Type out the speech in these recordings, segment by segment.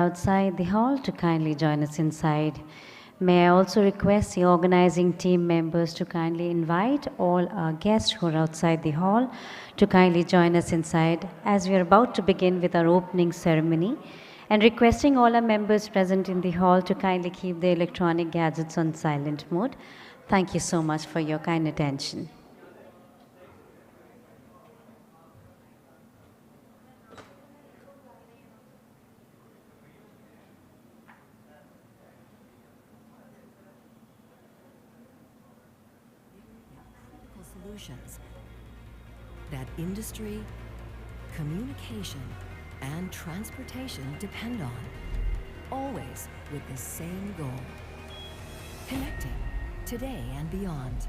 outside the hall to kindly join us inside. May I also request the organizing team members to kindly invite all our guests who are outside the hall to kindly join us inside as we are about to begin with our opening ceremony, and requesting all our members present in the hall to kindly keep their electronic gadgets on silent mode. Thank you so much for your kind attention. Solutions that industry, communication, and transportation depend on, always with the same goal: connecting today and beyond.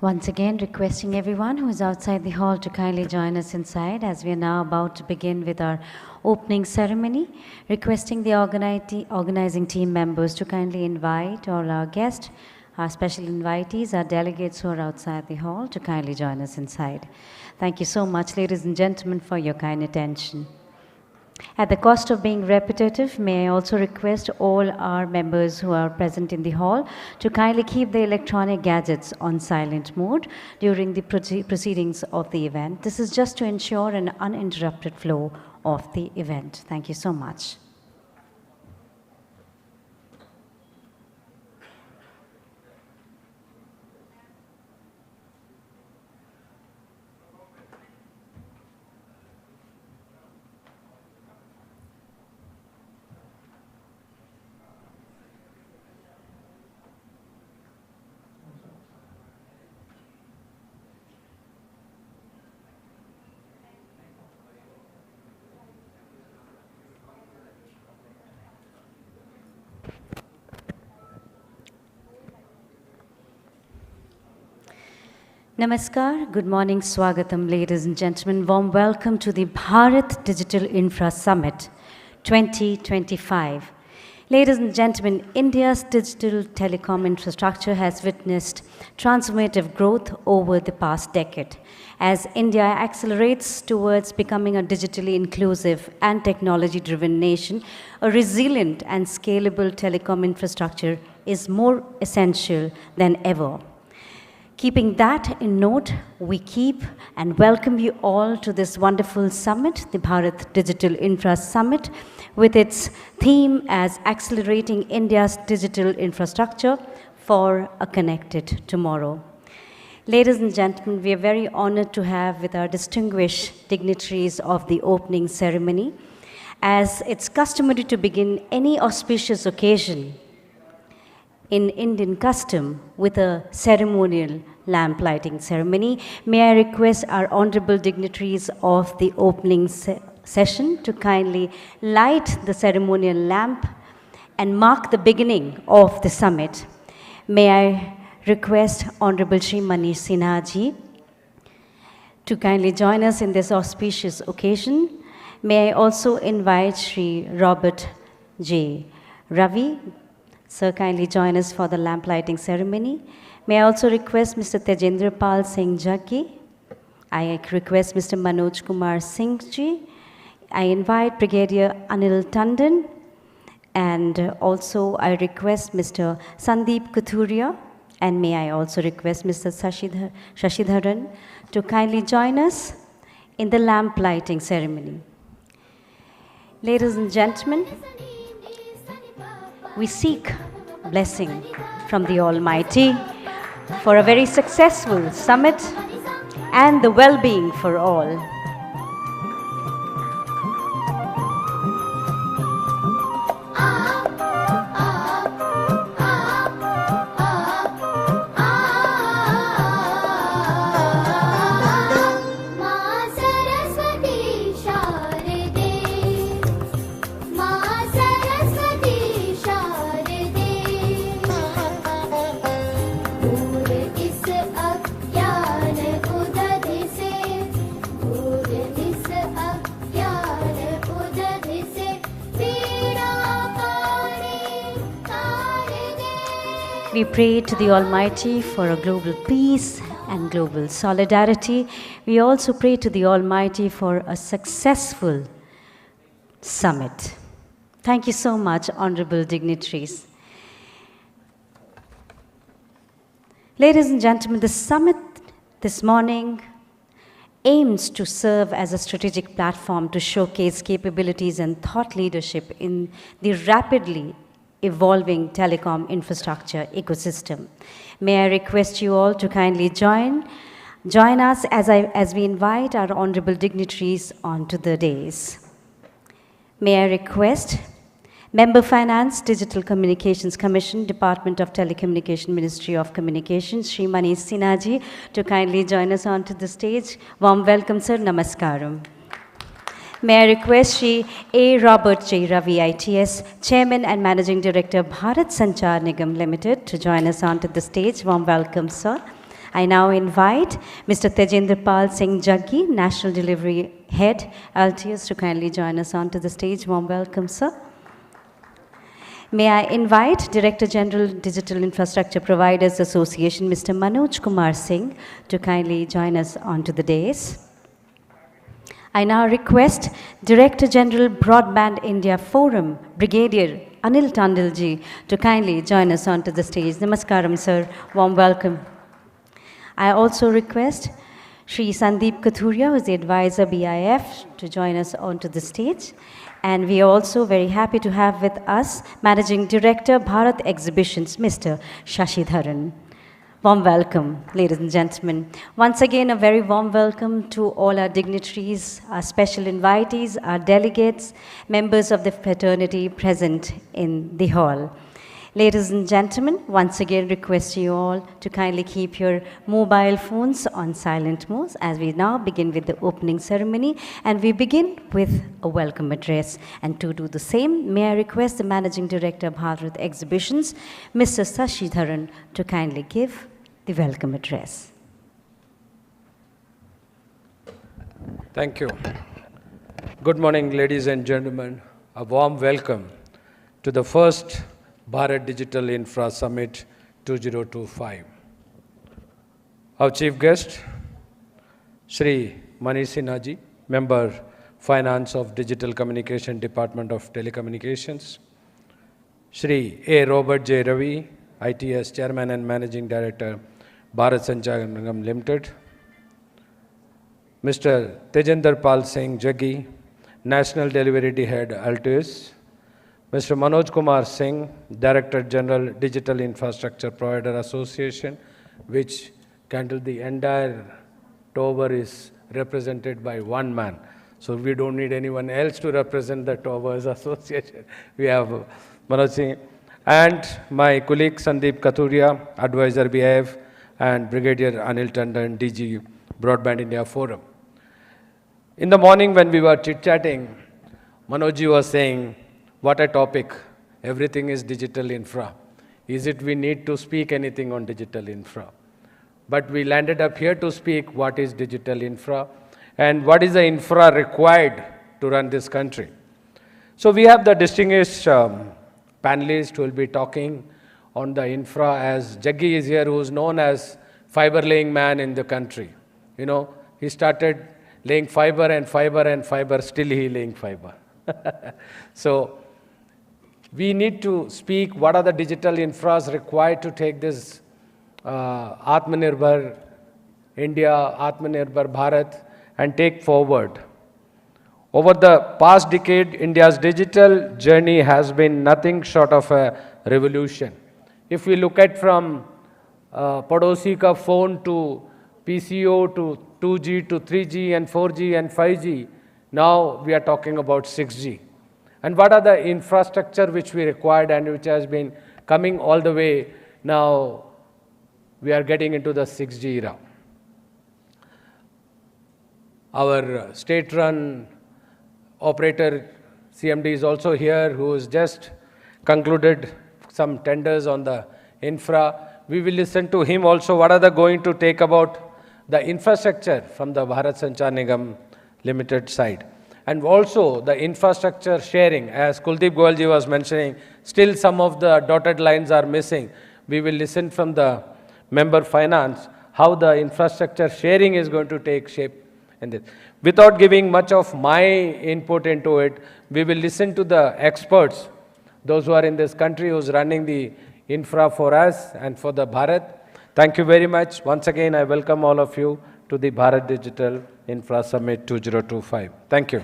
Once again, requesting everyone who is outside the hall to kindly join us inside as we are now about to begin with our opening ceremony. Requesting the organizing team members to kindly invite all our guests, our special invitees, our delegates who are outside the hall to kindly join us inside. Thank you so much, ladies and gentlemen, for your kind attention. At the cost of being repetitive, may I also request all our members who are present in the hall to kindly keep their electronic gadgets on silent mode during the proceedings of the event. This is just to ensure an uninterrupted flow of the event. Thank you so much. Namaskar, good morning, Swagatam, ladies and gentlemen. Warm welcome to the Bharat Digital Infra Summit 2025. Ladies and gentlemen, India's digital telecom infrastructure has witnessed transformative growth over the past decade. As India accelerates towards becoming a digitally inclusive and technology-driven nation, a resilient and scalable telecom infrastructure is more essential than ever. Keeping that in note, we keep and welcome you all to this wonderful summit, the Bharat Digital Infra Summit, with its theme as Accelerating India's Digital Infrastructure for a Connected Tomorrow. Ladies and gentlemen, we are very honored to have with our distinguished dignitaries of the opening ceremony, as it's customary to begin any auspicious occasion in Indian custom with a ceremonial lamp lighting ceremony. May I request our honorable dignitaries of the opening session to kindly light the ceremonial lamp and mark the beginning of the summit. May I request Honorable Shri Manish Sinha ji to kindly join us in this auspicious occasion. May I also invite Shri Robert J. Ravi. Sir, kindly join us for the lamp lighting ceremony. May I also request Mr. Tejendra Pal Singh Jaggi. I request Mr. Manoj Kumar Singh ji. I invite Brigadier Anil Tandon. And also I request Mr. Sandeep Kathuria. And may I also request Mr. Shashidharan to kindly join us in the lamp lighting ceremony. Ladies and gentlemen, we seek blessing from the Almighty for a very successful summit and the well-being for all. We pray to the Almighty for a global peace and global solidarity. We also pray to the Almighty for a successful summit. Thank you so much, honorable dignitaries. Ladies and gentlemen, the summit this morning aims to serve as a strategic platform to showcase capabilities and thought leadership in the rapidly evolving telecom infrastructure ecosystem. May I request you all to kindly join us as we invite our honorable dignitaries onto the dais. May I request Member Finance, Digital Communications Commission, Department of Telecommunication, Ministry of Communications, Shri Manish Sinha ji, to kindly join us onto the stage. Warm welcome, sir. Namaskaram. May I request Shri A. Robert J. Ravi, ITS, Chairman and Managing Director, Bharat Sanchar Nigam Limited, to join us onto the stage. Warm welcome, sir. I now invite Mr. Tejendra Pal Singh Jaggi, National Delivery Head, LTS, to kindly join us onto the stage. Warm welcome, sir. May I invite Director General, Digital Infrastructure Providers Association, Mr. Manoj Kumar Singh, to kindly join us onto the dais. I now request Director General Broadband India Forum, Brigadier Anil Tandon ji, to kindly join us onto the stage. Namaskaram, sir. Warm welcome. I also request Shri Sandeep Kathuria, who is the advisor BIF, to join us onto the stage. And we are also very happy to have with us Managing Director, Bharat Exhibitions, Mr. Shashidharan. Warm welcome, ladies and gentlemen. Once again, a very warm welcome to all our dignitaries, our special invitees, our delegates, members of the fraternity present in the hall. Ladies and gentlemen, once again request you all to kindly keep your mobile phones on silent mode as we now begin with the opening ceremony, and we begin with a welcome address. And to do the same, may I request the Managing Director of Bharat Exhibitions, Mr. Shashidharan, to kindly give the welcome address. Thank you. Good morning, ladies and gentlemen. A warm welcome to the first Bharat Digital Infra Summit 2025. Our chief guest, Shri Manish Sinha ji, Member Finance of Digital Communication Department of Telecommunications. Shri A. Robert J. Ravi, ITS Chairman and Managing Director, Bharat Sanchar Nigam Limited. Mr. Tejinder Pal Singh Jaggi, National Delivery Head, Altius. Mr. Manoj Kumar Singh, Director General, Digital Infrastructure Provider Association, which the entire tower is represented by one man. So we don't need anyone else to represent the Towers Association. We have Manoj Singh. And my colleague Sandeep Kathuria, Advisor BIF, and Brigadier Anil Tandon, DG Broadband India Forum. In the morning when we were chit-chatting, Manojji was saying, what a topic, everything is digital infra. Is it we need to speak anything on digital infra? But we landed up here to speak what is digital infra and what is the infra required to run this country. So we have the distinguished panelists who will be talking on the infra, as Jaggi is here, who is known as fiber laying man in the country. You know, he started laying fiber and fiber and fiber, still he laying fiber. So we need to speak what are the digital infras required to take this Atmanirbhar India, Atmanirbhar Bharat and take forward. Over the past decade, India's digital journey has been nothing short of a revolution. If we look at from Padosi ka phone to PCO to 2G to 3G and 4G and 5G, now we are talking about 6G. And what are the infrastructure which we required and which has been coming all the way, now we are getting into the 6G era. Our state-run operator CMD is also here, who has just concluded some tenders on the infra. We will listen to him also, what are they going to take about the infrastructure from the Bharat Sanchar Nigam Limited side. And also the infrastructure sharing, as Kuldeep Goyalji was mentioning, still some of the dotted lines are missing. We will listen from the member finance how the infrastructure sharing is going to take shape in this. Without giving much of my input into it, we will listen to the experts, those who are in this country who's running the infra for us and for the Bharat. Thank you very much. Once again, I welcome all of you to the Bharat Digital Infra Summit 2025. Thank you.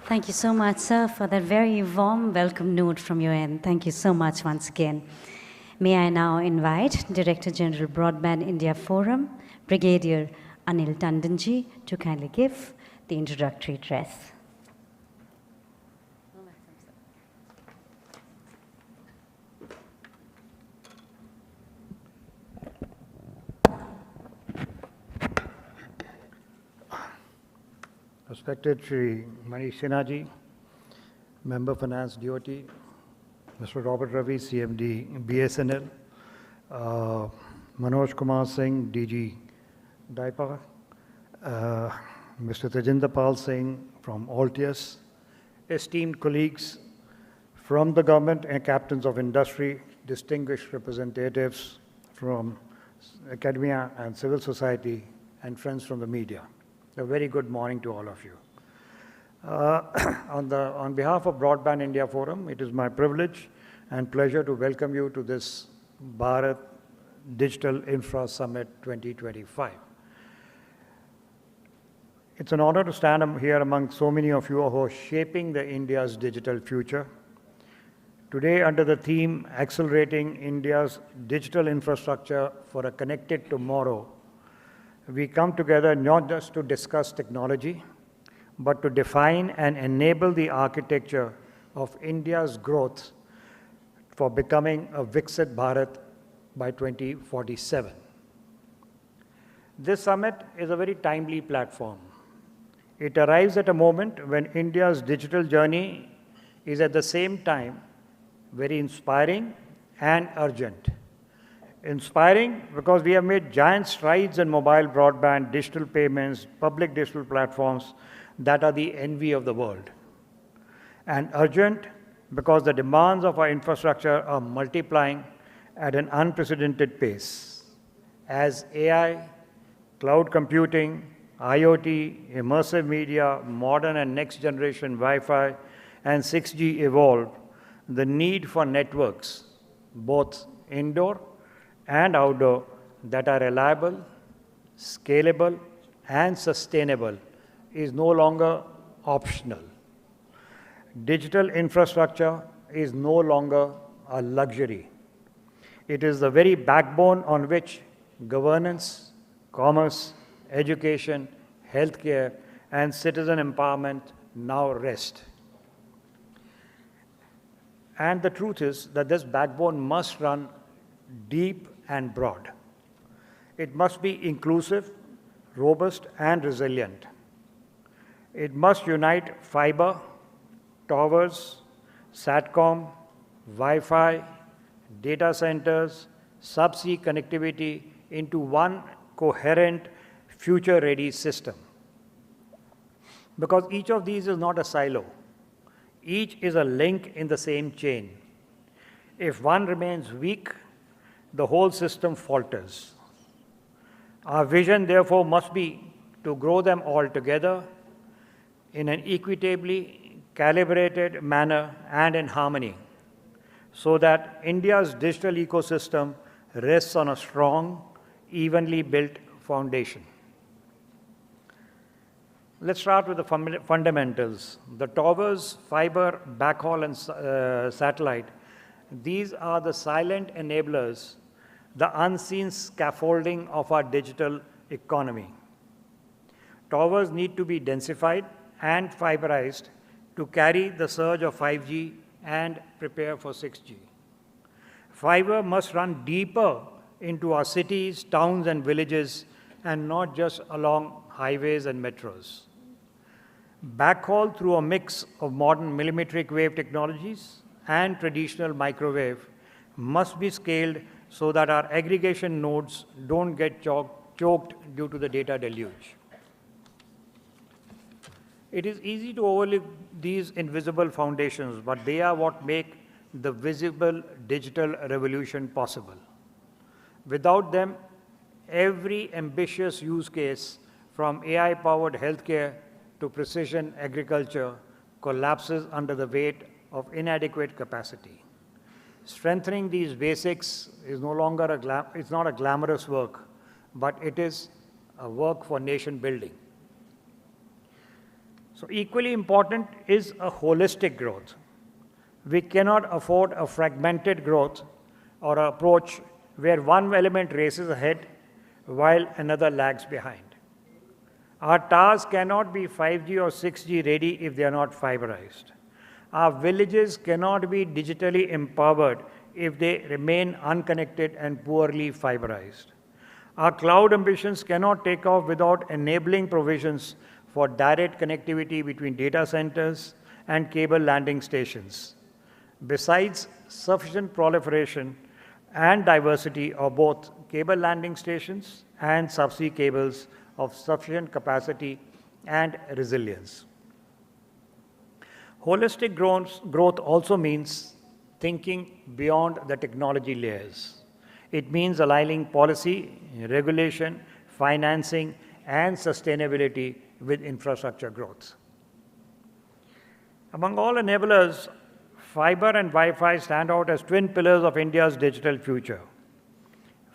Thank you so much, sir, for that very warm welcome note from your end. Thank you so much once again. May I now invite Director General Broadband India Forum, Brigadier Anil Tandonji, to kindly give the introductory address. Respected Shri Manish Sinha ji, Member Finance DOT, Mr. Robert Ravi, CMD BSNL, Manoj Kumar Singh, DG DIPA, Mr. Tejinder Pal Singh from Altius, esteemed colleagues from the government and captains of industry, distinguished representatives from academia and civil society, and friends from the media. A very good morning to all of you. On behalf of Broadband India Forum, it is my privilege and pleasure to welcome you to this Bharat Digital Infra Summit 2025. It's an honor to stand here among so many of you who are shaping India's digital future. Today, under the theme, Accelerating India's Digital Infrastructure for a Connected Tomorrow, we come together not just to discuss technology, but to define and enable the architecture of India's growth for becoming a Viksit Bharat by 2047. This summit is a very timely platform. It arrives at a moment when India's digital journey is at the same time very inspiring and urgent. Inspiring because we have made giant strides in mobile broadband, digital payments, public digital platforms that are the envy of the world. And urgent because the demands of our infrastructure are multiplying at an unprecedented pace. As AI, cloud computing, IoT, immersive media, modern and next generation Wi-Fi, and 6G evolve, the need for networks, both indoor and outdoor, that are reliable, scalable, and sustainable is no longer optional. Digital infrastructure is no longer a luxury. It is the very backbone on which governance, commerce, education, healthcare, and citizen empowerment now rest. And the truth is that this backbone must run deep and broad. It must be inclusive, robust, and resilient. It must unite fiber, towers, SATCOM, Wi-Fi, data centers, subsea connectivity into one coherent, future-ready system. Because each of these is not a silo. Each is a link in the same chain. If one remains weak, the whole system falters. Our vision, therefore, must be to grow them all together in an equitably calibrated manner and in harmony, so that India's digital ecosystem rests on a strong, evenly built foundation. Let's start with the fundamentals. The towers, fiber, backhaul, and satellite, these are the silent enablers, the unseen scaffolding of our digital economy. Towers need to be densified and fiberized to carry the surge of 5G and prepare for 6G. Fiber must run deeper into our cities, towns, and villages, and not just along highways and metros. Backhaul through a mix of modern millimetric wave technologies and traditional microwave must be scaled so that our aggregation nodes don't get choked due to the data deluge. It is easy to overlook these invisible foundations, but they are what make the visible digital revolution possible. Without them, every ambitious use case, from AI-powered healthcare to precision agriculture, collapses under the weight of inadequate capacity. Strengthening these basics is no longer it's not a glamorous work, but it is a work for nation building. So equally important is a holistic growth. We cannot afford a fragmented growth or an approach where one element races ahead while another lags behind. Our towers cannot be 5G or 6G ready if they are not fiberized. Our villages cannot be digitally empowered if they remain unconnected and poorly fiberized. Our cloud ambitions cannot take off without enabling provisions for direct connectivity between data centers and cable landing stations. Besides sufficient proliferation and diversity of both cable landing stations and subsea cables of sufficient capacity and resilience. Holistic growth also means thinking beyond the technology layers. It means aligning policy, regulation, financing, and sustainability with infrastructure growth. Among all enablers, fiber and Wi-Fi stand out as twin pillars of India's digital future.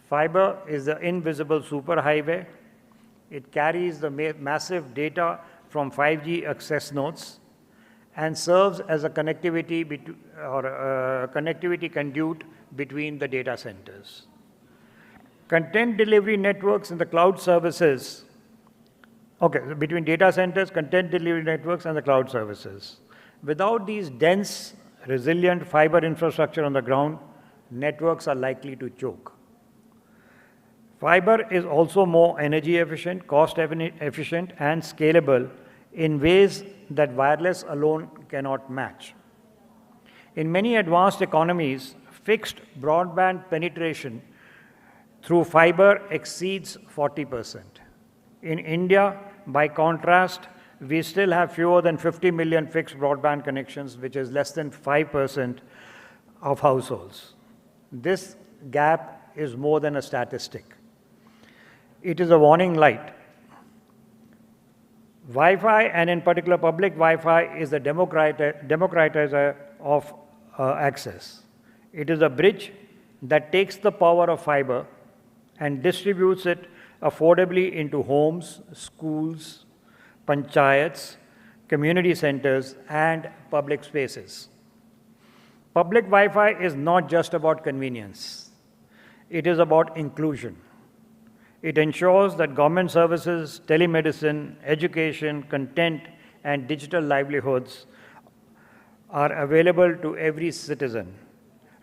Fiber is the invisible superhighway. It carries the massive data from 5G access nodes and serves as a connectivity conduit between the data centers. Content delivery networks and the cloud services, between data centers, content delivery networks, and the cloud services. Without these dense, resilient fiber infrastructure on the ground, networks are likely to choke. Fiber is also more energy efficient, cost efficient, and scalable in ways that wireless alone cannot match. In many advanced economies, fixed broadband penetration through fiber exceeds 40%. In India, by contrast, we still have fewer than 50 million fixed broadband connections, which is less than 5% of households. This gap is more than a statistic. It is a warning light. Wi-Fi, and in particular public Wi-Fi, is the democratizer of access. It is a bridge that takes the power of fiber and distributes it affordably into homes, schools, panchayats, community centers, and public spaces. Public Wi-Fi is not just about convenience. It is about inclusion. It ensures that government services, telemedicine, education, content, and digital livelihoods are available to every citizen,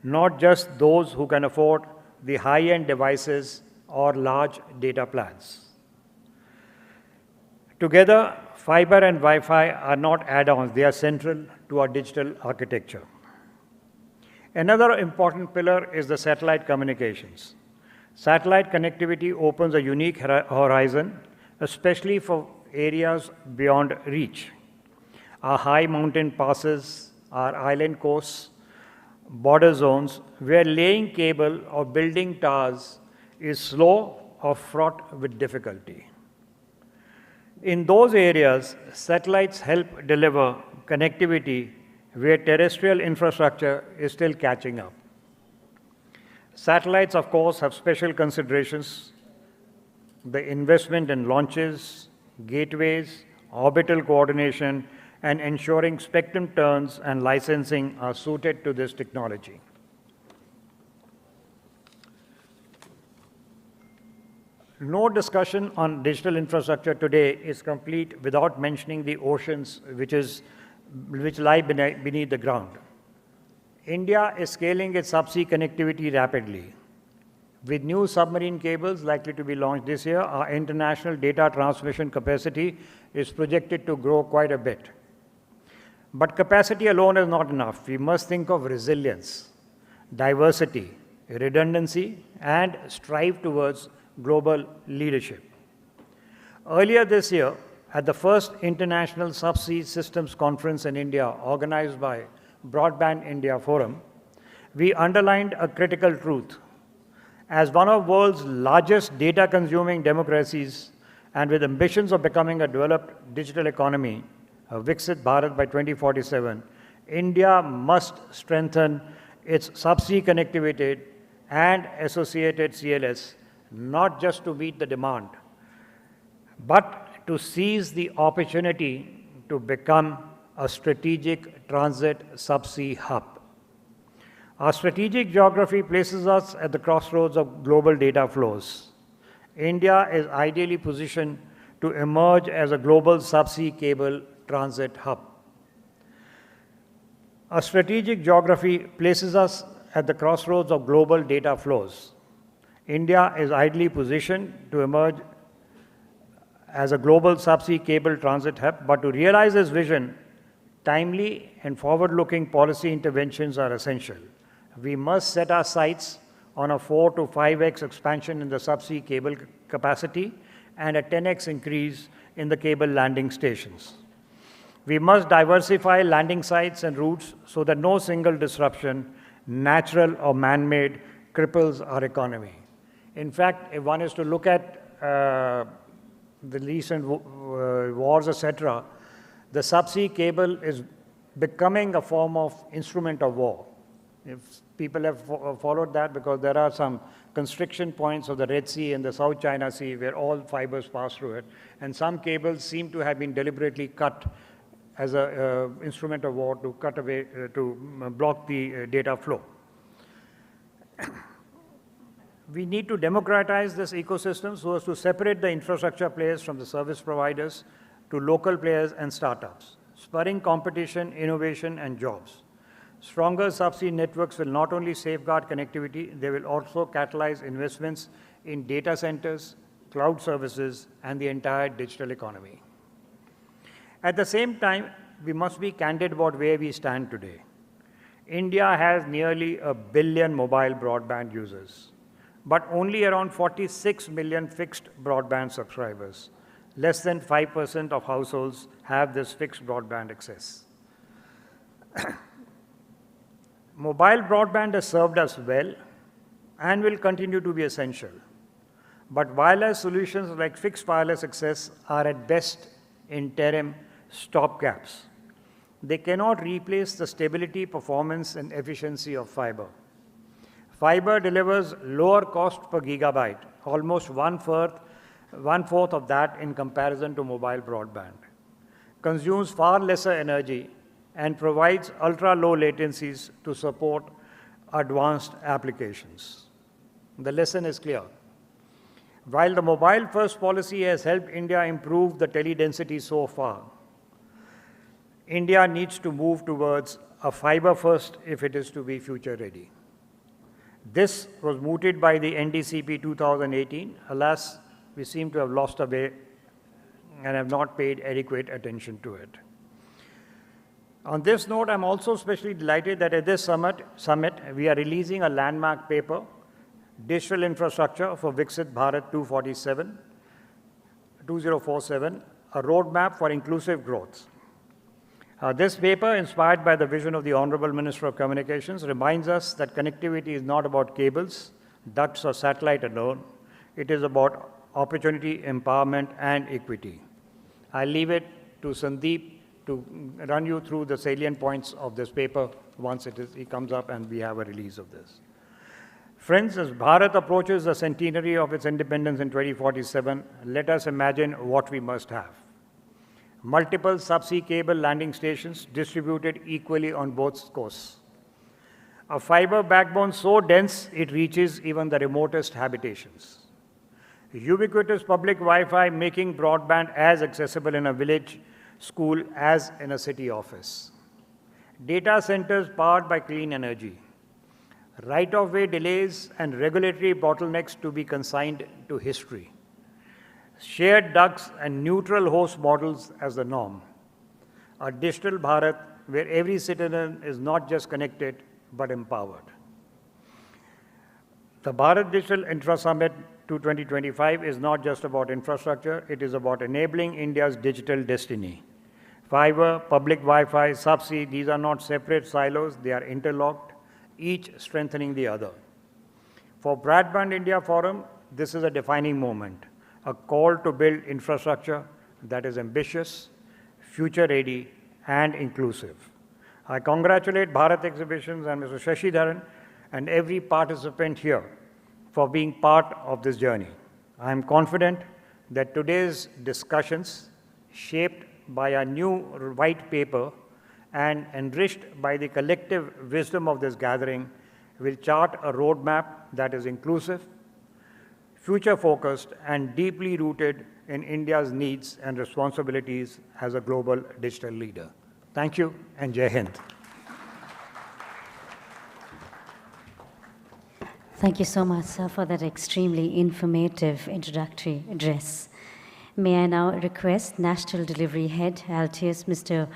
not just those who can afford the high-end devices or large data plans. Together, fiber and Wi-Fi are not add-ons, they are central to our digital architecture. Another important pillar is the satellite communications. Satellite connectivity opens a unique horizon, especially for areas beyond reach. Our high mountain passes, our island coasts, border zones, where laying cable or building towers is slow or fraught with difficulty. In those areas, satellites help deliver connectivity where terrestrial infrastructure is still catching up. Satellites, of course, have special considerations. The investment in launches, gateways, orbital coordination, and ensuring spectrum turns and licensing are suited to this technology. No discussion on digital infrastructure today is complete without mentioning the oceans which lie beneath the ground. India is scaling its subsea connectivity rapidly. With new submarine cables likely to be launched this year, our international data transmission capacity is projected to grow quite a bit. But capacity alone is not enough. We must think of resilience, diversity, redundancy, and strive towards global leadership. Earlier this year, at the first International Subsea Systems Conference in India, organized by Broadband India Forum, we underlined a critical truth. As one of the world's largest data-consuming democracies and with ambitions of becoming a developed digital economy, a Viksit Bharat by 2047, India must strengthen its subsea connectivity and associated CLS, not just to meet the demand, but to seize the opportunity to become a strategic transit subsea hub. Our strategic geography places us at the crossroads of global data flows. India is ideally positioned to emerge as a global subsea cable transit hub. Our strategic geography places us at the crossroads of global data flows. India is ideally positioned to emerge as a global subsea cable transit hub, but to realize this vision, timely and forward-looking policy interventions are essential. We must set our sights on a 4 to 5x expansion in the subsea cable capacity and a 10x increase in the cable landing stations. We must diversify landing sites and routes so that no single disruption, natural or man-made, cripples our economy. In fact, if one is to look at the recent wars, etc., the subsea cable is becoming a form of instrument of war. If people have followed that, because there are some constriction points of the Red Sea and the South China Sea where all fibers pass through it, and some cables seem to have been deliberately cut as an instrument of war to cut away, to block the data flow. We need to democratize this ecosystem so as to separate the infrastructure players from the service providers to local players and startups, spurring competition, innovation, and jobs. Stronger subsea networks will not only safeguard connectivity, they will also catalyze investments in data centers, cloud services, and the entire digital economy. At the same time, we must be candid about where we stand today. India has nearly 1 billion mobile broadband users. but only around 46 million fixed broadband subscribers. Less than 5% of households have this fixed broadband access. Mobile broadband has served us well and will continue to be essential. But wireless solutions like fixed wireless access are at best interim stopgaps. They cannot replace the stability, performance, and efficiency of fiber. Fiber delivers lower cost per gigabyte, almost one-fourth of that in comparison to mobile broadband, consumes far lesser energy, and provides ultra-low latencies to support advanced applications. The lesson is clear. While the mobile-first policy has helped India improve the tele-density so far, India needs to move towards a fiber-first if it is to be future-ready. This was mooted by the NDCP 2018. Alas, we seem to have lost our way and have not paid adequate attention to it. On this note, I'm also especially delighted that at this summit, we are releasing a landmark paper, Digital Infrastructure for Viksit Bharat 2047, a roadmap for inclusive growth. This paper, inspired by the vision of the Honorable Minister of Communications, reminds us that connectivity is not about cables, ducts, or satellite alone. It is about opportunity, empowerment, and equity. I'll leave it to Sandeep to run you through the salient points of this paper once he comes up and we have a release of this. Friends, as Bharat approaches the centenary of its independence in 2047, let us imagine what we must have. Multiple subsea cable landing stations distributed equally on both coasts. A fiber backbone so dense it reaches even the remotest habitations. Ubiquitous public Wi-Fi making broadband as accessible in a village school as in a city office. Data centers powered by clean energy. Right-of-way delays and regulatory bottlenecks to be consigned to history. Shared ducts and neutral host models as the norm. A digital Bharat where every citizen is not just connected but empowered. The Bharat Digital Infra Summit 2025 is not just about infrastructure, it is about enabling India's digital destiny. Fiber, public Wi-Fi, subsea, these are not separate silos, they are interlocked, each strengthening the other. For Broadband India Forum, this is a defining moment, a call to build infrastructure that is ambitious, future-ready, and inclusive. I congratulate Bharat Exhibitions and Mr. Shashidharan and every participant here for being part of this journey. I am confident that today's discussions, shaped by a new white paper and enriched by the collective wisdom of this gathering, will chart a roadmap that is inclusive, future-focused, and deeply rooted in India's needs and responsibilities as a global digital leader. Thank you, and Jai Hind. Thank you so much, sir, for that extremely informative introductory address. May I now request National Delivery Head, Altius, Mr.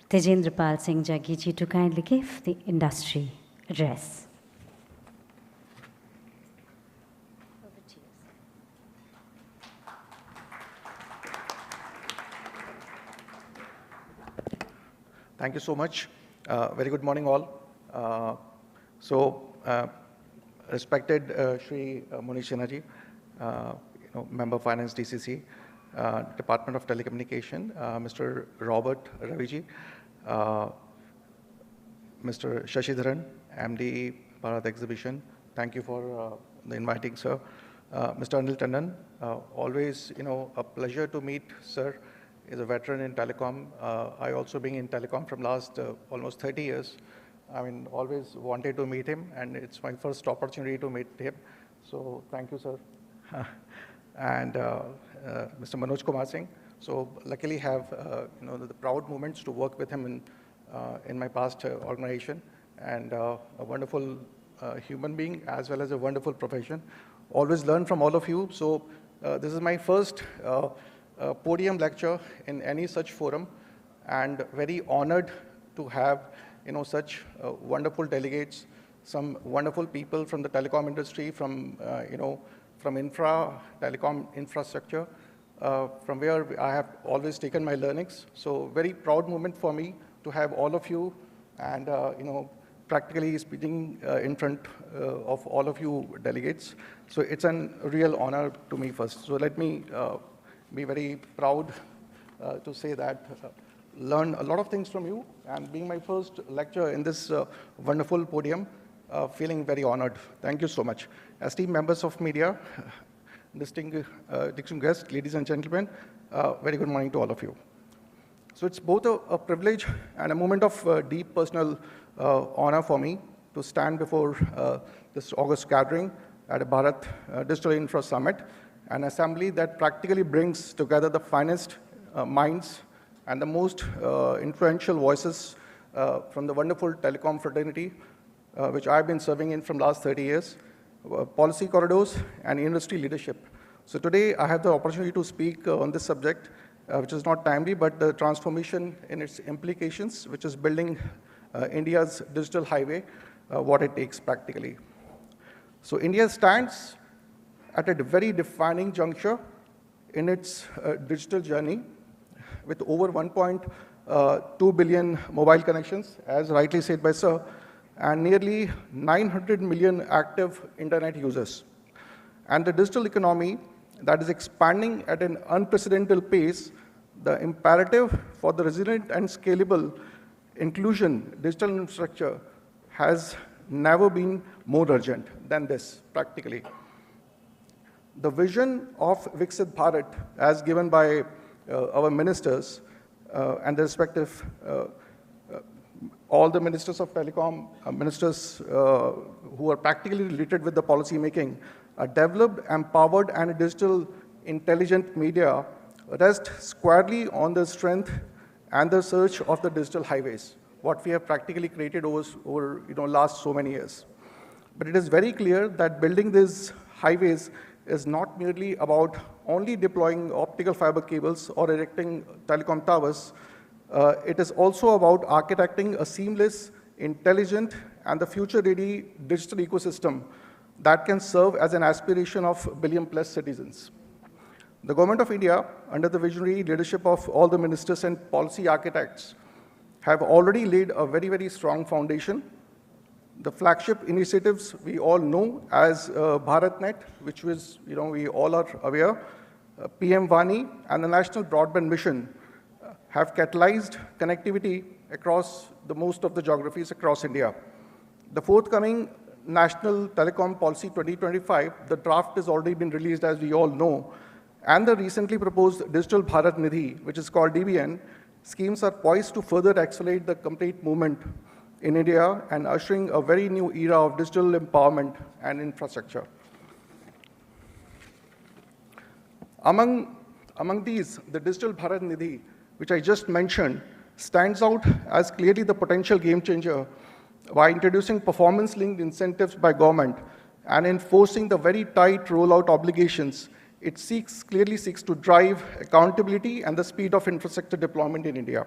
Tejendrapal Singh Jaggi ji, to kindly give the industry address. Thank you so much. Very good morning, all. Respected Shri Munish Sinha ji, Member Finance DCC, Department of Telecommunication, Mr. Robert Ravi ji, Mr. Shashidharan, MD Bharat Exhibition. Thank you for the inviting, sir. Mr. Anil Tandon, always a pleasure to meet, sir. Is a veteran in telecom. I also being in telecom from last almost 30 years. I mean, always wanted to meet him, and it's my first opportunity to meet him. So thank you, sir. And Mr. Manoj Kumar Singh. So luckily have the proud moments to work with him in my past organization, and a wonderful human being as well as a wonderful profession. Always learn from all of you. So this is my first podium lecture in any such forum, and very honored to have such wonderful delegates, some wonderful people from the telecom industry, from, from Infra, telecom infrastructure, from where I have always taken my learnings. So very proud moment for me to have all of you and, practically speaking in front of all of you delegates. So it's a real honor to me first. So let me be very proud to say that learn a lot of things from you, and being my first lecture in this wonderful podium, feeling very honored. Thank you so much. Esteemed members of media, distinguished guests, ladies and gentlemen, very good morning to all of you. So it's both a privilege and a moment of deep personal honor for me to stand before this August gathering at a Bharat Digital Infra Summit, an assembly that practically brings together the finest minds and the most influential voices from the wonderful telecom fraternity, which I've been serving in from last 30 years, policy corridors, and industry leadership. So today I have the opportunity to speak on this subject, which is not timely, but the transformation in its implications, which is building India's digital highway, what it takes practically. So India stands at a very defining juncture in its digital journey, with over 1.2 billion mobile connections, as rightly said by Sir, and nearly 900 million active internet users. And the digital economy that is expanding at an unprecedented pace, the imperative for the resilient and scalable inclusion digital infrastructure has never been more urgent than this, practically. The vision of Viksit Bharat, as given by our ministers and the respective, all the ministers of telecom, ministers who are practically related with the policy making, a developed, empowered, and digital intelligent media rest squarely on the strength and the search of the digital highways, what we have practically created over last so many years. But it is very clear that building these highways is not merely about only deploying optical fiber cables or erecting telecom towers. It is also about architecting a seamless, intelligent, and the future-ready digital ecosystem that can serve as an aspiration of billion-plus citizens. The Government of India, under the visionary leadership of all the ministers and policy architects, have already laid a very, very strong foundation. The flagship initiatives we all know as BharatNet, which was, we all are aware, PM Vani and the National Broadband Mission have catalyzed connectivity across the most of the geographies across India. The forthcoming National Telecom Policy 2025, the draft has already been released, as we all know, and the recently proposed Digital Bharat Nidhi, which is called DBN, schemes are poised to further accelerate the complete movement in India and ushering a very new era of digital empowerment and infrastructure. Among these, the Digital Bharat Nidhi, which I just mentioned, stands out as clearly the potential game changer by introducing performance-linked incentives by government and enforcing the very tight rollout obligations. It clearly seeks to drive accountability and the speed of infrastructure deployment in India.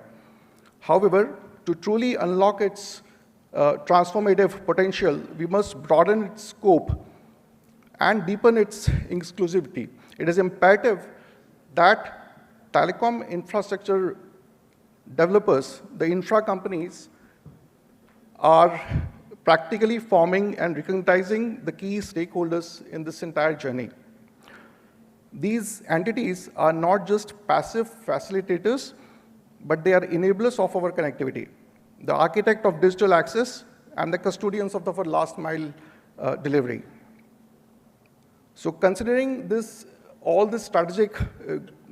However, to truly unlock its transformative potential, we must broaden its scope and deepen its exclusivity. It is imperative that telecom infrastructure developers, the infra companies, are practically forming and recognizing the key stakeholders in this entire journey. These entities are not just passive facilitators, but they are enablers of our connectivity, the architect of digital access, and the custodians of our last mile delivery. So considering all the strategic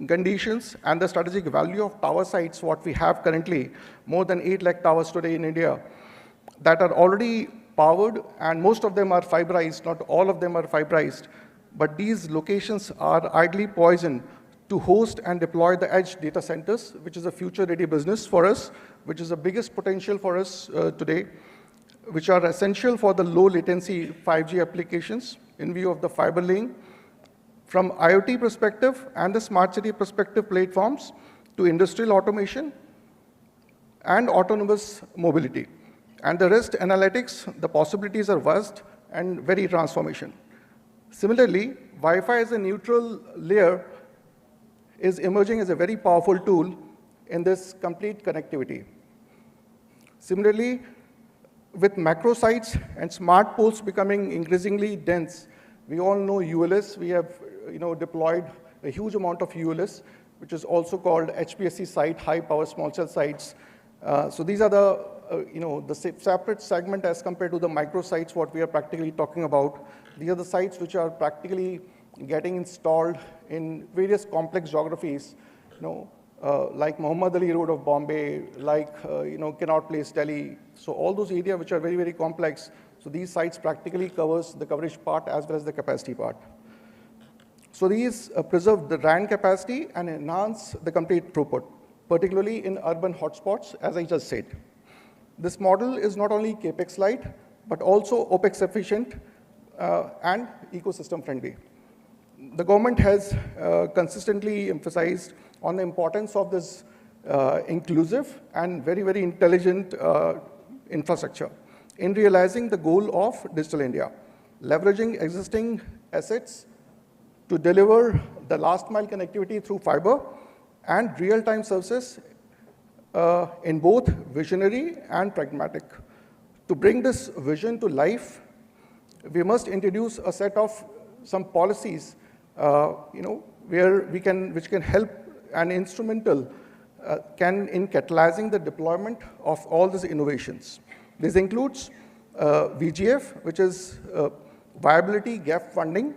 conditions and the strategic value of tower sites, what we have currently, more than 8 lakh towers today in India, that are already powered, and most of them are fiberized, not all of them are fiberized, but these locations are ideally poised to host and deploy the edge data centers, which is a future-ready business for us, which is the biggest potential for us today, which are essential for the low-latency 5G applications in view of the fiber laying, from IoT perspective and the smart city perspective platforms to industrial automation and autonomous mobility. And the rest analytics, the possibilities are vast and very transformation. Similarly, Wi-Fi as a neutral layer is emerging as a very powerful tool in this complete connectivity. Similarly, with macro sites and smart poles becoming increasingly dense, we all know ULS. We have deployed a huge amount of ULS, which is also called HPSC site, high power small cell sites. So these are the separate segment as compared to the micro sites, what we are practically talking about. These are the sites which are practically getting installed in various complex geographies, like Muhammad Ali Road of Bombay, like Connaught Place, Delhi. So all those areas which are very, very complex. So these sites practically covers the coverage part as well as the capacity part. So these preserve the RAN capacity and enhance the complete throughput, particularly in urban hotspots, as I just said. This model is not only CAPEX light, but also OPEX efficient and ecosystem friendly. The government has consistently emphasized on the importance of this inclusive and very, very intelligent infrastructure in realizing the goal of Digital India, leveraging existing assets to deliver the last mile connectivity through fiber and real-time services in both visionary and pragmatic. To bring this vision to life, we must introduce a set of some policies, which can help and instrumental in catalyzing the deployment of all these innovations. This includes VGF, which is viability gap funding,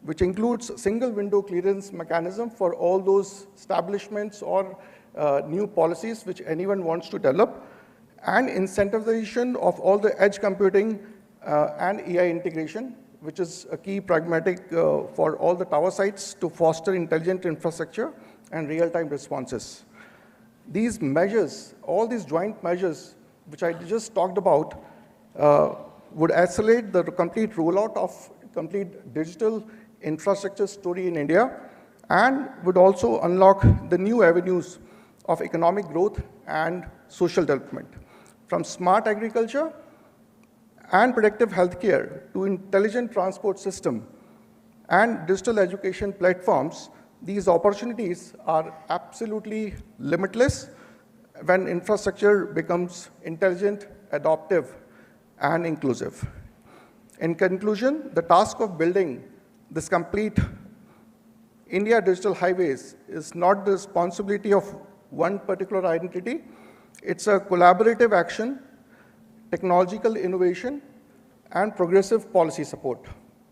which includes single window clearance mechanism for all those establishments or new policies which anyone wants to develop, and incentivization of all the edge computing and AI integration, which is a key pragmatic for all the tower sites to foster intelligent infrastructure and real-time responses. These measures, all these joint measures, which I just talked about, would accelerate the complete rollout of complete digital infrastructure story in India and would also unlock the new avenues of economic growth and social development. From smart agriculture and predictive healthcare to intelligent transport system and digital education platforms, these opportunities are absolutely limitless when infrastructure becomes intelligent, adaptive, and inclusive. In conclusion, the task of building this complete India digital highways is not the responsibility of one particular entity. It's a collaborative action, technological innovation, and progressive policy support.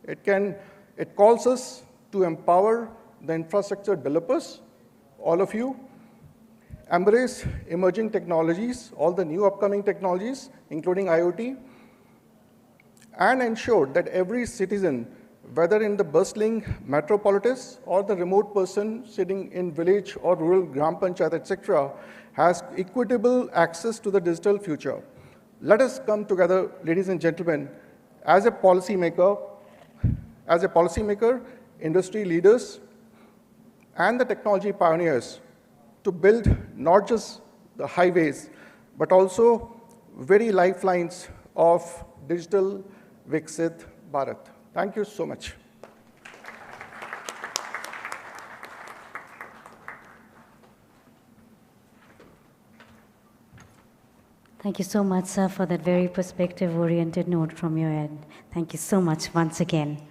It calls us to empower the infrastructure developers, all of you, embrace emerging technologies, all the new upcoming technologies, including IoT, and ensure that every citizen, whether in the bustling metropolis or the remote person sitting in village or rural gram panchayat, etc., has equitable access to the digital future. Let us come together, ladies and gentlemen, as a policymaker, industry leaders, and the technology pioneers to build not just the highways, but also very lifelines of digital Viksit Bharat. Thank you so much. Thank you so much, sir, for that very perspective-oriented note from your end. Thank you so much once again.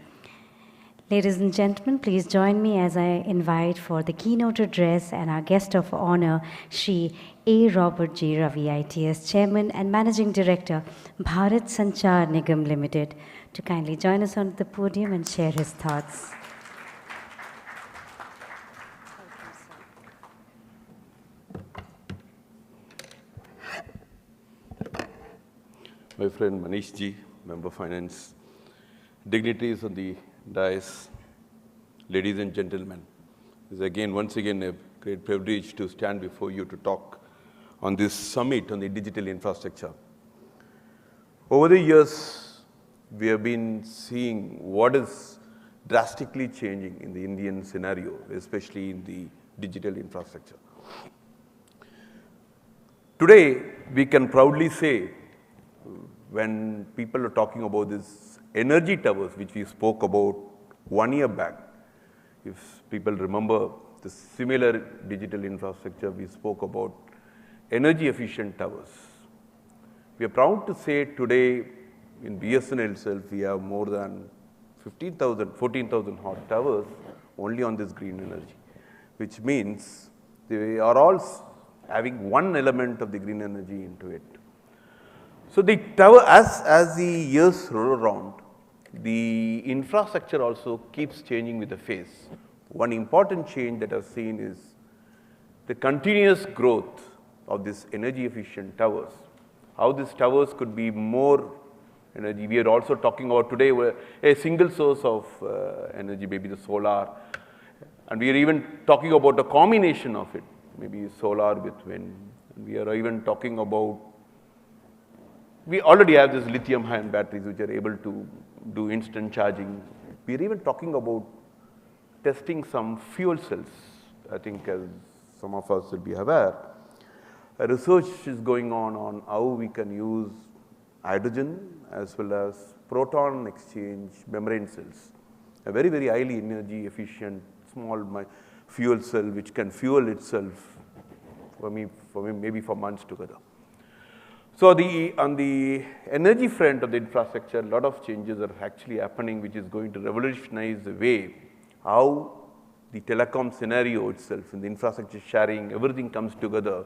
Ladies and gentlemen, please join me as I invite for the keynote address and our guest of honor, Shri A. Robert G. Ravi, ITS Chairman and Managing Director, Bharat Sanchar Nigam Limited, to kindly join us on the podium and share his thoughts. My friend Manish Ji, Member Finance, dignitaries on the dais, ladies and gentlemen, it is once again a great privilege to stand before you to talk on this summit on the digital infrastructure. Over the years, we have been seeing what is drastically changing in the Indian scenario, especially in the digital infrastructure. Today, we can proudly say when people are talking about this energy towers, which we spoke about 1 year back, if people remember the similar digital infrastructure, we spoke about energy efficient towers. We are proud to say today in BSNL itself, we have more than 15,000, 14,000 hot towers only on this green energy, which means they are all having one element of the green energy into it. So the tower, as the years roll around, the infrastructure also keeps changing with the phase. One important change that I've seen is the continuous growth of these energy efficient towers. How these towers could be more energy. We are also talking about today a single source of energy, maybe the solar, and we are even talking about a combination of it, maybe solar with wind. And we are even talking about, we already have these lithium ion batteries which are able to do instant charging. We are even talking about testing some fuel cells. I think as some of us will be aware, a research is going on how we can use hydrogen as well as proton exchange membrane cells, a very, very highly energy efficient small fuel cell which can fuel itself for me maybe for months together. So on the energy front of the infrastructure, a lot of changes are actually happening, which is going to revolutionize the way how the telecom scenario itself and the infrastructure sharing, everything comes together.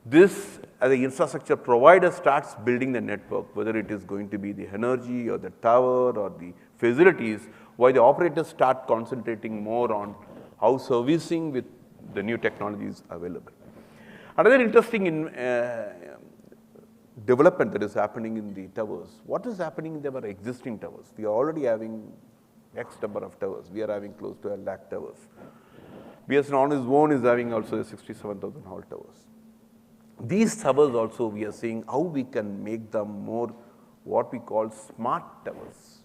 This, as an infrastructure provider, starts building the network, whether it is going to be the energy or the tower or the facilities, while the operators start concentrating more on how servicing with the new technologies available. Another interesting development that is happening in the towers. What is happening in our existing towers? We are already having X number of towers. We are having close to 1 lakh towers. BSNL on its own is having also 67,000 hall towers. These towers also, we are seeing how we can make them more what we call smart towers.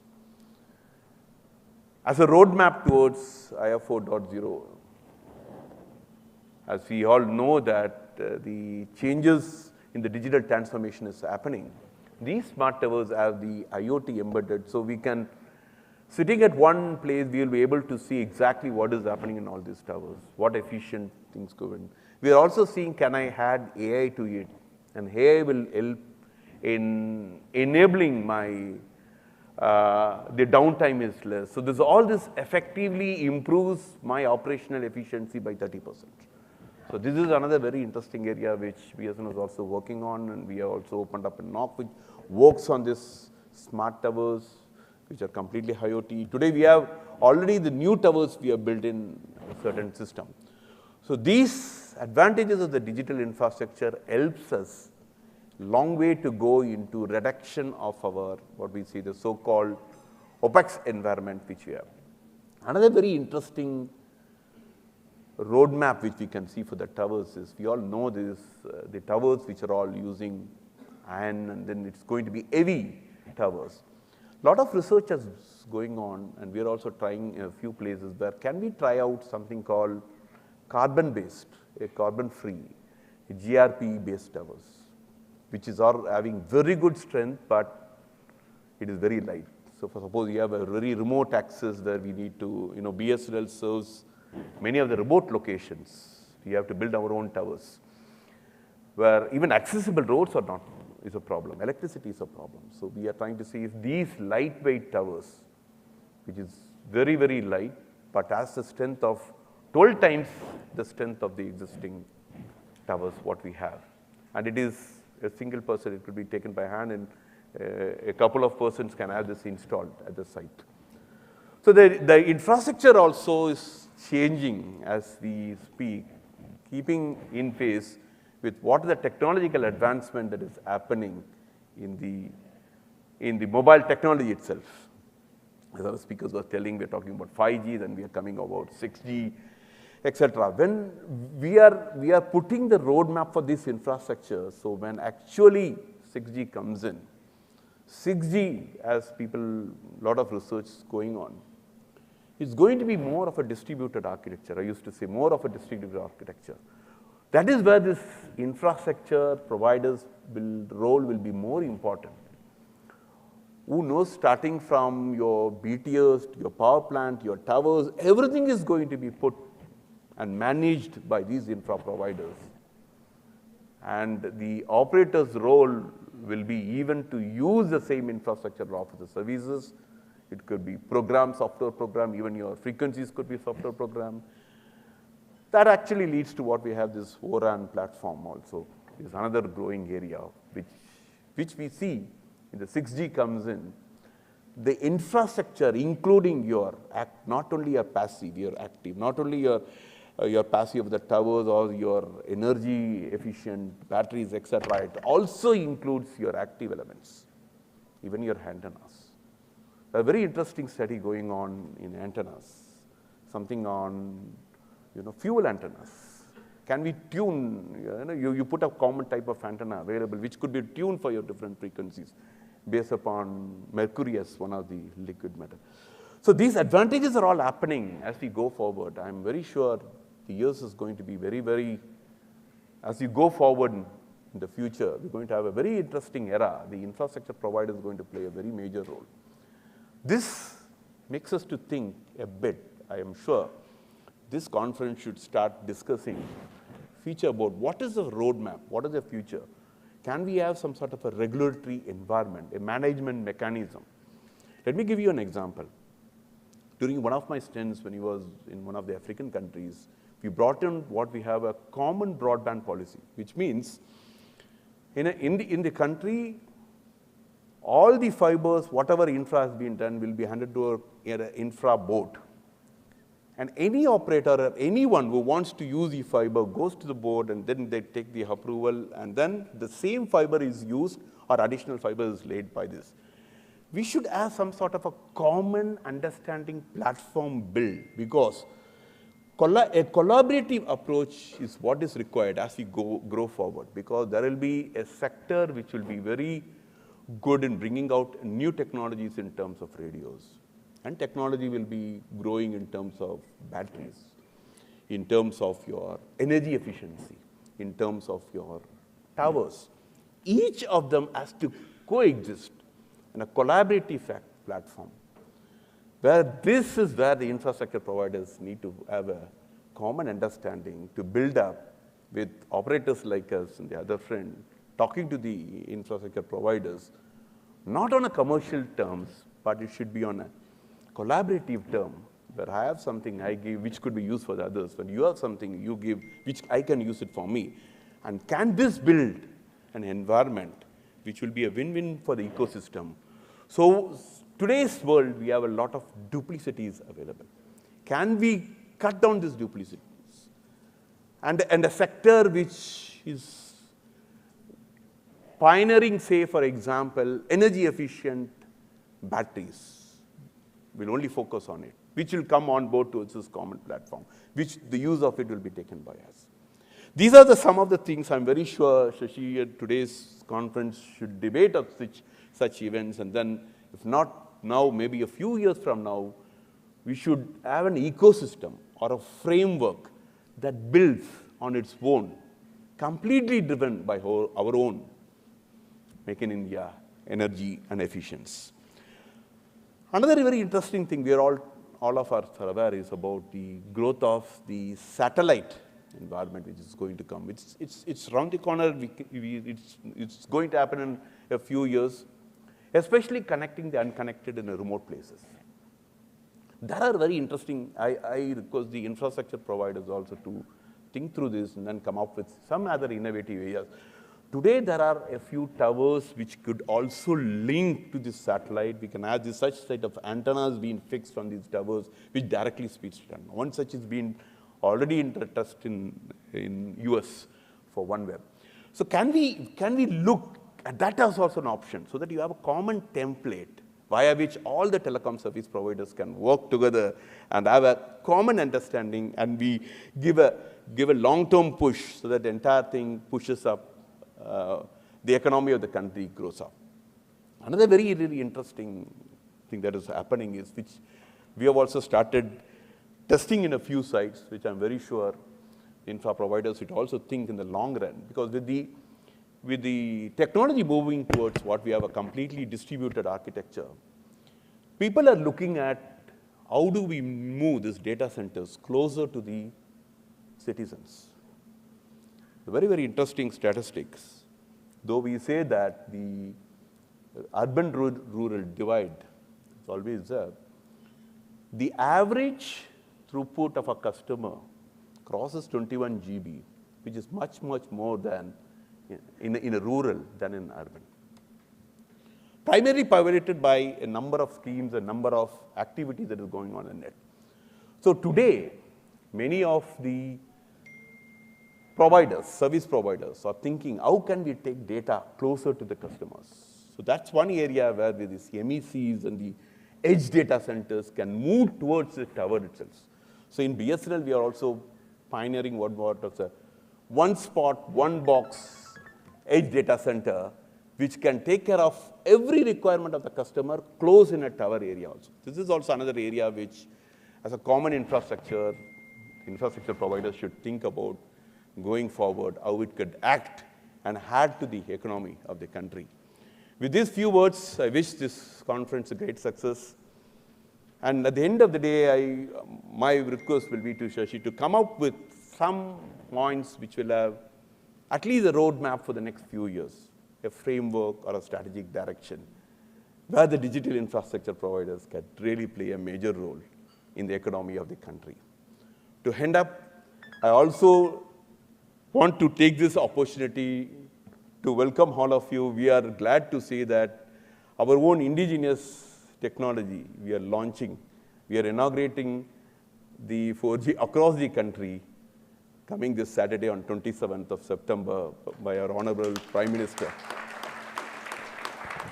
As a roadmap towards IF 4.0, as we all know that the changes in the digital transformation is happening, these smart towers have the IoT embedded, so we can, sitting at one place, we will be able to see exactly what is happening in all these towers, what efficient things go in. We are also seeing, can I add AI to it? And AI will help in enabling my, the downtime is less. So all this effectively improves my operational efficiency by 30%. So this is another very interesting area which BSNL is also working on, and we have also opened up a NOC which works on this smart towers, which are completely IoT. Today we have already the new towers we have built in a certain system. So these advantages of the digital infrastructure helps us long way to go into reduction of our, what we see, the so-called OPEX environment which we have. Another very interesting roadmap which we can see for the towers is, we all know this, the towers which are all using iron, and then it's going to be heavy towers. A lot of research is going on, and we are also trying in a few places where can we try out something called carbon-based, a carbon-free, GRP-based towers, which is all having very good strength, but it is very light. So for suppose you have a very remote access where we need to, BSNL serves many of the remote locations. We have to build our own towers, where even accessible roads are not, is a problem. Electricity is a problem. So we are trying to see if these lightweight towers, which is very, very light, but has the strength of 12 times the strength of the existing towers what we have. And it is a single person, it could be taken by hand, and a couple of persons can have this installed at the site. So the infrastructure also is changing as we speak, keeping in pace with what the technological advancement that is happening in the mobile technology itself. As our speakers were telling, we are talking about 5G, then we are coming about 6G, etc. When we are putting the roadmap for this infrastructure, so when actually 6G comes in, 6G, as people, a lot of research is going on, is going to be more of a distributed architecture. I used to say more of a distributed architecture. That is where this infrastructure providers role will be more important. Who knows, starting from your BTS, your power plant, your towers, everything is going to be put and managed by these infra providers. And the operator's role will be even to use the same infrastructure to offer the services. It could be program, software program, even your frequencies could be software program. That actually leads to what we have, this O-RAN platform also, is another growing area, which we see in the 6G comes in. The infrastructure, including your not only your passive, your active, not only your passive of the towers or your energy efficient batteries, etc. It also includes your active elements, even your antennas. A very interesting study going on in antennas, something on fuel antennas. Can we tune, you put a common type of antenna available which could be tuned for your different frequencies based upon mercury as one of the liquid metal. So these advantages are all happening as we go forward. I'm very sure the years is going to be very, very, as you go forward in the future, we're going to have a very interesting era. The infrastructure provider is going to play a very major role. This makes us to think a bit, I am sure. This conference should start discussing future about what is the roadmap, what is the future. Can we have some sort of a regulatory environment, a management mechanism? Let me give you an example. During one of my stints when he was in one of the African countries, we brought in what we have a common broadband policy, which means in the country, all the fibers, whatever infra has been done, will be handed to an infra board. And any operator or anyone who wants to use the fiber goes to the board and then they take the approval and then the same fiber is used or additional fiber is laid by this. We should have some sort of a common understanding platform build because a collaborative approach is what is required as we grow forward because there will be a sector which will be very good in bringing out new technologies in terms of radios. And technology will be growing in terms of batteries, in terms of your energy efficiency, in terms of your towers. Each of them has to coexist in a collaborative platform, where this is where the infrastructure providers need to have a common understanding to build up with operators like us and the other friend, talking to the infrastructure providers, not on a commercial terms, but it should be on a collaborative term, where I have something I give which could be used for the others, when you have something you give which I can use it for me. And can this build an environment which will be a win-win for the ecosystem? So today's world, we have a lot of duplicities available. Can we cut down these duplicities? And a sector which is pioneering, say, for example, energy efficient batteries, will only focus on it, which will come on board towards this common platform, which the use of it will be taken by us. These are some of the things I'm very sure Shashi at today's conference should debate of such events, and then if not now, maybe a few years from now, we should have an ecosystem or a framework that builds on its own, completely driven by our own Make in India energy and efficiency. Another very interesting thing we are all of us are aware is about the growth of the satellite environment which is going to come. It's round the corner. It's going to happen in a few years, especially connecting the unconnected in remote places. That are very interesting. I request the infrastructure providers also to think through this and then come up with some other innovative areas. Today, there are a few towers which could also link to this satellite. We can have such set of antennas being fixed on these towers, which directly speaks to them. One such is being already in the test in US for OneWeb. So can we look at that as also an option so that you have a common template via which all the telecom service providers can work together and have a common understanding, and we give a long-term push so that the entire thing pushes up. The economy of the country grows up. Another very, really interesting thing that is happening is which we have also started testing in a few sites, which I'm very sure infra providers should also think in the long run, because with the technology moving towards what we have a completely distributed architecture, people are looking at how do we move these data centers closer to the citizens. Very, very interesting statistics. Though we say that the urban-rural divide is always there, the average throughput of a customer crosses 21 GB, which is much, much more than in a rural than in urban. Primarily piloted by a number of schemes, a number of activities that is going on in it. So today, many of the providers, service providers are thinking, how can we take data closer to the customers? So that's one area where these MECs and the edge data centers can move towards the tower itself. So in BSNL, we are also pioneering what was a one spot, one box edge data center, which can take care of every requirement of the customer close in a tower area also. This is also another area which, as a common infrastructure providers should think about going forward, how it could act and add to the economy of the country. With these few words, I wish this conference a great success. And at the end of the day, my request will be to Shashi to come up with some points which will have at least a roadmap for the next few years, a framework or a strategic direction, where the digital infrastructure providers can really play a major role in the economy of the country. To end up, I also want to take this opportunity to welcome all of you. We are glad to say that our own indigenous technology we are launching. We are inaugurating the 4G across the country coming this Saturday on 27th of September by our Honorable Prime Minister.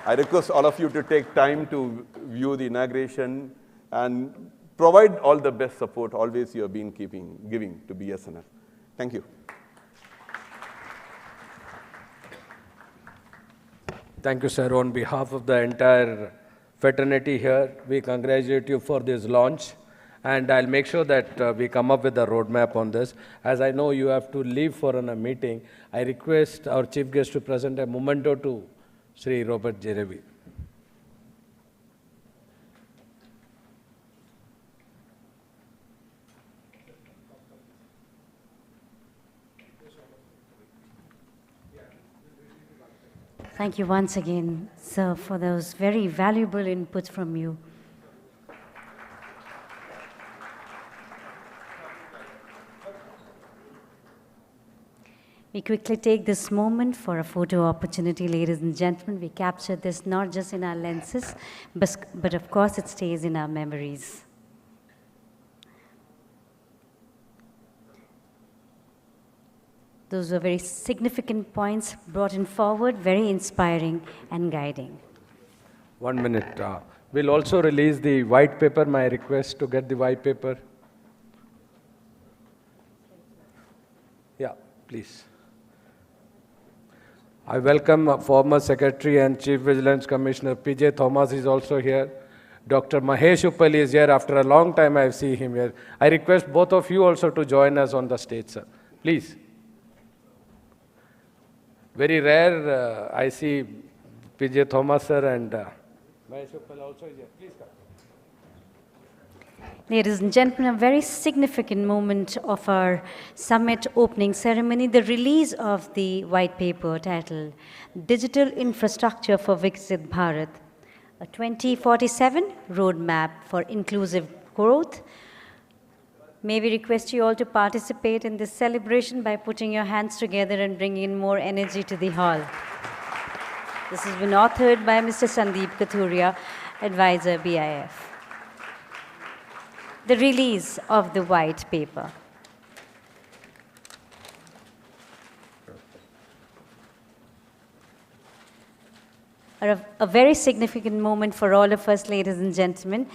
I request all of you to take time to view the inauguration and provide all the best support always you have been giving to BSNL. Thank you. Thank you, sir. On behalf of the entire fraternity here, we congratulate you for this launch. And I'll make sure that we come up with a roadmap on this. As I know you have to leave for a meeting, I request our chief guest to present a memento to Sri Robert Jerebi. Thank you once again, sir, for those very valuable inputs from you. We quickly take this moment for a photo opportunity, ladies and gentlemen. We capture this not just in our lenses, but of course it stays in our memories. Those were very significant points brought in forward, very inspiring and guiding. 1 minute. We'll also release the white paper. My request to get the white paper. Yeah, please. I welcome former Secretary and Chief Vigilance Commissioner P.J. Thomas is also here. Dr. Mahesh Uppal is here. After a long time I see him here. I request both of you also to join us on the stage, sir. Please. Very rare, I see P.J. Thomas, sir, and Mahesh Uppal also is here. Please come. Ladies and gentlemen, a very significant moment of our summit opening ceremony, the release of the white paper titled Digital Infrastructure for Viksit Bharat, a 2047 roadmap for inclusive growth. May we request you all to participate in this celebration by putting your hands together and bringing in more energy to the hall. This has been authored by Mr. Sandeep Kathuria, Advisor BIF. The release of the white paper. A very significant moment for all of us, ladies and gentlemen.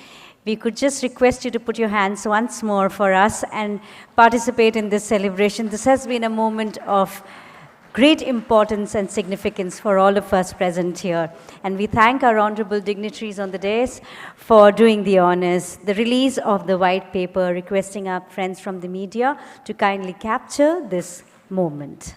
We could just request you to put your hands once more for us and participate in this celebration. This has been a moment of great importance and significance for all of us present here. And we thank our honorable dignitaries on the dais for doing the honors. The release of the white paper, requesting our friends from the media to kindly capture this moment.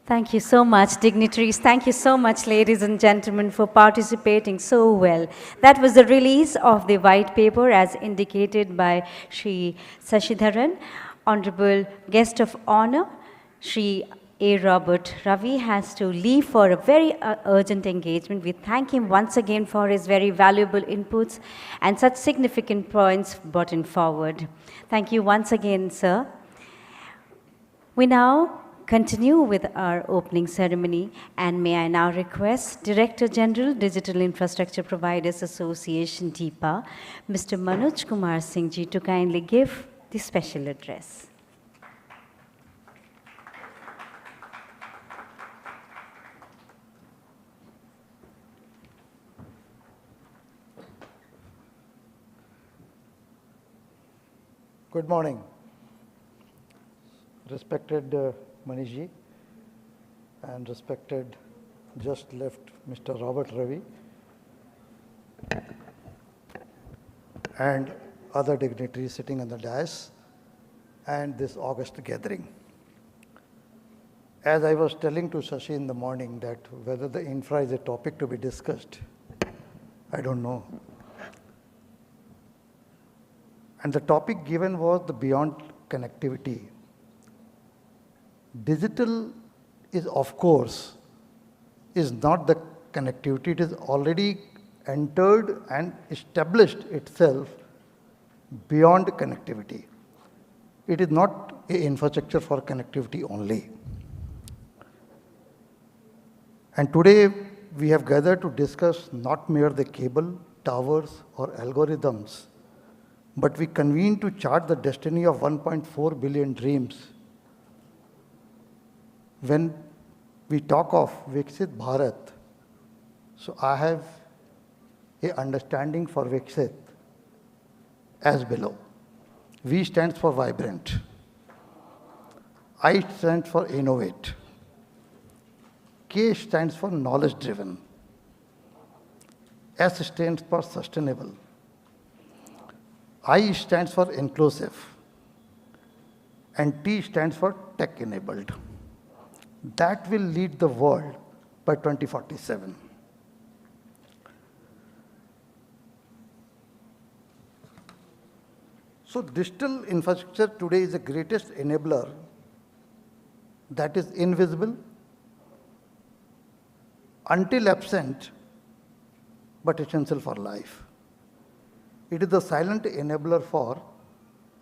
Thank you so much, dignitaries. Thank you so much, ladies and gentlemen, for participating so well. That was the release of the white paper as indicated by Shri Sashidharan. Honorable guest of honor, Shri A. Robert Ravi has to leave for a very urgent engagement. We thank him once again for his very valuable inputs and such significant points brought in forward. Thank you once again, sir. We now continue with our opening ceremony, and may I now request Director General, Digital Infrastructure Providers Association, DIPA, Mr. Manoj Kumar Singh ji, to kindly give the special address. Good morning, respected Manish ji and respected just left Mr. Robert Ravi and other dignitaries sitting on the dais and this August gathering. As I was telling to Shashi in the morning that whether the infra is a topic to be discussed, I don't know. And the topic given was the beyond connectivity. Digital is, of course, is not the connectivity. It is already entered and established itself beyond connectivity. It is not an infrastructure for connectivity only. And today we have gathered to discuss not mere the cable, towers or algorithms, but we convene to chart the destiny of 1.4 billion dreams. When we talk of Viksit Bharat, so I have a understanding for Viksit as below. V stands for vibrant. I stands for innovate. K stands for knowledge driven. S stands for sustainable. I stands for inclusive. And T stands for tech enabled. That will lead the world by 2047. So digital infrastructure today is the greatest enabler that is invisible, until absent, but essential for life. It is the silent enabler for,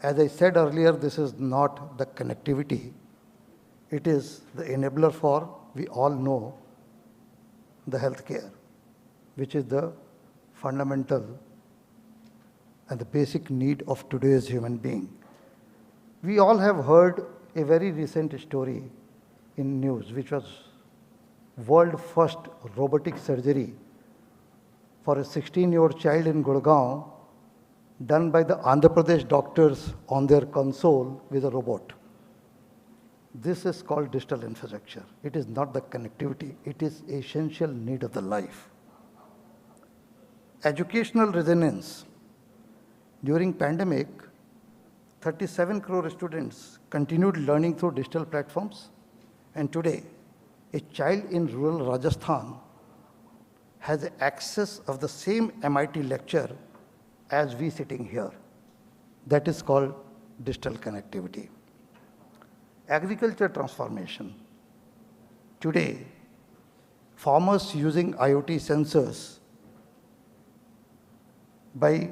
as I said earlier, this is not the connectivity. It is the enabler for, we all know, the healthcare, which is the fundamental and the basic need of today's human being. We all have heard a very recent story in news, which was world first robotic surgery for a 16-year-old child in Gurgaon, done by the Andhra Pradesh doctors on their console with a robot. This is called digital infrastructure. It is not the connectivity. It is essential need of the life. Educational resonance. During pandemic, 37 crore students continued learning through digital platforms. And today, a child in rural Rajasthan has access of the same MIT lecture as we sitting here. That is called digital connectivity. Agriculture transformation. Today, farmers using IoT sensors by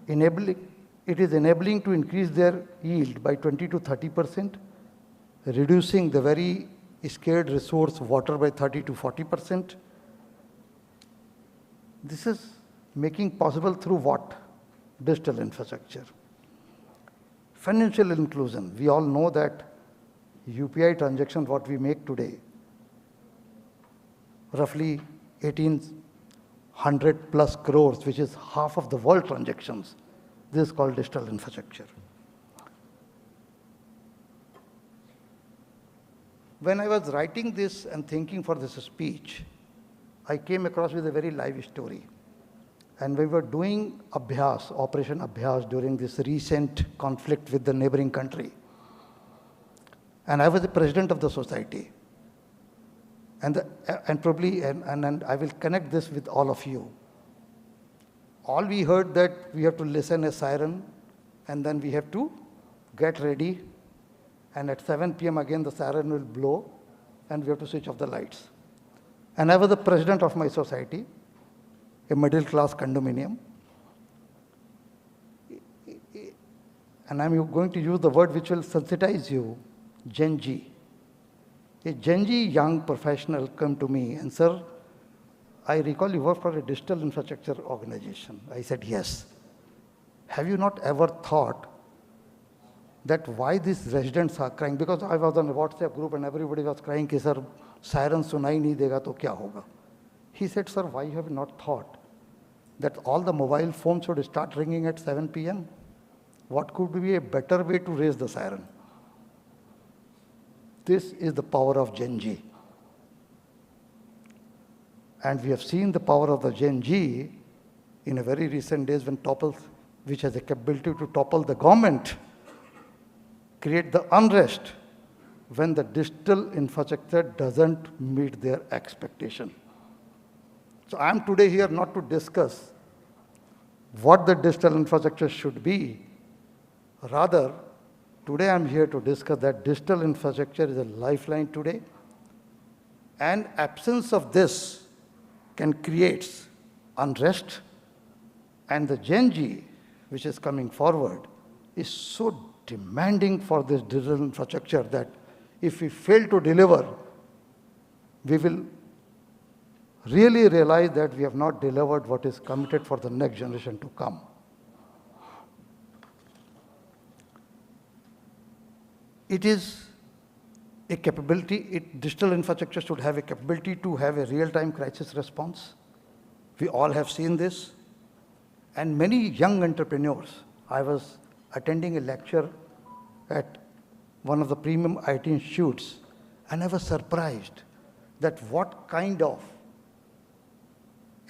enabling to increase their yield by 20 to 30%, reducing the very scarce resource water by 30 to 40%. This is making possible through what? Digital infrastructure. Financial inclusion. We all know that UPI transactions, what we make today, roughly 1,800 plus crores, which is half of the world transactions. This is called digital infrastructure. When I was writing this and thinking for this speech, I came across with a very live story. And we were doing Abhyas, Operation Abhyas, during this recent conflict with the neighboring country. And I was the president of the society. And I will connect this with all of you. All we heard that we have to listen a siren, and then we have to get ready. And at 7 p.m. again the siren will blow, and we have to switch off the lights. And I was the president of my society, a middle class condominium. And I'm going to use the word which will sensitize you, Gen Z. A Gen Z young professional come to me and, sir, I recall you work for a digital infrastructure organization. I said, yes. Have you not ever thought that why these residents are crying? Because I was on a WhatsApp group and everybody was crying, कि sir, siren sunai nahi dega to kya hoga? He said, sir, why have you not thought that all the mobile phones should start ringing at 7 p.m.? What could be a better way to raise the siren? This is the power of Gen Z. And we have seen the power of the Gen Z in a very recent days when which has the capability to topple the government, create the unrest when the digital infrastructure doesn't meet their expectation. So I am today here not to discuss what the digital infrastructure should be. Rather, today I am here to discuss that digital infrastructure is a lifeline today, and absence of this can create unrest, and the Gen Z, which is coming forward, is so demanding for this digital infrastructure that if we fail to deliver, we will really realize that we have not delivered what is committed for the next generation to come. It is a capability, digital infrastructure should have a capability to have a real-time crisis response. We all have seen this. And many young entrepreneurs, I was attending a lecture at one of the premium IT institutes, and I was surprised that what kind of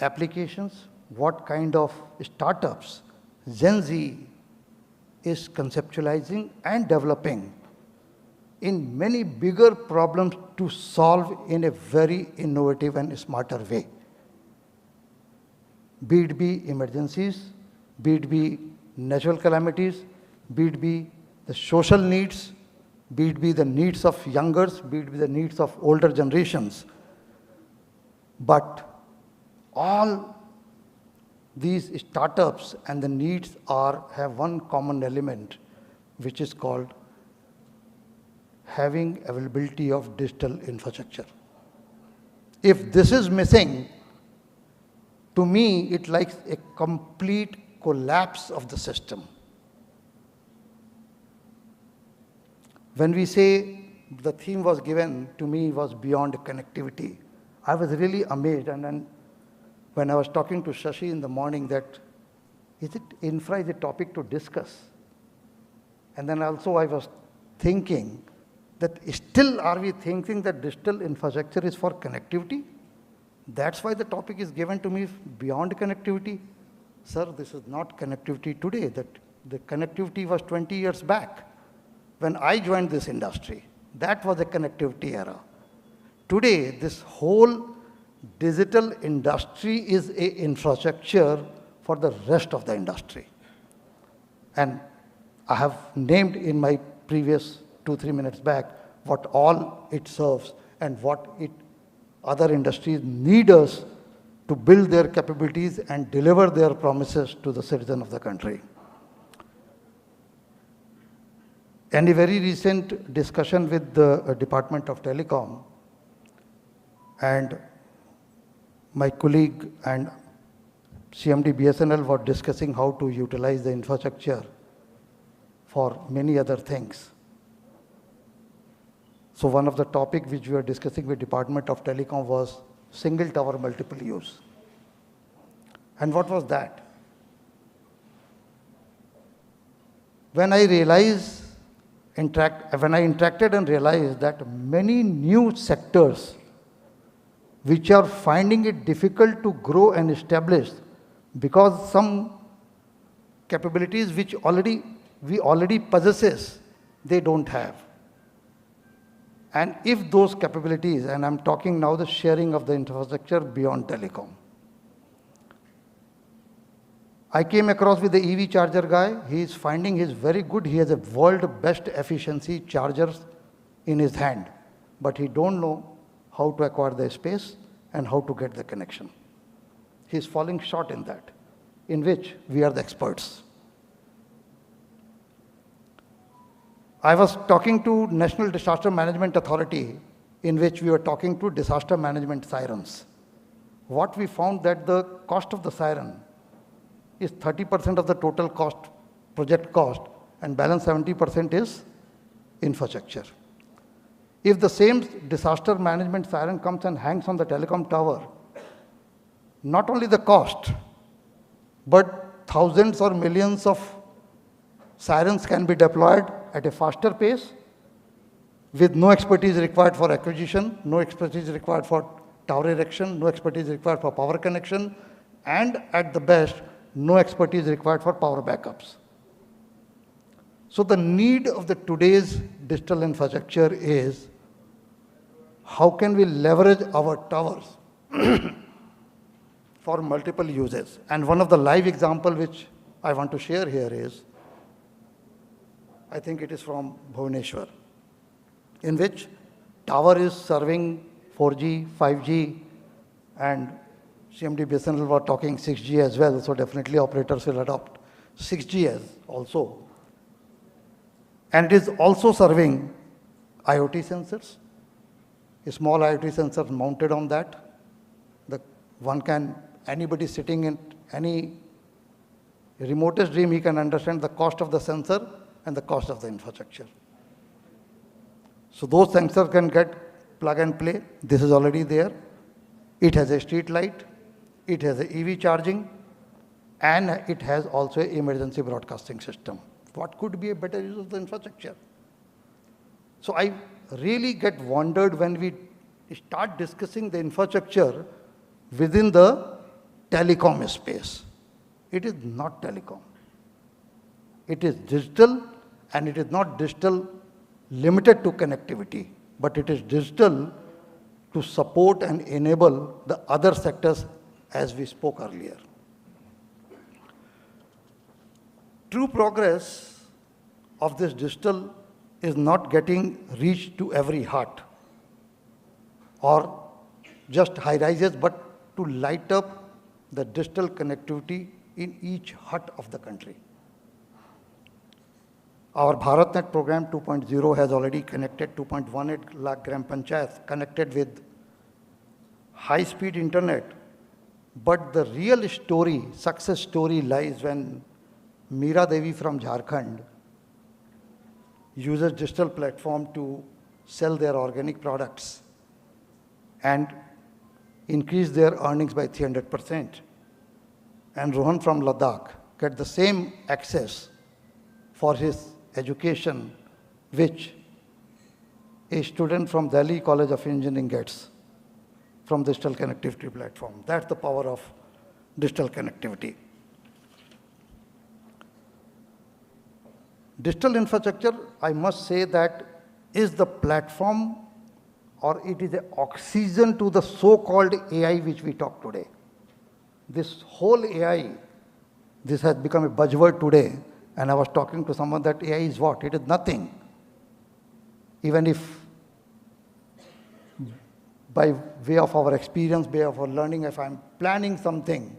applications, what kind of startups Gen Z is conceptualizing and developing in many bigger problems to solve in a very innovative and smarter way. Be it be emergencies, be it be natural calamities, be it be the social needs, be it be the needs of youngers, be it be the needs of older generations. But all these startups and the needs have one common element, which is called having availability of digital infrastructure. If this is missing, to me, it likes a complete collapse of the system. When we say the theme was given to me was beyond connectivity, I was really amazed. And then when I was talking to Shashi in the morning that, infra is a topic to discuss? And then also I was thinking that still are we thinking that digital infrastructure is for connectivity? That's why the topic is given to me beyond connectivity. Sir, this is not connectivity today. That the connectivity was 20 years back when I joined this industry. That was a connectivity era. Today, this whole digital industry is an infrastructure for the rest of the industry. And I have named in my previous 2-3 minutes back what all it serves and what other industries need us to build their capabilities and deliver their promises to the citizen of the country. In a very recent discussion with the Department of Telecom, and my colleague and CMD BSNL were discussing how to utilize the infrastructure for many other things. So one of the topics which we were discussing with Department of Telecom was single tower multiple use. And what was that? When I realized when I interacted and realized that many new sectors which are finding it difficult to grow and establish because some capabilities which we already possesses, they don't have. And if those capabilities, and I'm talking now the sharing of the infrastructure beyond telecom. I came across with the EV charger guy. He is finding he's very good. He has a world best efficiency chargers in his hand, but he don't know how to acquire the space and how to get the connection. He's falling short in that, in which we are the experts. I was talking to National Disaster Management Authority, in which we were talking to disaster management sirens. What we found that the cost of the siren is 30% of the total cost, project cost, and balance 70% is infrastructure. If the same disaster management siren comes and hangs on the telecom tower, not only the cost, but thousands or millions of sirens can be deployed at a faster pace with no expertise required for acquisition, no expertise required for tower erection, no expertise required for power connection, and at the best, no expertise required for power backups. So the need of the today's digital infrastructure is how can we leverage our towers for multiple uses. And one of the live example which I want to share here is, I think it is from Bhubaneswar, in which tower is serving 4G, 5G, and CMD BSNL were talking 6G as well, so definitely operators will adopt 6G as also. And it is also serving IoT sensors, a small IoT sensor mounted on that. Anybody sitting in any remotest dream, he can understand the cost of the sensor and the cost of the infrastructure. So those sensors can get plug and play. This is already there. It has a street light. It has a EV charging, and it has also an emergency broadcasting system. What could be a better use of the infrastructure? So I really get wondered when we start discussing the infrastructure within the telecom space. It is not telecom. It is digital, and it is not digital limited to connectivity, but it is digital to support and enable the other sectors as we spoke earlier. True progress of this digital is not getting reached to every hut or just high rises, but to light up the digital connectivity in each hut of the country. Our BharatNet program 2.0 has already connected 2.18 lakh gram panchayats connected with high-speed internet. But the real story, success story, lies when Meera Devi from Jharkhand uses digital platform to sell their organic products and increase their earnings by 300%. And Rohan from Ladakh get the same access for his education which a student from Delhi College of Engineering gets from digital connectivity platform. That's the power of digital connectivity. Digital infrastructure, I must say that, is the platform, or it is the oxygen to the so-called AI which we talk today. This whole AI, this has become a buzzword today, and I was talking to someone that AI is what? It is nothing. Even if by way of our experience, way of our learning, if I'm planning something,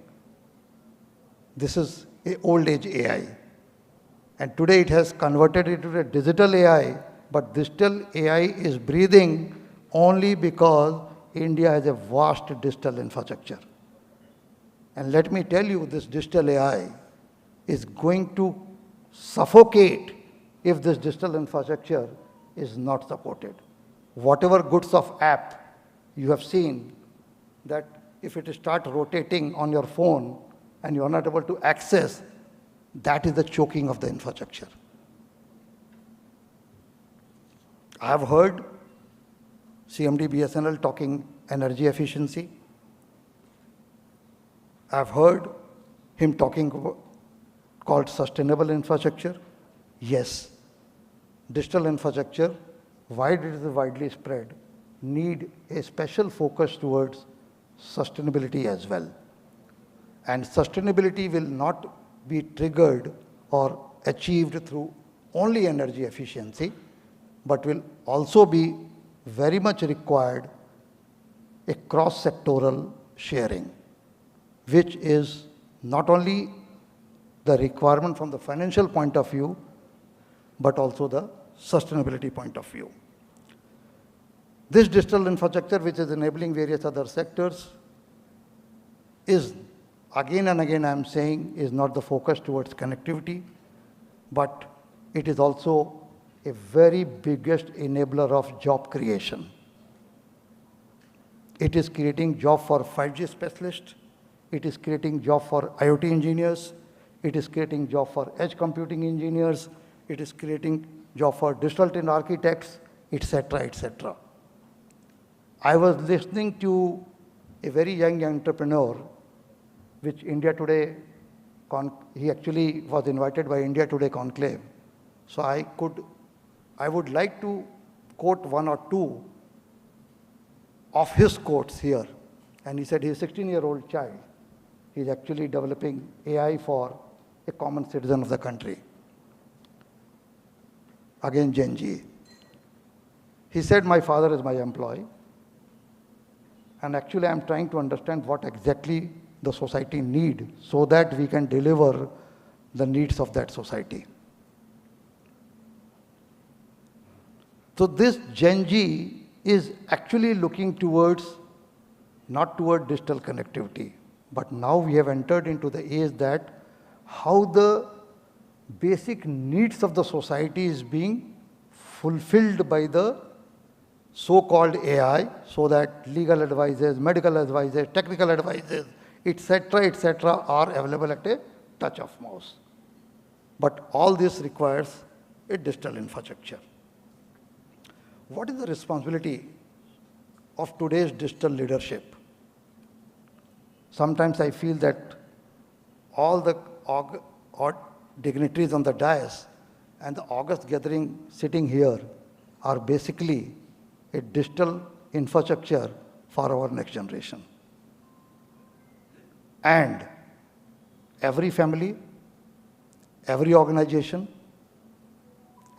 this is an old age AI. And today it has converted into a digital AI, but digital AI is breathing only because India has a vast digital infrastructure. And let me tell you, this digital AI is going to suffocate if this digital infrastructure is not supported. Whatever goods of app you have seen, that if it starts rotating on your phone and you are not able to access, that is the choking of the infrastructure. I have heard CMD BSNL talking energy efficiency. I have heard him talking called sustainable infrastructure. Yes, digital infrastructure, why it is widely spread, need a special focus towards sustainability as well. And sustainability will not be triggered or achieved through only energy efficiency, but will also be very much required a cross-sectoral sharing, which is not only the requirement from the financial point of view, but also the sustainability point of view. This digital infrastructure, which is enabling various other sectors, is again and again I am saying is not the focus towards connectivity, but it is also a very biggest enabler of job creation. It is creating job for 5G specialists, it is creating job for IoT engineers, it is creating job for edge computing engineers, it is creating job for digital twin architects, etc., etc. I was listening to a very young entrepreneur, which India Today, he actually was invited by India Today conclave. So I would like to quote one or two of his quotes here. And he said he's a 16-year-old child. He's actually developing AI for a common citizen of the country. Again, Gen Z. He said, my father is my employee. And actually, I'm trying to understand what exactly the society needs so that we can deliver the needs of that society. So this Gen Z is actually looking towards, not toward digital connectivity, but now we have entered into the age that how the basic needs of the society is being fulfilled by the so-called AI, so that legal advices, medical advices, technical advices, etc., are available at a touch of mouse. But all this requires a digital infrastructure. What is the responsibility of today's digital leadership? Sometimes I feel that all the dignitaries on the dais and the august gathering sitting here are basically a digital infrastructure for our next generation. And every family, every organization,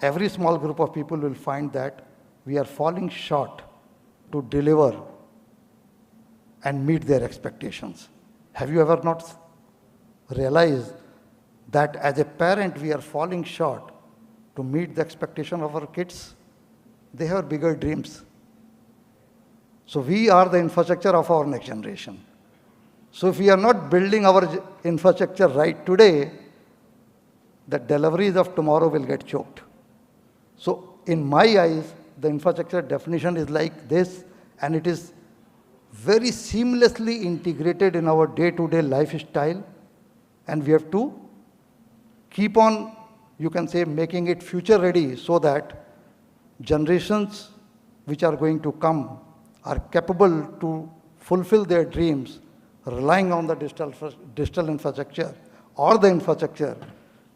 every small group of people will find that we are falling short to deliver and meet their expectations. Have you ever not realized that as a parent we are falling short to meet the expectation of our kids? They have bigger dreams. So we are the infrastructure of our next generation. So if we are not building our infrastructure right today, the deliveries of tomorrow will get choked. So in my eyes, the infrastructure definition is like this, and it is very seamlessly integrated in our day-to-day lifestyle, and we have to keep on, you can say, making it future ready so that generations which are going to come are capable to fulfill their dreams relying on the digital infrastructure or the infrastructure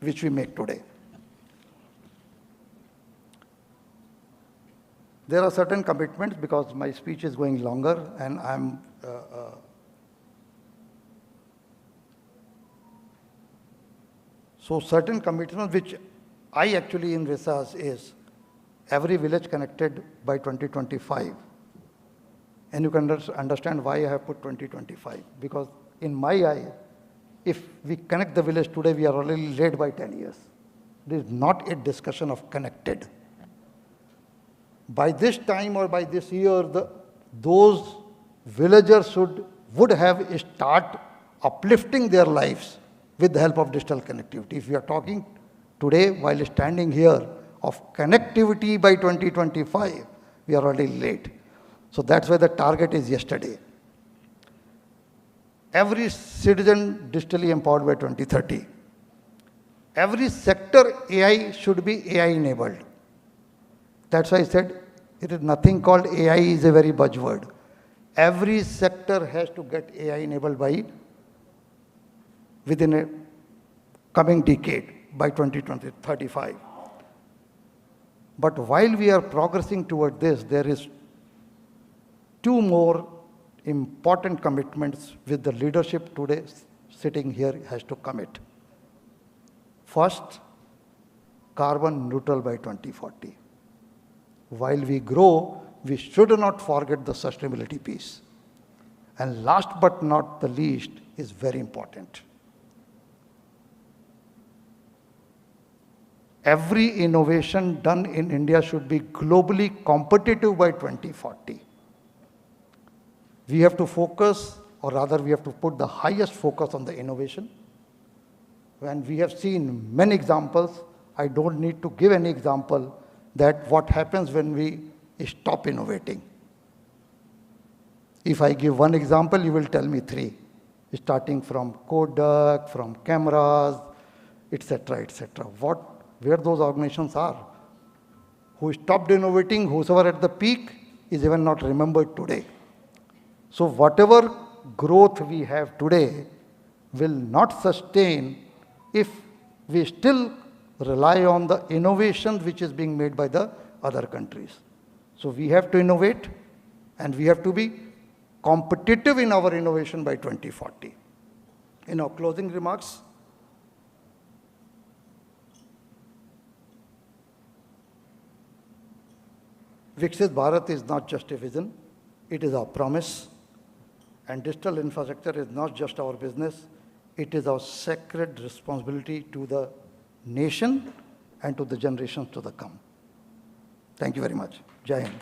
which we make today. There are certain commitments, because my speech is going longer and I'm so certain commitments which I actually envisage is every village connected by 2025. And you can understand why I have put 2025. Because in my eye, if we connect the village today, we are already late by 10 years. This is not a discussion of connected. By this time or by this year, those villagers would have start uplifting their lives with the help of digital connectivity. If we are talking today while standing here of connectivity by 2025, we are already late. So that's why the target is yesterday. Every citizen digitally empowered by 2030. Every sector AI should be AI enabled. That's why I said it is nothing called AI is a very buzzword. Every sector has to get AI enabled by within a coming decade by 2035. But while we are progressing toward this, there is two more important commitments with the leadership today sitting here has to commit. First, carbon neutral by 2040. While we grow, we should not forget the sustainability piece. And last but not the least is very important. Every innovation done in India should be globally competitive by 2040. We have to focus, or rather we have to put the highest focus on the innovation. When we have seen many examples, I don't need to give any example that what happens when we stop innovating. If I give one example, you will tell me three, starting from Kodak, from cameras, etc., etc. Where those organizations are, who stopped innovating, whosoever at the peak is even not remembered today. So whatever growth we have today will not sustain if we still rely on the innovations which is being made by the other countries. So we have to innovate and we have to be competitive in our innovation by 2040. In our closing remarks, Viksit Bharat is not just a vision, it is our promise. And digital infrastructure is not just our business, it is our sacred responsibility to the nation and to the generations to the come. Thank you very much. Jai Hind.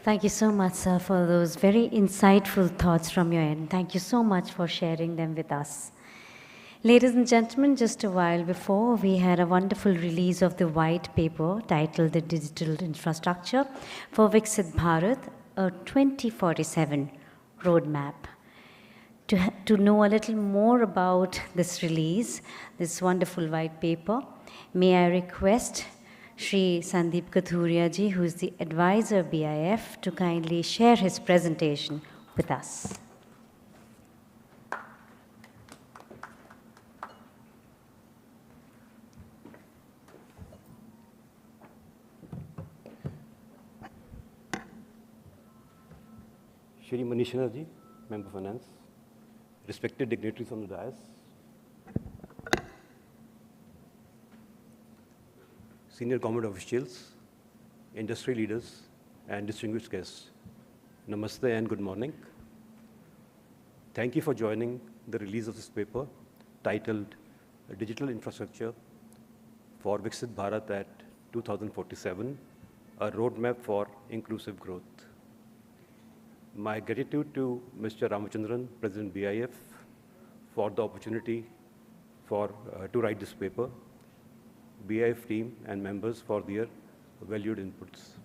Thank you so much, sir, for those very insightful thoughts from your end. Thank you so much for sharing them with us. Ladies and gentlemen, just a while before, we had a wonderful release of the white paper titled The Digital Infrastructure for Viksit Bharat, a 2047 roadmap. To know a little more about this release, this wonderful white paper, may I request Shri Sandeep Kathuria ji, who is the advisor BIF, to kindly share his presentation with us. Shri Manish ji, Member of Finance, respected dignitaries on the dais, senior government officials, industry leaders, and distinguished guests, Namaste and good morning. Thank you for joining the release of this paper titled Digital Infrastructure for Viksit Bharat at 2047, a roadmap for inclusive growth. My gratitude to Mr. Ramachandran, President BIF, for the opportunity to write this paper, BIF team and members for their valued inputs.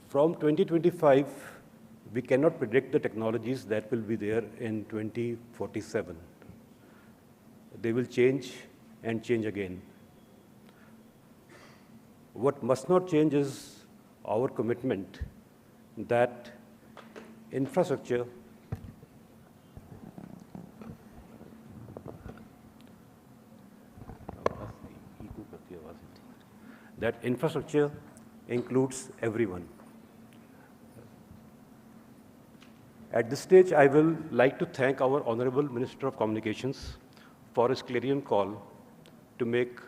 From 2025, we cannot predict the technologies that will be there in 2047. They will change and change again. What must not change is our commitment that infrastructure includes everyone. At this stage, I will like to thank our Honorable Minister of Communications for his clarion call to make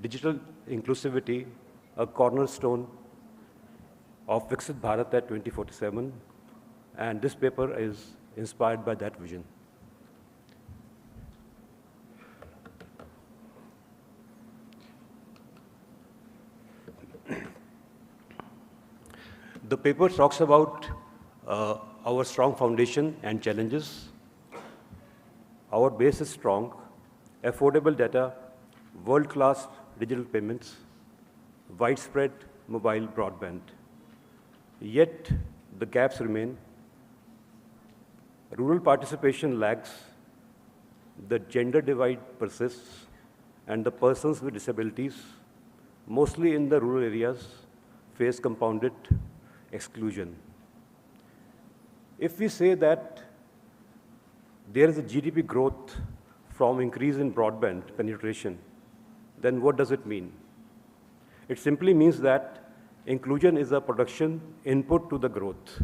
digital inclusivity a cornerstone of Viksit Bharat at 2047, and this paper is inspired by that vision. The paper talks about our strong foundation and challenges. Our base is strong, affordable data, world-class digital payments, widespread mobile broadband. Yet, the gaps remain. Rural participation lags, the gender divide persists, and the persons with disabilities, mostly in the rural areas, face compounded exclusion. If we say that there is a GDP growth from increase in broadband penetration, then what does it mean? It simply means that inclusion is a production input to the growth.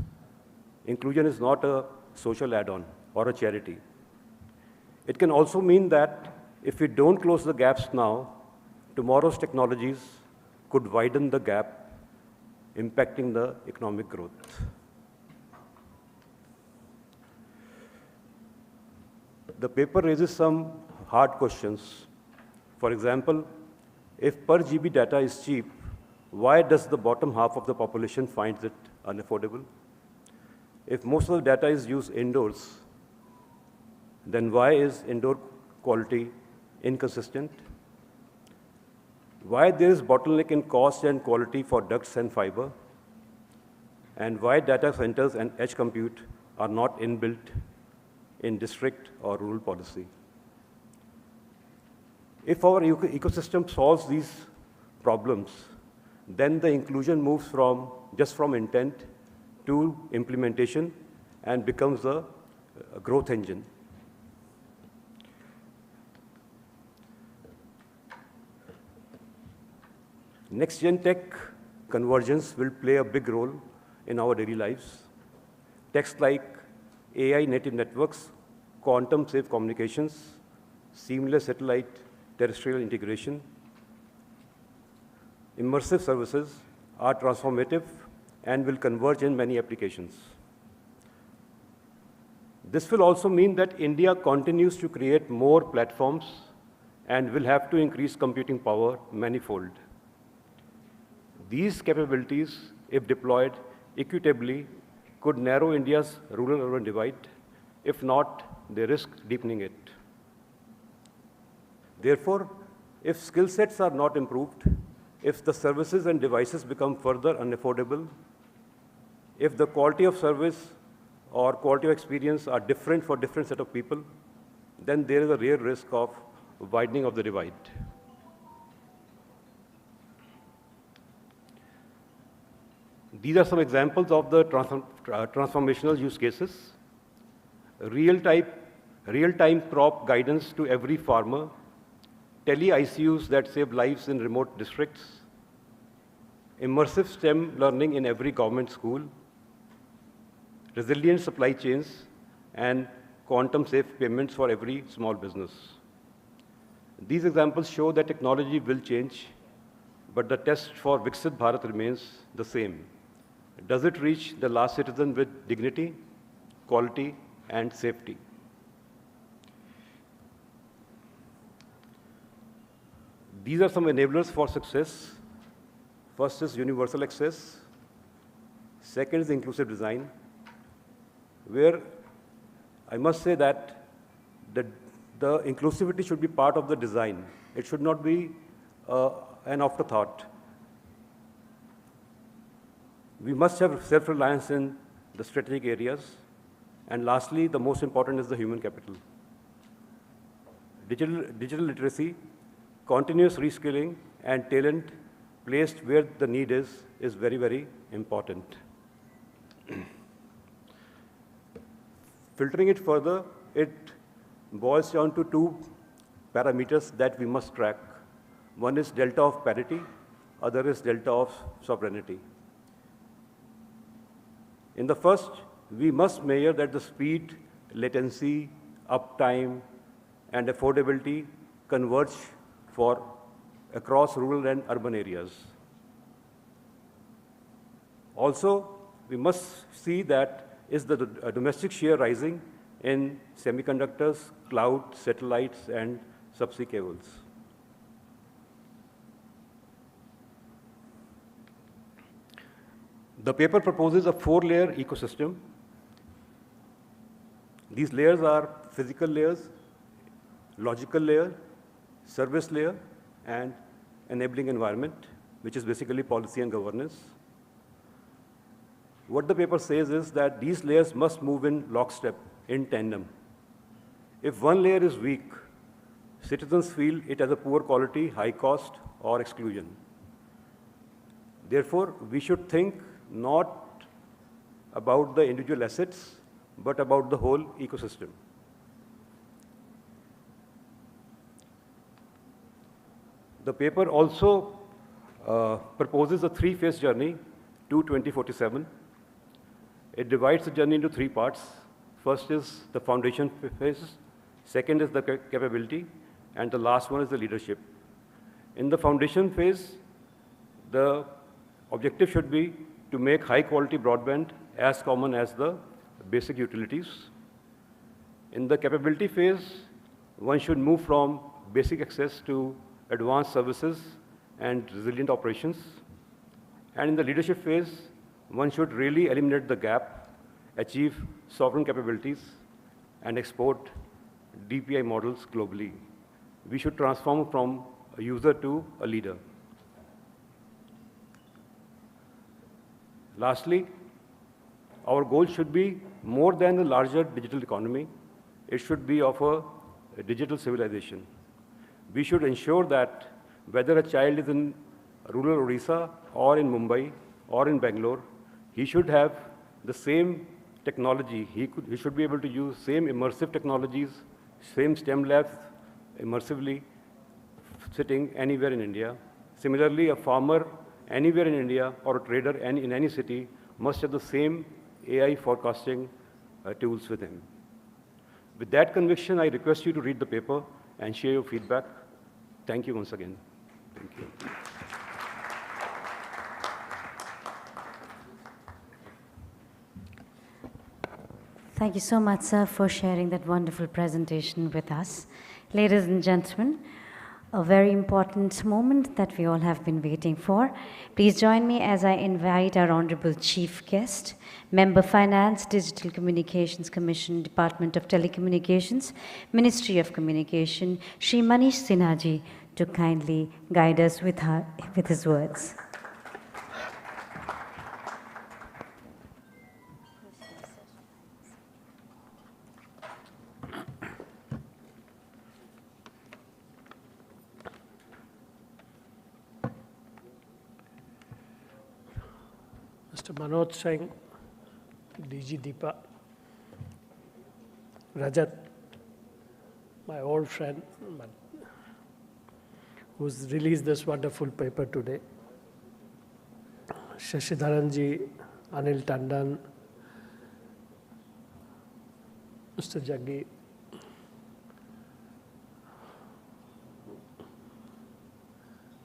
Inclusion is not a social add-on or a charity. It can also mean that if we don't close the gaps now, tomorrow's technologies could widen the gap, impacting the economic growth. The paper raises some hard questions. For example, if per GB data is cheap, why does the bottom half of the population find it unaffordable? If most of the data is used indoors, then why is indoor quality inconsistent? Why there is bottleneck in cost and quality for ducts and fiber? And why data centers and edge compute are not inbuilt in district or rural policy? If our ecosystem solves these problems, then the inclusion moves from just from intent to implementation and becomes a growth engine. Next-gen tech convergence will play a big role in our daily lives. Techs like AI-native networks, quantum-safe communications, seamless satellite terrestrial integration, immersive services are transformative and will converge in many applications. This will also mean that India continues to create more platforms and will have to increase computing power manifold. These capabilities, if deployed equitably, could narrow India's rural-urban divide. If not, they risk deepening it. Therefore, if skill sets are not improved, if the services and devices become further unaffordable, if the quality of service or quality of experience are different for different set of people, then there is a real risk of widening of the divide. These are some examples of the transformational use cases. Real-time crop guidance to every farmer, tele-ICUs that save lives in remote districts, immersive STEM learning in every government school, resilient supply chains, and quantum-safe payments for every small business. These examples show that technology will change, but the test for Viksit Bharat remains the same. Does it reach the last citizen with dignity, quality, and safety? These are some enablers for success. First is universal access. Second is inclusive design, where I must say that the inclusivity should be part of the design. It should not be an afterthought. We must have self-reliance in the strategic areas. And lastly, the most important is the human capital. Digital literacy, continuous reskilling, and talent placed where the need is very, very important. Filtering it further, it boils down to two parameters that we must track. One is delta of parity, other is delta of sovereignty. In the first, we must measure that the speed, latency, uptime, and affordability converge for across rural and urban areas. Also, we must see that is the domestic share rising in semiconductors, cloud, satellites, and subsea cables. The paper proposes a 4-layer ecosystem. These layers are physical layers, logical layer, service layer, and enabling environment, which is basically policy and governance. What the paper says is that these layers must move in lockstep, in tandem. If one layer is weak, citizens feel it as a poor quality, high cost, or exclusion. Therefore, we should think not about the individual assets, but about the whole ecosystem. The paper also proposes a three-phase journey to 2047. It divides the journey into three parts. First is the foundation phase, second is the capability, and the last one is the leadership. In the foundation phase, the objective should be to make high-quality broadband as common as the basic utilities. In the capability phase, one should move from basic access to advanced services and resilient operations. And in the leadership phase, one should really eliminate the gap, achieve sovereign capabilities, and export DPI models globally. We should transform from a user to a leader. Lastly, our goal should be more than the larger digital economy. It should be of a digital civilization. We should ensure that whether a child is in rural Odisha or in Mumbai or in Bangalore, he should have the same technology. He should be able to use same immersive technologies, same STEM labs immersively sitting anywhere in India. Similarly, a farmer anywhere in India or a trader in any city must have the same AI forecasting tools with him. With that conviction, I request you to read the paper and share your feedback. Thank you once again. Thank you. Thank you so much, sir, for sharing that wonderful presentation with us. Ladies and gentlemen, a very important moment that we all have been waiting for. Please join me as I invite our Honorable Chief Guest, Member Finance, Digital Communications Commission, Department of Telecommunications, Ministry of Communication, Shri Manish Sinha ji, to kindly guide us with his words. Mr. Manoj Singh, DG Deepa, Rajat, my old friend, who's released this wonderful paper today, Shashidharan ji, Anil Tandon, Mr. Jaggi,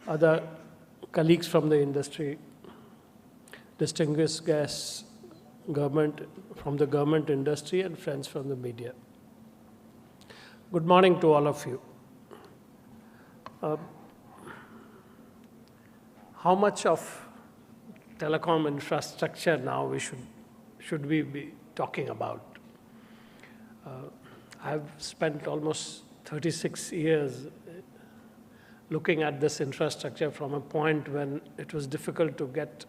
other colleagues from the industry, distinguished guests, from the government industry, and friends from the media. Good morning to all of you. How much of telecom infrastructure now should we be talking about? I've spent almost 36 years looking at this infrastructure from a point when it was difficult to get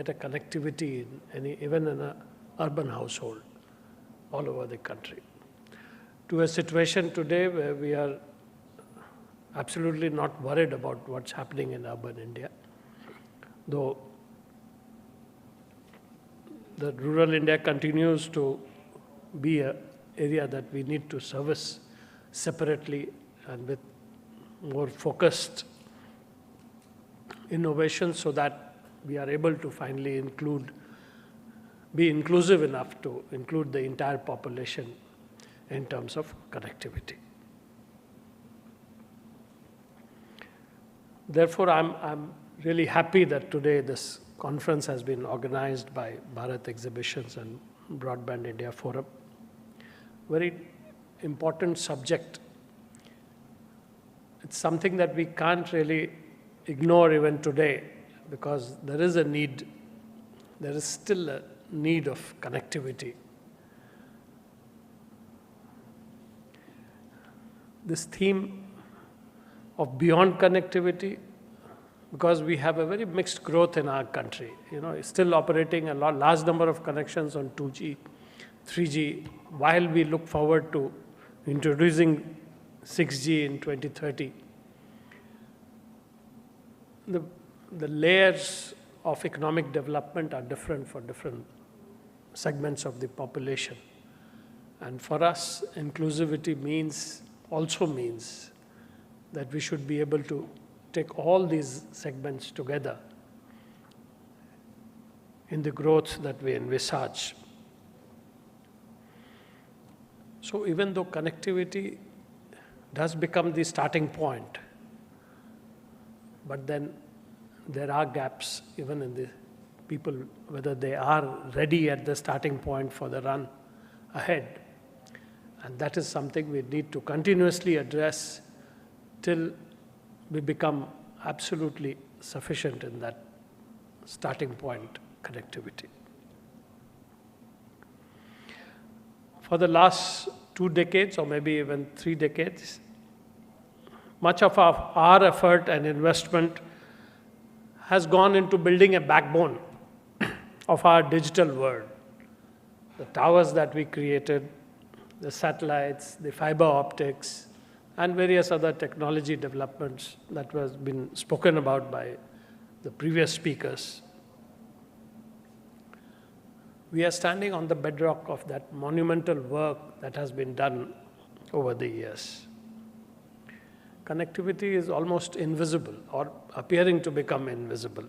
a connectivity even in an urban household all over the country, to a situation today where we are absolutely not worried about what's happening in urban India, though the rural India continues to be an area that we need to service separately and with more focused innovation so that we are able to finally be inclusive enough to include the entire population in terms of connectivity. Therefore, I'm really happy that today this conference has been organized by Bharat Exhibitions and Broadband India Forum. Very important subject. It's something that we can't really ignore even today, because there is still a need of connectivity. This theme of beyond connectivity, because we have a very mixed growth in our country. Still operating a large number of connections on 2G, 3G, while we look forward to introducing 6G in 2030, the layers of economic development are different for different segments of the population. And for us, inclusivity also means that we should be able to take all these segments together in the growth that we envisage. So even though connectivity does become the starting point, but then there are gaps even in the people, whether they are ready at the starting point for the run ahead. And that is something we need to continuously address till we become absolutely sufficient in that starting point connectivity. For the last 2 decades, or maybe even 3 decades, much of our effort and investment has gone into building a backbone of our digital world. The towers that we created, the satellites, the fiber optics, and various other technology developments that was been spoken about by the previous speakers. We are standing on the bedrock of that monumental work that has been done over the years. Connectivity is almost invisible or appearing to become invisible.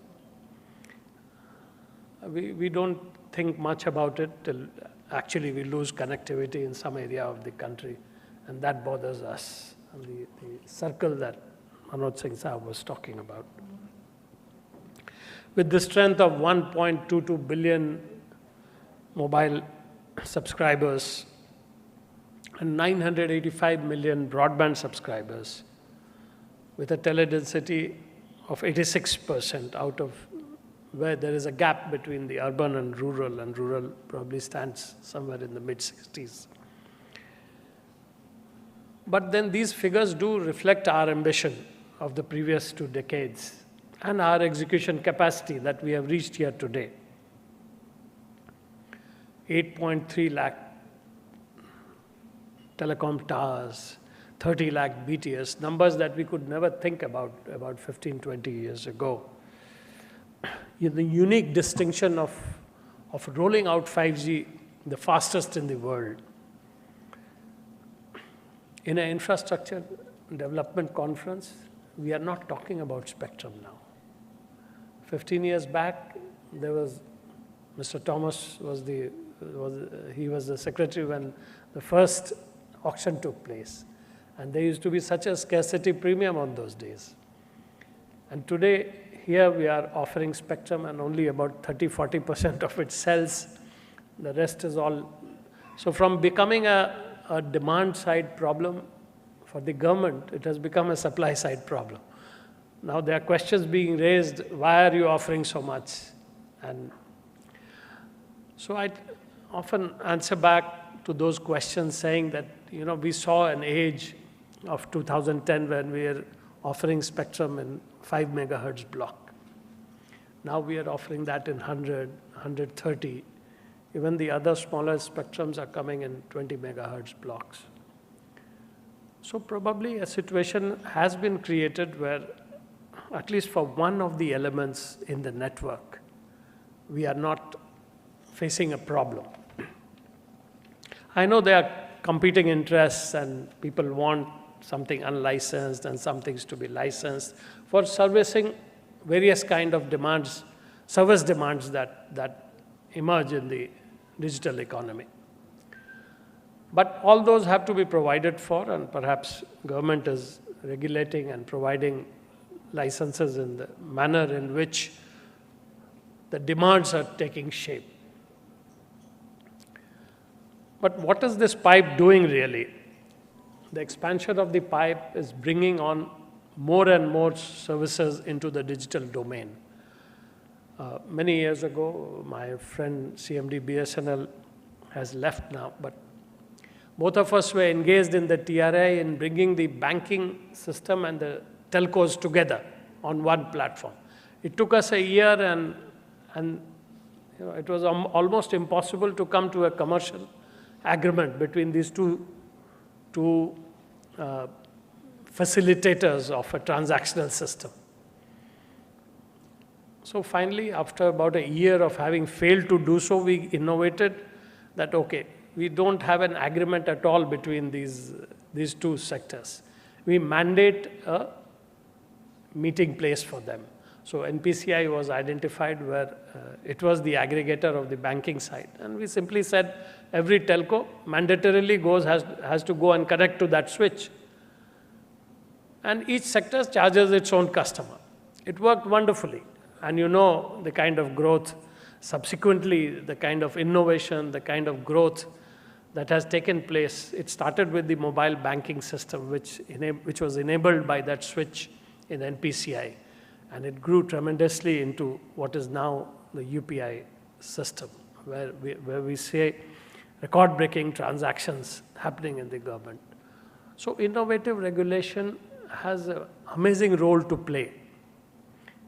We don't think much about it till actually we lose connectivity in some area of the country, and that bothers us. And the circle that Manoj Singh Saab was talking about. With the strength of 1.22 billion mobile subscribers and 985 million broadband subscribers, with a teledensity of 86%, out of where there is a gap between the urban and rural probably stands somewhere in the mid-60s. But then these figures do reflect our ambition of the previous 2 decades and our execution capacity that we have reached here today. 8.3 lakh telecom towers, 30 lakh BTS, numbers that we could never think about 15, 20 years ago. The unique distinction of rolling out 5G, the fastest in the world. In an infrastructure development conference, we are not talking about spectrum now. 15 years back, there was Mr. Thomas was the secretary when the first auction took place. And there used to be such a scarcity premium on those days. And today, here we are offering spectrum and only about 30–40% of it sells. The rest is all. So from becoming a demand side problem for the government, it has become a supply side problem. Now there are questions being raised, why are you offering so much? And so I often answer back to those questions saying that, we saw an age of 2010 when we were offering spectrum in 5 megahertz block. Now we are offering that in 100, 130. Even the other smaller spectrums are coming in 20 megahertz blocks. So probably a situation has been created where, at least for one of the elements in the network, we are not facing a problem. I know there are competing interests and people want something unlicensed and some things to be licensed for servicing various kind of demands, service demands that emerge in the digital economy. But all those have to be provided for, and perhaps government is regulating and providing licenses in the manner in which the demands are taking shape. But what is this pipe doing really? The expansion of the pipe is bringing on more and more services into the digital domain. Many years ago, my friend CMD BSNL has left now, but both of us were engaged in the TRI in bringing the banking system and the telcos together on one platform. It took us a year and it was almost impossible to come to a commercial agreement between these two to facilitators of a transactional system. So finally, after about a year of having failed to do so, we innovated that, okay, we don't have an agreement at all between these two sectors. We mandate a meeting place for them. So NPCI was identified where it was the aggregator of the banking side. And we simply said every telco mandatorily has to go and connect to that switch. And each sector charges its own customer. It worked wonderfully. And you know the kind of growth, subsequently the kind of innovation, the kind of growth that has taken place. It started with the mobile banking system, which was enabled by that switch in NPCI. And it grew tremendously into what is now the UPI system, where we see record-breaking transactions happening in the government. So innovative regulation has an amazing role to play.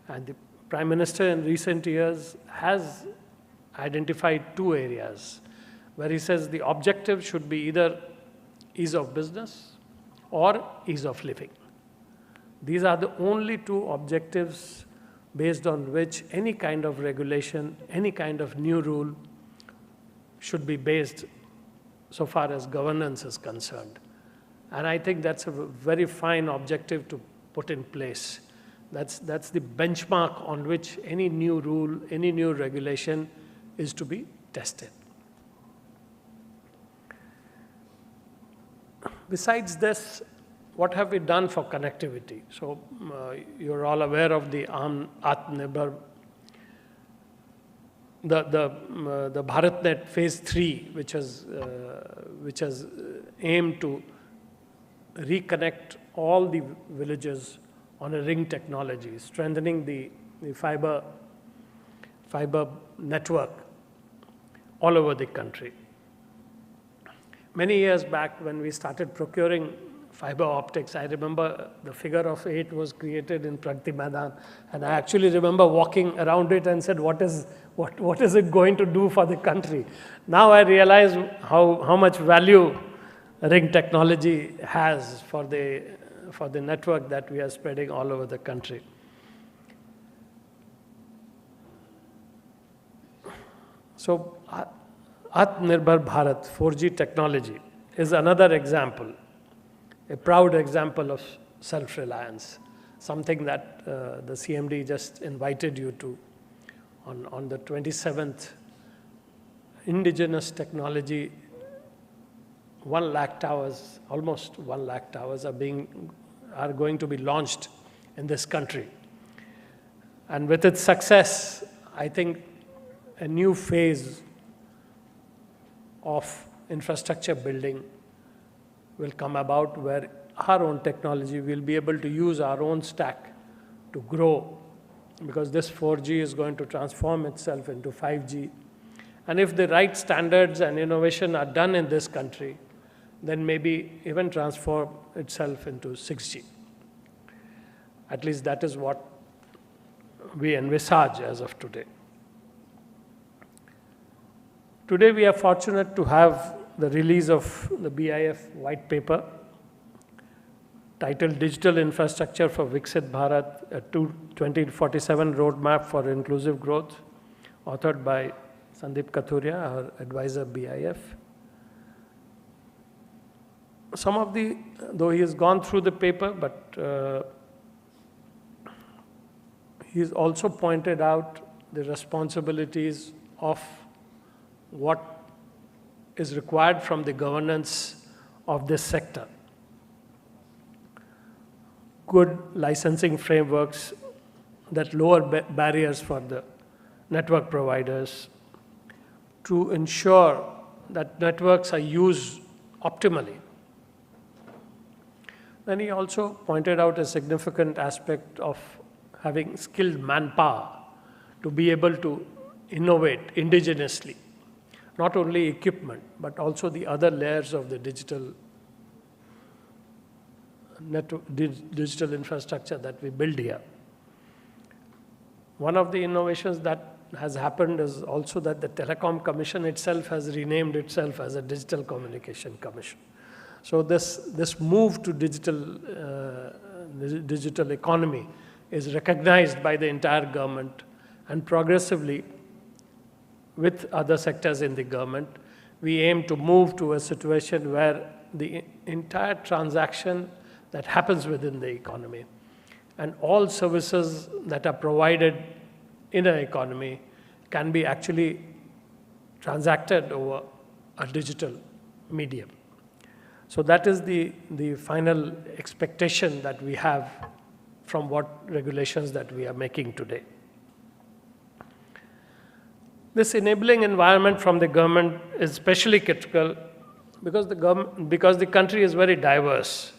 And the Prime Minister in recent years has identified two areas where he says the objective should be either ease of business or ease of living. These are the only two objectives based on which any kind of regulation, any kind of new rule should be based so far as governance is concerned. And I think that's a very fine objective to put in place. That's the benchmark on which any new rule, any new regulation is to be tested. Besides this, what have we done for connectivity? So you're all aware of the Atmanirbhar, the BharatNet Phase 3, which has aimed to reconnect all the villages on a ring technology, strengthening the fiber network all over the country. Many years back when we started procuring fiber optics, I remember the figure of 8 was created in Pragati Maidan, and I actually remember walking around it and said, what is it going to do for the country? Now I realize how much value ring technology has for the network that we are spreading all over the country. So Atmanirbhar Bharat 4G technology is another example, a proud example of self-reliance, something that the CMD just invited you to on the 27th. Indigenous technology, 1 lakh towers, almost 1 lakh towers are going to be launched in this country. And with its success, I think a new phase of infrastructure building will come about where our own technology will be able to use our own stack to grow, because this 4G is going to transform itself into 5G. And if the right standards and innovation are done in this country, then maybe even transform itself into 6G. At least that is what we envisage as of today. Today we are fortunate to have the release of the BIF white paper titled Digital Infrastructure for Viksit Bharat, a 2047 Roadmap for Inclusive Growth, authored by Sandeep Kathuria, our advisor BIF. Though he has gone through the paper, but he's also pointed out the responsibilities of what is required from the governance of this sector. Good licensing frameworks that lower barriers for the network providers to ensure that networks are used optimally. Then he also pointed out a significant aspect of having skilled manpower to be able to innovate indigenously, not only equipment, but also the other layers of the digital infrastructure that we build here. One of the innovations that has happened is also that the Telecom Commission itself has renamed itself as a Digital Communication Commission. So this move to digital economy is recognized by the entire government, and progressively with other sectors in the government, we aim to move to a situation where the entire transaction that happens within the economy and all services that are provided in an economy can be actually transacted over a digital medium. So that is the final expectation that we have from what regulations that we are making today. This enabling environment from the government is especially critical because the country is very diverse.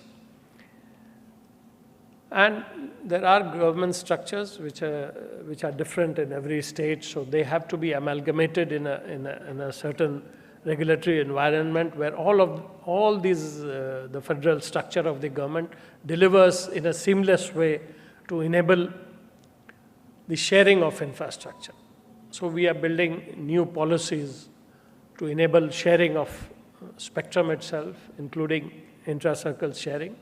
And there are government structures which are different in every state, so they have to be amalgamated in a certain regulatory environment where all these the federal structure of the government delivers in a seamless way to enable the sharing of infrastructure. So we are building new policies to enable sharing of spectrum itself, including intra-circle sharing.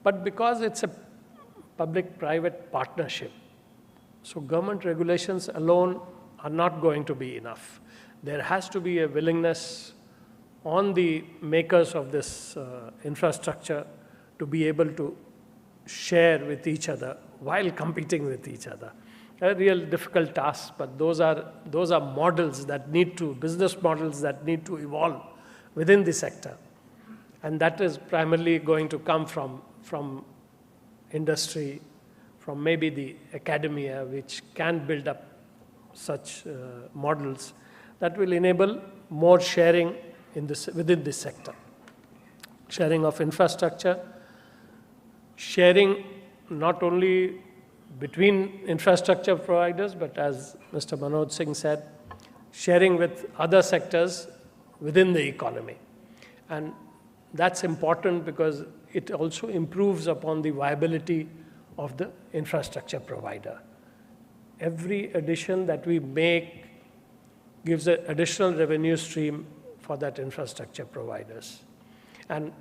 But because it's a public-private partnership, so government regulations alone are not going to be enough. There has to be a willingness on the makers of this infrastructure to be able to share with each other while competing with each other. A real difficult task, but those are models that business models that need to evolve within the sector. And that is primarily going to come from industry, from maybe the academia, which can build up such models that will enable more sharing within this sector. Sharing of infrastructure, sharing not only between infrastructure providers, but as Mr. Manoj Singh said, sharing with other sectors within the economy. And that's important because it also improves upon the viability of the infrastructure provider. Every addition that we make gives an additional revenue stream for that infrastructure providers. And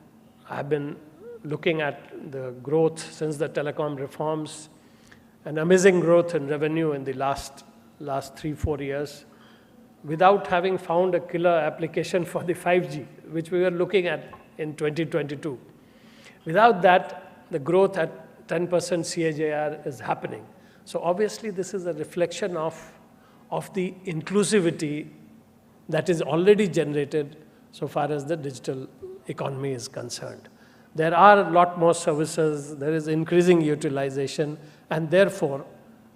I've been looking at the growth since the telecom reforms, an amazing growth in revenue in the last 3-4 years, without having found a killer application for the 5G, which we were looking at in 2022. Without that, the growth at 10% CAGR is happening. So obviously, this is a reflection of the inclusivity that is already generated so far as the digital economy is concerned. There are a lot more services, there is increasing utilization, and therefore,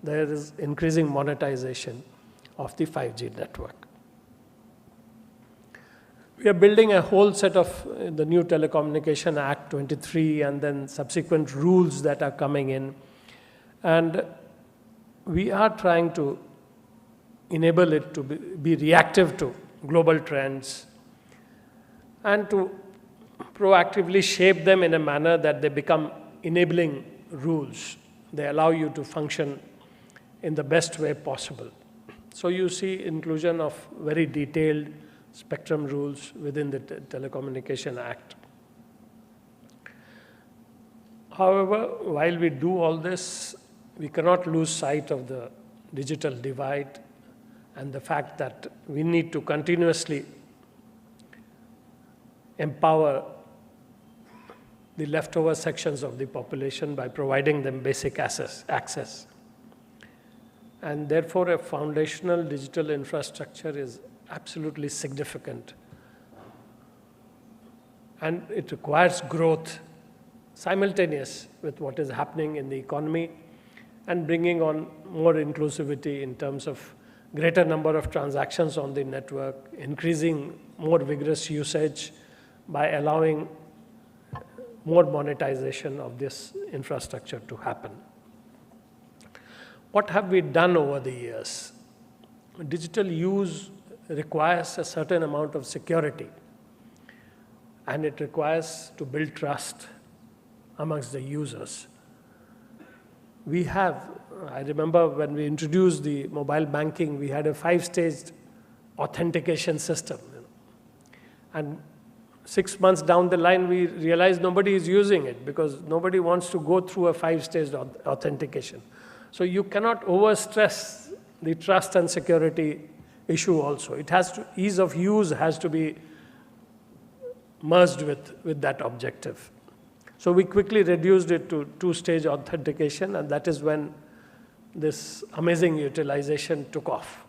there is increasing monetization of the 5G network. We are building a whole set of the new Telecommunication Act 23 and then subsequent rules that are coming in. And we are trying to enable it to be reactive to global trends and to proactively shape them in a manner that they become enabling rules. They allow you to function in the best way possible. So you see inclusion of very detailed spectrum rules within the Telecommunication Act. However, while we do all this, we cannot lose sight of the digital divide and the fact that we need to continuously empower the leftover sections of the population by providing them basic access. And therefore, a foundational digital infrastructure is absolutely significant. And it requires growth simultaneous with what is happening in the economy and bringing on more inclusivity in terms of greater number of transactions on the network, increasing more vigorous usage by allowing more monetization of this infrastructure to happen. What have we done over the years? Digital use requires a certain amount of security, and it requires to build trust amongst the users. I remember when we introduced the mobile banking, we had a 5-staged authentication system. And 6 months down the line, we realize nobody is using it because nobody wants to go through a 5-stage authentication. So you cannot overstress the trust and security issue also. It has to, ease of use has to be merged with that objective. So we quickly reduced it to 2-stage authentication, and that is when this amazing utilization took off.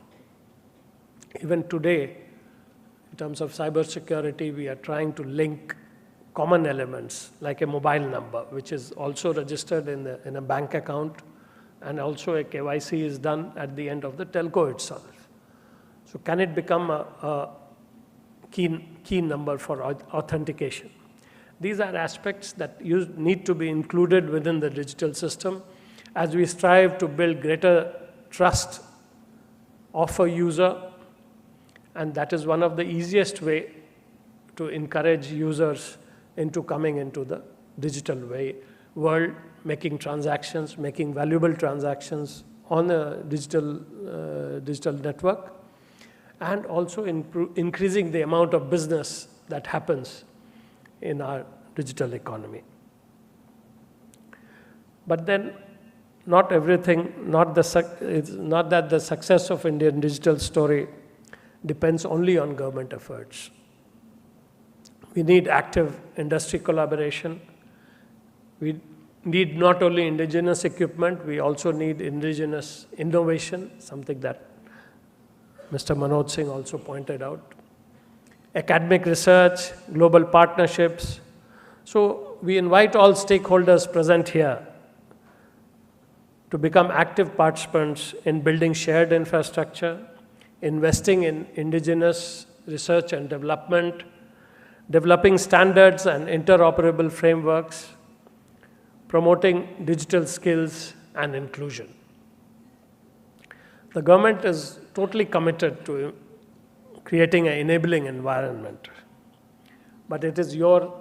Even today, in terms of cybersecurity, we are trying to link common elements like a mobile number, which is also registered in a bank account, and also a KYC is done at the end of the telco itself. So can it become a key number for authentication? These are aspects that need to be included within the digital system as we strive to build greater trust of a user, and that is one of the easiest way to encourage users into coming into the digital world, making transactions, making valuable transactions on a digital network, and also increasing the amount of business that happens in our digital economy. But then not everything, it's not that the success of Indian digital story depends only on government efforts. We need active industry collaboration. We need not only indigenous equipment, we also need indigenous innovation, something that Mr. Manoj Singh also pointed out. Academic research, global partnerships. So we invite all stakeholders present here to become active participants in building shared infrastructure, investing in indigenous research and development, developing standards and interoperable frameworks, promoting digital skills and inclusion. The government is totally committed to creating an enabling environment, but it is your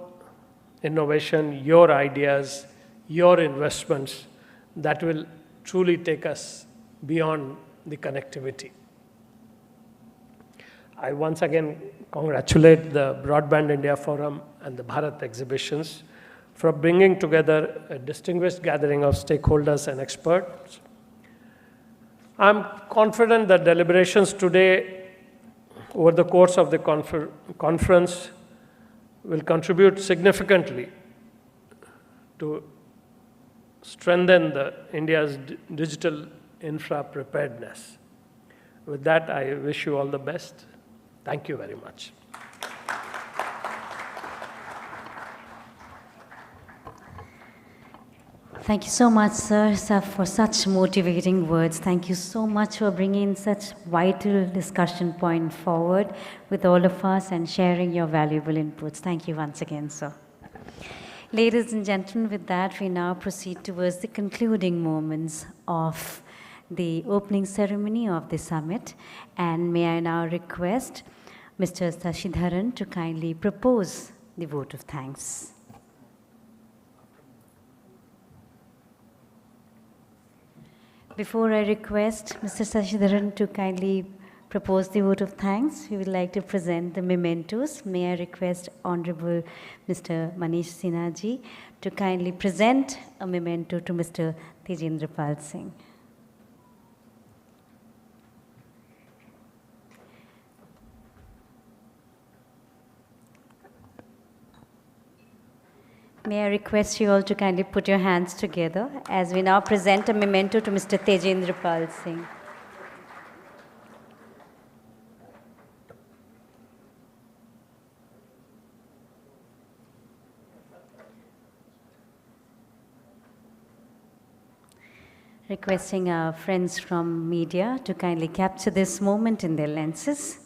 innovation, your ideas, your investments that will truly take us beyond the connectivity. I once again congratulate the Broadband India Forum and the Bharat exhibitions for bringing together a distinguished gathering of stakeholders and experts. I'm confident that deliberations today over the course of the conference will contribute significantly to strengthen India's digital infra preparedness. With that, I wish you all the best. Thank you very much. Thank you so much, sir, for such motivating words. Thank you so much for bringing such vital discussion point forward with all of us and sharing your valuable inputs. Thank you once again, sir. Ladies and gentlemen, with that, we now proceed towards the concluding moments of the opening ceremony of the summit. And may I now request Mr. Sashidharan to kindly propose the vote of thanks. Before I request Mr. Sashidharan to kindly propose the vote of thanks, we would like to present the mementos. May I request Honorable Mr. Manish Sinha ji to kindly present a memento to Mr. Tejendra Pal Singh. May I request you all to kindly put your hands together as we now present a memento to Mr. Tejendra Pal Singh. Requesting our friends from media to kindly capture this moment in their lenses.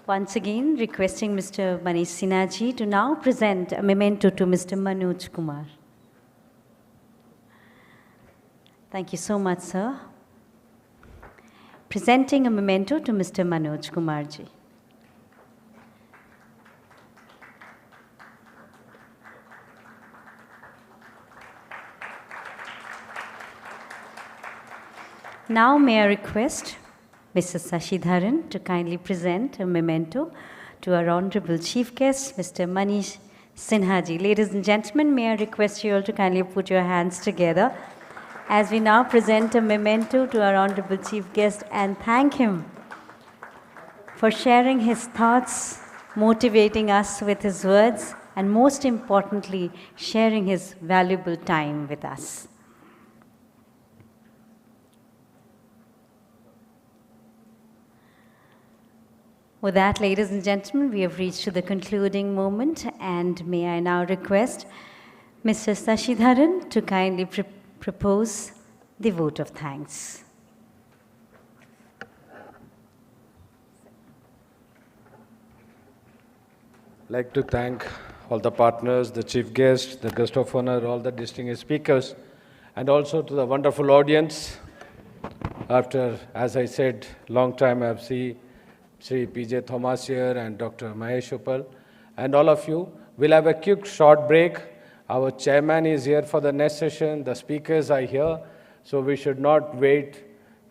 Once again, requesting Mr. Manish Sinha ji to now present a memento to Mr. Manoj Kumar. Thank you so much, sir. Presenting a memento to Mr. Manoj Kumar ji. Now may I request Mr. Sashidharan to kindly present a memento to our honorable chief guest, Mr. Manish Sinha ji. Ladies and gentlemen, may I request you all to kindly put your hands together as we now present a memento to our honorable chief guest and thank him for sharing his thoughts, motivating us with his words, and most importantly, sharing his valuable time with us. With that, ladies and gentlemen, we have reached to the concluding moment, and may I now request Mr. Sashidharan to kindly propose the vote of thanks. I'd like to thank all the partners, the chief guest, the guest of honor, all the distinguished speakers, and also to the wonderful audience. After, as I said, long time I've seen Sri P.J. Thomas here and Dr. Mahesh Uppal, and all of you. We'll have a quick short break. Our chairman is here for the next session. The speakers are here, so we should not wait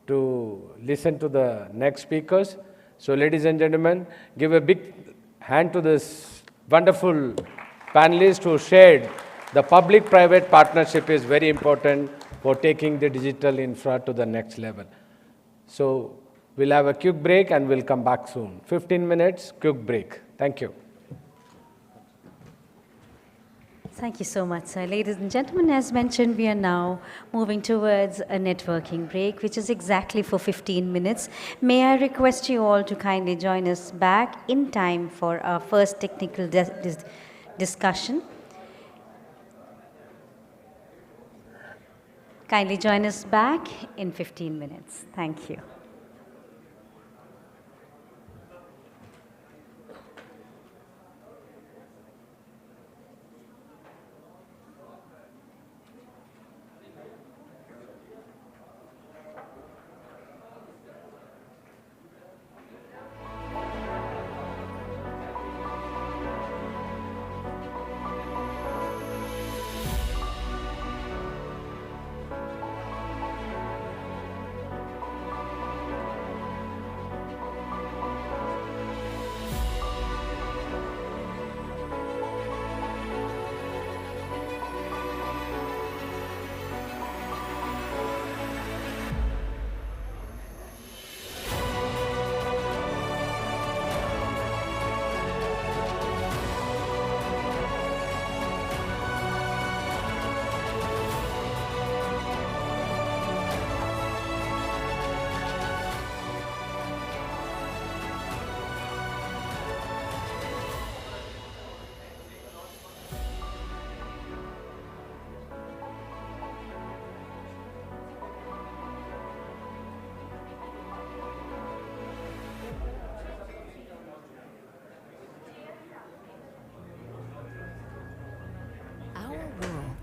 to listen to the next speakers. So ladies and gentlemen, give a big hand to this wonderful panelists who shared the public-private partnership is very important for taking the digital infra to the next level. So we'll have a quick break and we'll come back soon. 15 minutes, quick break. Thank you. Thank you so much, sir. Ladies and gentlemen, as mentioned, we are now moving towards a networking break, which is exactly for 15 minutes. May I request you all to kindly join us back in time for our first technical discussion. Kindly join us back in 15 minutes. Thank you.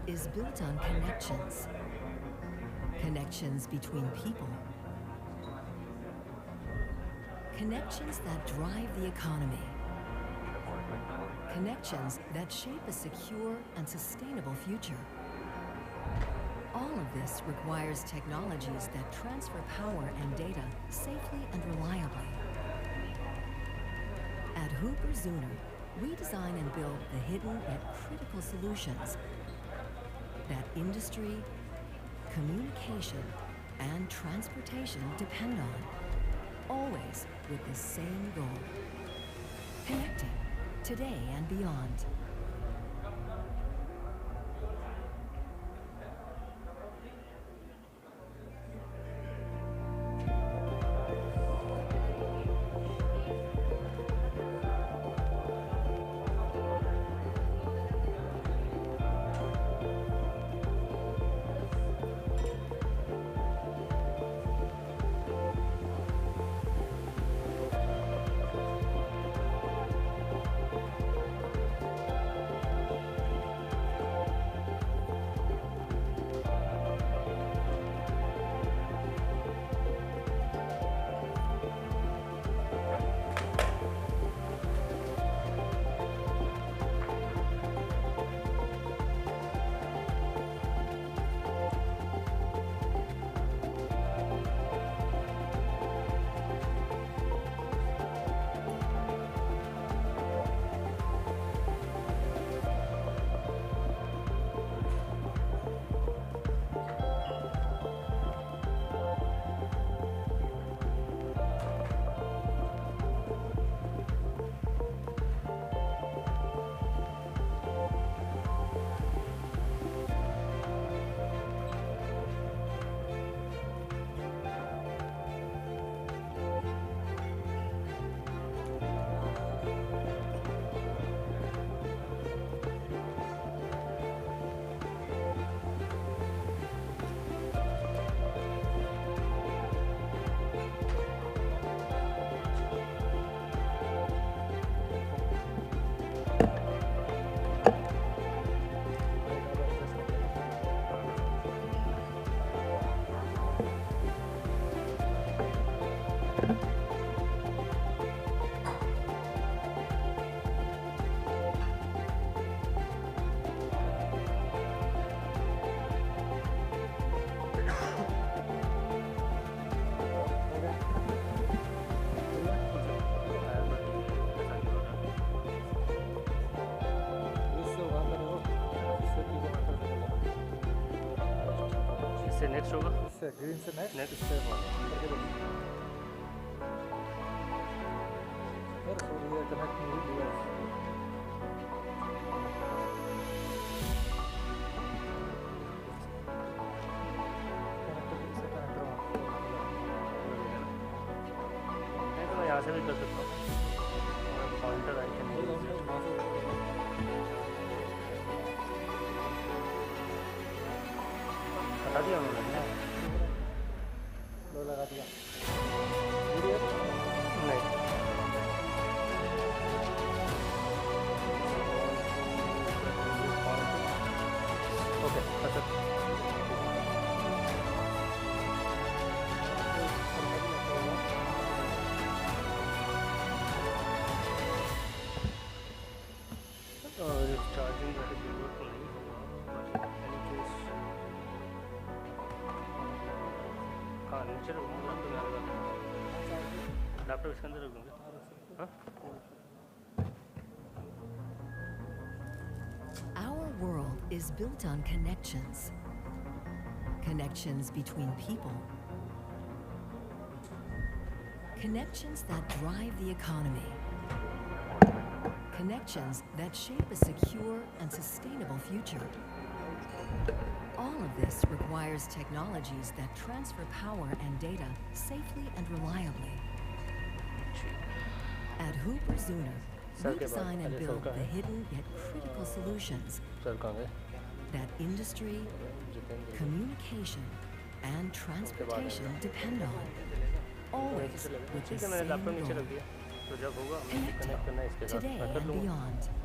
Is built on connections. Connections between people. Connections that drive the economy. Connections that shape a secure and sustainable future. All of this requires technologies that transfer power and data safely and reliably. At Hooper-Zuner, we design and build the hidden yet critical solutions that industry, communication, and transportation depend on, always with the same goal: connecting today and beyond. इससे next होगा इससे green से next next इससे करके देखिए sir और ये connect नहीं डिवाइस नहीं तो मैं यहाँ से भी कर सकता हूँ काउंटर आइकन हटा दिया उन्होंने लगा दिया नहीं ओके अच्छा चार्जिंग का जरूरत तो नहीं होगा हाँ नीचे रख दूँगा तो मैं लैपटॉप इसके अंदर रख दूँगा हाँ Our world is built on connections. Connections between people. Connections that drive the economy. Connections that shape a secure and sustainable future. All of this requires technologies that transfer power and data safely and reliably. At Hooper Zuner, we design and build the hidden yet critical solutions sir कहाँ गए that industry, communication, and transportation depend on, always with the ठीक है मैंने same laptop नीचे रख goal: दिया तो जब होगा मुझे कनेक्ट करना है इसके साथ today मैं कर and लूँगा beyond.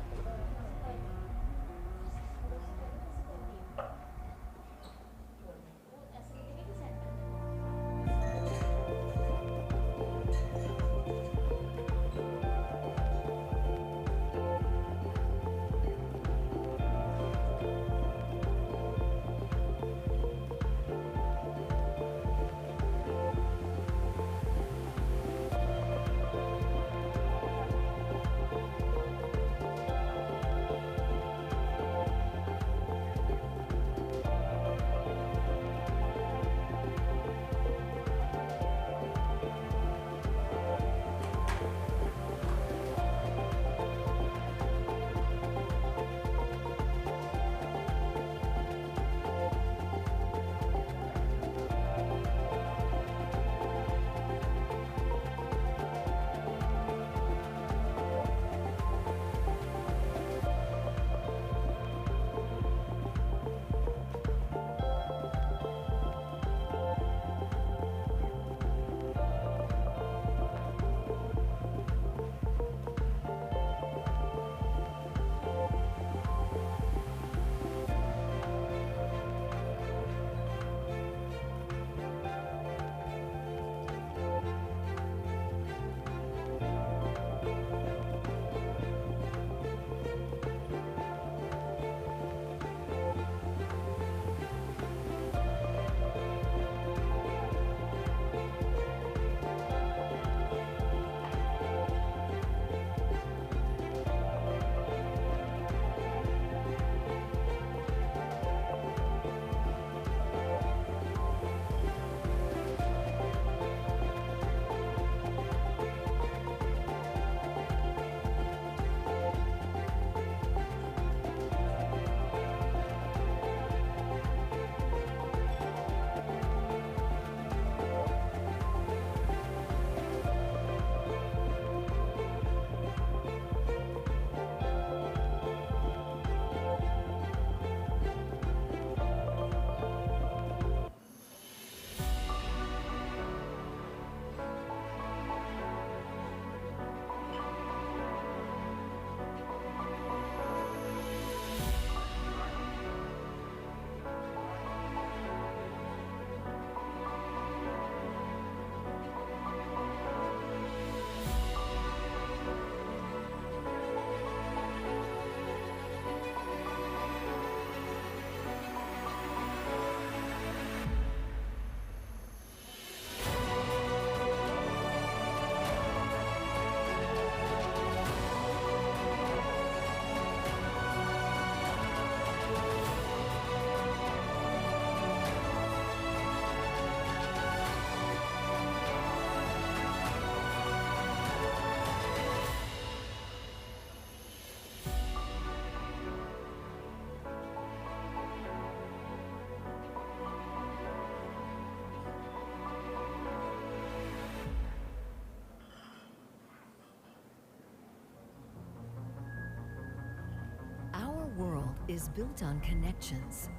world is built on connections.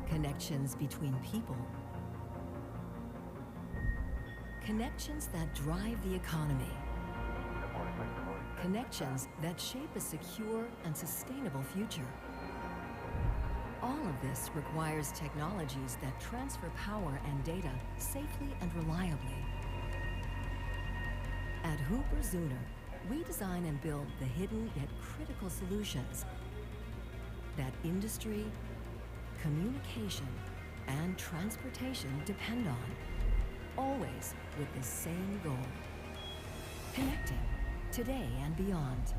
Connections between people. Connections that drive the economy. Connections that shape a secure and sustainable future. All of this requires technologies that transfer power and data safely and reliably. At Hooper-Zuner, we design and build the hidden yet critical solutions that industry, communication, and transportation depend on, always with the same goal: connecting today and beyond.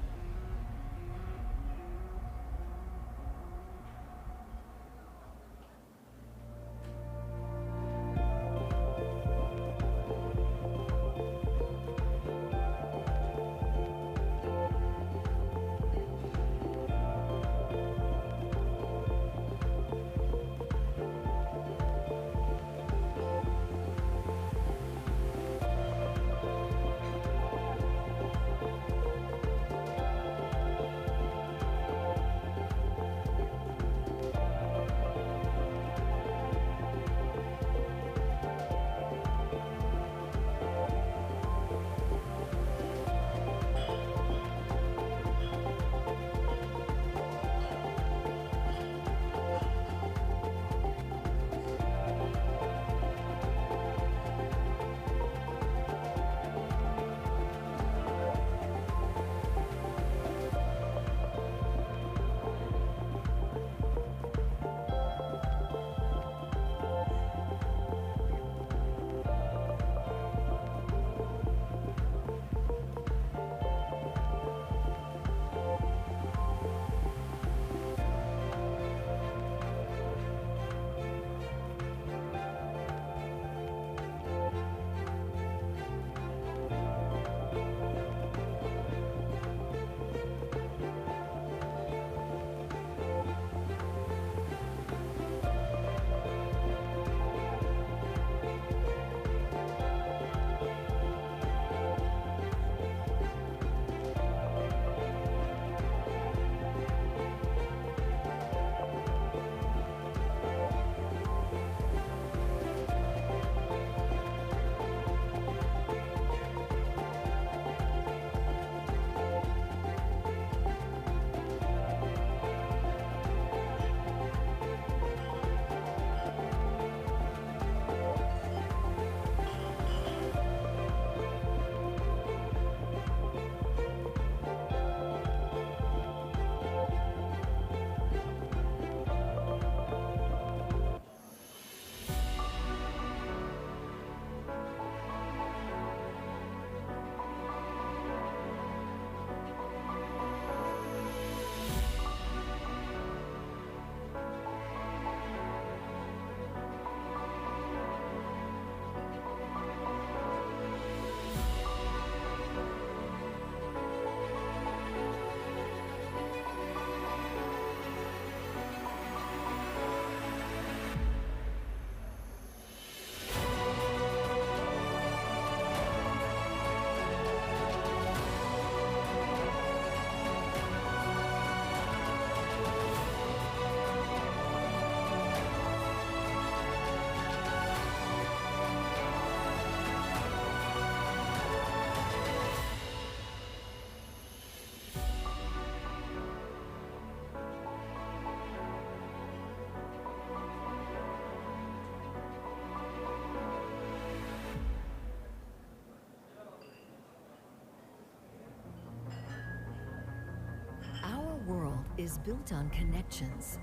Is built on connections.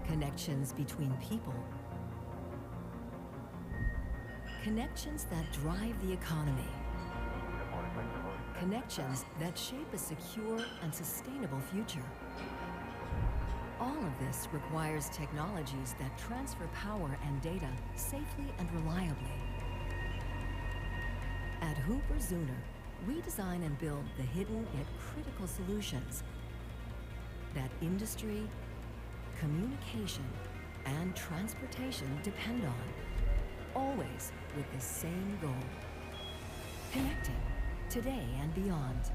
Connections between people. Connections that drive the economy. Connections that shape a secure and sustainable future. All of this requires technologies that transfer power and data safely and reliably. At Hooper-Zuner, we design and build the hidden yet critical solutions that industry, communication, and transportation depend on, always with the same goal: connecting today and beyond.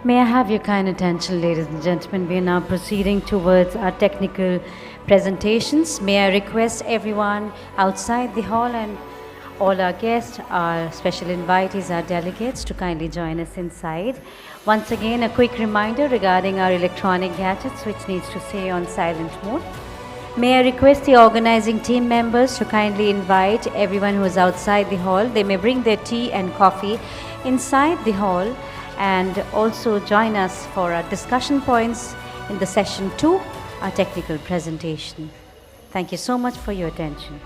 May I have your kind attention, ladies and gentlemen? We are now proceeding towards our technical presentations. May I request everyone outside the hall and all our guests, our special invitees, our delegates to kindly join us inside. Once again, a quick reminder regarding our electronic gadgets, which needs to stay on silent mode. May I request the organizing team members to kindly invite everyone who is outside the hall. They may bring their tea and coffee inside the hall and also join us for our discussion points in the session 2, our technical presentation. Thank you so much for your attention.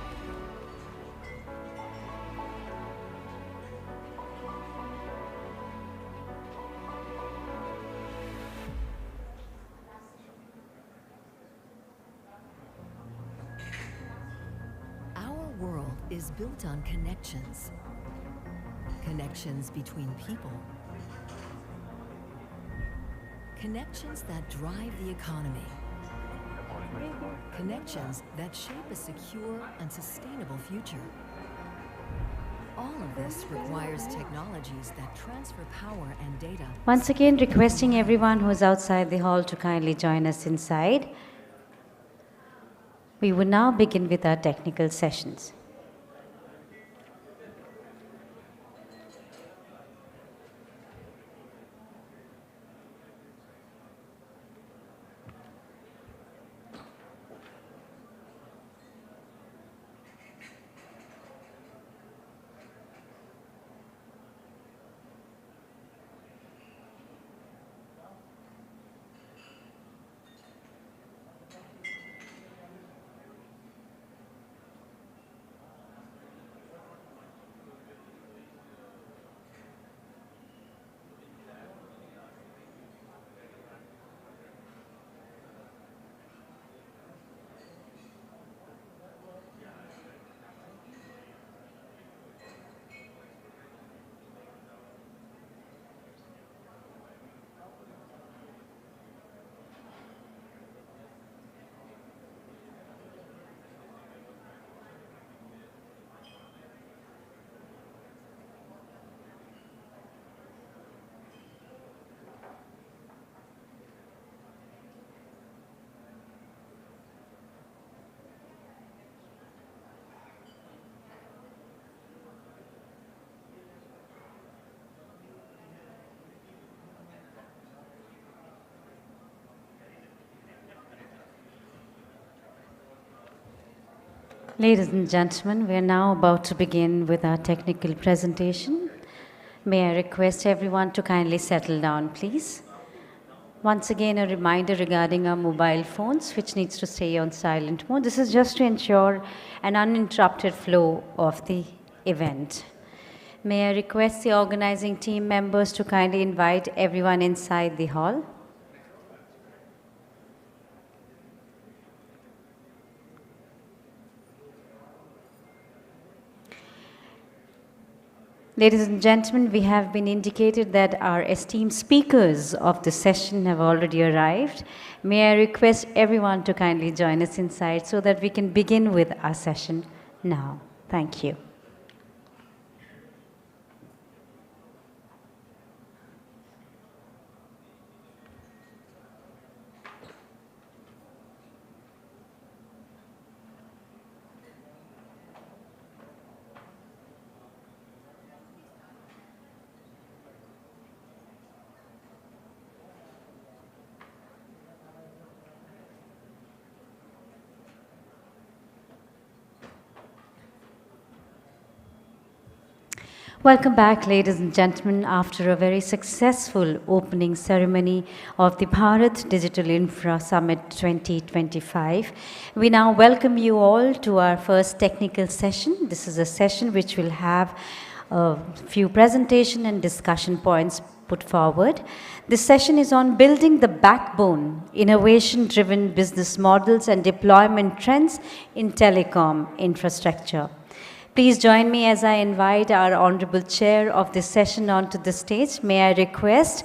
Our world is built on connections. Connections between people. Connections that drive the economy. Connections that shape a secure and sustainable future. All of this requires technologies that transfer power and data. Once again, requesting everyone who is outside the hall to kindly join us inside. We will now begin with our technical sessions. Ladies and gentlemen, we are now about to begin with our technical presentation. May I request everyone to kindly settle down, please. Once again, a reminder regarding our mobile phones, which needs to stay on silent mode. This is just to ensure an uninterrupted flow of the event. May I request the organizing team members to kindly invite everyone inside the hall. Ladies and gentlemen, we have been indicated that our esteemed speakers of the session have already arrived. May I request everyone to kindly join us inside so that we can begin with our session now. Thank you. Welcome back, ladies and gentlemen, after a very successful opening ceremony of the Bharat Digital Infra Summit 2025. We now welcome you all to our first technical session. This is a session which will have a few presentation and discussion points put forward. This session is on building the backbone, innovation-driven business models and deployment trends in telecom infrastructure. Please join me as I invite our Honorable Chair of this session onto the stage. May I request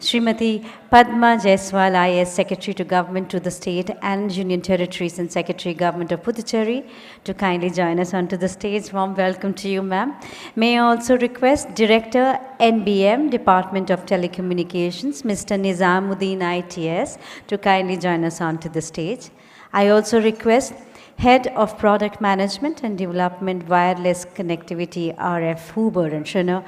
Srimati Padma Jaiswal, IAS Secretary to Government to the State and Union Territories and Secretary Government of Puducherry, to kindly join us onto the stage. Warm welcome to you, ma'am. May I also request Director NBM, Department of Telecommunications, Mr. Nizamuddin ITS, to kindly join us onto the stage. I also request Head of Product Management and Development, Wireless Connectivity, RF Huber and Schöner,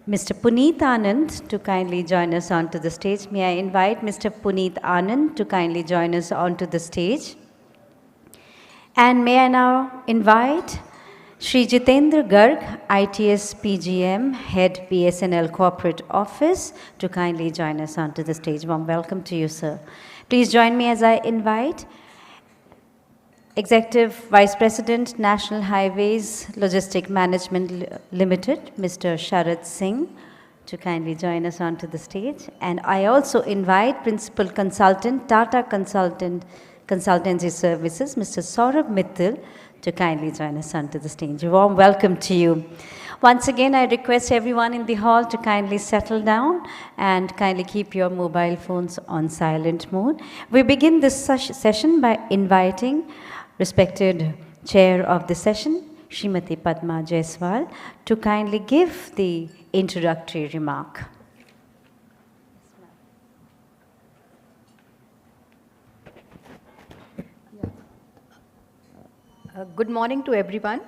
Mr. Puneet Anand, to kindly join us onto the stage. May I invite Mr. Puneet Anand to kindly join us onto the stage. And may I now invite Shri Jitendra Garg, ITS PGM, Head BSNL Corporate Office, to kindly join us onto the stage. Warm welcome to you, sir. Please join me as I invite Executive Vice President, National Highways Logistic Management Limited, Mr. Sharad Singh, to kindly join us onto the stage. And I also invite Principal Consultant, Tata Consultancy Services, Mr. Saurabh Mittal, to kindly join us onto the stage. A warm welcome to you. Once again, I request everyone in the hall to kindly settle down and kindly keep your mobile phones on silent mode. We begin this session by inviting respected chair of the session, Srimati Padma Jaiswal, to kindly give the introductory remark. Good morning to everyone.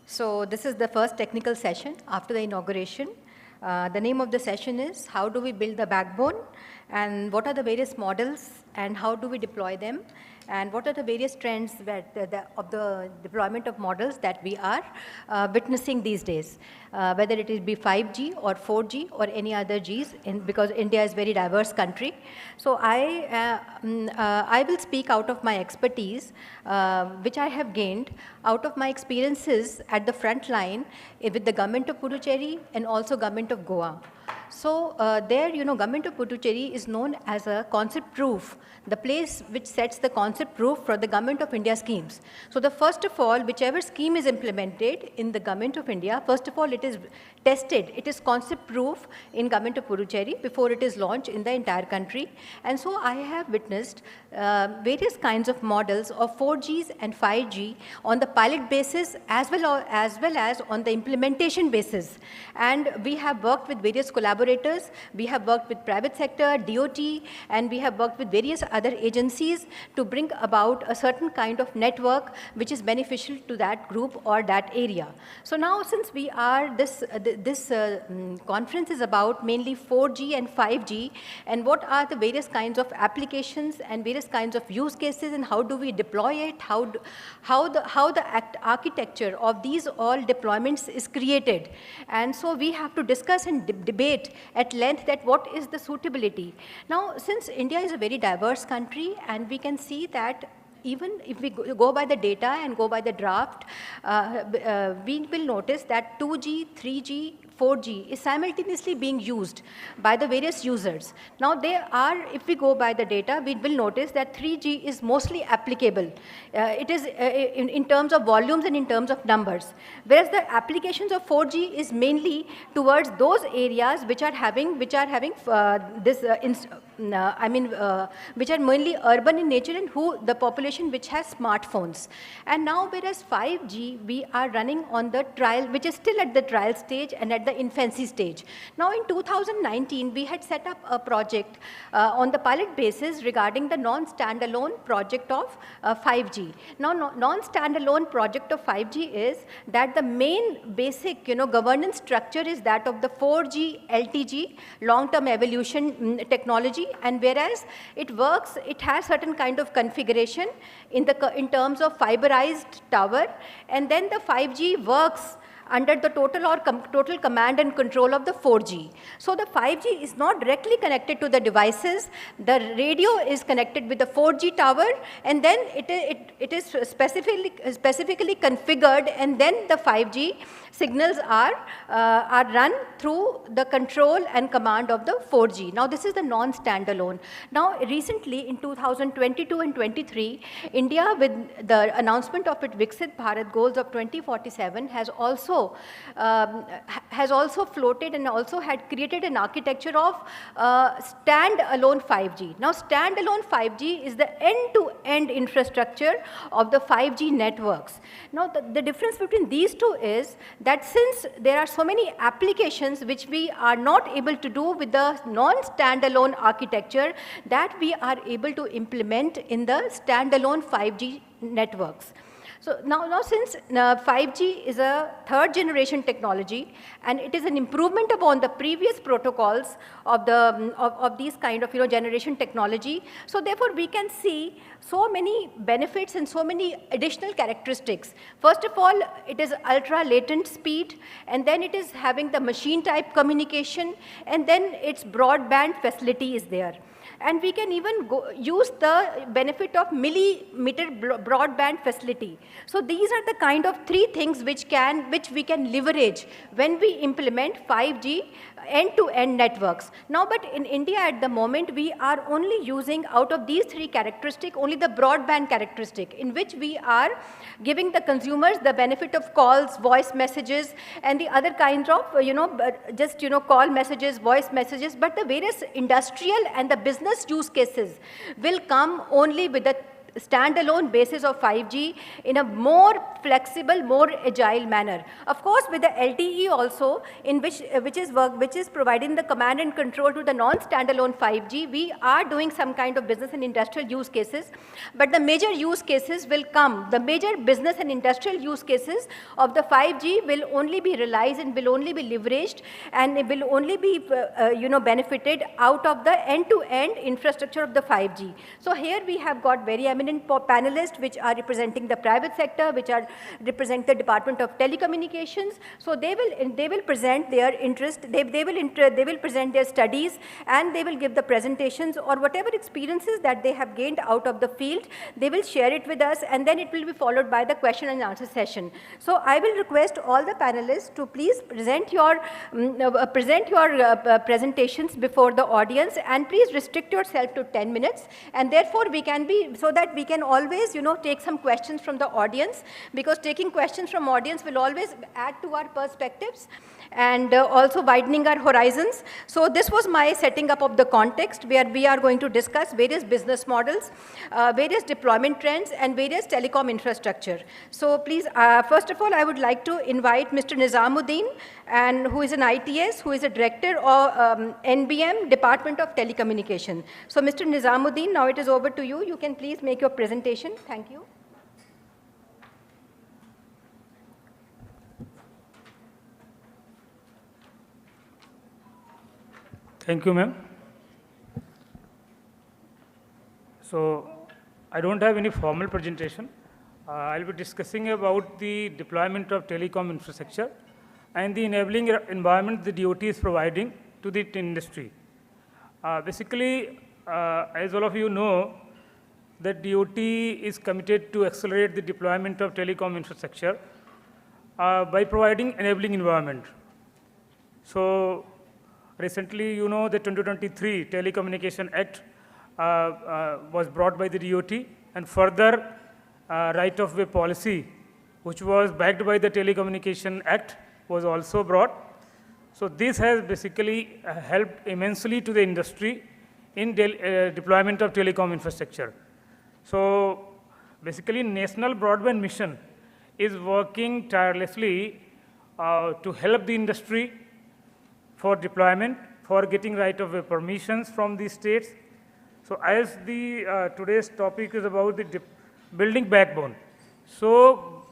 So this is the first technical session after the inauguration. The name of the session is How do we build the backbone, and what are the various models and how do we deploy them, and what are the various trends that of the deployment of models that we are witnessing these days, whether it be 5G or 4G or any other Gs, because India is a very diverse country. So I will speak out of my expertise, which I have gained out of my experiences at the front line with the government of Puducherry and also government of Goa. So there, government of Puducherry is known as a concept proof, the place which sets the concept proof for the government of India schemes. So the first of all, whichever scheme is implemented in the government of India, first of all, it is tested. It is concept proof in government of Puducherry before it is launched in the entire country. And so I have witnessed various kinds of models of 4Gs and 5G on the pilot basis as well as on the implementation basis. And we have worked with various collaborators. We have worked with private sector, DOT, and we have worked with various other agencies to bring about a certain kind of network which is beneficial to that group or that area. So now, since we are this conference is about mainly 4G and 5G, and what are the various kinds of applications and various kinds of use cases, and how do we deploy it, how the architecture of these all deployments is created. And so we have to discuss and debate at length that what is the suitability. Now, since India is a very diverse country, and we can see that even if we go by the data and go by the draft, we will notice that 2G, 3G, 4G is simultaneously being used by the various users. Now if we go by the data, we will notice that 3G is mostly applicable. It is in terms of volumes and in terms of numbers. Whereas the applications of 4G is mainly towards those areas which are having which are mainly urban in nature, and the population which has smartphones. And now, whereas 5G, we are running on the trial, which is still at the trial stage and at the infancy stage. Now, in 2019, we had set up a project on the pilot basis regarding the non-standalone project of 5G. Now, non-standalone project of 5G is that the main basic, governance structure is that of the 4G LTG, long-term evolution technology, and whereas it works, it has certain kind of configuration in terms of fiberized tower, and then the 5G works under the total command and control of the 4G. So the 5G is not directly connected to the devices. The radio is connected with the 4G tower, and then it is specifically configured, and then the 5G signals are run through the control and command of the 4G. Now this is the non-standalone. Now recently in 2022 and 23, India, with the announcement of its Viksit Bharat goals of 2047, has also has also floated and also had created an architecture of stand-alone 5G. Now, stand-alone 5G is the end-to-end infrastructure of the 5G networks. Now, the difference between these two is that since there are so many applications which we are not able to do with the non-standalone architecture, that we are able to implement in the standalone 5G networks. So now since 5G is a third generation technology and it is an improvement upon the previous protocols of these kind of generation technology, so therefore we can see so many benefits and so many additional characteristics. First of all, it is ultra latent speed, and then it is having the machine type communication, and then its broadband facility is there. And we can even use the benefit of millimeter broadband facility. So these are the kind of three things which we can leverage when we implement 5G end-to-end networks. Now, but in India at the moment, we are only using out of these three characteristics, only the broadband characteristic, in which we are giving the consumers the benefit of calls, voice messages, and the other kinds of, call messages, voice messages, but the various industrial and the business use cases will come only with the standalone basis of 5G in a more flexible, more agile manner. Of course, with the LTE also, in which is providing the command and control to the non-standalone 5G, we are doing some kind of business and industrial use cases, but the major use cases will come. The major business and industrial use cases of the 5G will only be realized and will only be leveraged, and it will only be benefited out of the end-to-end infrastructure of the 5G. So here we have got very eminent panelists which are representing the private sector, which are represent the Department of Telecommunications. So they will present their interest, they will present their studies, and they will give the presentations or whatever experiences that they have gained out of the field. They will share it with us, and then it will be followed by the question and answer session. So I will request all the panelists to please present your presentations before the audience, and please restrict yourself to 10 minutes, and therefore we can be, so that we can always take some questions from the audience, because taking questions from audience will always add to our perspectives and also widening our horizons. So this was my setting up of the context, where we are going to discuss various business models, various deployment trends, and various telecom infrastructure. So please, first of all, I would like to invite Mr. Nizamuddin, and who is an ITS, who is a director of NBM, Department of Telecommunication. So Mr. Nizamuddin, now it is over to you. You can please make your presentation. Thank you. Thank you, ma'am. So I don't have any formal presentation. I'll be discussing about the deployment of telecom infrastructure and the enabling environment the DOT is providing to the industry. Basically, as all of you know, the DOT is committed to accelerate the deployment of telecom infrastructure by providing enabling environment. So recently, the 2023 Telecommunication Act was brought by the DOT, and further right-of-way policy, which was backed by the Telecommunication Act, was also brought. So this has basically helped immensely to the industry in deployment of telecom infrastructure. So basically, National Broadband Mission is working tirelessly to help the industry for deployment, for getting right-of-way permissions from the states. So as the today's topic is about the building backbone. So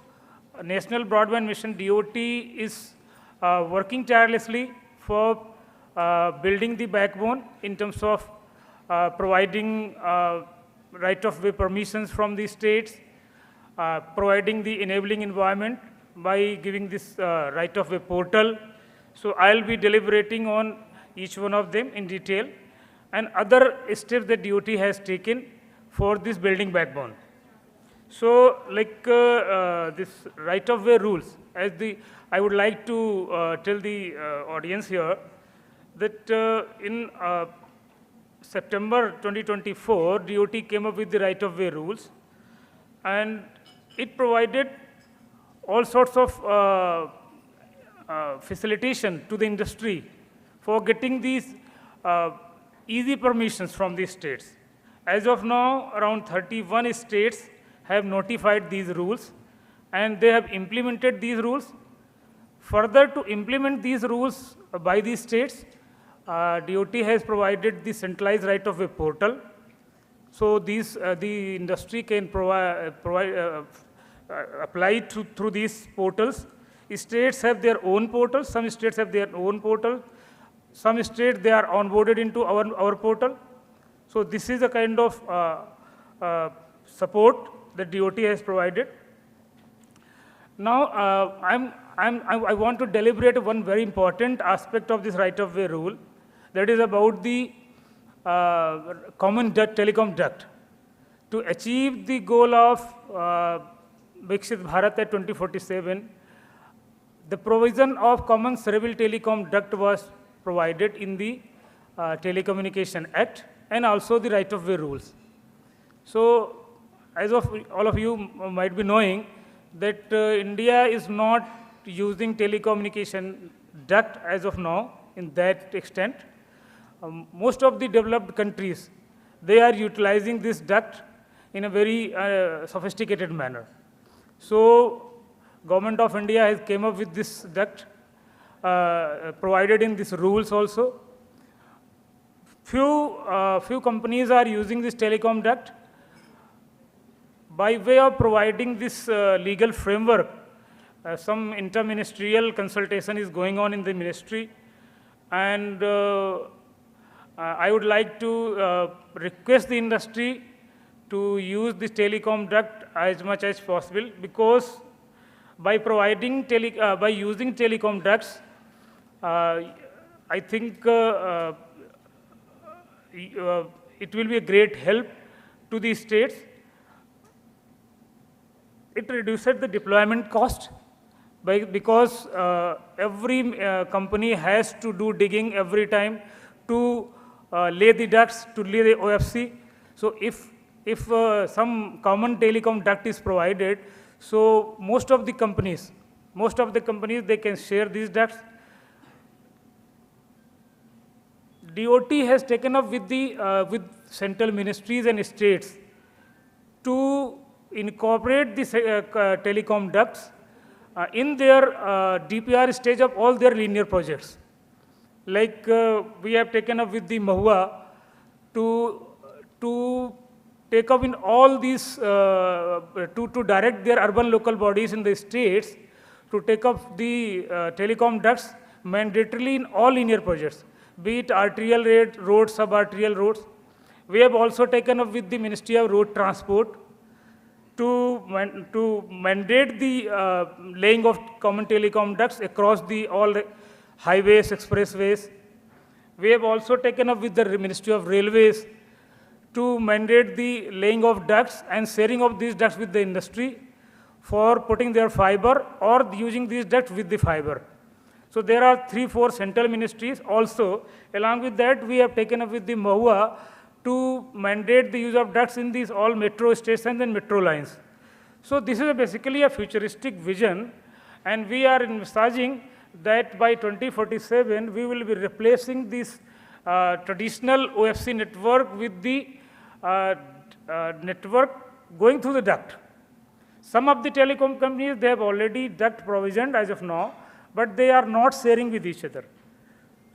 National Broadband Mission, DOT, is working tirelessly for building the backbone in terms of providing right-of-way permissions from the states, providing the enabling environment by giving this right-of-way portal. So I'll be deliberating on each one of them in detail, and other steps that DOT has taken for this building backbone. So like this right-of-way rules, I would like to tell the audience here that in September 2024, DOT came up with the right-of-way rules, and it provided all sorts of facilitation to the industry for getting these easy permissions from the states. As of now, around 31 states have notified these rules, and they have implemented these rules. Further, to implement these rules by the states, DOT has provided the centralized right-of-way portal. So these, the industry can apply through these portals. States have their own portals. Some states have their own portal. Some states, they are onboarded into our portal. So this is a kind of support that DOT has provided. Now, I want to deliberate one very important aspect of this right-of-way rule, that is about the common telecom duct. To achieve the goal of Viksit Bharat at 2047, the provision of common cerebral telecom duct was provided in the Telecommunication Act and also the right-of-way rules. So, as of all of you might be knowing, that India is not using telecommunication duct as of now in that extent. Most of the developed countries, they are utilizing this duct in a very sophisticated manner. So, Government of India has came up with this duct, provided in these rules also. Few companies are using this telecom duct. By way of providing this legal framework, some interministerial consultation is going on in the ministry, and I would like to request the industry to use this telecom duct as much as possible, because by providing by using telecom ducts, I think it will be a great help to the states. It reduces the deployment cost because every company has to do digging every time to lay the ducts, to lay the OFC. So if some common telecom duct is provided, so most of the companies, they can share these ducts. DOT has taken up with the with central ministries and states to incorporate these telecom ducts in their DPR stage of all their linear projects. Like we have taken up with the Mahua to take up in all these, to direct their urban local bodies in the states to take up the telecom ducts mandatorily in all linear projects, be it arterial roads, sub-arterial roads. We have also taken up with the Ministry of Road Transport to mandate the laying of common telecom ducts across all the highways, expressways. We have also taken up with the Ministry of Railways to mandate the laying of ducts and sharing of these ducts with the industry for putting their fiber or using these ducts with the fiber. So there are 3-4 central ministries also. Along with that, we have taken up with the Mahua to mandate the use of ducts in these all metro stations and metro lines. So this is basically a futuristic vision, and we are envisaging that by 2047, we will be replacing this traditional OFC network with the network going through the duct. Some of the telecom companies, they have already duct provisioned as of now, but they are not sharing with each other.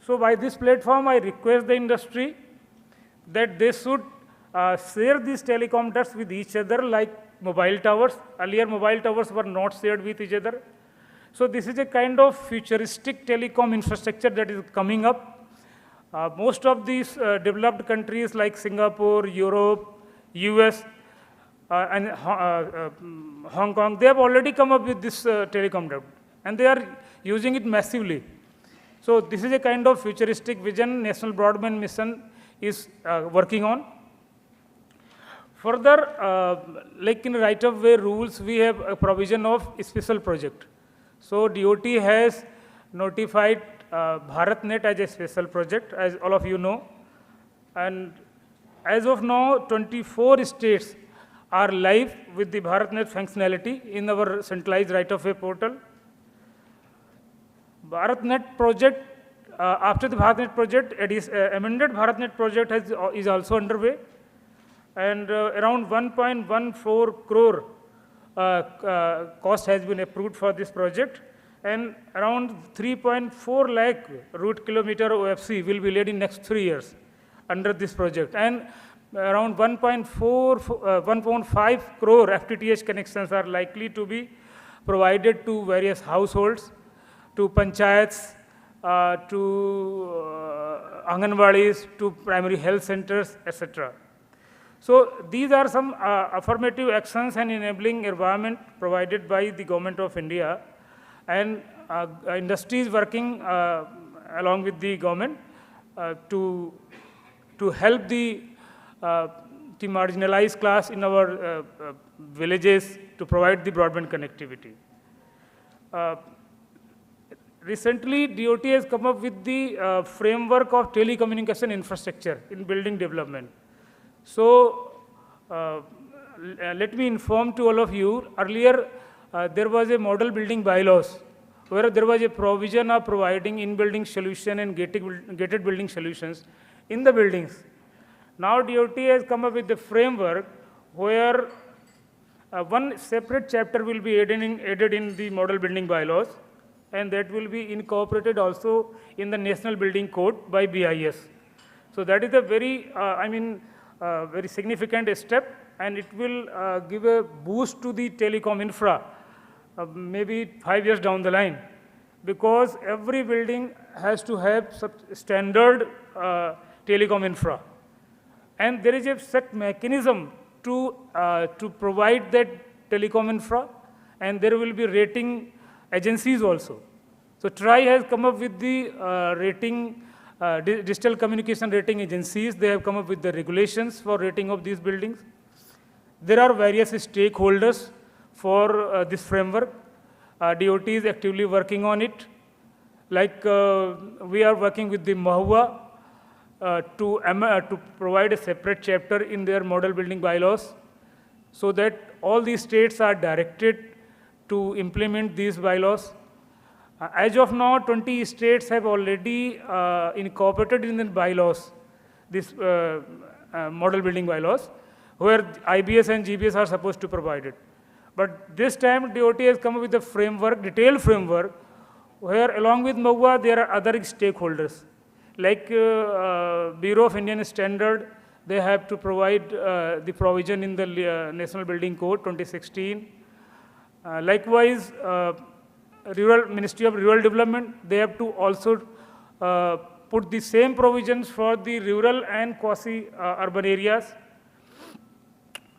So by this platform, I request the industry that they should share these telecom ducts with each other like mobile towers. Earlier, mobile towers were not shared with each other. So this is a kind of futuristic telecom infrastructure that is coming up. Most of these developed countries like Singapore, Europe, US, and Hong Kong, they have already come up with this telecom duct, and they are using it massively. So this is a kind of futuristic vision National Broadband Mission is working on. Further, like in right-of-way rules, we have a provision of a special project. So DOT has notified BharatNet as a special project, as all of you know. And as of now, 24 states are live with the BharatNet functionality in our centralized right-of-way portal. BharatNet project, after the BharatNet project, amended BharatNet project is also underway, and around 1.14 crore cost has been approved for this project, and around 3.4 lakh route kilometer OFC will be laid in next 3 years under this project, and around 1.5 crore FTTH connections are likely to be provided to various households, to panchayats, to Anganwadis, to primary health centers, etc. So these are some affirmative actions and enabling environment provided by the Government of India, and industries working along with the government to help the marginalized class in our villages to provide the broadband connectivity. Recently, DOT has come up with the framework of telecommunication infrastructure in building development. So, let me inform to all of you, earlier there was a model building bylaws where there was a provision of providing in-building solution and gated building solutions in the buildings. Now DOT has come up with the framework where one separate chapter will be added in the model building bylaws, and that will be incorporated also in the National Building Code by BIS. So that is a very, very significant step, and it will give a boost to the telecom infra, maybe 5 years down the line, because every building has to have standard telecom infra. And there is a set mechanism to provide that telecom infra, and there will be rating agencies also. So TRAI has come up with the digital communication rating agencies. They have come up with the regulations for rating of these buildings. There are various stakeholders for this framework. DOT is actively working on it. Like we are working with the Mahua to provide a separate chapter in their model building bylaws, so that all these states are directed to implement these bylaws. As of now, 20 states have already incorporated in the bylaws, this model building bylaws, where IBS and GBS are supposed to provide it. But this time, DOT has come up with a framework, detailed framework, where along with MOA, there are other stakeholders. Like Bureau of Indian Standard, they have to provide the provision in the National Building Code 2016. Likewise, Ministry of Rural Development, they have to also put the same provisions for the rural and quasi-urban areas.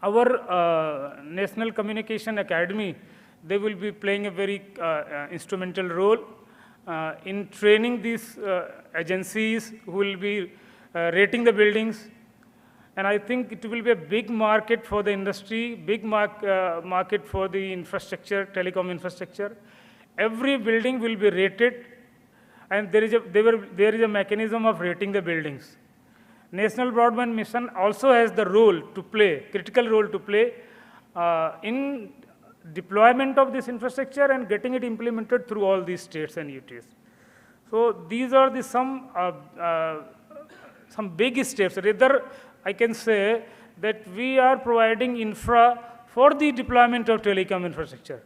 Our National Communication Academy, they will be playing a very instrumental role in training these agencies who will be rating the buildings. And I think it will be a big market for the industry, big market for the infrastructure, telecom infrastructure. Every building will be rated, and there is a mechanism of rating the buildings. National Broadband Mission also has the role to play, critical role to play in deployment of this infrastructure and getting it implemented through all these states and UTs. So these are the some big steps. Rather, I can say that we are providing infra for the deployment of telecom infrastructure.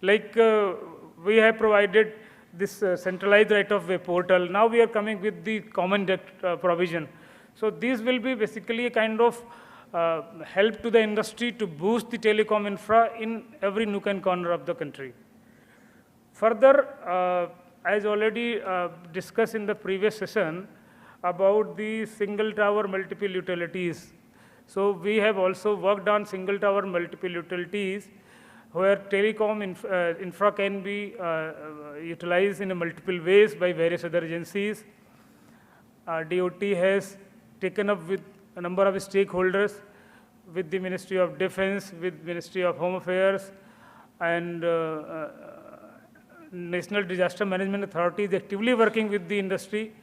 Like we have provided this centralized right-of-way portal. Now we are coming with the common debt provision. So these will be basically a kind of help to the industry to boost the telecom infra in every nook and corner of the country. Further, as already discussed in the previous session about the single tower multiple utilities. So we have also worked on single tower multiple utilities where telecom infra can be utilized in a multiple ways by various other agencies. DOT has taken up with a number of stakeholders, with the Ministry of Defense, with Ministry of Home Affairs, and National Disaster Management Authority is actively working with the industry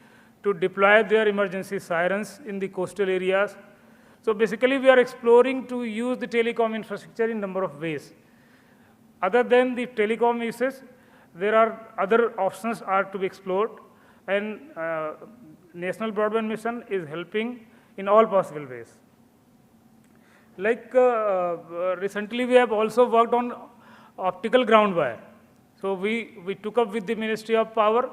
to deploy their emergency sirens in the coastal areas. So basically, we are exploring to use the telecom infrastructure in a number of ways. Other than the telecom uses, there are other options are to be explored, and National Broadband Mission is helping in all possible ways. Like recently, we have also worked on optical ground wire. So we took up with the Ministry of Power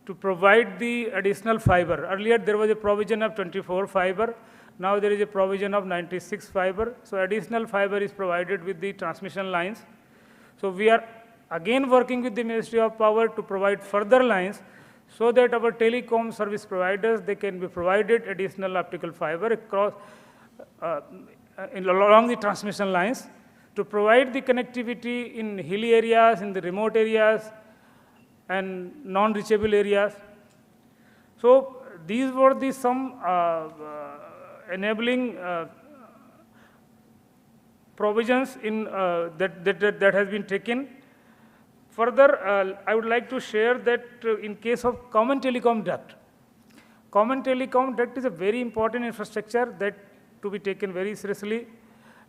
to provide the additional fiber. Earlier, there was a provision of 24 fiber. Now there is a provision of 96 fiber. So additional fiber is provided with the transmission lines. So we are again working with the Ministry of Power to provide further lines so that our telecom service providers, they can be provided additional optical fiber across along the transmission lines to provide the connectivity in hilly areas, in the remote areas, and non-reachable areas. So these were the some enabling provisions in that has been taken. Further, I would like to share that in case of common telecom duct is a very important infrastructure that to be taken very seriously,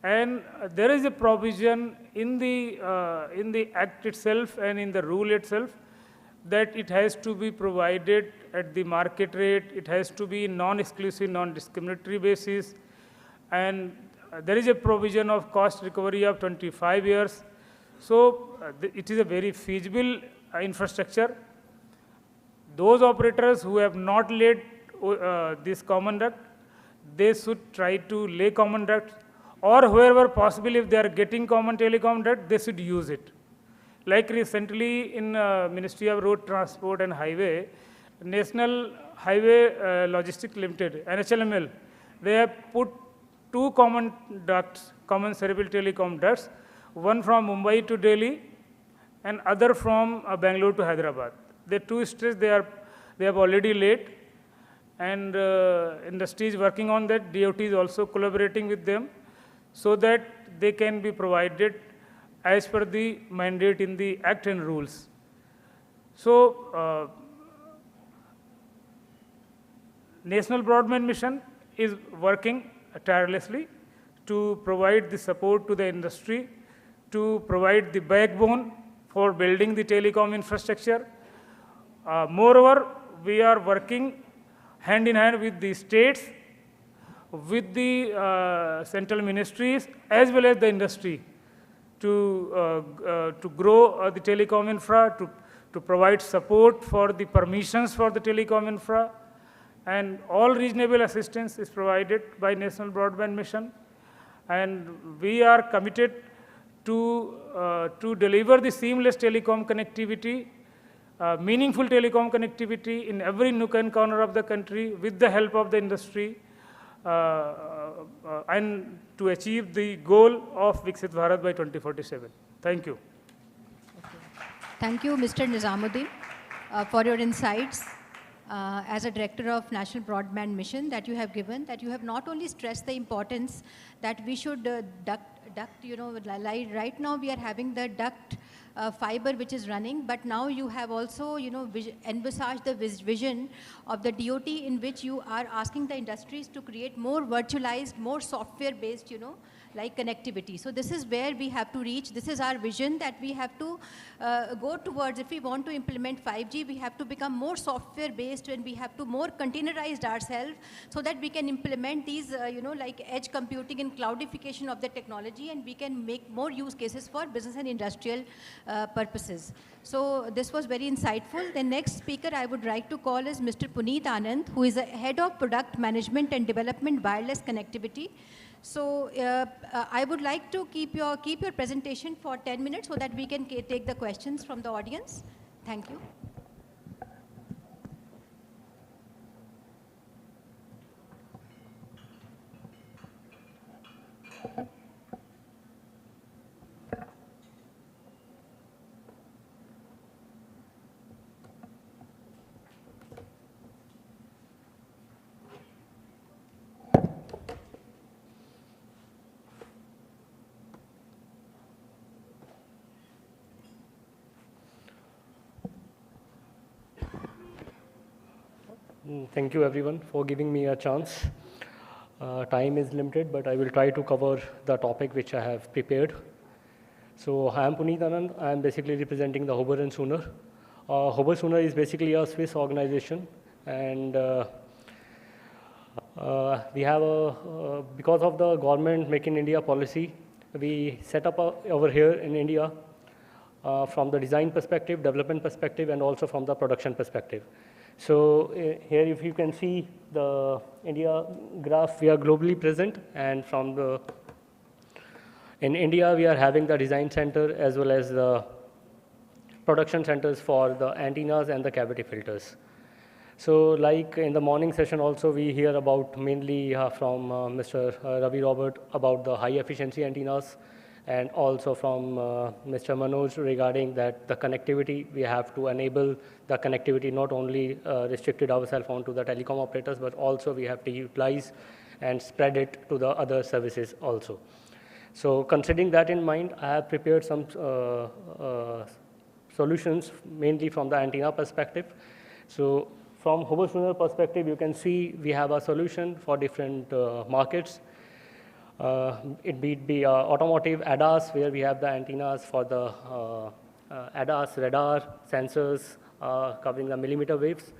and there is a provision in the Act itself and in the rule itself that it has to be provided at the market rate, it has to be non-exclusive, non-discriminatory basis, and there is a provision of cost recovery of 25 years. So it is a very feasible infrastructure. Those operators who have not laid this common duct, they should try to lay common ducts, or wherever possible, if they are getting common telecom duct, they should use it. Like recently in Ministry of Road Transport and Highway, National Highway Logistics Limited, NHLML, they have put 2 common ducts, common cerebral telecom ducts, one from Mumbai to Delhi and other from Bangalore to Hyderabad. The 2 stretches they have already laid, and industry is working on that. DOT is also collaborating with them so that they can be provided as per the mandate in the Act and rules. So National Broadband Mission is working tirelessly to provide the support to the industry, to provide the backbone for building the telecom infrastructure. Moreover, we are working hand in hand with the states, with the central ministries, as well as the industry to grow the telecom infra, to provide support for the permissions for the telecom infra, and all reasonable assistance is provided by National Broadband Mission. And we are committed to deliver the seamless telecom connectivity, meaningful telecom connectivity in every nook and corner of the country with the help of the industry, and to achieve the goal of Viksit Bharat by 2047. Thank you. Thank you, Mr. Nizamuddin, for your insights. As a director of National Broadband Mission that you have given, that you have not only stressed the importance that we should duct, you know, right now we are having the duct fiber which is running, but now you have also, you know, envisaged the vision of the DOT in which you are asking the industries to create more virtualized, more software-based, you know, like connectivity. So this is where we have to reach. This is our vision that we have to go towards. If we want to implement 5G, we have to become more software-based, and we have to more containerized ourselves so that we can implement these, you know, like edge computing and cloudification of the technology, and we can make more use cases for business and industrial purposes. So this was very insightful. The next speaker I would like to call is Mr. Puneet Anand, who is the Head of Product Management and Development Wireless Connectivity. So I would like to keep your presentation for 10 minutes so that we can take the questions from the audience. Thank you. Thank you everyone for giving me a chance. Time is limited, but I will try to cover the topic which I have prepared. So I am Puneet Anand. I am basically representing the Hober and Sooner. Hober Sooner is basically a Swiss organization, and we have because of the government Make in India policy, we set up over here in India from the design perspective, development perspective, and also from the production perspective. So here, if you can see the India graph, we are globally present, and in India, we are having the design center as well as the production centers for the antennas and the cavity filters. So like in the morning session also, we hear about mainly from Mr. Ravi Robert about the high efficiency antennas, and also from Mr. Manoj regarding that the connectivity, we have to enable the connectivity, not only restricted ourselves onto the telecom operators, but also we have to utilize and spread it to the other services also. So considering that in mind, I have prepared some solutions mainly from the antenna perspective. So from Hober Sooner perspective, you can see we have a solution for different markets. It be automotive ADAS, where we have the antennas for the ADAS, radar, sensors covering the millimeter waves.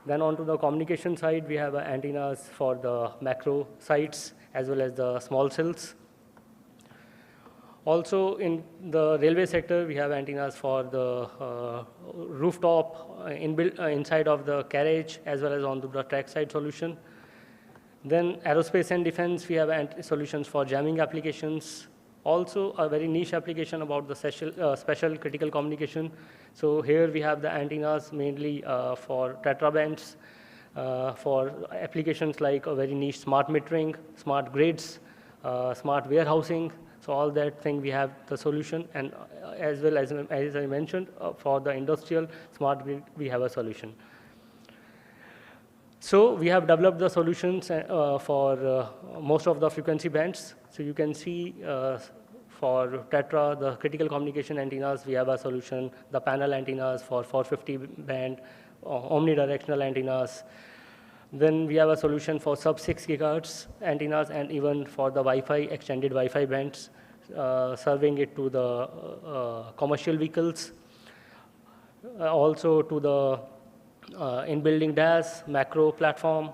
Then onto the communication side, we have antennas for the macro sites as well as the small cells. Also in the railway sector, we have antennas for the rooftop inside of the carriage as well as on the trackside solution. Then aerospace and defense, we have solutions for jamming applications. Also a very niche application about the special critical communication. So here we have the antennas mainly for tetrabands, for applications like a very niche smart metering, smart grids, smart warehousing. So all that thing we have the solution, and as well as I mentioned, for the industrial smart grid, we have a solution. So we have developed the solutions for most of the frequency bands. So you can see for Tetra, the critical communication antennas, we have a solution. The panel antennas for 450 band, omnidirectional antennas. Then we have a solution for sub-6 gigahertz antennas, and even for the Wi-Fi, extended Wi-Fi bands, serving it to the commercial vehicles, also to the in-building DAS, macro platform,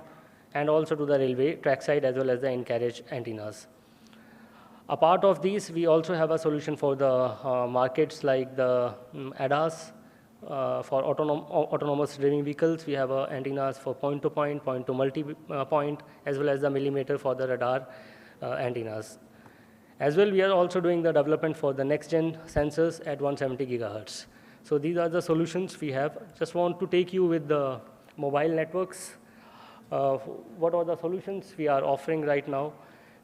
and also to the railway trackside as well as the in-carriage antennas. Apart of these, we also have a solution for the markets like the ADAS, for autonomous driving vehicles. We have antennas for point-to-point, point-to-multi-point, as well as the millimeter for the radar antennas. As well, we are also doing the development for the next-gen sensors at 170 gigahertz. So these are the solutions we have. Just want to take you with the mobile networks. What are the solutions we are offering right now?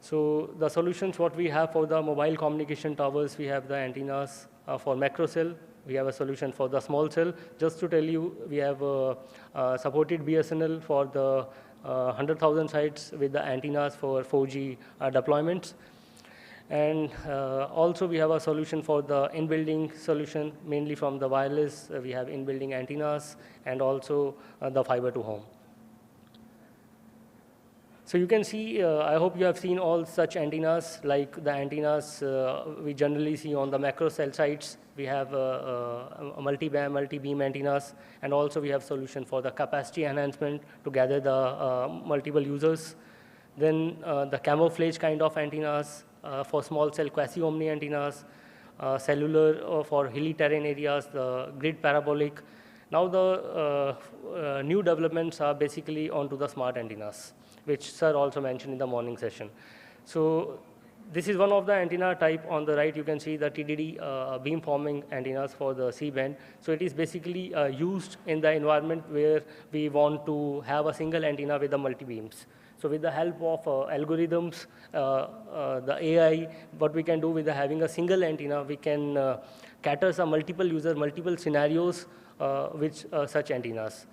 So the solutions what we have for the mobile communication towers, we have the antennas for macro cell. We have a solution for the small cell. Just to tell you, we have supported BSNL for the 100,000 sites with the antennas for 4G deployments. And also we have a solution for the in-building solution, mainly from the wireless. We have in-building antennas and also the fiber to home. So you can see, I hope you have seen all such antennas, like the antennas we generally see on the macro cell sites. We have a multi-band, multi-beam antennas, and also we have solution for the capacity enhancement to gather the multiple users. Then the camouflage kind of antennas for small cell quasi-omni antennas, cellular for hilly terrain areas, the grid parabolic. Now the new developments are basically onto the smart antennas, which sir also mentioned in the morning session. So this is one of the antenna type. On the right, you can see the TDD beamforming antennas for the C-band. So it is basically used in the environment where we want to have a single antenna with the multi-beams. So with the help of algorithms, the AI, what we can do with having a single antenna, we can cater some multiple users, multiple scenarios with such antennas.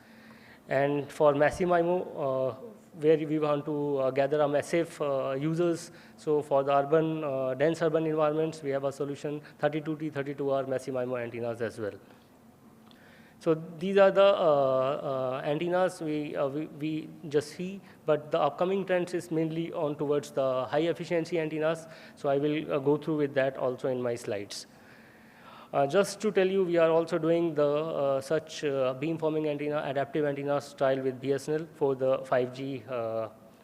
And for massive MIMO, where we want to gather a massive users. So for the urban, dense urban environments, we have a solution, 32T, 32R massive MIMO antennas as well. So these are the antennas we just see, but the upcoming trends is mainly on towards the high efficiency antennas. So I will go through with that also in my slides. Just to tell you, we are also doing the such beamforming antenna, adaptive antennas trial with BSNL for the 5G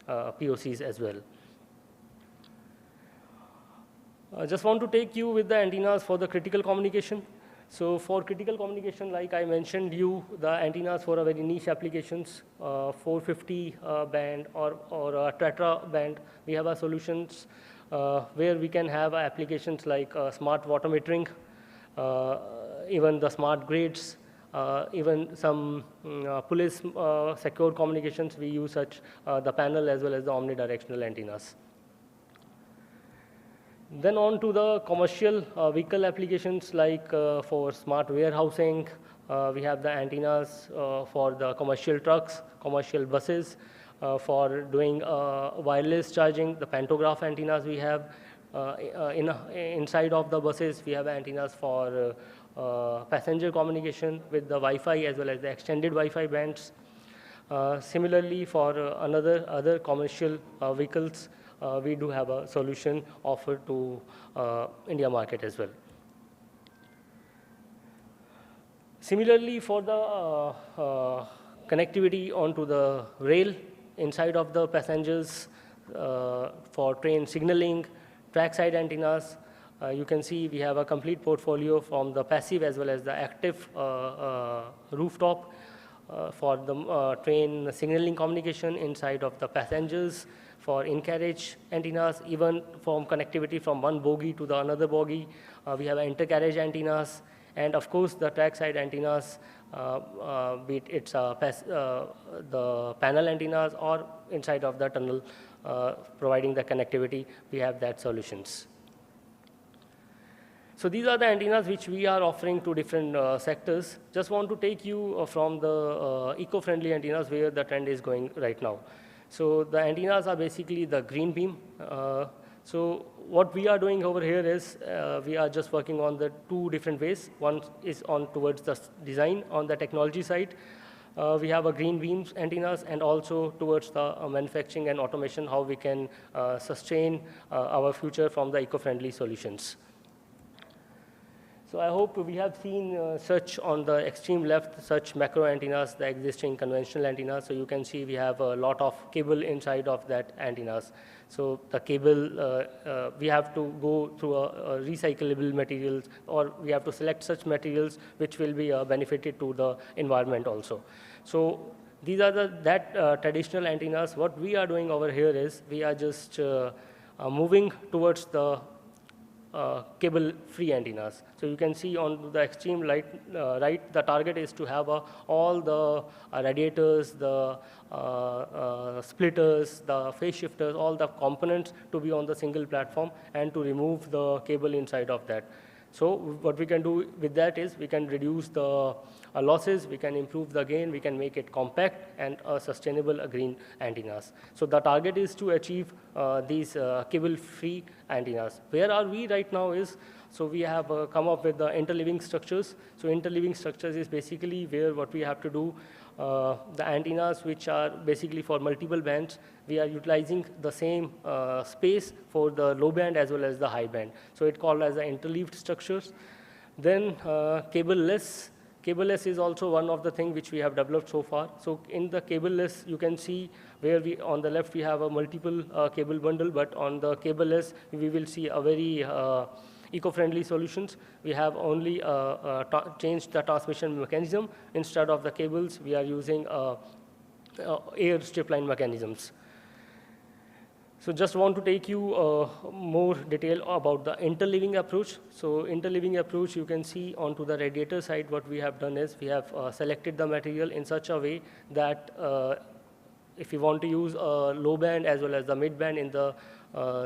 POCs as well. I just want to take you with the antennas for the critical communication. So for critical communication, like I mentioned you, the antennas for a very niche applications, 450 band or a tetra band, we have our solutions where we can have applications like smart water metering, even the smart grids, even some police secure communications, we use such the panel as well as the omnidirectional antennas. Then on to the commercial vehicle applications like for smart warehousing, we have the antennas for the commercial trucks, commercial buses, for doing wireless charging, the pantograph antennas we have. Inside of the buses, we have antennas for passenger communication with the Wi-Fi as well as the extended Wi-Fi bands. Similarly, for other commercial vehicles, we do have a solution offered to India market as well. Similarly, for the connectivity onto the rail inside of the passengers, for train signaling, trackside antennas, you can see we have a complete portfolio from the passive as well as the active rooftop for the train signaling communication inside of the passengers, for in-carriage antennas, even from connectivity from one bogie to the another bogie. We have inter-carriage antennas, and of course the trackside antennas, be it it's the panel antennas or inside of the tunnel, providing the connectivity, we have that solutions. So these are the antennas which we are offering to different sectors. Just want to take you from the eco-friendly antennas where the trend is going right now. So the antennas are basically the green beam. So what we are doing over here is we are just working on the two different ways. One is on towards the design on the technology side. We have a green beams antennas, and also towards the manufacturing and automation, how we can sustain our future from the eco-friendly solutions. So I hope we have seen such on the extreme left, such macro antennas, the existing conventional antennas. So you can see we have a lot of cable inside of that antennas. So the cable, we have to go through a recyclable materials, or we have to select such materials which will be benefited to the environment also. So these are the traditional antennas. What we are doing over here is we are just moving towards the cable-free antennas. So you can see on the extreme right, the target is to have all the radiators, the splitters, the phase shifters, all the components to be on the single platform and to remove the cable inside of that. So what we can do with that is we can reduce the losses, we can improve the gain, we can make it compact and sustainable green antennas. So the target is to achieve these cable-free antennas. Where are we right now is, so we have come up with the interleaving structures. So interleaving structures is basically where what we have to do, the antennas which are basically for multiple bands, we are utilizing the same space for the low band as well as the high band. So it's called as the interleaved structures. Then cable-less. Cable-less is also one of the things which we have developed so far. So in the cable-less, you can see where we, on the left, we have a multiple cable bundle, but on the cable-less, we will see a very eco-friendly solutions. We have only changed the transmission mechanism. Instead of the cables, we are using air strip-line mechanisms. So just want to take you more detail about the interleaving approach. So interleaving approach, you can see onto the radiator side, what we have done is we have selected the material in such a way that if you want to use a low band as well as the mid band in the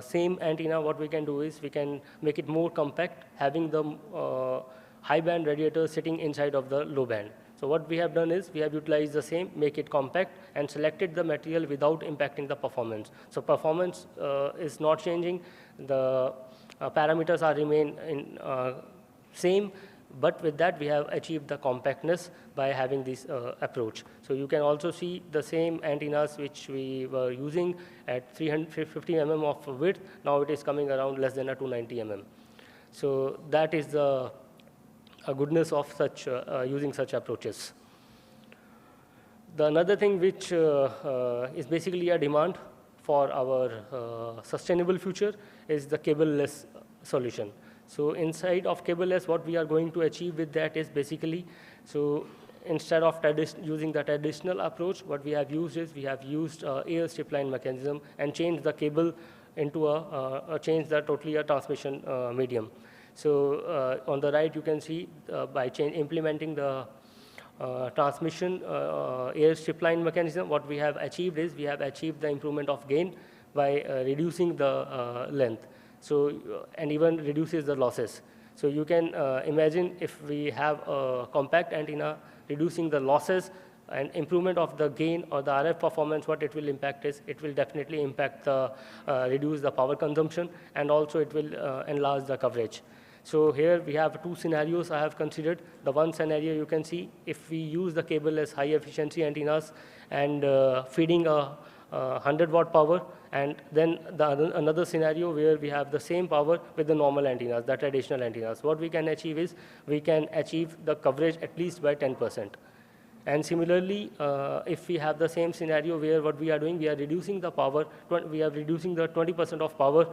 same antenna, what we can do is we can make it more compact, having the high band radiator sitting inside of the low band. So what we have done is we have utilized the same, make it compact, and selected the material without impacting the performance. So performance is not changing. The parameters are remain in same, but with that we have achieved the compactness by having this approach. So you can also see the same antennas which we were using at 350 mm of width. Now it is coming around less than a 290 mm. So that is the goodness of such using such approaches. The another thing which is basically a demand for our sustainable future is the cable-less solution. So inside of cable-less, what we are going to achieve with that is basically, so instead of using the traditional approach, what we have used is we have used air strip line mechanism and changed the cable into totally a transmission medium. So on the right, you can see by implementing the transmission air strip line mechanism, what we have achieved is we have achieved the improvement of gain by reducing the length. So and even reduces the losses. So you can imagine if we have a compact antenna, reducing the losses and improvement of the gain or the RF performance, what it will impact is it will definitely impact the reduce the power consumption, and also it will enlarge the coverage. So here we have two scenarios I have considered. The one scenario you can see, if we use the cable-less high efficiency antennas and feeding a 100-watt power, and then another scenario where we have the same power with the normal antennas, the traditional antennas. What we can achieve is we can achieve the coverage at least by 10%. And similarly, if we have the same scenario where what we are doing, we are reducing the power, we are reducing the 20% of power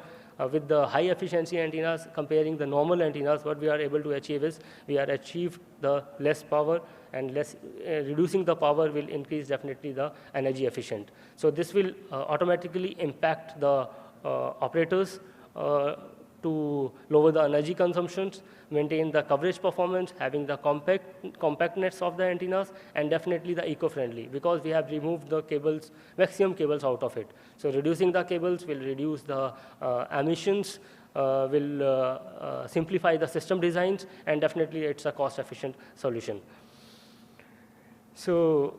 with the high efficiency antennas comparing the normal antennas, what we are able to achieve is we are achieve the less power, and reducing the power will increase definitely the energy efficient. So this will automatically impact the operators to lower the energy consumptions, maintain the coverage performance, having the compactness of the antennas, and definitely the eco-friendly, because we have removed the cables, maximum cables out of it. So reducing the cables will reduce the emissions, will simplify the system designs, and definitely it's a cost-efficient solution. So,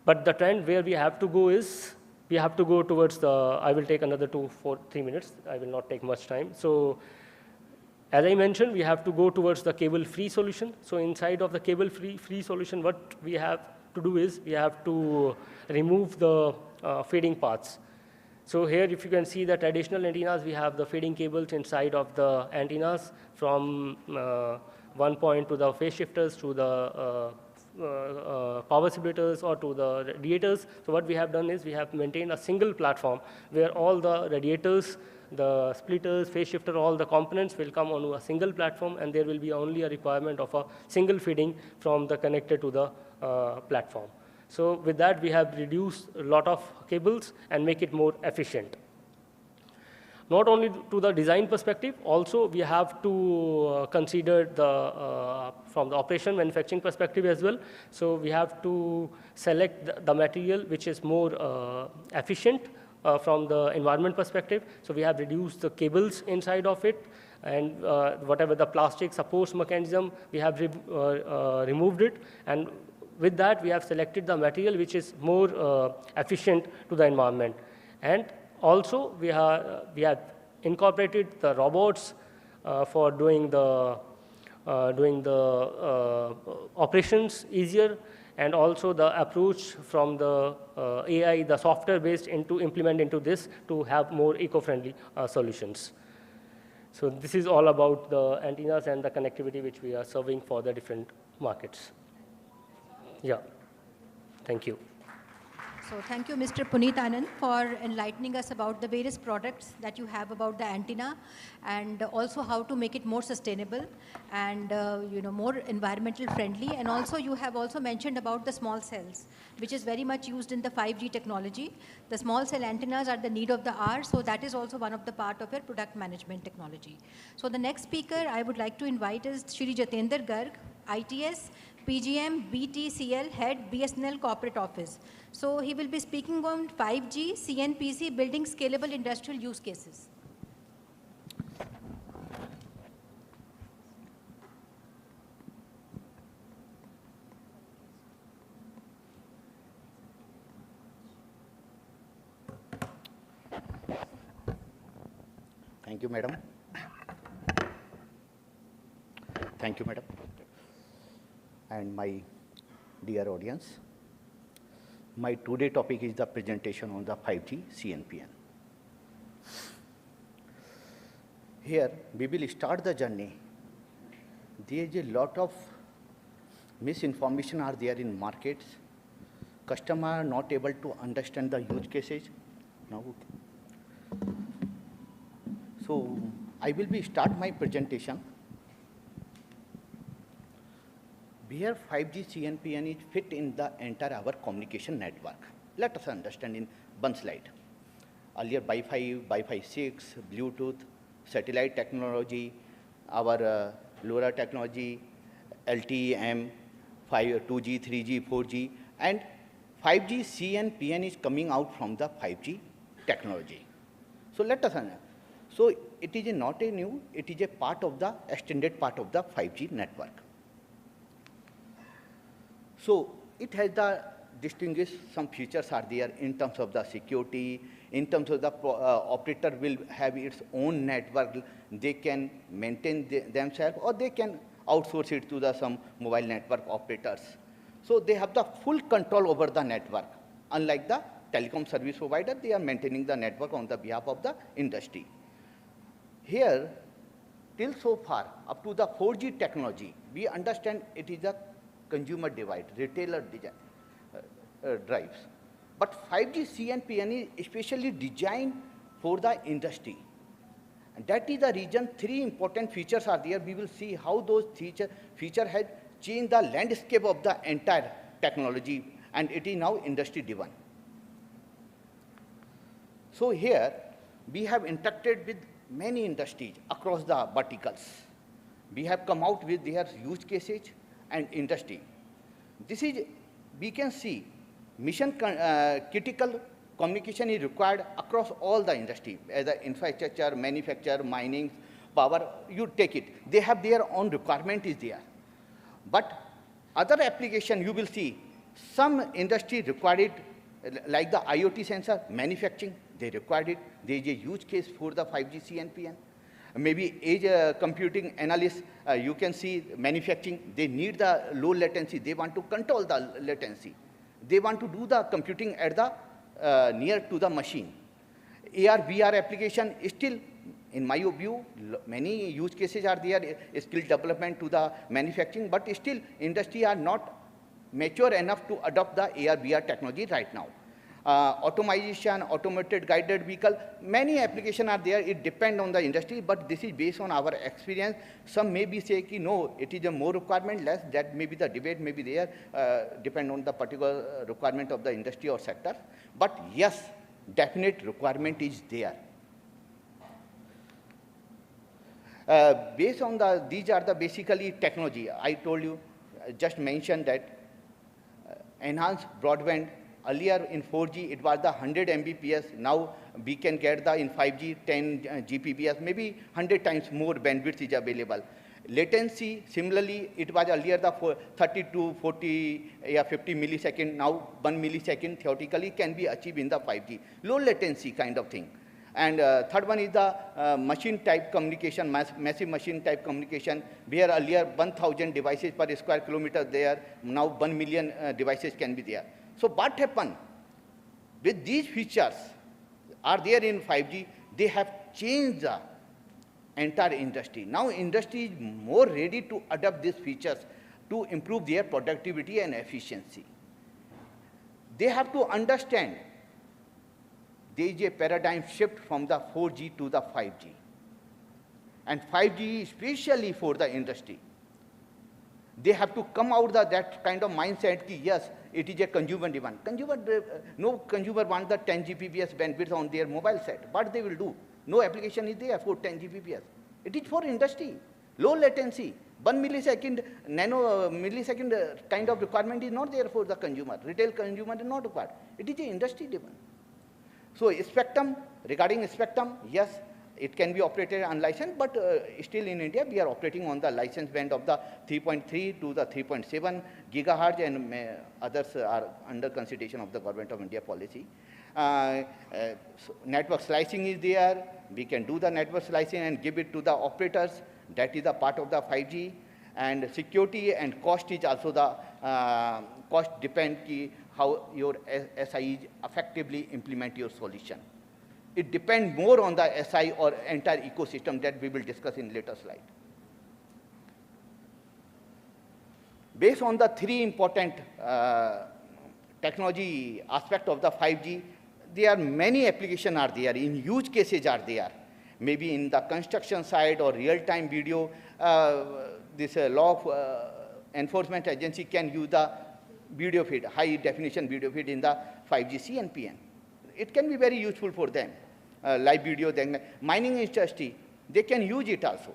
but the trend where we have to go is, we have to go towards the, I will take another 3 minutes, I will not take much time. So as I mentioned, we have to go towards the cable-free solution. So inside of the cable-free solution, what we have to do is we have to remove the feeding paths. So here, if you can see the traditional antennas, we have the feeding cables inside of the antennas from one point to the phase shifters to the power separators or to the radiators. So what we have done is we have maintained a single platform where all the radiators, the splitters, phase shifter, all the components will come onto a single platform, and there will be only a requirement of a single feeding from the connector to the platform. So with that, we have reduced a lot of cables and make it more efficient. Not only to the design perspective, also we have to consider the from the operation manufacturing perspective as well. So we have to select the material which is more efficient from the environment perspective. So we have reduced the cables inside of it, and whatever the plastic support mechanism, we have removed it, and with that we have selected the material which is more efficient to the environment. And also, we have incorporated the robots for doing the operations easier, and also the approach from the AI, the software based implement into this to have more eco-friendly solutions. So this is all about the antennas and the connectivity which we are serving for the different markets. Yeah, thank you. So thank you, Mr. Puneet Anand, for enlightening us about the various products that you have about the antenna, and also how to make it more sustainable and more environmental friendly. And also you have also mentioned about the small cells, which is very much used in the 5G technology. The small cell antennas are the need of the hour, so that is also one of the part of your product management technology. So the next speaker I would like to invite is Shri Jatender Garg, ITS, PGM, BTCL, Head, BSNL Corporate Office. So he will be speaking on 5G, CNPC, building scalable industrial use cases. Thank you, madam. Thank you, madam. And my dear audience, my today topic is the presentation on the 5G CNPN. Here we will start the journey there is a lot of misinformation are there in markets. Customers are not able to understand the use cases. Now, so I will start my presentation. Where 5G CNPN is fit in the entire our communication network. Let us understand in one slide. Earlier Wi-Fi, Wi-Fi 6, Bluetooth, satellite technology, our LoRa technology, LTE-M, 2G, 3G, 4G, and 5G CNPN is coming out from the 5G technology. So let us understand. So it is not a new, it is a part of the extended part of the 5G network. So it has the distinguished some features are there in terms of the security, in terms of the operator will have its own network, they can maintain themselves or they can outsource it to the some mobile network operators. So they have the full control over the network. Unlike the telecom service provider, they are maintaining the network on the behalf of the industry. Here, till so far, up to the 4G technology, we understand it is a consumer device, retailer drives. But 5G CNPN is especially designed for the industry. And that is the reason 3 important features are there. We will see how those features have changed the landscape of the entire technology, and it is now industry driven. So here, we have interacted with many industries across the verticals. We have come out with their use cases and industry. This is, we can see, mission critical communication is required across all the industry, as the infrastructure, manufacture, mining, power, you take it. They have their own requirement is there. But other application you will see, some industry required it, like the IoT sensor, manufacturing, they required it. There is a huge case for the 5G CNPN. Maybe edge computing analysts, you can see manufacturing, they need the low latency. They want to control the latency. They want to do the computing at the near to the machine. AR, VR application still, in my view, many use cases are there, skill development to the manufacturing, but still industry are not mature enough to adopt the AR, VR technology right now. Automation, automated guided vehicle, many applications are there. It depends on the industry, but this is based on our experience. Some may be say, no, it is a more requirement, less. That may be the debate, may be there, depend on the particular requirement of the industry or sector. But yes, definite requirement is there. Based on these are the basically technology. I told you, just mentioned that enhanced broadband. Earlier in 4G, it was the 100 Mbps. Now we can get the in 5G 10 Gbps, maybe 100 times more bandwidth is available. Latency, similarly, it was earlier the 30 to 40, 50 millisecond. Now 1 millisecond theoretically can be achieved in the 5G. Low latency kind of thing. And third one is the machine type communication, massive machine type communication, where earlier 1,000 devices per square kilometer there, now 1 million devices can be there. So what happened? With these features are there in 5G, they have changed the entire industry. Now industry is more ready to adopt these features to improve their productivity and efficiency. They have to understand there is a paradigm shift from the 4G to the 5G. And 5G especially for the industry. They have to come out of that kind of mindset, yes, it is a consumer demand. No consumer wants the 10 Gbps bandwidth on their mobile set. What they will do? No application is there for 10 Gbps. It is for industry. Low latency. 1 millisecond, nano millisecond kind of requirement is not there for the consumer. Retail consumer is not required. It is an industry demand. So spectrum, regarding spectrum, yes, it can be operated unlicensed, but still in India, we are operating on the license band of the 3.3 to the 3.7 gigahertz, and others are under consideration of the Government of India policy. So network slicing is there. We can do the network slicing and give it to the operators. That is a part of the 5G. And security and cost is also the cost depend how your SIs effectively implement your solution. It depends more on the SI or entire ecosystem that we will discuss in later slide. Based on the three important technology aspect of the 5G, there are many applications are there, in use cases are there. Maybe in the construction side or real-time video, this law of enforcement agency can use the video feed, high definition video feed in the 5G CNPN. It can be very useful for them. Live video, then mining industry, they can use it also.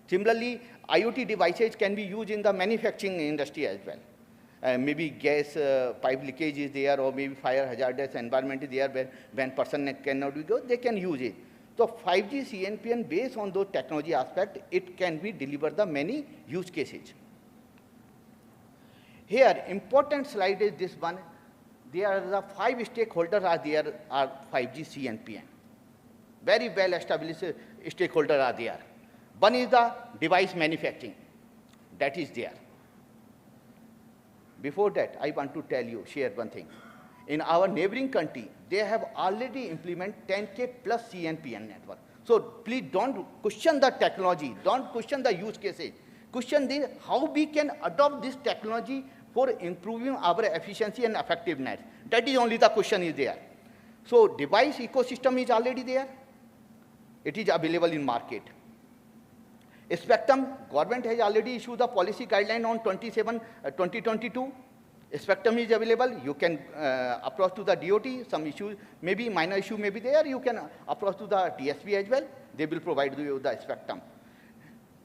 Similarly, IoT devices can be used in the manufacturing industry as well. Maybe gas pipe leakage is there, or maybe fire hazardous environment is there when person cannot go, they can use it. So 5G CNPN, based on those technology aspect, it can be deliver the many use cases. Here, important slide is this one. There are the 5 stakeholders are there are 5G CNPN. Very well established stakeholders are there. One is the device manufacturing, that is there. Before that, I want to share one thing. In our neighboring country, they have already implemented 10K plus CNPN network. So please don't question the technology, don't question the use cases. Question the how we can adopt this technology for improving our efficiency and effectiveness. That is only the question is there. So device ecosystem is already there. It is available in market. Spectrum, government has already issued the policy guideline on 2022. Spectrum is available. You can approach to the DOT. Some issues, maybe minor issue may be there. You can approach to the TSP as well. They will provide you the spectrum.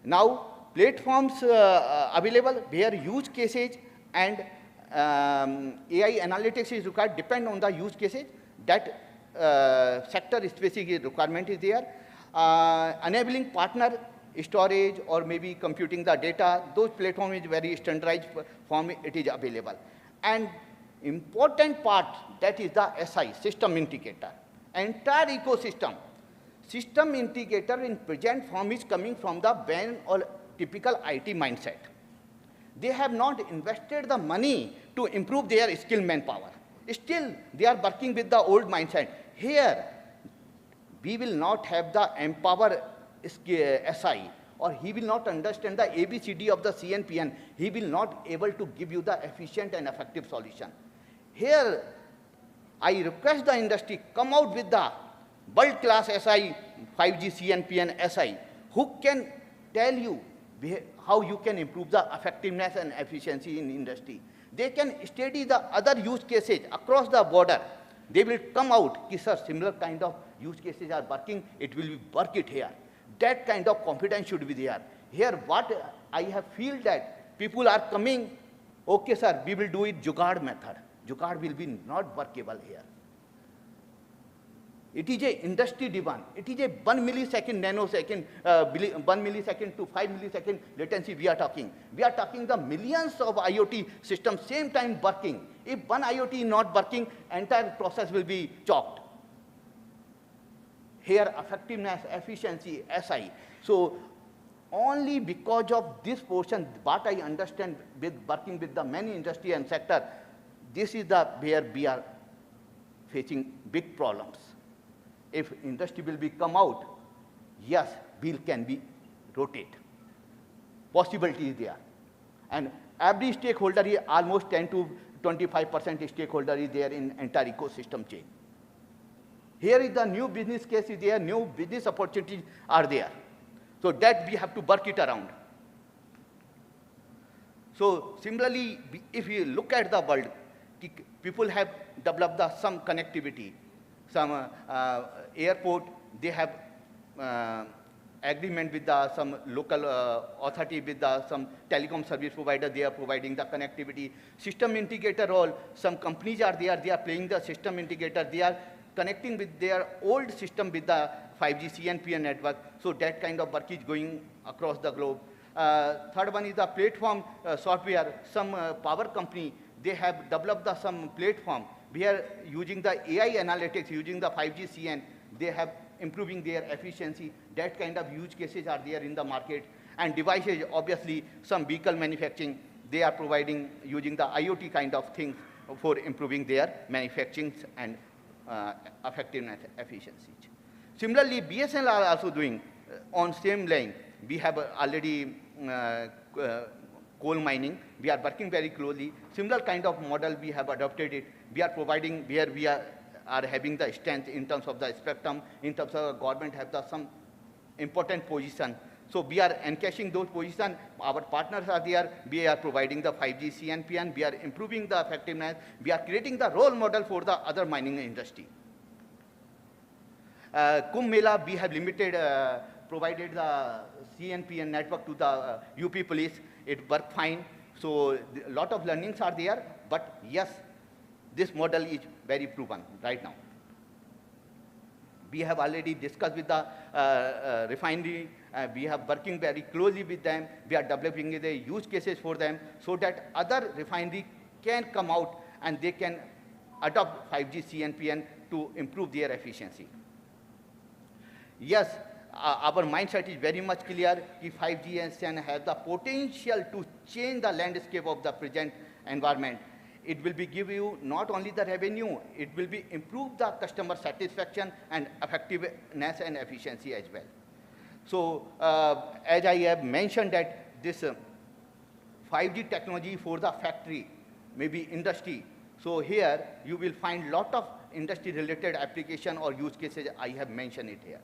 Now, platforms available where use cases and AI analytics is required, depend on the use cases. That sector-specific requirement is there. Enabling partner storage or maybe computing the data, those platform is very standardized form, it is available. And important part, that is the SI, system integrator. Entire ecosystem, system integrator in present form is coming from the ban or typical IT mindset. They have not invested the money to improve their skilled manpower. Still, they are working with the old mindset. Here, we will not have the empower SI, or he will not understand the ABCD of the CNPN. He will not able to give you the efficient and effective solution. Here, I request the industry come out with the world-class SI, 5G CNPN SI, who can tell you how you can improve the effectiveness and efficiency in industry. They can study the other use cases across the border. They will come out, sir, similar kind of use cases are working, it will work it here. That kind of confidence should be there. Here, what I have feel that people are coming, okay, sir, we will do it Jugaad method. Jugaad will be not workable here. It is a industry demand. It is a 1 millisecond, nanosecond, 1 millisecond to 5 millisecond latency we are talking. We are talking the millions of IoT systems same time working. If one IoT is not working, entire process will be chopped. Here, effectiveness, efficiency, SI. So only because of this portion, what I understand with working with the many industry and sector, this is the where we are facing big problems. If industry will be come out, yes, wheel can be rotate. Possibility is there. And every stakeholder is almost 10 to 25% stakeholder is there in entire ecosystem chain. Here is the new business case is there, new business opportunities are there. So that we have to work it around. So similarly, if you look at the world, people have developed some connectivity. Some airport, they have agreement with some local authority, with some telecom service provider, they are providing the connectivity. System integrator role, some companies are there, they are playing the system integrator, they are connecting with their old system with the 5G CNPN network. So that kind of work is going across the globe. Third one is the platform software. Some power company, they have developed some platform. We are using the AI analytics, using the 5G CN, they have improving their efficiency. That kind of use cases are there in the market. And devices, obviously, some vehicle manufacturing, they are providing using the IoT kind of things for improving their manufacturing and effectiveness, efficiency. Similarly, BSNL are also doing on same line. We have already coal mining. We are working very closely. Similar kind of model we have adopted it. We are providing where we are having the strength in terms of the spectrum, in terms of the government have some important position. So we are encashing those positions. Our partners are there. We are providing the 5G CNPN. We are improving the effectiveness. We are creating the role model for the other mining industry. Kumbh Mela, we have provided the CNPN network to the UP police. It worked fine. So a lot of learnings are there. But yes, this model is very proven right now. We have already discussed with the refinery. We have working very closely with them. We are developing the use cases for them so that other refinery can come out and they can adopt 5G CNPN to improve their efficiency. Yes, our mindset is very much clear. If 5G can have the potential to change the landscape of the present environment, it will be give you not only the revenue, it will be improve the customer satisfaction and effectiveness and efficiency as well. So as I have mentioned that this 5G technology for the factory, maybe industry. So here you will find lot of industry related application or use cases. I have mentioned it here.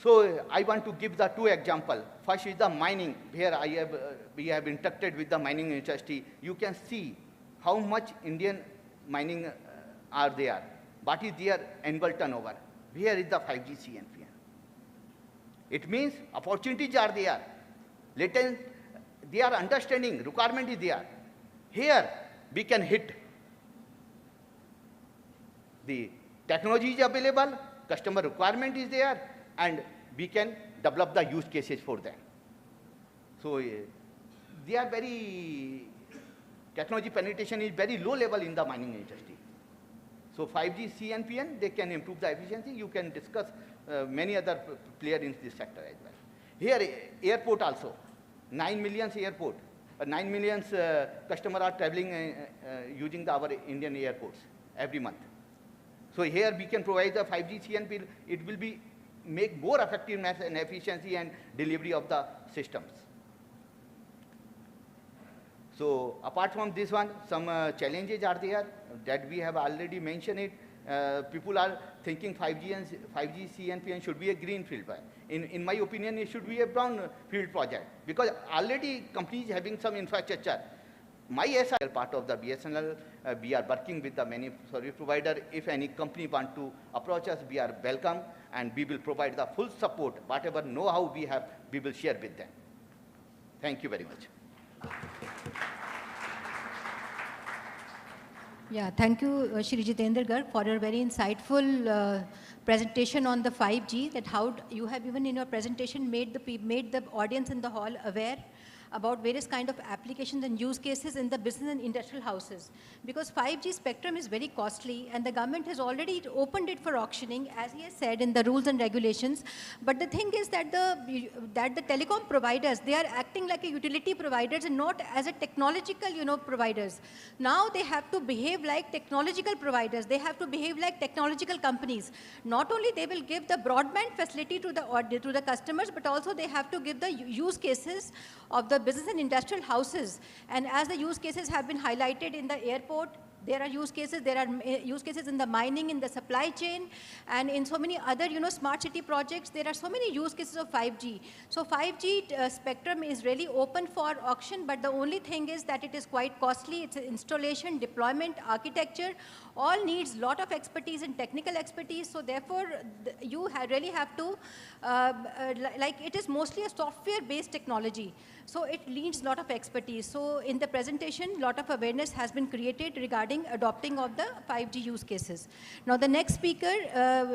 So I want to give the two examples. First is the mining. Here we have interacted with the mining industry. You can see how much Indian mining are there. What is their annual turnover? Where is the 5G CNPN? It means opportunities are there. Latent, they are understanding, requirement is there. Here we can hit. The technology is available, customer requirement is there, and we can develop the use cases for them. So they are technology penetration is very low level in the mining industry. So 5G CNPN, they can improve the efficiency. You can discuss many other players in this sector as well. Here, airport also, 9 million airport, 9 million customers are traveling using our Indian airports every month. So here we can provide the 5G CNPN. It will be make more effectiveness and efficiency and delivery of the systems. So apart from this one, some challenges are there that we have already mentioned it. People are thinking 5G CNPN should be a greenfield. In my opinion, it should be a brownfield project because already companies having some infrastructure. My SI part of the BSNL, we are working with the many service provider. If any company want to approach us, we are welcome and we will provide the full support. Whatever know-how we have, we will share with them. Thank you very much. Yeah, thank you, Shri Jitendra Garg, for your very insightful presentation on the 5G, that how you have even in your presentation made the audience in the hall aware about various kind of applications and use cases in the business and industrial houses. Because 5G spectrum is very costly and the government has already opened it for auctioning, as he has said in the rules and regulations. But the thing is that the telecom providers, they are acting like a utility providers and not as a technological, providers. Now they have to behave like technological providers. They have to behave like technological companies. Not only they will give the broadband facility to the customers, but also they have to give the use cases of the business and industrial houses. And as the use cases have been highlighted in the airport, there are use cases in the mining, in the supply chain, and in so many other, smart city projects. There are so many use cases of 5G. So 5G spectrum is really open for auction, but the only thing is that it is quite costly. It's installation, deployment, architecture, all needs lot of expertise and technical expertise. So therefore, you really have to, it is mostly a software-based technology. So it needs lot of expertise. So in the presentation, lot of awareness has been created regarding adopting of the 5G use cases. Now the next speaker,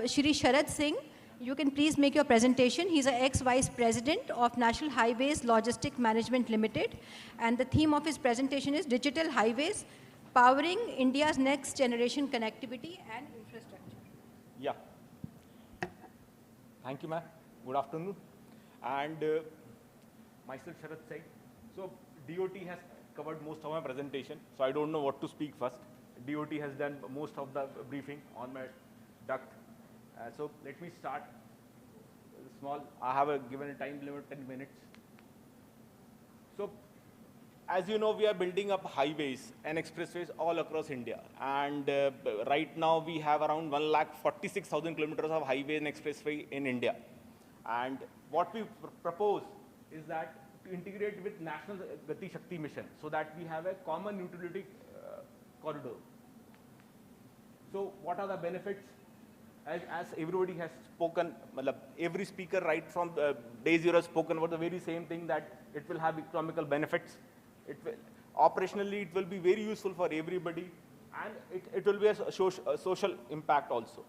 Shri Sharad Singh, you can please make your presentation. He's an ex-vice president of National Highways Logistic Management Limited. And the theme of his presentation is Digital Highways, Powering India's Next Generation Connectivity and Infrastructure. Yeah. Thank you, ma'am. Good afternoon. And myself, Sharad Singh. So DOT has covered most of my presentation, so I don't know what to speak first. DOT has done most of the briefing on my duct. So let me start small. I have given a time limit 10 minutes. So as you know, we are building up highways and expressways all across India. And right now, we have around 1,46,000 kilometers of highway and expressway in India. And what we propose is that to integrate with National Gati Shakti Mission so that we have a common utility corridor. So what are the benefits? As everybody has spoken, every speaker right from day zero has spoken about the very same thing, that it will have economical benefits. Operationally, it will be very useful for everybody, and it will be a social impact also.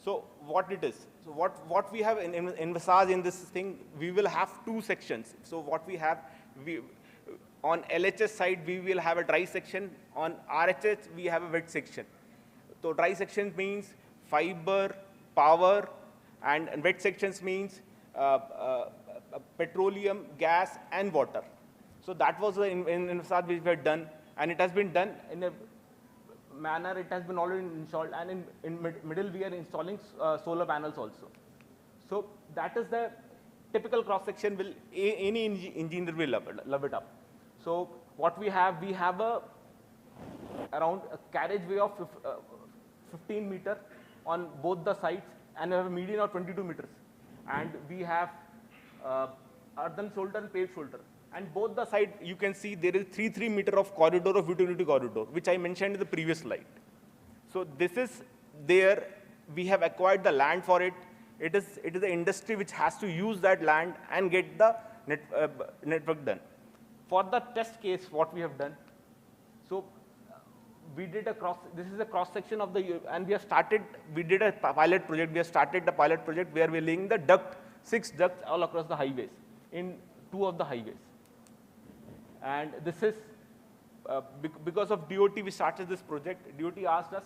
So what it is? So what we have envisaged in this thing, we will have two sections. So what we have, on LHS side, we will have a dry section. On RHS, we have a wet section. So dry section means fiber, power, and wet sections means petroleum, gas, and water. So that was the envisage which we had done, and it has been done in a manner. It has been already installed, and in middle we are installing solar panels also. So that is the typical cross section. Will any engineer will love it up. So what we have around a carriageway of 15 meter on both the sides, and we have a median of 22 meters. And we have earthen shoulder and paved shoulder. And both the side, you can see there is 3 meter of corridor of utility corridor, which I mentioned in the previous slide. So this is there. We have acquired the land for it. It is the industry which has to use that land and get the network done. For the test case, what we have done, so we did this is a cross section of and we did a pilot project. We have started the pilot project where we are laying the 6 ducts all across the highways, in 2 of the highways. And this is, because of DOT, we started this project. DOT asked us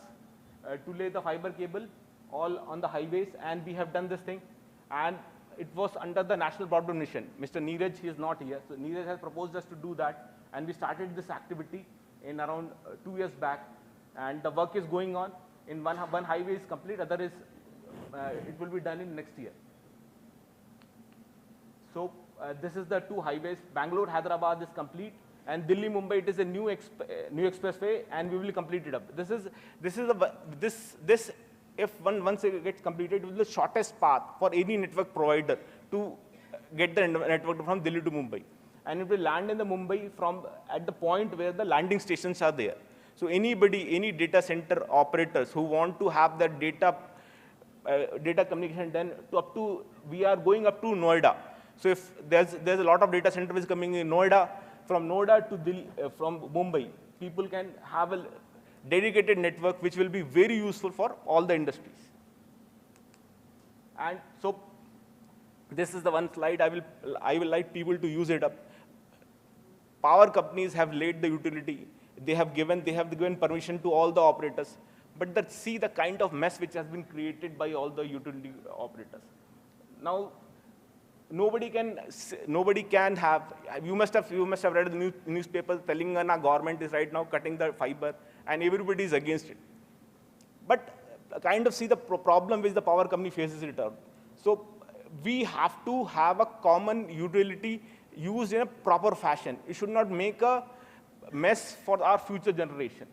to lay the fiber cable all on the highways, and we have done this thing. And it was under the National Broadband Mission. Mr. Neeraj, he is not here. So Neeraj has proposed us to do that, and we started this activity in around 2 years back, and the work is going on. In one highway is complete, other is it will be done in next year. So this is the 2 highways. Bangalore Hyderabad is complete, and Delhi Mumbai, it is a new expressway, and we will complete it up. This if once it gets completed, it will be the shortest path for any network provider to get the network from Delhi to Mumbai. And it will land in the Mumbai at the point where the landing stations are there. So any data center operators who want to have that data communication done we are going up to Noida. So if there's a lot of data centers coming in Noida, from Noida to Delhi, from Mumbai, people can have a dedicated network which will be very useful for all the industries. And so this is the one slide I will like people to use it up. Power companies have laid the utility. They have given permission to all the operators. But see the kind of mess which has been created by all the utility operators. Now, nobody can have. You must have read the newspaper. Telangana government is right now cutting the fiber, and everybody is against it. But kind of see the problem which the power company faces it out. So we have to have a common utility used in a proper fashion. It should not make a mess for our future generation.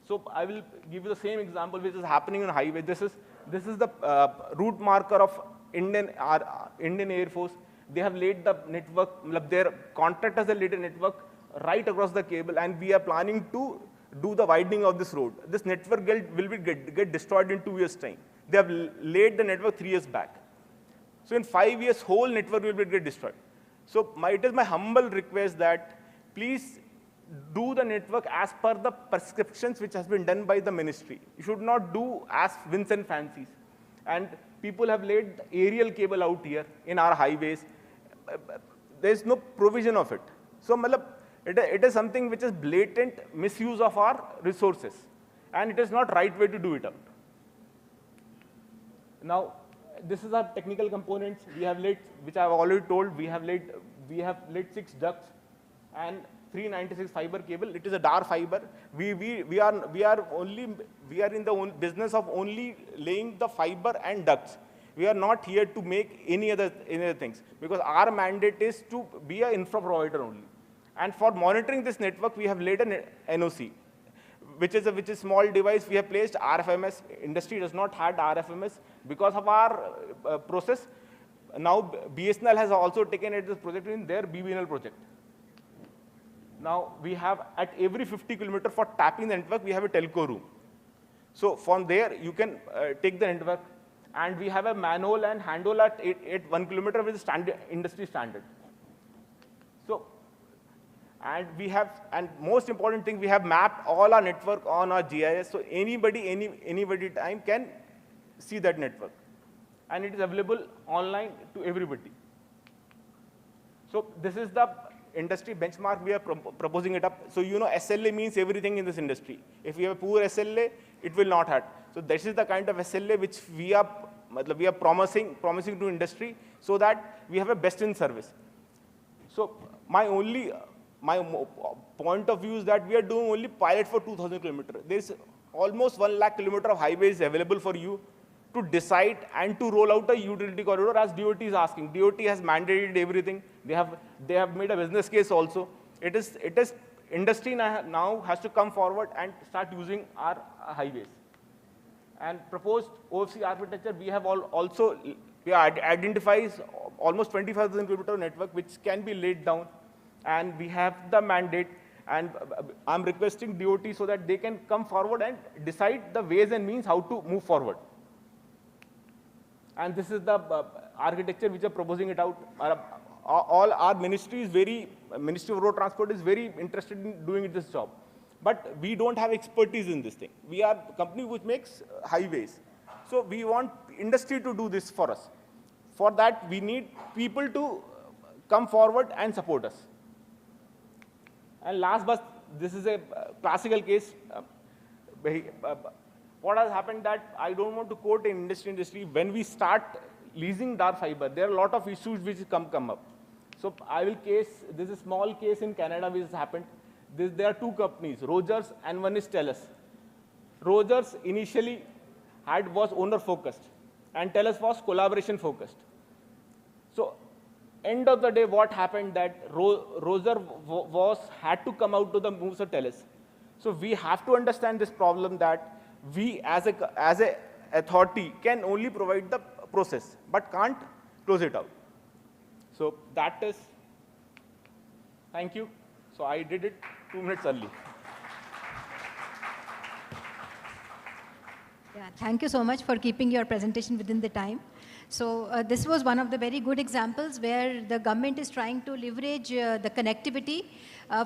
So I will give you the same example which is happening on highway. This is the route marker of Indian Air Force. They have laid the network, their contractors have laid a network right across the cable, and we are planning to do the widening of this road. This network will get destroyed in 2 years' time. They have laid the network 3 years back. So in 5 years, whole network will get destroyed. So it is my humble request that please do the network as per the prescriptions which has been done by the ministry. You should not do as whims and fancies. And people have laid aerial cable out here in our highways. There is no provision of it. So it is something which is blatant misuse of our resources. And it is not right way to do it out. Now, this is our technical components. We have laid, which I have already told, we have laid 6 ducts and 396 fiber cable. It is a dark fiber. We are in the business of only laying the fiber and ducts. We are not here to make any other things, because our mandate is to be an infra provider only. And for monitoring this network, we have laid an NOC, which is a small device. We have placed RFMS. Industry does not have RFMS. Because of our process, now BSNL has also taken it this project in their BBNL project. Now we have at every 50 kilometer for tapping the network, we have a telco room. So from there, you can take the network, and we have a manhole and handhole at 1 kilometer, which is standard, industry standard. So, and we have, and most important thing, we have mapped all our network on our GIS, so anybody time can see that network. And it is available online to everybody. So this is the industry benchmark we are proposing it up. So you know SLA means everything in this industry. If you have a poor SLA, it will not have. So this is the kind of SLA which we are promising to industry, so that we have a best in service. So my point of view is that we are doing only pilot for 2,000 kilometers. There is almost 1 lakh kilometers of highways available for you to decide and to roll out a utility corridor as DOT is asking. DOT has mandated everything. They have made a business case also. It is industry now has to come forward and start using our highways. And proposed OFC architecture, we have identifies almost 25,000 kilometer network which can be laid down, and we have the mandate. And I'm requesting DOT so that they can come forward and decide the ways and means how to move forward. And this is the architecture which are proposing it out. All our Ministry of Road Transport is very interested in doing this job. But we don't have expertise in this thing. We are a company which makes highways. So we want industry to do this for us. For that, we need people to come forward and support us. And last but, this is a classical case. What has happened that I don't want to quote in industry, when we start leasing dark fiber, there are a lot of issues which come up. So I will case, this is a small case in Canada which has happened. There are two companies, Rogers and one is TELUS. Rogers initially was owner focused and TELUS was collaboration focused. So end of the day, what happened that Rogers had to come out to the moves of TELUS. So we have to understand this problem that we as a authority can only provide the process, but can't close it out. So that is, thank you. So I did it 2 minutes early. Yeah, thank you so much for keeping your presentation within the time. So this was one of the very good examples where the government is trying to leverage the connectivity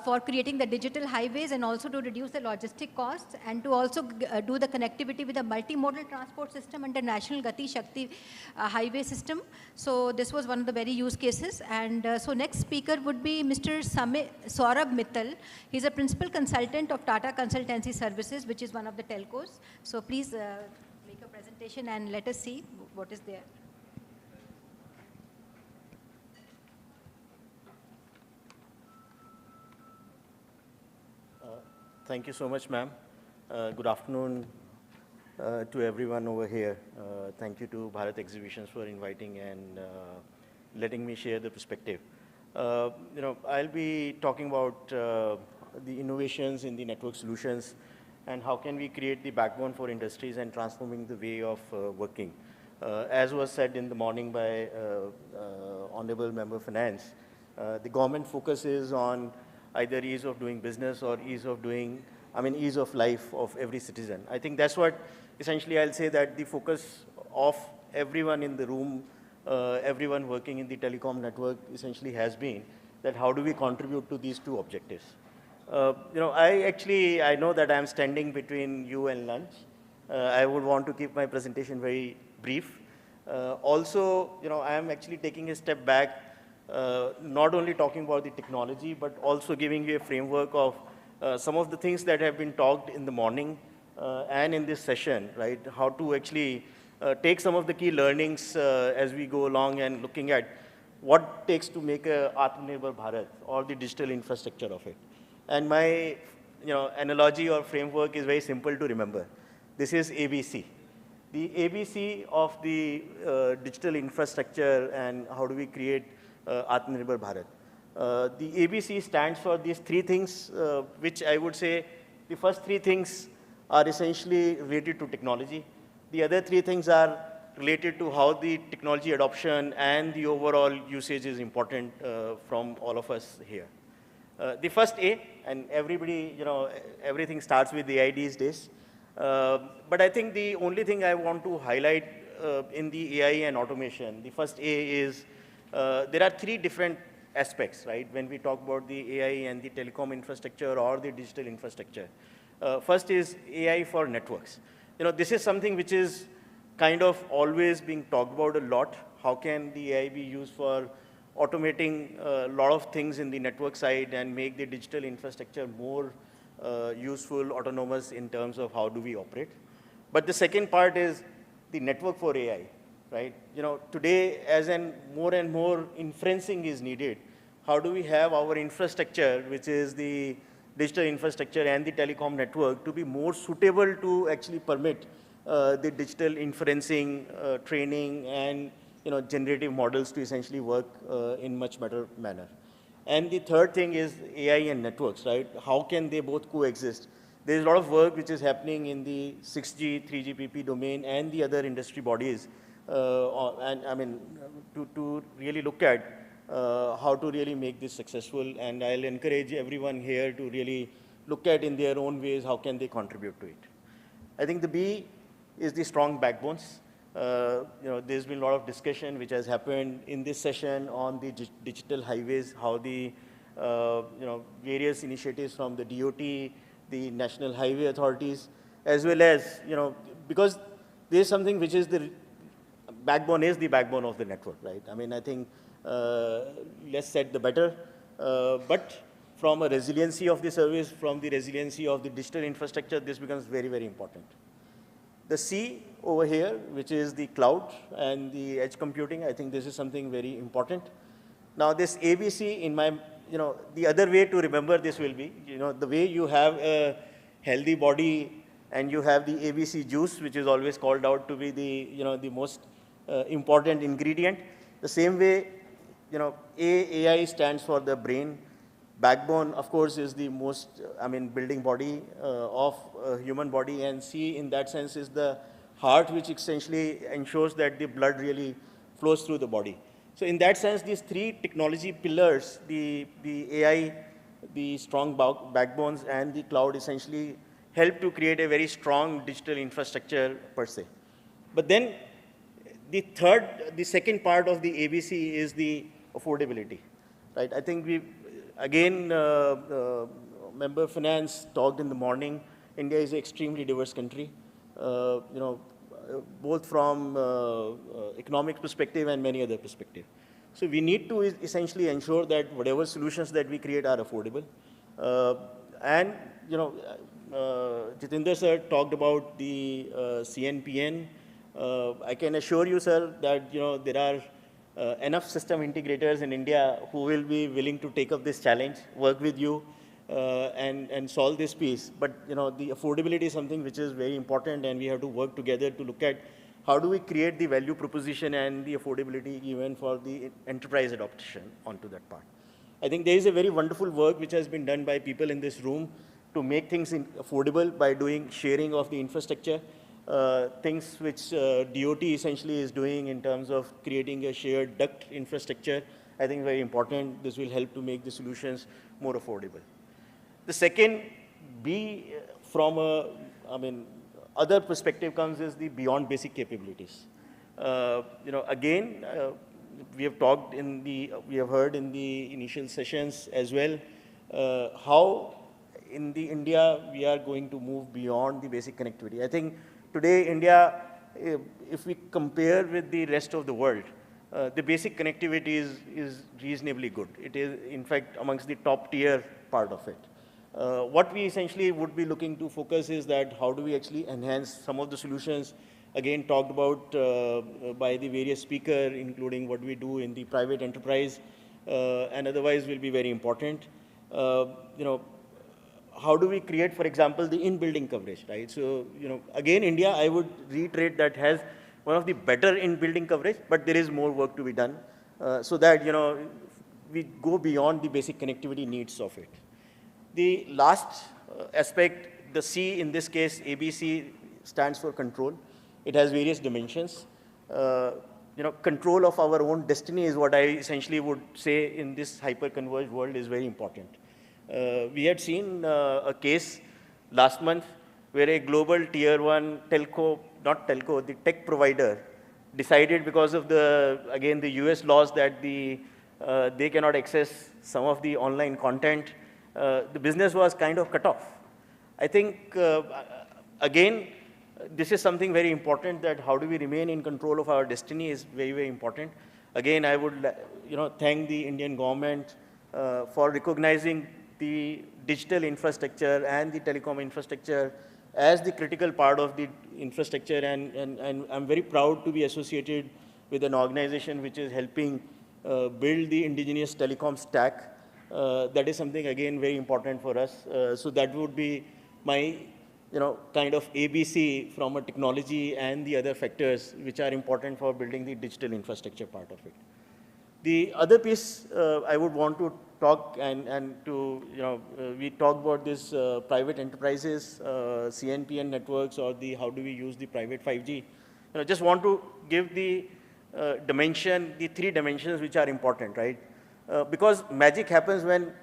for creating the digital highways and also to reduce the logistic costs and to also do the connectivity with a multimodal transport system under National Gati Shakti highway system. So this was one of the very use cases. And so next speaker would be Mr. Saurabh Mittal. He's a principal consultant of Tata Consultancy Services, which is one of the telcos. So please make a presentation and let us see what is there. Thank you so much, ma'am. Good afternoon to everyone over here. Thank you to Bharat Exhibitions for inviting and letting me share the perspective. I'll be talking about the innovations in the network solutions and how can we create the backbone for industries and transforming the way of working. As was said in the morning by Honorable Member of Finance, the government focuses on either ease of doing business or ease of life of every citizen. I think that's what essentially I'll say that the focus of everyone in the room, everyone working in the telecom network essentially has been that how do we contribute to these two objectives. I know that I'm standing between you and lunch. I would want to keep my presentation very brief. I am actually taking a step back, not only talking about the technology, but also giving you a framework of some of the things that have been talked in the morning and in this session, right? How to actually take some of the key learnings as we go along and looking at what it takes to make a Atmanirbhar Bharat or the digital infrastructure of it. And my analogy or framework is very simple to remember. This is ABC. the ABC of the digital infrastructure and how do we create Atmanirbhar Bharat. The ABC stands for these three things, which I would say the first three things are essentially related to technology. The other three things are related to how the technology adoption and the overall usage is important from all of us here. The first A, and everybody, everything starts with the AI these days. But I think the only thing I want to highlight in the AI and automation, the first A is there are three different aspects, right, when we talk about the AI and the telecom infrastructure or the digital infrastructure. First is AI for networks. This is something which is kind of always being talked about a lot. How can the AI be used for automating a lot of things in the network side and make the digital infrastructure more useful, autonomous in terms of how do we operate. But the second part is the network for AI, right? Today, as in more and more inferencing is needed, how do we have our infrastructure, which is the digital infrastructure and the telecom network, to be more suitable to actually permit the digital inferencing, training, and generative models to essentially work in much better manner. And the third thing is AI and networks, right? How can they both coexist? There's a lot of work which is happening in the 6G, 3GPP domain and the other industry bodies, and I mean, to really look at how to really make this successful. And I'll encourage everyone here to really look at in their own ways how can they contribute to it. I think the B is the strong backbones. There's been a lot of discussion which has happened in this session on the digital highways, how the various initiatives from the DOT, the national highway authorities, as well as, because there's something which is the backbone is the backbone of the network, right? I mean, I think less said the better, but from a resiliency of the service, from the resiliency of the digital infrastructure, this becomes very, very important. The C over here, which is the cloud and the edge computing, I think this is something very important. Now this ABC, in my, the other way to remember this will be, the way you have a healthy body and you have the ABC juice, which is always called out to be the, the most important ingredient. The same way, AI stands for the brain. Backbone, of course, is the most, building body of a human body, and C, in that sense, is the heart, which essentially ensures that the blood really flows through the body. So in that sense, these three technology pillars, the AI, the strong backbones, and the cloud essentially help to create a very strong digital infrastructure per se. But then the second part of the ABC is the affordability, right? I think again, Member of Finance talked in the morning. India is an extremely diverse country, both from economic perspective and many other perspectives. So we need to essentially ensure that whatever solutions that we create are affordable. And, Jitendra sir talked about the CNPN. I can assure you, sir, that, there are enough system integrators in India who will be willing to take up this challenge, work with you, and solve this piece. But the affordability is something which is very important, and we have to work together to look at how do we create the value proposition and the affordability even for the enterprise adoption onto that part. I think there is a very wonderful work which has been done by people in this room to make things affordable by doing sharing of the infrastructure. Things which DOT essentially is doing in terms of creating a shared duct infrastructure, I think very important. This will help to make the solutions more affordable. The second B from a, other perspective comes is the beyond basic capabilities. Again, we have talked we have heard in the initial sessions as well, how in India we are going to move beyond the basic connectivity. I think today, India, if we compare with the rest of the world, the basic connectivity is reasonably good. It is, in fact, amongst the top tier part of it. What we essentially would be looking to focus is that how do we actually enhance some of the solutions, again, talked about by the various speakers, including what we do in the private enterprise, and otherwise will be very important. how do we create, for example, the in-building coverage, right? So, again, India, I would reiterate, that has one of the better in-building coverage, but there is more work to be done so that, we go beyond the basic connectivity needs of it. The last aspect, the C in this case, ABC, stands for control. It has various dimensions. Control of our own destiny is what I essentially would say in this hyper-converged world is very important. We had seen a case last month where a global tier 1 telco, not telco, the tech provider decided, because of the US laws, that they cannot access some of the online content. The business was kind of cut off. I think, again, this is something very important, that how do we remain in control of our destiny is very, very important. Again, I would thank the Indian government for recognizing the digital infrastructure and the telecom infrastructure as the critical part of the infrastructure, and I'm very proud to be associated with an organization which is helping build the indigenous telecom stack. That is something, again, very important for us. So that would be my kind of ABC from a technology and the other factors which are important for building the digital infrastructure part of it. The other piece I would want to talk we talked about this private enterprises, CNPN networks, or how do we use the private 5G. Just want to give the the 3 dimensions which are important, right? Because magic happens when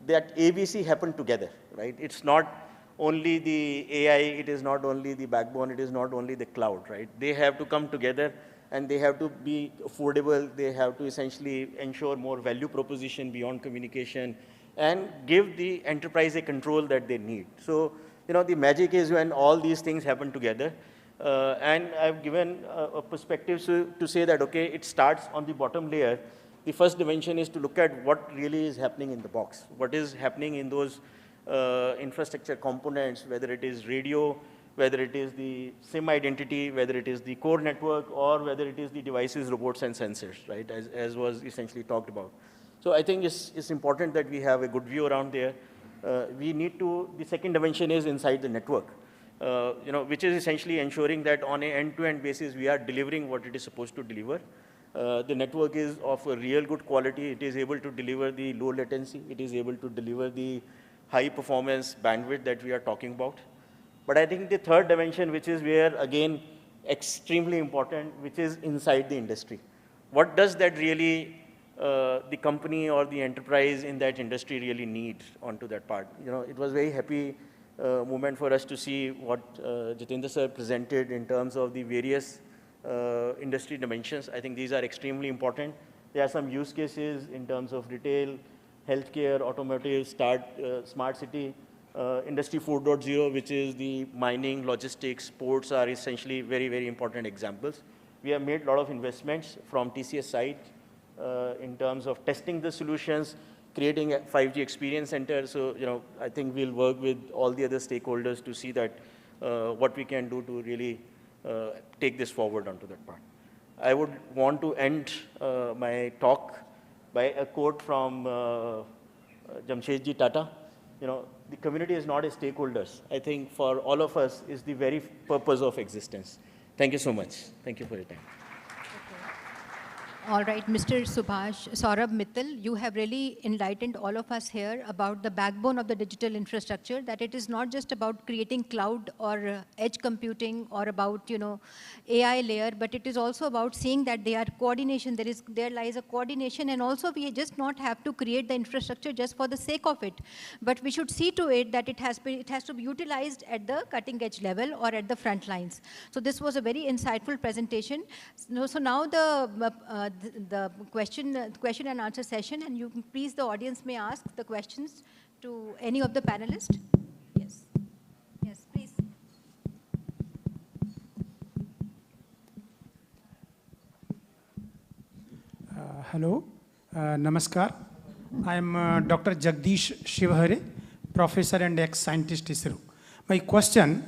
that ABC happen together, right? It's not only the AI, it is not only the backbone, it is not only the cloud, right? They have to come together, and they have to be affordable. They have to essentially ensure more value proposition beyond communication and give the enterprise a control that they need. So, the magic is when all these things happen together. And I've given a perspective to say that, okay, it starts on the bottom layer. The first dimension is to look at what really is happening in the box. What is happening in those infrastructure components, whether it is radio, whether it is the SIM identity, whether it is the core network, or whether it is the devices, robots, and sensors, right, as was essentially talked about. So I think it's important that we have a good view around there. The second dimension is inside the network, which is essentially ensuring that on an end-to-end basis, we are delivering what it is supposed to deliver. The network is of a real good quality. It is able to deliver the low latency. It is able to deliver the high performance bandwidth that we are talking about. But I think the third dimension, which is where, again, extremely important, which is inside the industry. What does that really, the company or the enterprise in that industry really need onto that part? It was very happy moment for us to see what Jitendra sir presented in terms of the various industry dimensions. I think these are extremely important. There are some use cases in terms of retail, healthcare, automotive, smart city, Industry 4.0, which is the mining, logistics, ports are essentially very, very important examples. We have made a lot of investments from TCS side in terms of testing the solutions, creating a 5G experience center. So, I think we'll work with all the other stakeholders to see that what we can do to really take this forward onto that part. I would want to end my talk by a quote from Jamshedji Tata. The community is not a stakeholders. I think for all of us is the very purpose of existence. Thank you so much. Thank you for your time. All right, Mr. Saurabh Mittal, you have really enlightened all of us here about the backbone of the digital infrastructure, that it is not just about creating cloud or edge computing or about, AI layer, but it is also about seeing that there are coordination, there lies a coordination, and also we just not have to create the infrastructure just for the sake of it, but we should see to it that it has to be utilized at the cutting edge level or at the front lines. So this was a very insightful presentation. So now the question and answer session, and please, the audience may ask the questions to any of the panelists. Yes. Yes, please. Hello. Namaskar. I am Dr. Jagdish Shivahare, professor and ex-scientist ISRO. My question,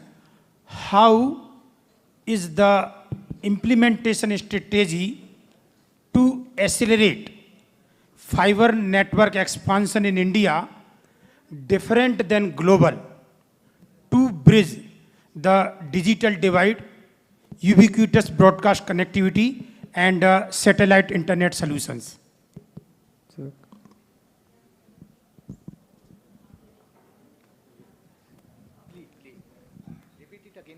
how is the implementation strategy to accelerate fiber network expansion in India, different than global to bridge the digital divide, ubiquitous broadcast connectivity, and satellite internet solutions? Repeat it again.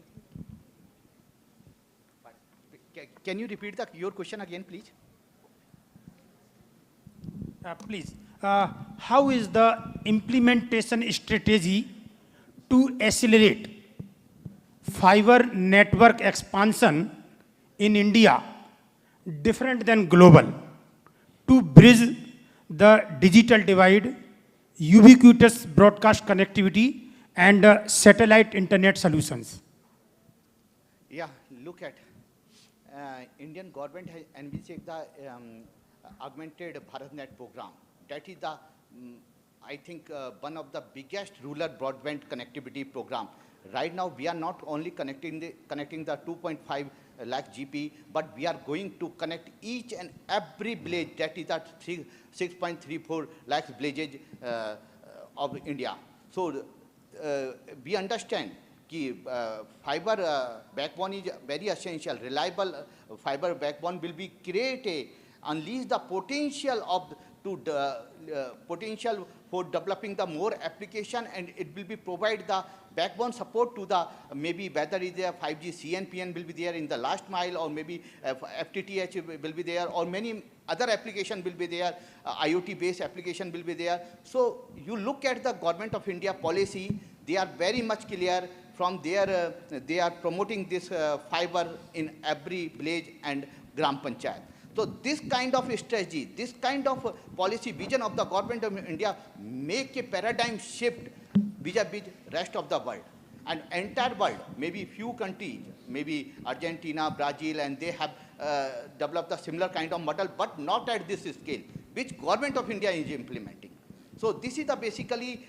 Can you repeat your question again, please? Please. How is the implementation strategy to accelerate fiber network expansion in India different than global to bridge the digital divide, ubiquitous broadcast connectivity, and satellite internet solutions? Yeah, look at Indian government has envisaged the augmented BharatNet program. That is the, I think, one of the biggest rural broadband connectivity program. Right now, we are not only connecting the 2.5 lakh GP, but we are going to connect each and every village. That is at 6.34 lakhs villages of India. So we understand that fiber backbone is very essential. Reliable fiber backbone will be unleash the potential of potential for developing the more application, and it will be provide the backbone support to the maybe whether is there 5G CNPN will be there in the last mile, or maybe FTTH will be there, or many other application will be there, IoT based application will be there. So you look at the Government of India policy, they are very much clear from there. They are promoting this fiber in every village and gram panchayat. So this kind of strategy, this kind of policy vision of the Government of India make a paradigm shift vis-a-vis rest of the world. And entire world, maybe few countries, maybe Argentina, Brazil, and they have developed a similar kind of model, but not at this scale, which Government of India is implementing. So this is the basically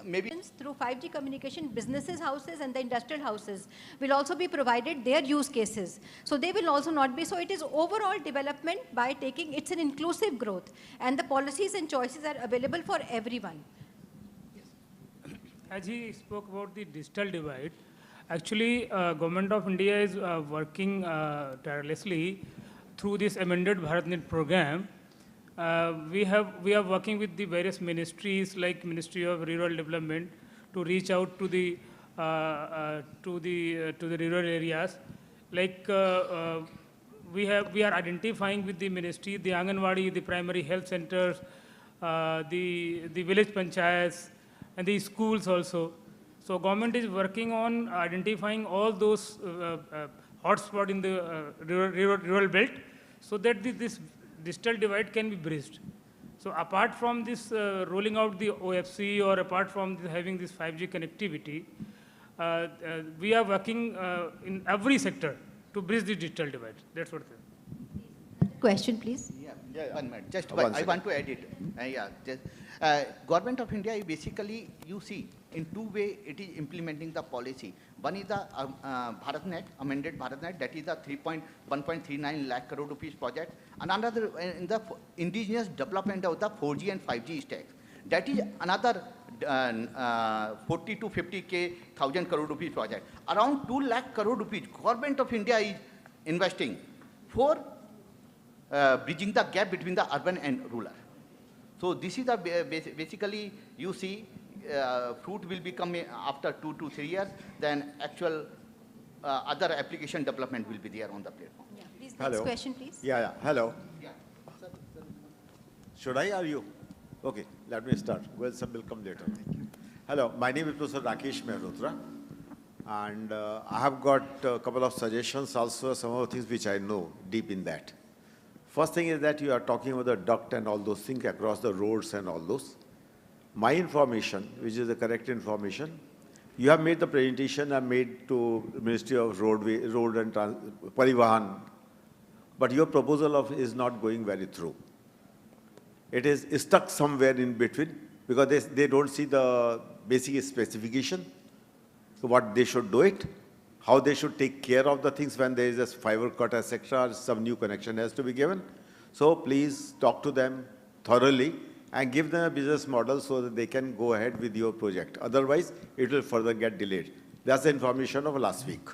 maybe through 5G communication, businesses houses and the industrial houses will also be provided their use cases. So they will also not be. So it is overall development by taking, it's an inclusive growth, and the policies and choices are available for everyone. As he spoke about the digital divide, actually Government of India is working tirelessly through this amended BharatNet program. We are working with the various ministries like Ministry of Rural Development to reach out to the rural areas. Like we are identifying with the ministry, the Anganwadi, the primary health centers, the village panchayats, and the schools also. So government is working on identifying all those hotspots in the rural belt, so that this digital divide can be bridged. So apart from this rolling out the OFC, or apart from having this 5G connectivity, we are working in every sector to bridge the digital divide. That's what it is. Question, please. Yeah, 1 minute. Just one, I want to add it. Government of India, basically, you see, in two ways it is implementing the policy. One is the BharatNet, amended BharatNet, that is the 1.39 lakh crore rupees project. And another in the indigenous development of the 4G and 5G stacks. That is another 40 to 50,000 crore rupees project. Around 2 lakh crore rupees, Government of India is investing for bridging the gap between the urban and rural. So this is the basically, you see, fruit will be coming after 2 to 3 years, then actual other application development will be there on the platform. Yeah, please, next question, please. Yeah, hello. Yeah. Should I or you? Okay, let me start. Well, some will come later. Hello, my name is Professor Rakesh Mehrotra, and I have got a couple of suggestions, also some of the things which I know deep in that. First thing is that you are talking about the duct and all those things across the roads and all those. My information, which is the correct information, you have made the presentation I made to Ministry of Road and Parivahan, but your proposal is not going very through. It is stuck somewhere in between because they don't see the basic specification, so what they should do it, how they should take care of the things when there is a fiber cut, etc., some new connection has to be given. So please talk to them thoroughly and give them a business model so that they can go ahead with your project. Otherwise, it will further get delayed. That's the information of last week.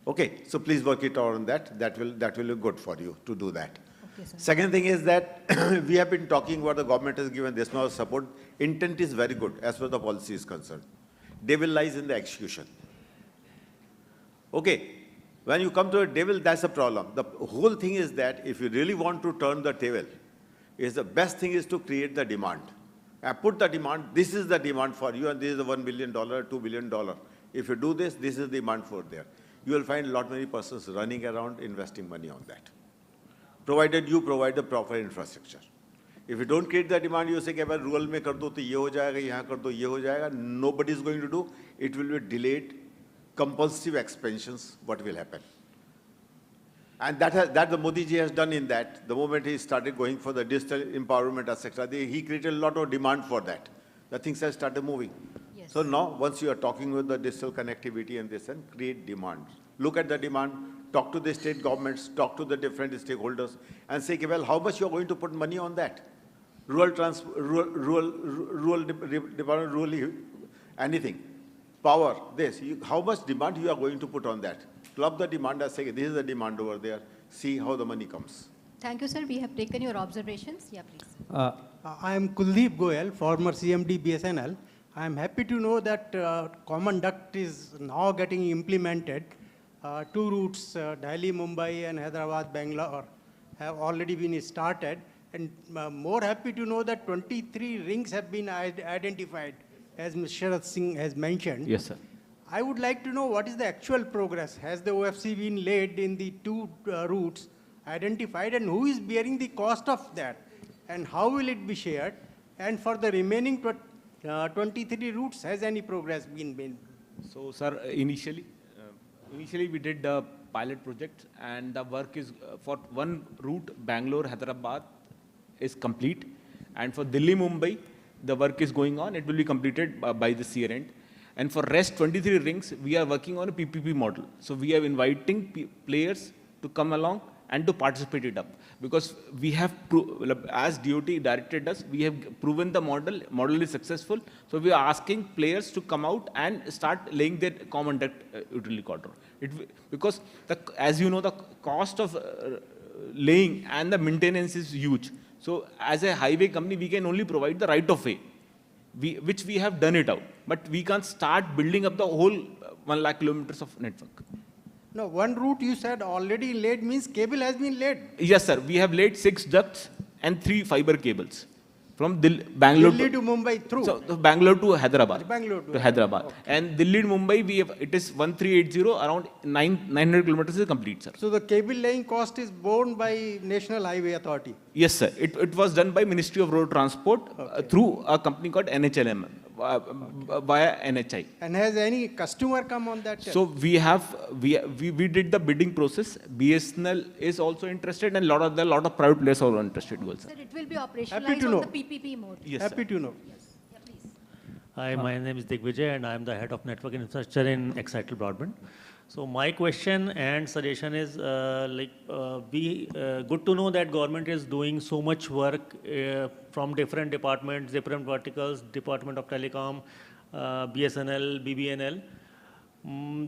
Okay, so please work it out on that. That will be good for you to do that. Okay, sir. Second thing is that we have been talking about the government has given this much support. Intent is very good as far as the policy is concerned. Devil lies in the execution. Okay, when you come to a devil, that's a problem. The whole thing is that if you really want to turn the table, the best thing is to create the demand. Put the demand, this is the demand for you, and this is the $1 billion, $2 billion. If you do this, this is the demand for there. You will find a lot many persons running around investing money on that, provided you provide the proper infrastructure. If you don't create the demand, you say, कि अगर rural में कर दो तो ये हो जाएगा, यहाँ कर दो ये हो जाएगा. Nobody is going to do. It will be delayed, compulsive expansions. What will happen? And that the Modi ji has done in that. The moment he started going for the digital empowerment, etc., he created a lot of demand for that. The things have started moving. Yes. So now, once you are talking with the digital connectivity and this, and create demand. Look at the demand, talk to the state governments, talk to the different stakeholders, and say, well, how much you are going to put money on that? Rural anything, power, this. How much demand you are going to put on that? Club the demand and say, this is the demand over there. See how the money comes. Thank you, sir. We have taken your observations. Yeah, please. I am Kuldeep Goyal, former CMD BSNL. I am happy to know that common duct is now getting implemented. Two routes, Delhi, Mumbai, and Hyderabad, Bangalore, have already been started. And more happy to know that 23 rings have been identified, as Mr. Sharat Singh has mentioned. Yes, sir. I would like to know what is the actual progress. Has the OFC been laid in the two routes identified, and who is bearing the cost of that? And how will it be shared? And for the remaining 23 routes, has any progress been made? So, sir, initially we did the pilot project, and the work is for one route, Bangalore, Hyderabad, is complete. And for Delhi, Mumbai, the work is going on. It will be completed by this year end. And for rest 23 rings, we are working on a PPP model. So we are inviting players to come along and to participate it up. Because we have, as DOT directed us, we have proven the model is successful. So we are asking players to come out and start laying their common duct utility corridor. Because as you know, the cost of laying and the maintenance is huge. So as a highway company, we can only provide the right of way, which we have done it out. But we can't start building up the whole 1 lakh kilometers of network. No, one route you said already laid means cable has been laid. Yes, sir. We have laid 6 ducts and 3 fiber cables from Bangalore to Mumbai through. So Bangalore to Hyderabad. Bangalore to Hyderabad. Okay. And Delhi to Mumbai, it is 1380, around 900 kilometers is complete, sir. So the cable laying cost is borne by National Highway Authority? Yes, sir. It was done by Ministry of Road Transport through a company called NHLM via NHI. And has any customer come on that? So we did the bidding process. BSNL is also interested, and there are a lot of private players are interested also. Sir, it will be operationalized on the PPP mode. Yes, Happy to know. Yes. Yeah, please. Hi, my name is Digvijay, and I am the head of network infrastructure in Excitel Broadband. So my question and suggestion is, good to know that government is doing so much work from different departments, different verticals, Department of Telecom, BSNL, BBNL.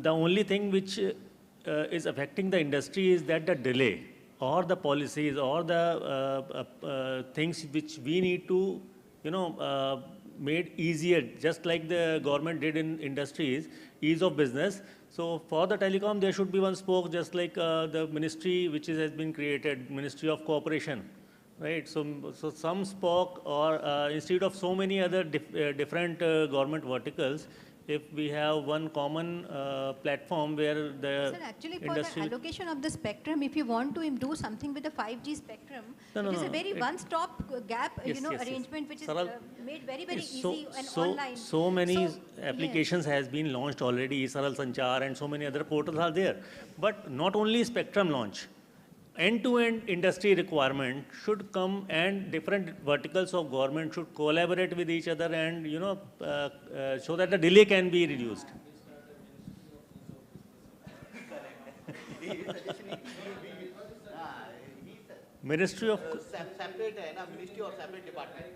The only thing which is affecting the industry is that the delay or the policies or the things which we need to, made easier, just like the government did in industries, ease of business. So for the telecom, there should be one spoke, just like the ministry which has been created, Ministry of Cooperation, right? So some spoke, or instead of so many other different government verticals, if we have one common platform where the Sir, actually for the allocation of the spectrum, if you want to do something with the 5G spectrum, it is a very one-stop gap, arrangement which is made very, very easy and online. So many applications has been launched already, Saral Sanchar and so many other portals are there. But not only spectrum launch, end-to-end industry requirement should come, and different verticals of government should collaborate with each other, and so that the delay can be reduced. Ministry of... separate है ना, ministry or separate department.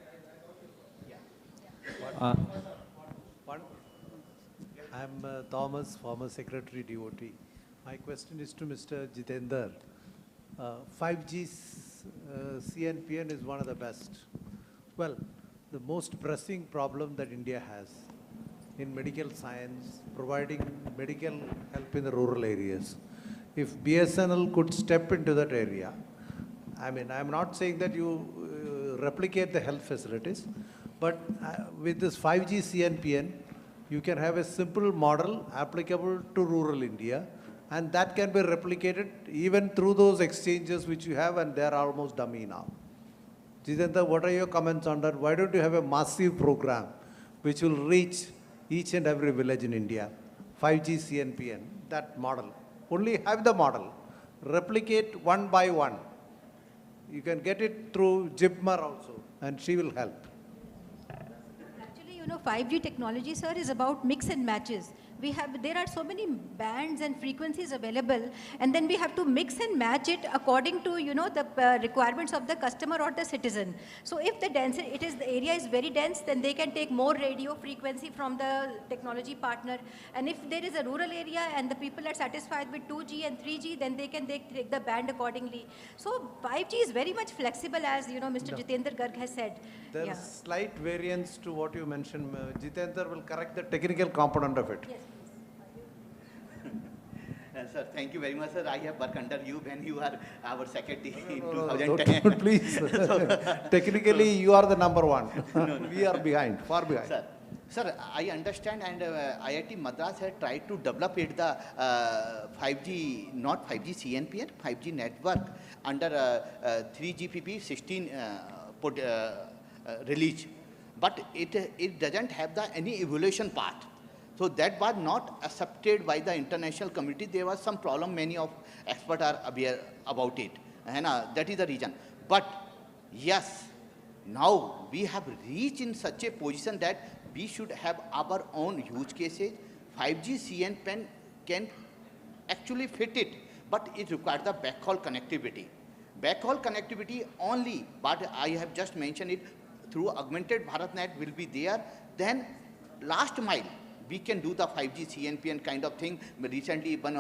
I'm Thomas, former Secretary DOT. My question is to Mr. Jitendra. 5G CNPN is one of the best. Well, the most pressing problem that India has in medical science, providing medical help in the rural areas. If BSNL could step into that area, I mean, I'm not saying that you replicate the health facilities, but with this 5G CNPN, you can have a simple model applicable to rural India, and that can be replicated even through those exchanges which you have, and they're almost dummy now. Jitendra, what are your comments on that? Why don't you have a massive program which will reach each and every village in India? 5G CNPN, that model. Only have the model. Replicate one by one. You can get it through Jibmar also, and she will help. Actually, you know, 5G technology, sir, is about mix and matches. There are so many bands and frequencies available, and then we have to mix and match it according to, you know, the requirements of the customer or the citizen. So if the density, the area is very dense, then they can take more radio frequency from the technology partner. And if there is a rural area and the people are satisfied with 2G and 3G, then they can take the band accordingly. So 5G is very much flexible, as, you know, Mr. Jitendra Garg has said. There is slight variance to what you mentioned. Jitendra will correct the technical component of it. Yes. Sir, thank you very much, sir. I have worked under you when you are our secretary in No, 2010. don't, please. Technically, you are the number one. We are behind, far behind. Sir, I understand, and IIT Madras had tried to develop it, the 5G, not 5G CNPN, 5G network under 3GPP 16 release. But it doesn't have any evaluation part. So that was not accepted by the international community. There was some problem, many of experts are aware about it. And that is the reason. But yes, now we have reached in such a position that we should have our own use cases. 5G CNPN can actually fit it, but it requires the backhaul connectivity. Backhaul connectivity only, but I have just mentioned it, through augmented BharatNet will be there. Then last mile, we can do the 5G CNPN kind of thing. Recently, even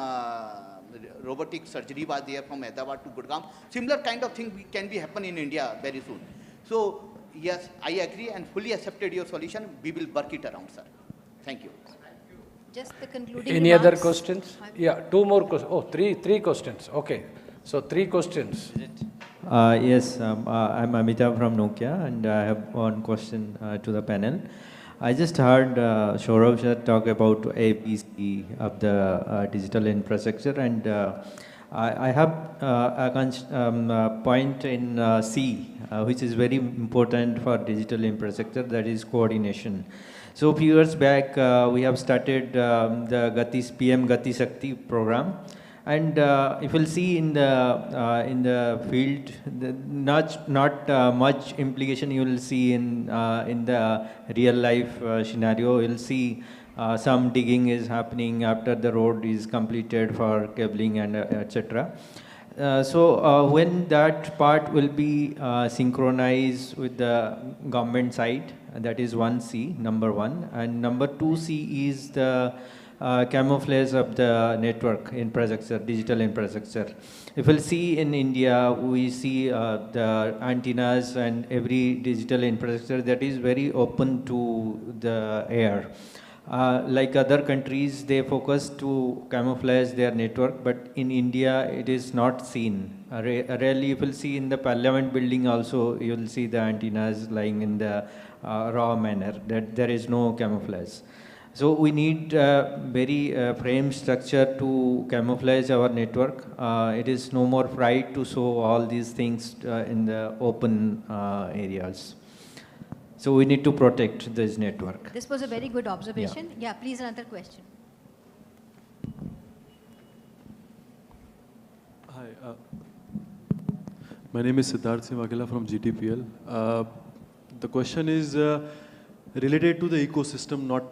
robotic surgery was there from Hyderabad to Gurgaon. Similar kind of thing can be happen in India very soon. So yes, I agree and fully accepted your solution. We will work it around, sir. Thank you. Just the concluding Any remarks. other questions? Yeah, two more questions. Oh, three questions. Okay. So 3 questions. Yes, I'm Amitabh from Nokia, and I have one question to the panel. I just heard Saurabh sir talk about ABC of the digital infrastructure, and I have a point in C, which is very important for digital infrastructure, that is coordination. So a few years back, we have started the PM Gati Shakti program. And if you'll see in the field, not much implication you will see in the real life scenario. You'll see some digging is happening after the road is completed for cabling and etc. So when that part will be synchronized with the government side, that is 1C, number 1, and number 2C is the camouflage of the network infrastructure, digital infrastructure. If we'll see in India, we see the antennas and every digital infrastructure that is very open to the air. Like other countries, they focus to camouflage their network, but in India, it is not seen. Rarely, you will see in the parliament building also, you will see the antennas lying in the raw manner, that there is no camouflage. So we need very frame structure to camouflage our network. It is no more right to show all these things in the open areas. So we need to protect this network. This was a very good observation. Yeah, please, another question. Hi, my name is Siddharth Simagila from GTPL. The question is related to the ecosystem, not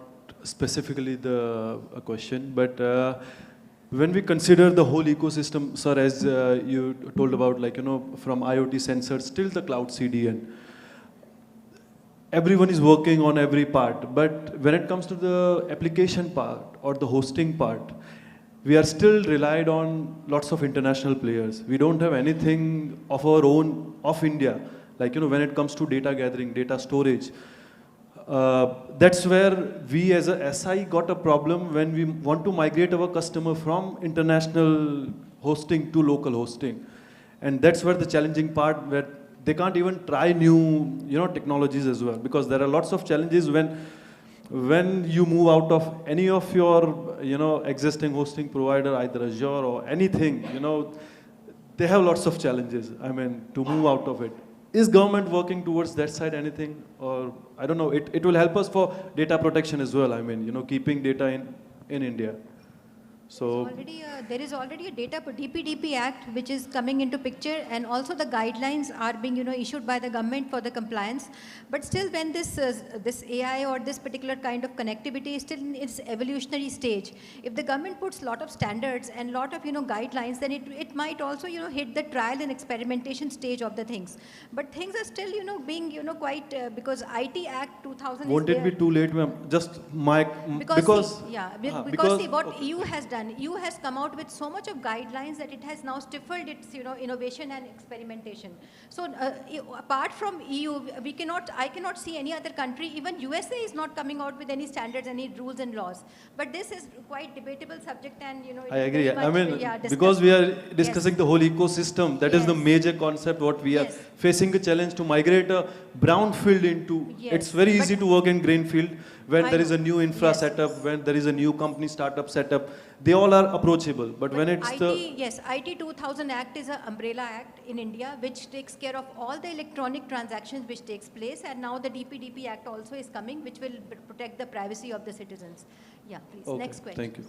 specifically the question, but when we consider the whole ecosystem, sir, as you told about, like, from IoT sensors till the cloud CDN, everyone is working on every part. But when it comes to the application part or the hosting part, we are still relied on lots of international players. We don't have anything of our own, of India. Like, when it comes to data gathering, data storage, that's where we as a SI got a problem when we want to migrate our customer from international hosting to local hosting. And that's where the challenging part, where they can't even try new technologies as well, because there are lots of challenges when you move out of any of your existing hosting provider, either Azure or anything, they have lots of challenges, I mean, to move out of it. Is government working towards that side, anything? Or, I don't know, it will help us for data protection as well, I mean, keeping data in India. So there is already a DPDP Act which is coming into picture, and also the guidelines are being issued by the government for the compliance. But still, when this AI or this particular kind of connectivity is still in its evolutionary stage, if the government puts a lot of standards and lot of guidelines, then it might also hit the trial and experimentation stage of the things. But things are still being quite because IT Act 2000 won't is it be too late, ma'am? Just my because see what EU has done. EU has come out with so much of guidelines that it has now stifled its innovation and experimentation. So apart from EU, I cannot see any other country. Even USA is not coming out with any standards, any rules and laws. But this is quite debatable subject, and I agree. I mean, because we are discussing the whole ecosystem, that is the major concept. What we are facing a challenge to migrate a brownfield into. It's very easy to work in greenfield when there is a new infra setup, when there is a new company startup setup. They all are approachable, but when it's IT 2000 Act is an umbrella act in India which takes care of all the electronic transactions which takes place, and now the DPDP Act also is coming, which will protect the privacy of the citizens. Yeah, please. Okay, next question. Thank you.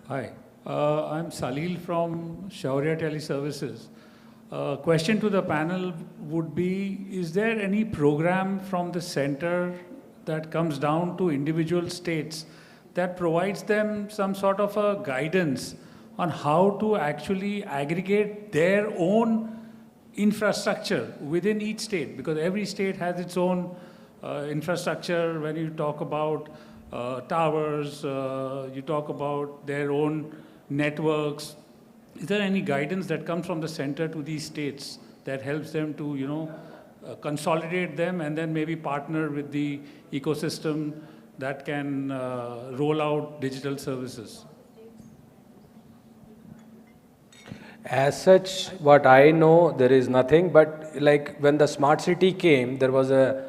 Hi, I'm Salil from Shaurya Teleservices. Question to the panel would be, is there any program from the center that comes down to individual states that provides them some sort of a guidance on how to actually aggregate their own infrastructure within each state? Because every state has its own infrastructure. When you talk about towers, you talk about their own networks. Is there any guidance that comes from the center to these states that helps them to, consolidate them and then maybe partner with the ecosystem that can roll out digital services? As such, what I know, there is nothing, but like when the smart city came, there was a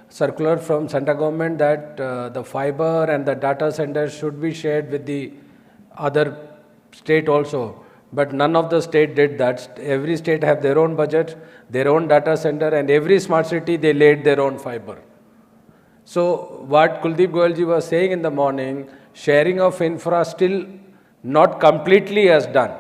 circular from central government that the fiber and the data centers should be shared with the other state also. But none of the state did that. Every state have their own budget, their own data center, and every smart city, they laid their own fiber. So what Kuldeep Goyalji was saying in the morning, sharing of infra still not completely as done.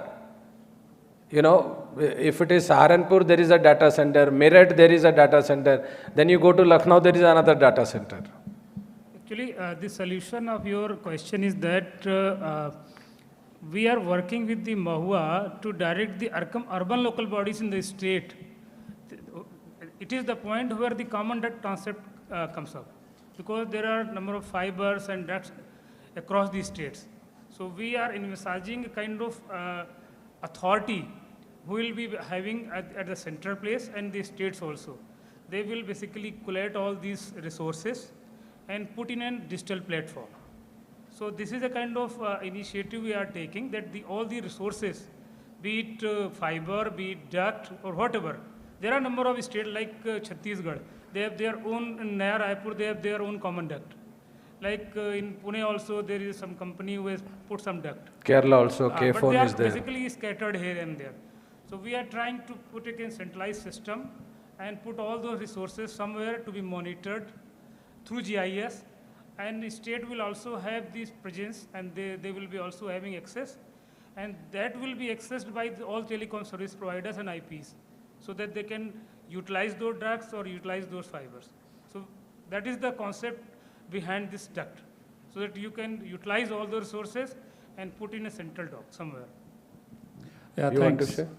If it is Saharanpur, there is a data center. Meerut, there is a data center. Then you go to Lucknow, there is another data center. Actually, the solution of your question is that we are working with the MAHUA to direct the urban local bodies in the state. It is the point where the common duct concept comes up, because there are a number of fibers and ducts across the states. So we are envisaging a kind of authority who will be having at the central place and the states also. They will basically collect all these resources and put in a digital platform. So this is a kind of initiative we are taking, that all the resources, be it fiber, be it duct or whatever. There are a number of states like Chhattisgarh. They have their own, in Naya Raipur, they have their own common duct. Like in Pune also, there is some company who has put some duct. Kerala also, K-phone is there. But they are basically scattered here and there. So we are trying to put it in centralized system and put all those resources somewhere to be monitored through GIS. And the state will also have this presence, and they will be also having access. And that will be accessed by all telecom service providers and IPs, so that they can utilize those ducts or utilize those fibers. So that is the concept behind this duct, so that you can utilize all the resources and put in a central dock somewhere. Yeah, You want to thanks. share?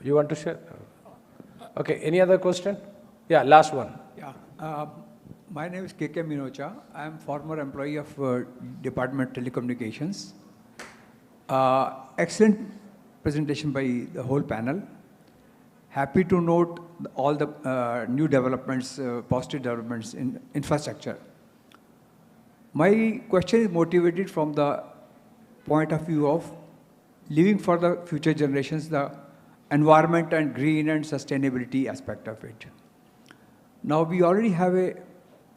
You want to share? Okay, any other question? Yeah, last one. Yeah. My name is KK Minocha. I am former employee of Department of Telecommunications. Excellent presentation by the whole panel. Happy to note all the new developments, positive developments in infrastructure. My question is motivated from the point of view of leaving for the future generations the environment and green and sustainability aspect of it. Now we already have a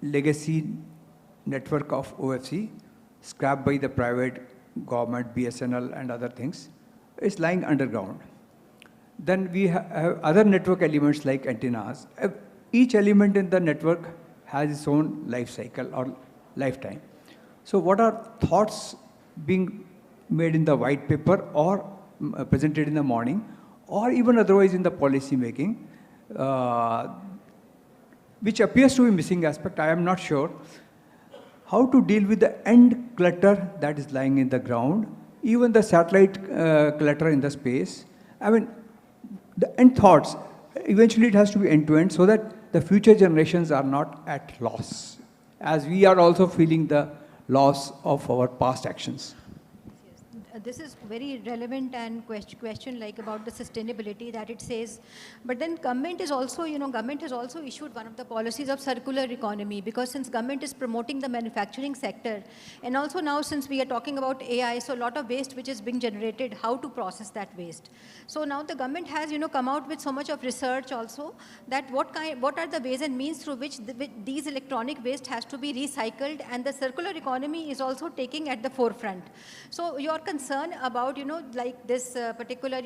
legacy network of OFC scrapped by the private government, BSNL and other things. It's lying underground. Then we have other network elements like antennas. Each element in the network has its own life cycle or lifetime. So what are thoughts being made in the white paper or presented in the morning or even otherwise in the policy making, which appears to be missing aspect, I am not sure, how to deal with the end clutter that is lying in the ground, even the satellite clutter in the space. I mean, the end thoughts, eventually it has to be end-to-end so that the future generations are not at loss, as we are also feeling the loss of our past actions. This is very relevant and question like about the sustainability that it says. But then government is also, government has also issued one of the policies of circular economy, because since government is promoting the manufacturing sector, and also now since we are talking about AI, so a lot of waste which is being generated, how to process that waste. So now the government has, come out with so much of research also that what are the ways and means through which these electronic waste has to be recycled, and the circular economy is also taking at the forefront. So your concern about, like this particular,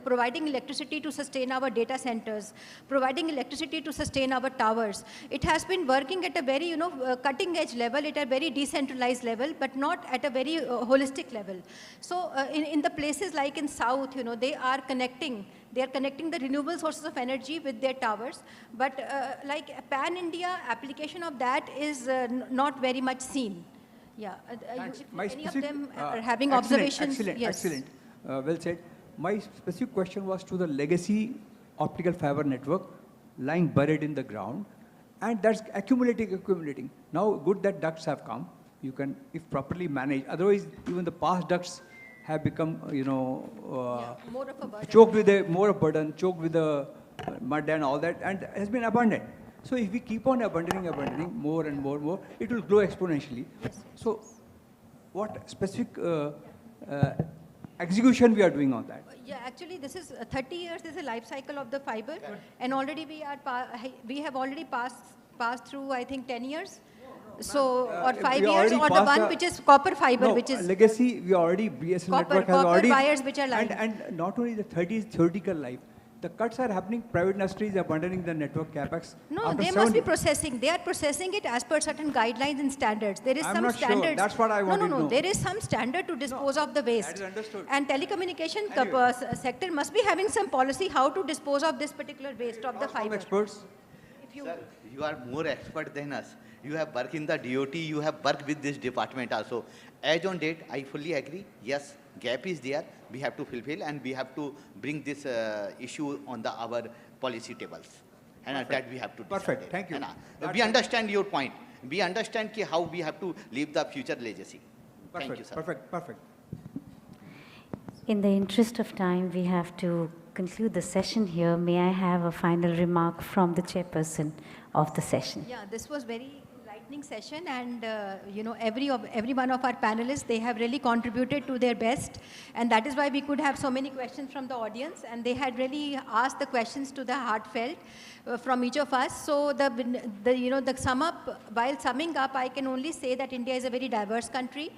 providing electricity to sustain our data centers, providing electricity to sustain our towers. It has been working at a very, cutting edge level, at a very decentralized level, but not at a very holistic level. So in the places like in South, they are connecting the renewable sources of energy with their towers, but like a pan-India application of that is not very much seen. Yeah, any of them are having observations? Excellent, yes. excellent. Well said. My specific question was to the legacy optical fiber network lying buried in the ground, and that's accumulating. Now, good that ducts have come. You can, if properly managed. Otherwise, even the past ducts have become, more of a burden. choked with more of burden, choked with the mud and all that, and has been abandoned. So if we keep on abandoning more and more, it will grow exponentially. So what specific execution we are doing on that? Yeah, actually this is 30 years is the life cycle of the fiber, and already we have already passed through, I think, 10 years. So, or 5 years, or the one which is copper fiber, no, which is legacy, we already, BSNL network has copper already, wires which are lying. and not only the 30 is theoretical life. The cuts are happening, private industry is abandoning the network capex. No, they must be processing. They are processing it as per certain guidelines and standards. There is some standards. Sure. That's what I want to know. There is some standard to dispose of the waste. That is understood. And telecommunication sector must be having some policy how to dispose of this particular waste of the fiber. Experts. Sir, you are more expert than us. You have worked in the DOT, you have worked with this department also. As on date, I fully agree. Yes, gap is there. We have to fulfill, and we have to bring this issue on our policy tables. And that we have to decide. Perfect. Thank you. And, we understand your point. We understand how we have to leave the future legacy. Perfect. Thank you, sir. Perfect. In the interest of time, we have to conclude the session here. May I have a final remark from the chairperson of the session? Yeah, this was very enlightening session, and every one of our panelists, they have really contributed to their best, and that is why we could have so many questions from the audience, and they had really asked the questions to the heartfelt from each of us. So the sum up, while summing up, I can only say that India is a very diverse country,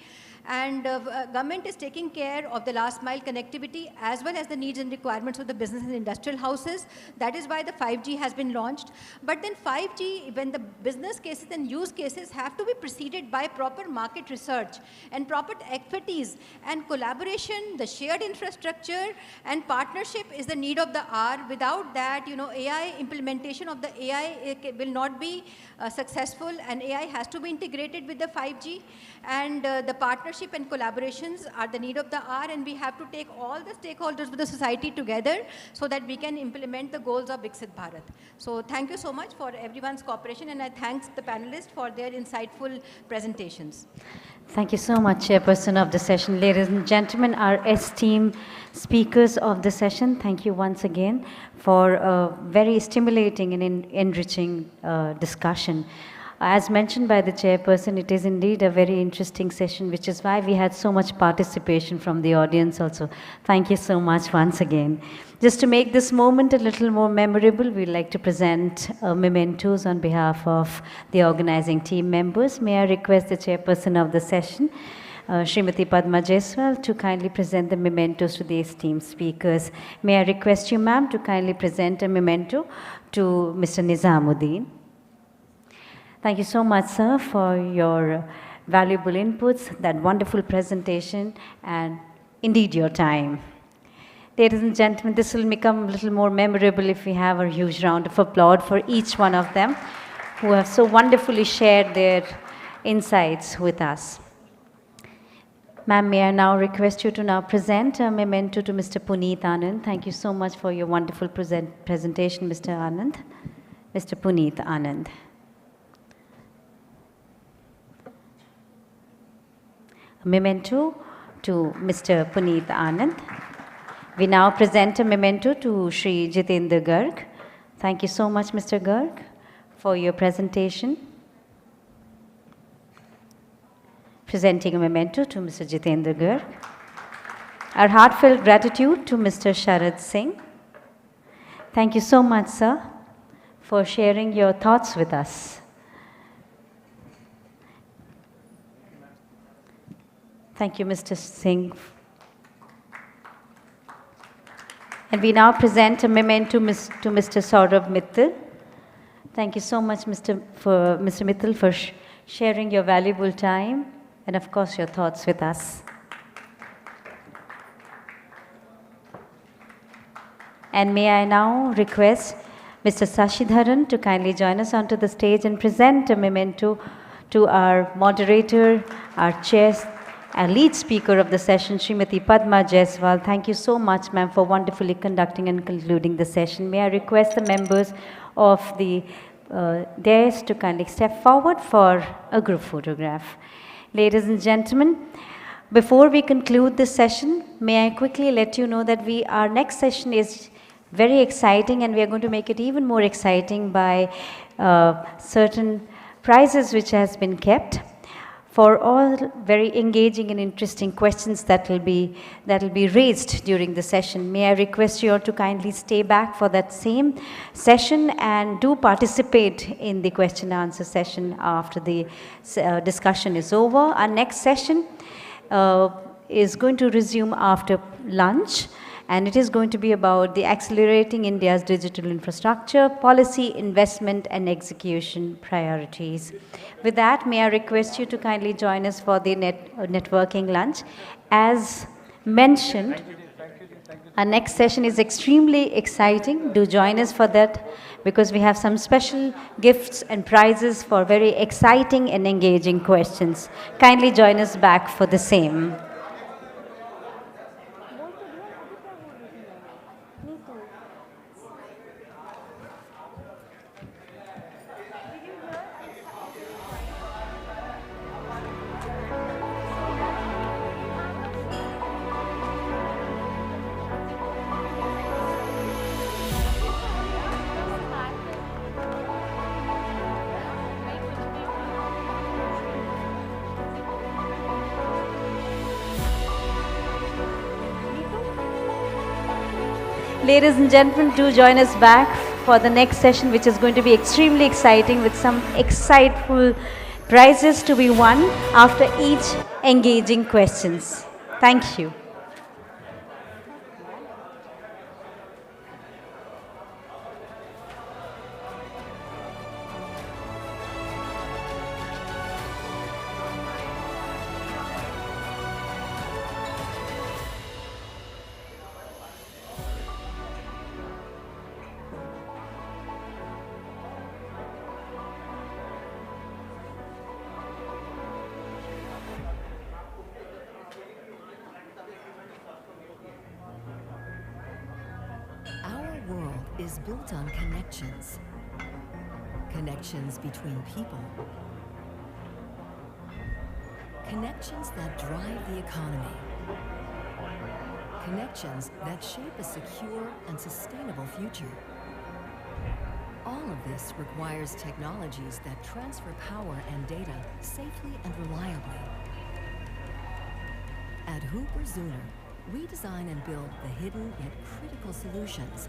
and government is taking care of the last mile connectivity as well as the needs and requirements of the business and industrial houses. That is why the 5G has been launched. But then 5G, when the business cases and use cases have to be preceded by proper market research and proper expertise and collaboration, the shared infrastructure and partnership is the need of the hour. Without that, AI implementation of the AI will not be successful, and AI has to be integrated with the 5G, and the partnership partnership and collaborations are the need of the hour, and we have to take all the stakeholders of the society together so that we can implement the goals of Viksit Bharat. So thank you so much for everyone's cooperation, and I thank the panelists for their insightful presentations. Thank you so much, Chairperson of the session. Ladies and gentlemen, our esteemed speakers of the session, thank you once again for a very stimulating and enriching discussion. As mentioned by the chairperson, it is indeed a very interesting session, which is why we had so much participation from the audience also. Thank you so much once again. Just to make this moment a little more memorable, we'd like to present mementos on behalf of the organizing team members. May I request the chairperson of the session, Srimati Padma Jaiswal, to kindly present the mementos to the esteemed speakers. May I request you, ma'am, to kindly present a memento to Mr. Nizamuddin. Thank you so much, sir, for your valuable inputs, that wonderful presentation, and indeed your time. Ladies and gentlemen, this will become a little more memorable if we have a huge round of applause for each one of them who have so wonderfully shared their insights with us. Ma'am, may I now request you to now present a memento to Mr. Puneet Anand. Thank you so much for your wonderful presentation, Mr. Anand. Mr. Puneet Anand. Memento to Mr. Puneet Anand. We now present a memento to Shri Jitendra Garg. Thank you so much, Mr. Garg, for your presentation. Presenting a memento to Mr. Jitendra Garg. Our heartfelt gratitude to Mr. Sharad Singh. Thank you so much, sir, for sharing your thoughts with us. Thank you, Mr. Singh. And we now present a memento to Mr. Saurabh Mittal. Thank you so much, Mr. Mittal, for sharing your valuable time and, of course, your thoughts with us. And may I now request Mr. Sashidharan to kindly join us onto the stage and present a memento to our moderator, our chair, our lead speaker of the session, Srimati Padma Jaiswal. Thank you so much, ma'am, for wonderfully conducting and concluding the session. May I request the members of the dais to kindly step forward for a group photograph. Ladies and gentlemen, before we conclude this session, may I quickly let you know that our next session is very exciting, and we are going to make it even more exciting by certain prizes which has been kept for all very engaging and interesting questions that will be raised during the session. May I request you all to kindly stay back for that same session and do participate in the question and answer session after the discussion is over. Our next session is going to resume after lunch, and it is going to be about the accelerating India's digital infrastructure, policy, investment, and execution priorities. With that, may I request you to kindly join us for the networking lunch. As mentioned, our next session is extremely exciting. Do join us for that, because we have some special gifts and prizes for very exciting and engaging questions. Kindly join us back for the same. Ladies and gentlemen, do join us back for the next session, which is going to be extremely exciting with some exciteful prizes to be won after each engaging questions. Thank you. is built on connections. Connections between people. Connections that drive the economy. Connections that shape a secure and sustainable future. All of this requires technologies that transfer power and data safely and reliably. At Hooper-Zuner, we design and build the hidden yet critical solutions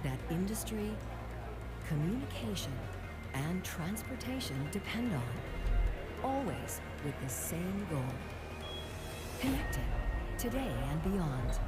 that industry, communication, and transportation depend on, always with the same goal: connecting today and beyond.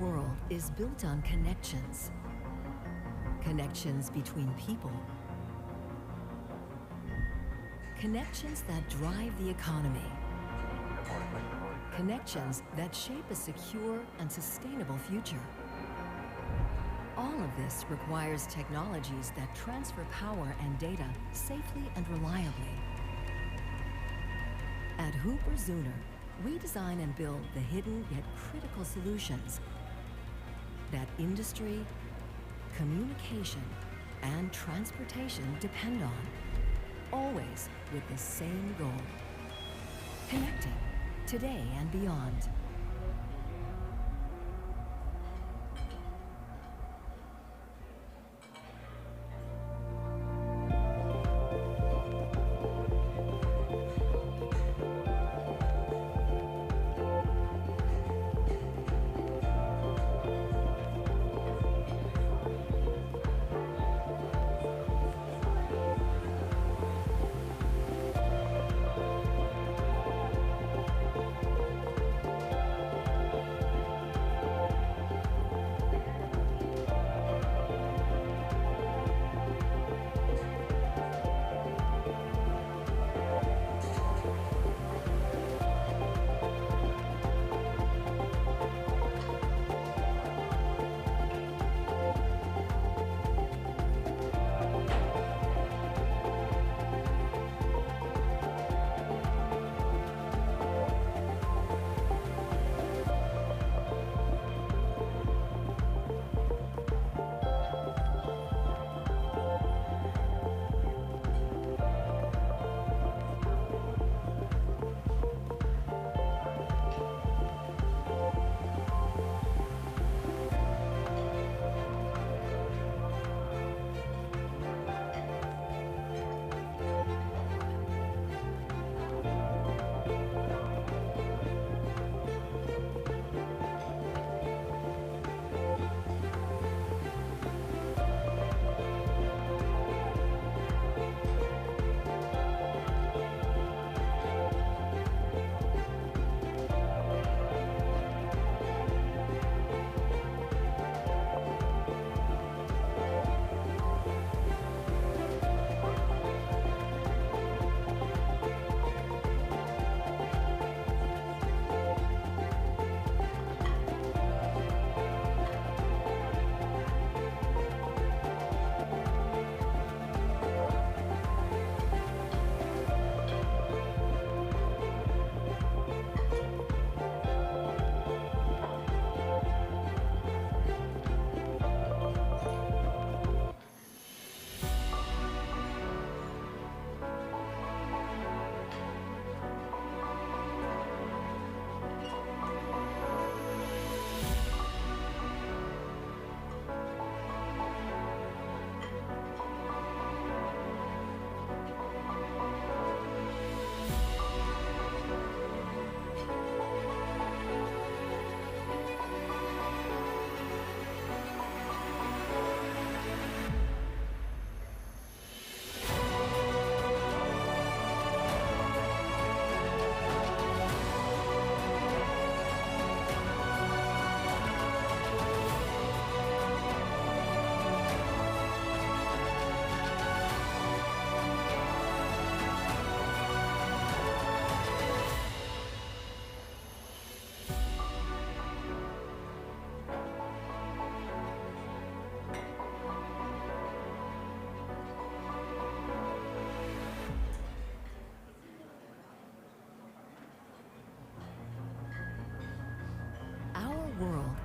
World is built on connections. Connections between people. Connections that drive the economy. Connections that shape a secure and sustainable future. All of this requires technologies that transfer power and data safely and reliably. At Hooper-Zuner, we design and build the hidden yet critical solutions that industry, communication, and transportation depend on, always with the same goal: connecting today and beyond.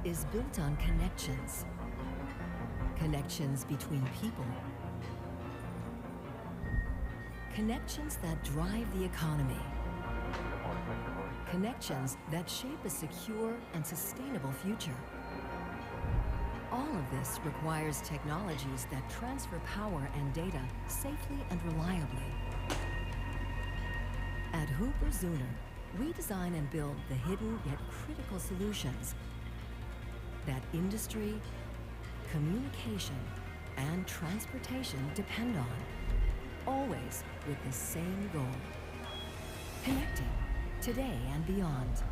is built on connections. Connections between people. Connections that drive the economy. Connections that shape a secure and sustainable future. All of this requires technologies that transfer power and data safely and reliably. At Hooper-Zuner, we design and build the hidden yet critical solutions that industry, communication, and transportation depend on, always with the same goal: connecting today and beyond.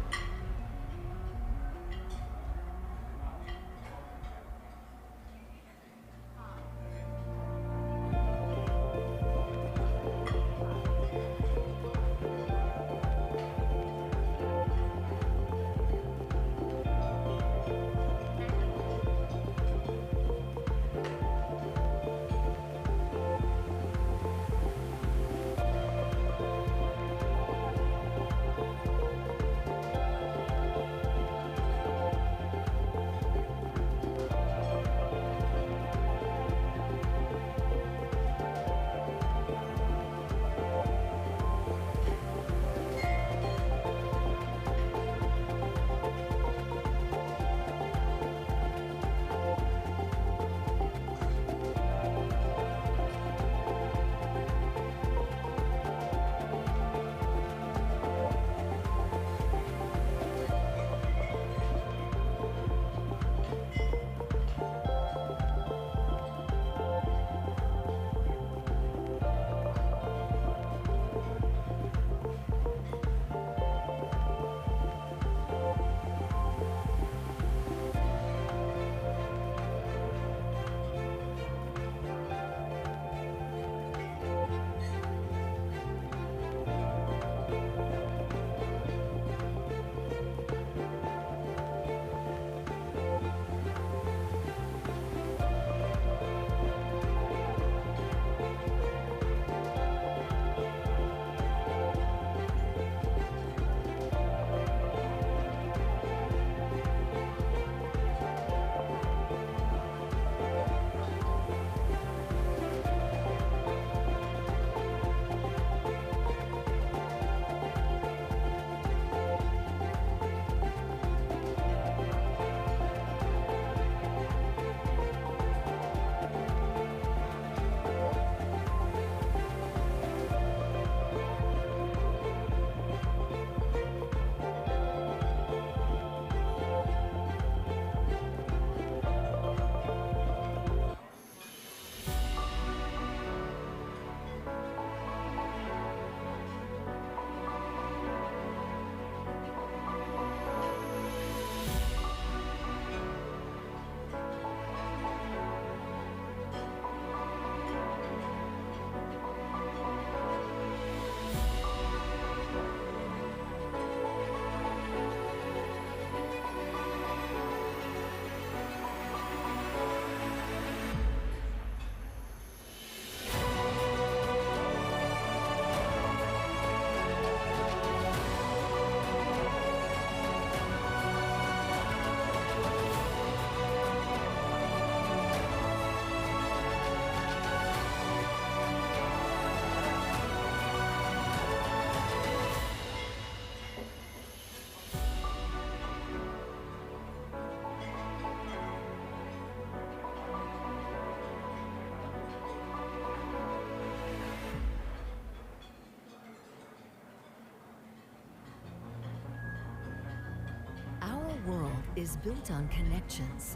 World is built on connections.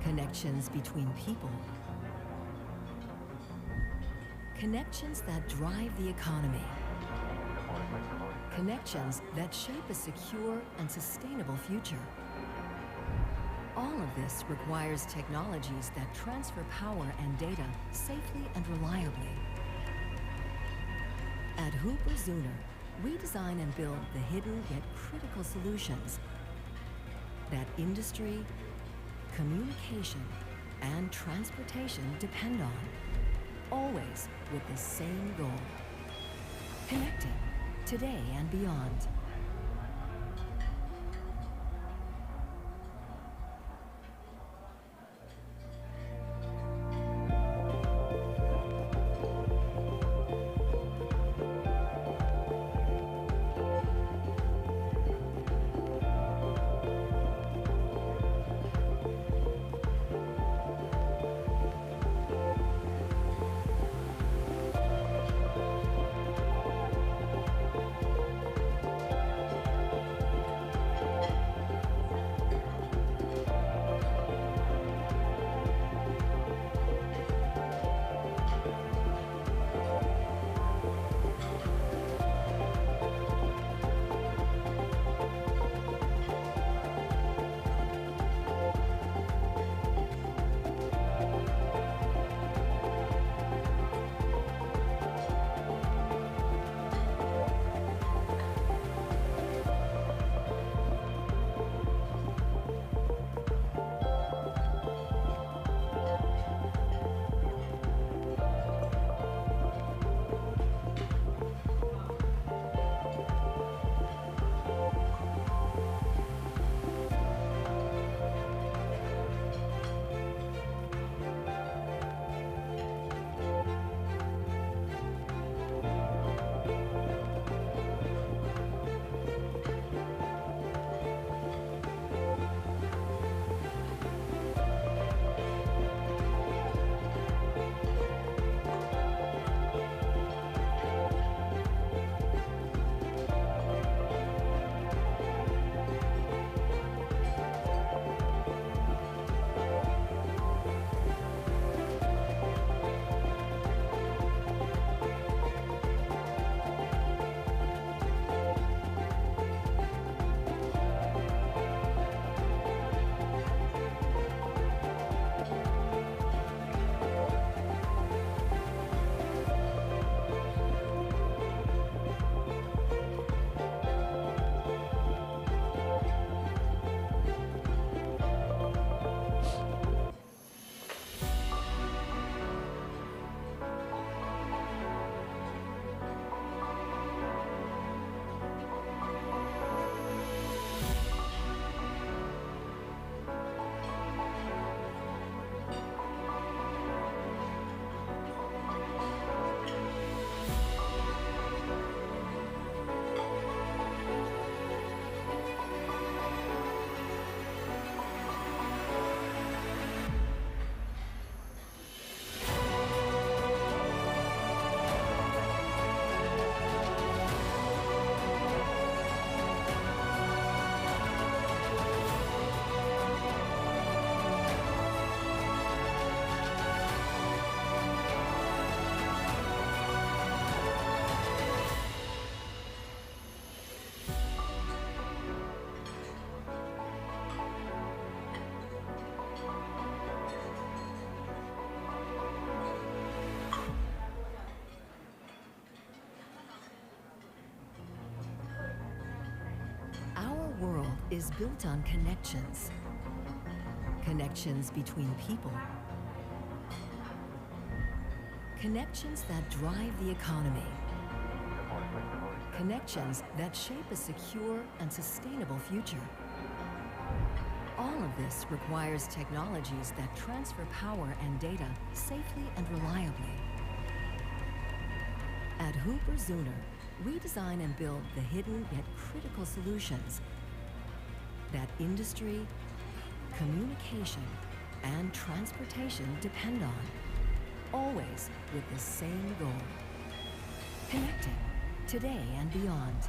Connections between people. Connections that drive the economy. Connections that shape a secure and sustainable future. All of this requires technologies that transfer power and data safely and reliably. At Hooper-Zuner, we design and build the hidden yet critical solutions that industry, communication, and transportation depend on, always with the same goal: connecting today and beyond. is built on connections. Connections between people. Connections that drive the economy. Connections that shape a secure and sustainable future. All of this requires technologies that transfer power and data safely and reliably. At Hooper-Zuner, we design and build the hidden yet critical solutions that industry, communication, and transportation depend on, always with the same goal: connecting today and beyond.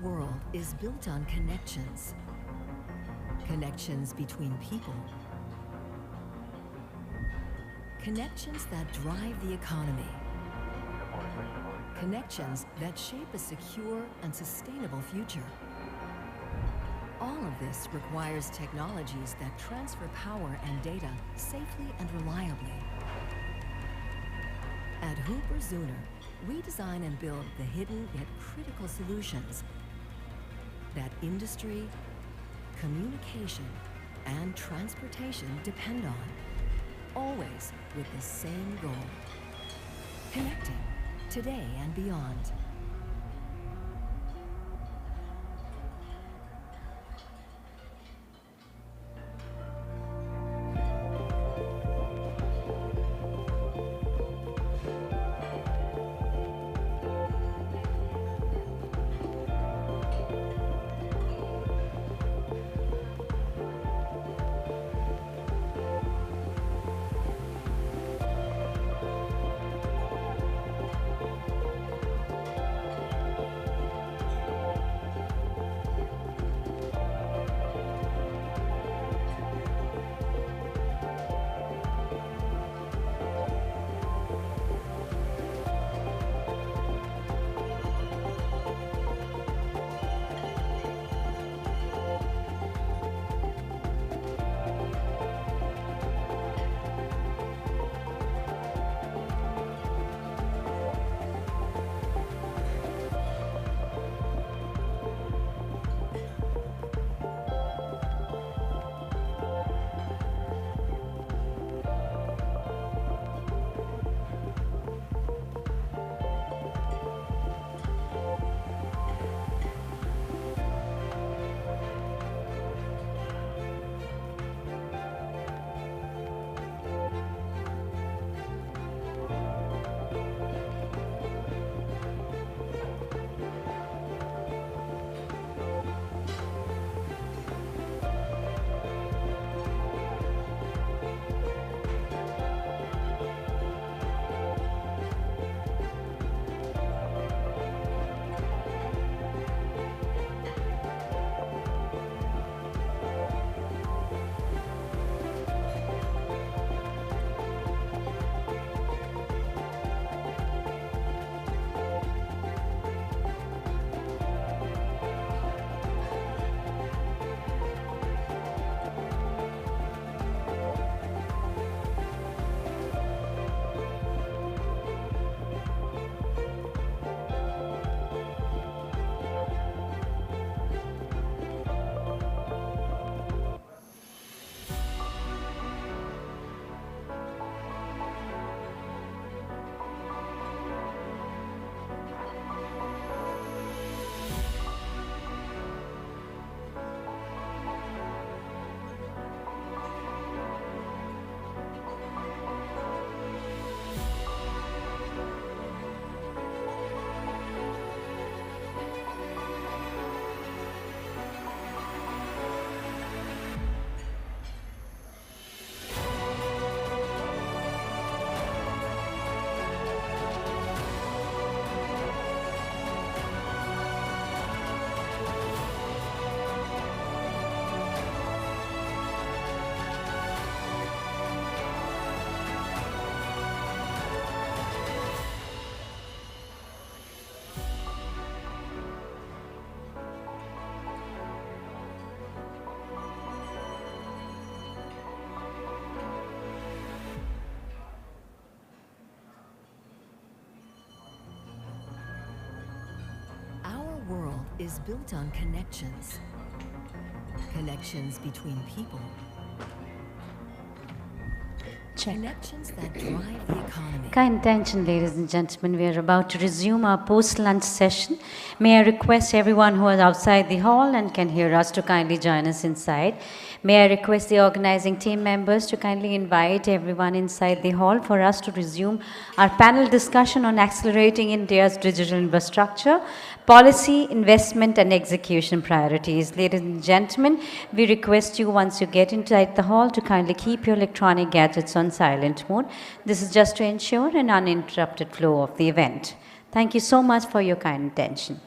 World is built on connections. Connections between people. Connections that drive the economy. Connections that shape a secure and sustainable future. All of this requires technologies that transfer power and data safely and reliably. At Hooper-Zuner, we design and build the hidden yet critical solutions that industry, communication, and transportation depend on, always with the same goal: connecting today and beyond. is built on connections. Connections between people. Connections that drive the economy. Kind attention, ladies and gentlemen. We are about to resume our post-lunch session. May I request everyone who is outside the hall and can hear us to kindly join us inside. May I request the organizing team members to kindly invite everyone inside the hall for us to resume our panel discussion on accelerating India's digital infrastructure, policy, investment and execution priorities. Ladies and gentlemen, we request you once you get inside the hall to kindly keep your electronic gadgets on silent mode. This is just to ensure an uninterrupted flow of the event. Thank you so much for your kind attention.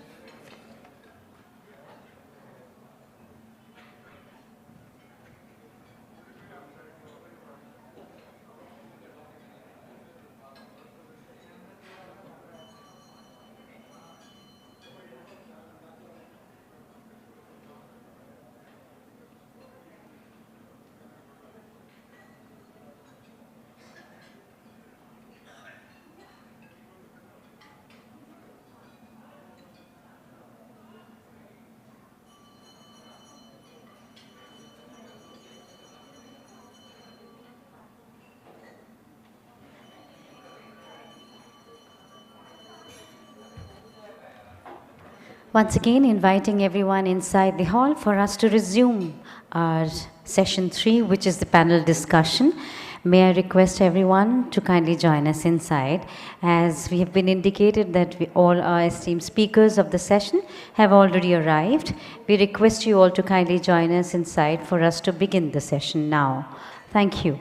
Once again, inviting everyone inside the hall for us to resume our session 3, which is the panel discussion. May I request everyone to kindly join us inside, as we have been indicated that all our esteemed speakers of the session have already arrived. We request you all to kindly join us inside for us to begin the session now. Thank you.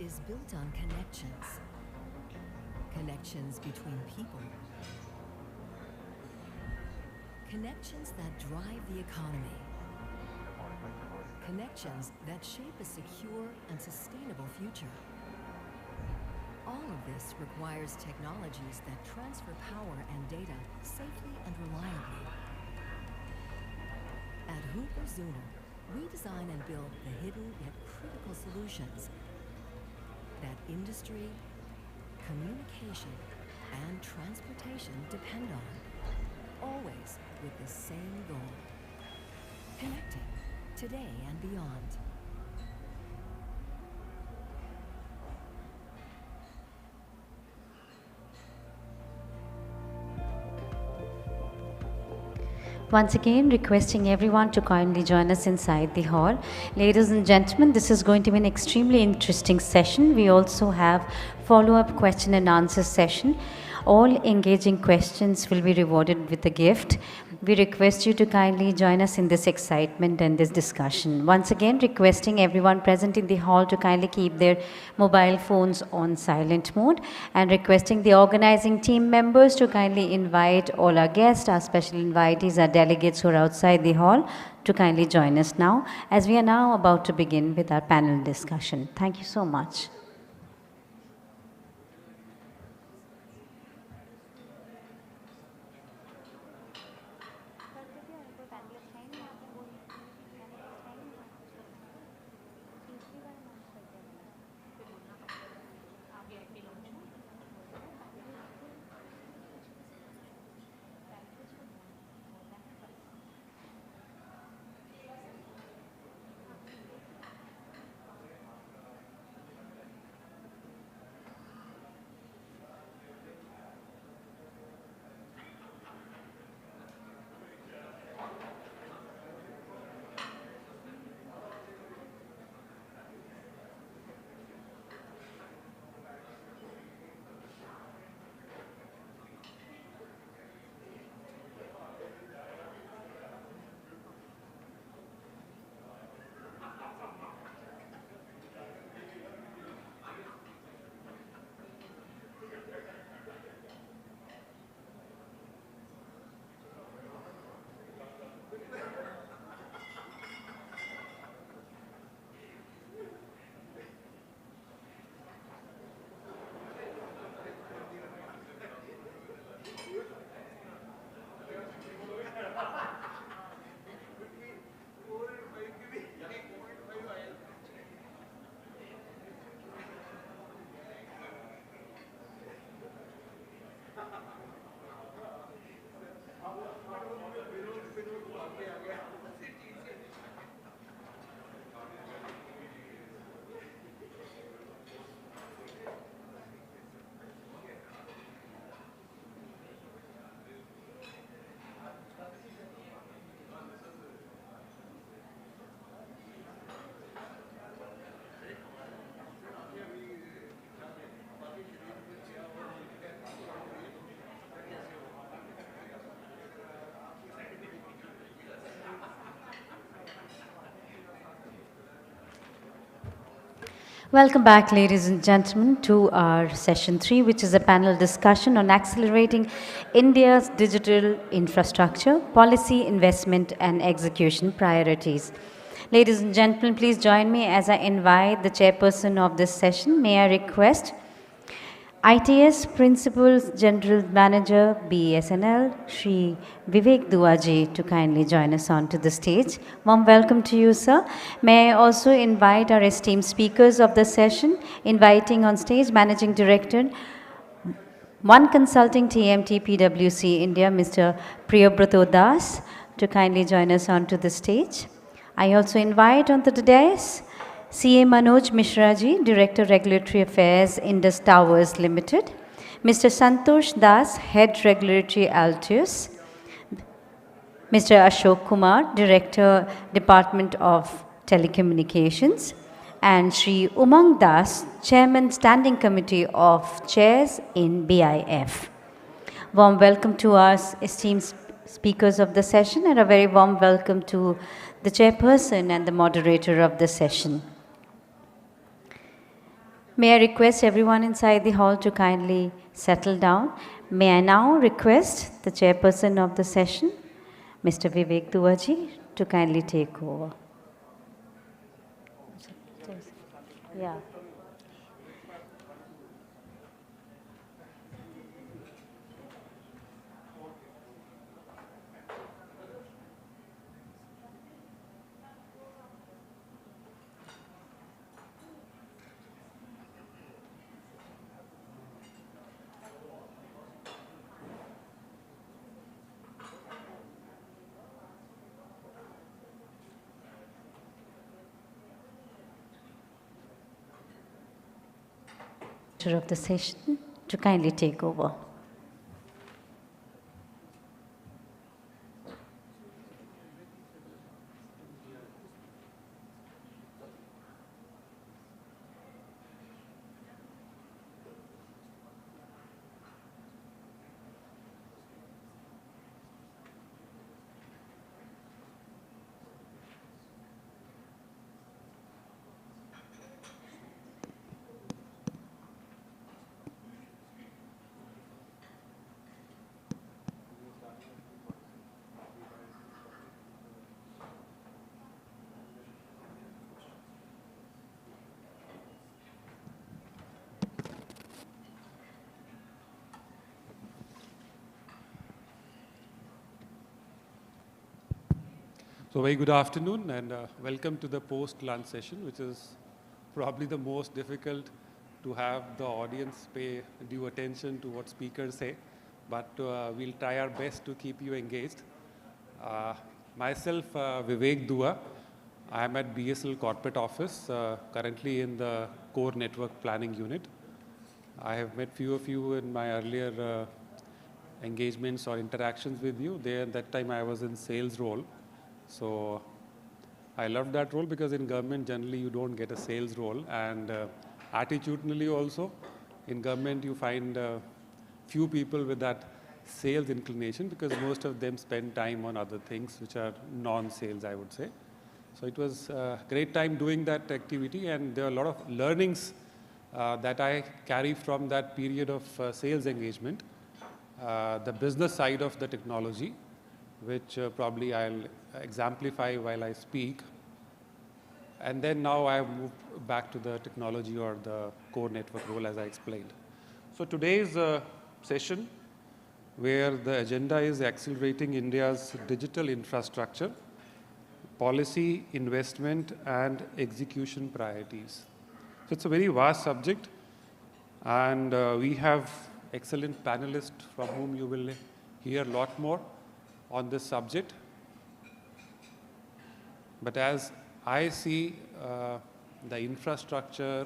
Is built on connections. Connections between people. Connections that drive the economy. Connections that shape a secure and sustainable future. All of this requires technologies that transfer power and data safely and reliably. At Hooper-Zuner, we design and build the hidden yet critical solutions that industry, communication, and transportation depend on, always with the same goal: connecting today and beyond. Once again, requesting everyone to kindly join us inside the hall. Ladies and gentlemen, this is going to be an extremely interesting session. We also have follow-up question and answer session. All engaging questions will be rewarded with a gift. We request you to kindly join us in this excitement and this discussion. Once again, requesting everyone present in the hall to kindly keep their mobile phones on silent mode, and requesting the organizing team members to kindly invite all our guests, our special invitees, our delegates who are outside the hall to kindly join us now, as we are now about to begin with our panel discussion. Thank you so much. Welcome back, ladies and gentlemen, to our session 3, which is a panel discussion on accelerating India's digital infrastructure, policy, investment, and execution priorities. Ladies and gentlemen, please join me as I invite the chairperson of this session. May I request ITS Principal General Manager, BSNL, Shri Vivek Duaji, to kindly join us onto the stage. Warm welcome to you, sir. May I also invite our esteemed speakers of the session, inviting on stage Managing Director, One Consulting TMT PwC India, Mr. Priyabrato Das, to kindly join us onto the stage. I also invite onto the dais CA Manoj Mishra ji, Director Regulatory Affairs, Indus Towers Limited. Mr. Santosh Das, Head Regulatory Altius. Mr. Ashok Kumar, Director, Department of Telecommunications. And Shri Umang Das, Chairman, Standing Committee of Chairs in BIF. Warm welcome to our esteemed speakers of the session, and a very warm welcome to the chairperson and the moderator of the session. May I request everyone inside the hall to kindly settle down. May I now request the chairperson of the session, Mr. Vivek Duaji, to kindly take over. Yeah. Of the session to kindly take over. So very good afternoon and welcome to the post-lunch session, which is probably the most difficult to have the audience pay due attention to what speakers say, but we'll try our best to keep you engaged. Myself, Vivek Dua. I am at BSL Corporate Office, currently in the Core Network Planning Unit. I have met few of you in my earlier engagements or interactions with you. There, at that time, I was in sales role. So I loved that role because in government, generally, you don't get a sales role. And attitudinally also, in government, you find few people with that sales inclination because most of them spend time on other things which are non-sales, I would say. So it was a great time doing that activity, and there are a lot of learnings that I carry from that period of sales engagement. The business side of the technology, which probably I'll exemplify while I speak. And then now I have moved back to the technology or the core network role, as I explained. So today's session, where the agenda is accelerating India's digital infrastructure, policy, investment, and execution priorities. So it's a very vast subject, and we have excellent panelists from whom you will hear a lot more on this subject. But as I see the infrastructure,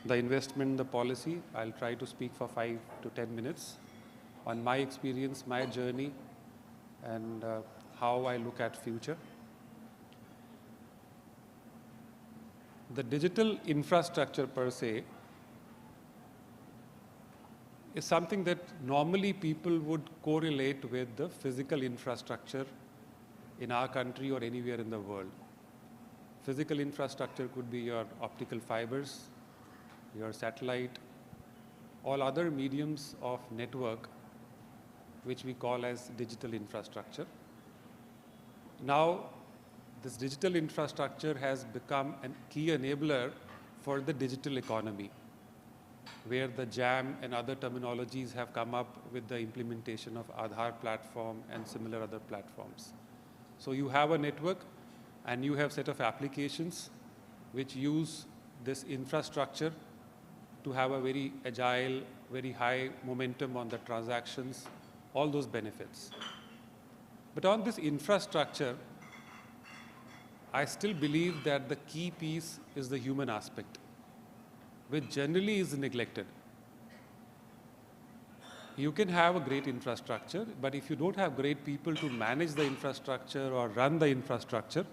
the investment, the policy, I'll try to speak for 5 to 10 minutes on my experience, my journey, and how I look at future. The digital infrastructure per se is something that normally people would correlate with the physical infrastructure in our country or anywhere in the world. Physical infrastructure could be your optical fibers, your satellite, all other mediums of network, which we call as digital infrastructure. Now, this digital infrastructure has become a key enabler for the digital economy, where the JAM and other terminologies have come up with the implementation of Aadhaar platform and similar other platforms. So you have a network and you have a set of applications which use this infrastructure to have a very agile, very high momentum on the transactions, all those benefits. But on this infrastructure, I still believe that the key piece is the human aspect, which generally is neglected. You can have a great infrastructure, but if you don't have great people to manage the infrastructure or run the infrastructure,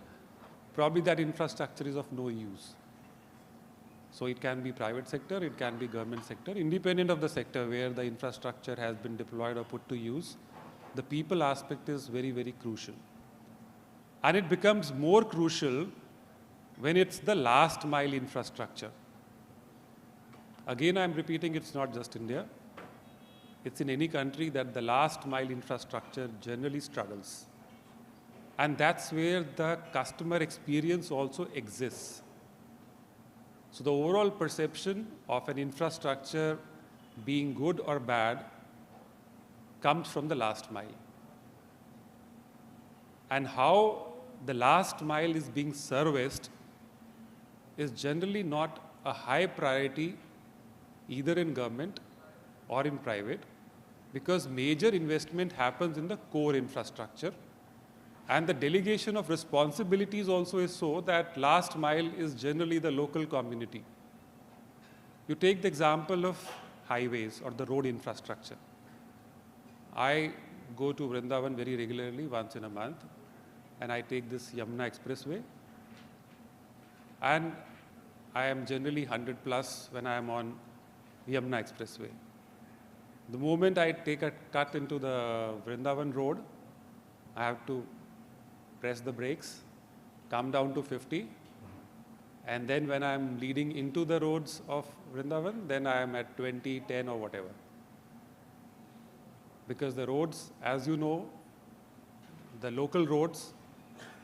probably that infrastructure is of no use. So it can be private sector, it can be government sector, independent of the sector where the infrastructure has been deployed or put to use. The people aspect is very, very crucial. And it becomes more crucial when it's the last mile infrastructure. Again, I'm repeating, it's not just India. It's in any country that the last mile infrastructure generally struggles. And that's where the customer experience also exists. So the overall perception of an infrastructure being good or bad comes from the last mile. And how the last mile is being serviced is generally not a high priority either in government or in private, because major investment happens in the core infrastructure, and the delegation of responsibilities also is so that last mile is generally the local community. You take the example of highways or the road infrastructure. I go to Vrindavan very regularly, once in a month, and I take this Yamuna Expressway. And I am generally 100 plus when I am on Yamuna Expressway. The moment I take a cut into the Vrindavan road, I have to press the brakes, come down to 50, and then when I am leading into the roads of Vrindavan, then I am at 20, 10 or whatever. Because the roads, as you know, the local roads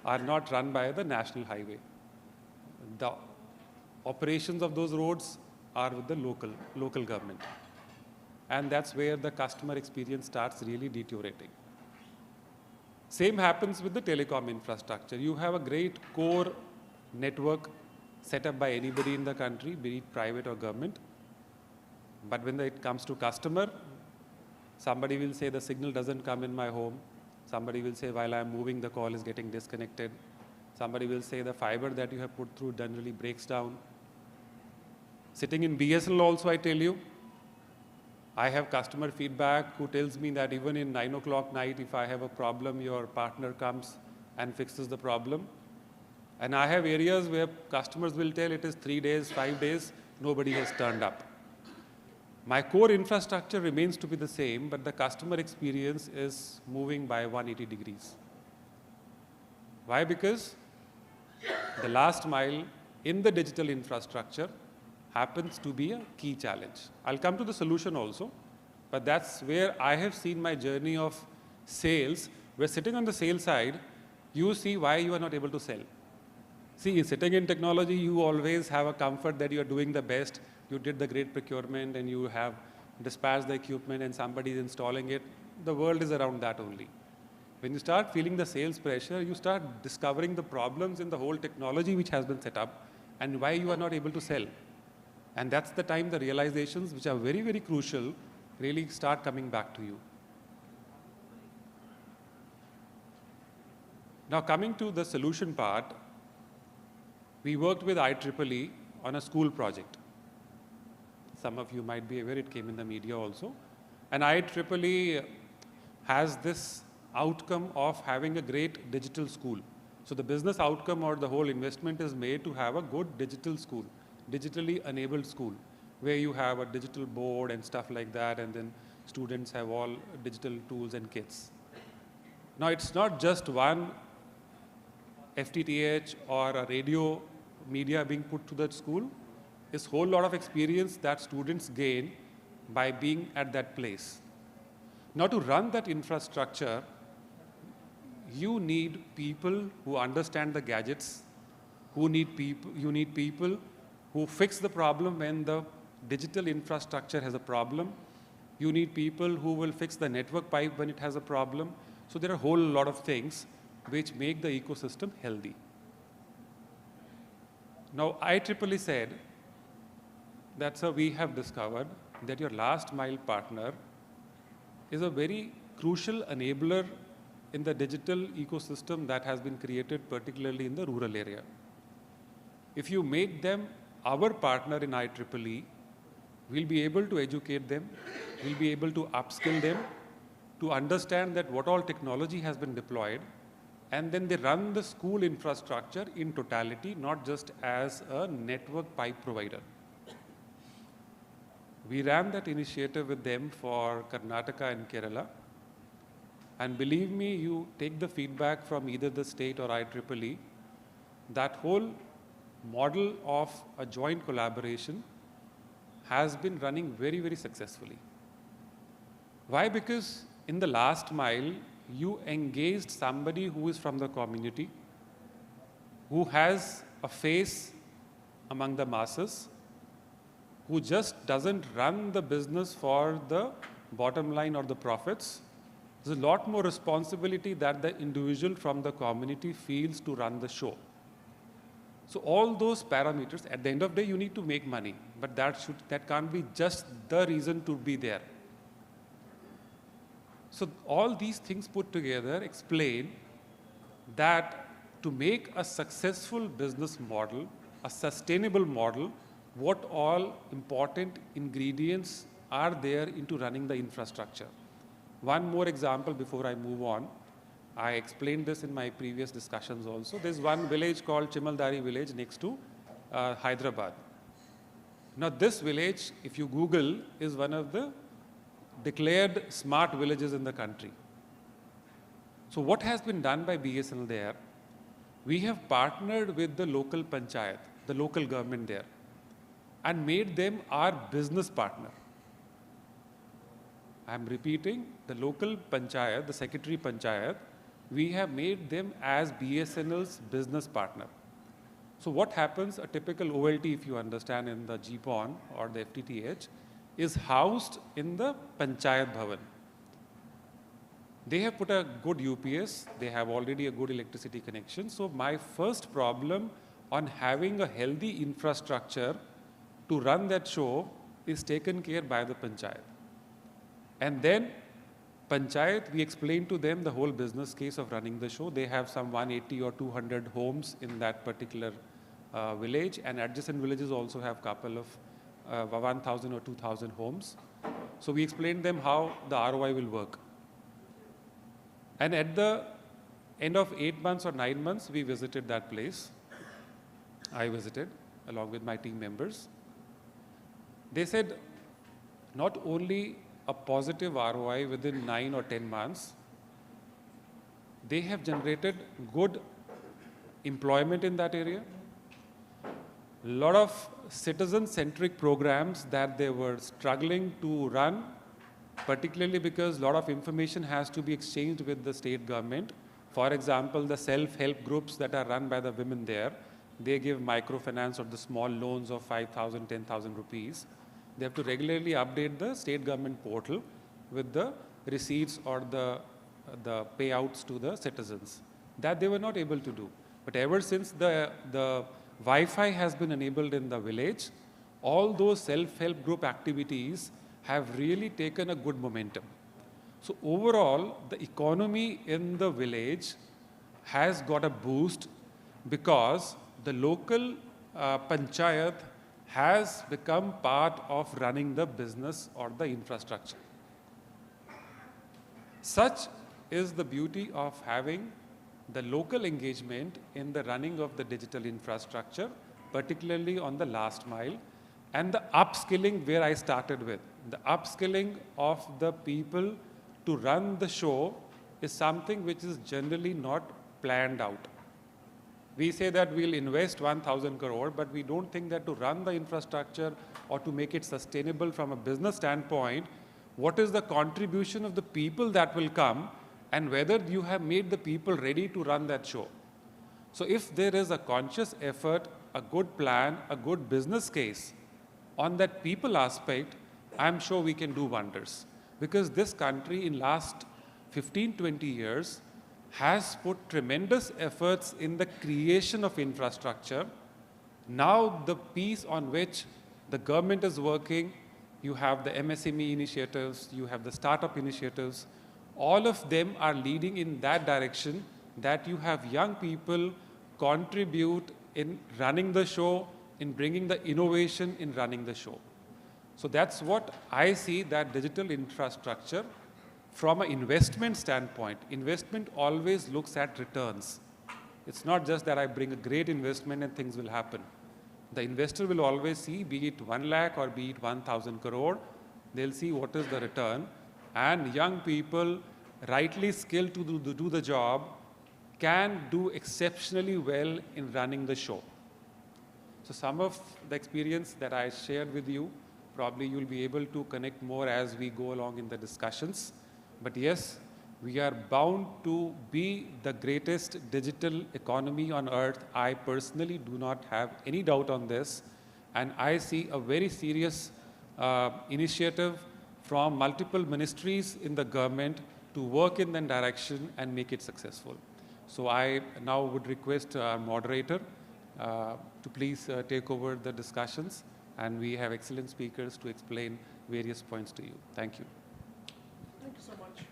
are not run by the national highway. The operations of those roads are with the local government. And that's where the customer experience starts really deteriorating. Same happens with the telecom infrastructure. You have a great core network set up by anybody in the country, be it private or government. But when it comes to customer, somebody will say the signal doesn't come in my home. Somebody will say while I'm moving, the call is getting disconnected. Somebody will say the fiber that you have put through generally breaks down. Sitting in BSNL also, I tell you, I have customer feedback who tells me that even in 9 o'clock night, if I have a problem, your partner comes and fixes the problem. And I have areas where customers will tell it is 3 days, 5 days, nobody has turned up. My core infrastructure remains to be the same, but the customer experience is moving by 180 degrees. Why? Because the last mile in the digital infrastructure happens to be a key challenge. I'll come to the solution also, but that's where I have seen my journey of sales, where sitting on the sales side, you see why you are not able to sell. See, sitting in technology, you always have a comfort that you are doing the best. You did the great procurement and you have dispatched the equipment and somebody is installing it. The world is around that only. When you start feeling the sales pressure, you start discovering the problems in the whole technology which has been set up and why you are not able to sell. And that's the time the realizations, which are very, very crucial, really start coming back to you. Now, coming to the solution part, we worked with IEEE on a school project. Some of you might be aware, it came in the media also. And IEEE has this outcome of having a great digital school. So the business outcome or the whole investment is made to have a good digital school, digitally enabled school, where you have a digital board and stuff like that, and then students have all digital tools and kits. Now, it's not just one FTTH or a radio media being put to that school. It's a whole lot of experience that students gain by being at that place. Now, to run that infrastructure, you need people who understand the gadgets, you need people who fix the problem when the digital infrastructure has a problem. You need people who will fix the network pipe when it has a problem. So there are a whole lot of things which make the ecosystem healthy. Now, IEEE said that, sir, we have discovered that your last mile partner is a very crucial enabler in the digital ecosystem that has been created, particularly in the rural area. If you make them our partner in IEEE, we'll be able to educate them, we'll be able to upskill them to understand that what all technology has been deployed, and then they run the school infrastructure in totality, not just as a network pipe provider. We ran that initiative with them for Karnataka and Kerala. And believe me, you take the feedback from either the state or IEEE, that whole model of a joint collaboration has been running very, very successfully. Why? Because in the last mile, you engaged somebody who is from the community, who has a face among the masses, who just doesn't run the business for the bottom line or the profits. There's a lot more responsibility that the individual from the community feels to run the show. So all those parameters, at the end of the day, you need to make money, but that can't be just the reason to be there. So all these things put together explain that to make a successful business model, a sustainable model, what all important ingredients are there into running the infrastructure. One more example before I move on. I explained this in my previous discussions also. There's one village called Chimaldari village next to Hyderabad. Now this village, if you Google, is one of the declared smart villages in the country. So what has been done by BSNL there? We have partnered with the local panchayat, the local government there, and made them our business partner. I'm repeating, the local panchayat, the secretary panchayat, we have made them as BSNL's business partner. So what happens, a typical OLT, if you understand, in the GPON or the FTTH, is housed in the Panchayat Bhavan. They have put a good UPS. They have already a good electricity connection. So my first problem on having a healthy infrastructure to run that show is taken care by the panchayat. And then panchayat, we explained to them the whole business case of running the show. They have some 180 or 200 homes in that particular village, and adjacent villages also have couple of 1,000 or 2,000 homes. So we explained them how the ROI will work. And at the end of 8 months or 9 months, we visited that place. I visited along with my team members. They said not only a positive ROI within 9 or 10 months, they have generated good employment in that area. A lot of citizen-centric programs that they were struggling to run, particularly because a lot of information has to be exchanged with the state government. For example, the self-help groups that are run by the women there, they give microfinance or the small loans of 5,000, 10,000 rupees. They have to regularly update the state government portal with the receipts or the payouts to the citizens. That they were not able to do. But ever since the Wi-Fi has been enabled in the village, all those self-help group activities have really taken a good momentum. So overall, the economy in the village has got a boost because the local panchayat has become part of running the business or the infrastructure. Such is the beauty of having the local engagement in the running of the digital infrastructure, particularly on the last mile, and the upskilling where I started with. The upskilling of the people to run the show is something which is generally not planned out. We say that we'll invest 1,000 crore, but we don't think that to run the infrastructure or to make it sustainable from a business standpoint, what is the contribution of the people that will come and whether you have made the people ready to run that show. So if there is a conscious effort, a good plan, a good business case on that people aspect, I'm sure we can do wonders. Because this country in last 15, 20 years has put tremendous efforts in the creation of infrastructure. Now the piece on which the government is working, you have the MSME initiatives, you have the startup initiatives, all of them are leading in that direction that you have young people contribute in running the show, in bringing the innovation in running the show. So that's what I see, that digital infrastructure from an investment standpoint. Investment always looks at returns. It's not just that I bring a great investment and things will happen. The investor will always see, be it 1 lakh or be it 1,000 crore, they'll see what is the return. And young people, rightly skilled to do the job, can do exceptionally well in running the show. So some of the experience that I shared with you, probably you'll be able to connect more as we go along in the discussions. But yes, we are bound to be the greatest digital economy on earth. I personally do not have any doubt on this. And I see a very serious initiative from multiple ministries in the government to work in that direction and make it successful. So I now would request our moderator to please take over the discussions, and we have excellent speakers to explain various points to you. Thank you. Thank you so much.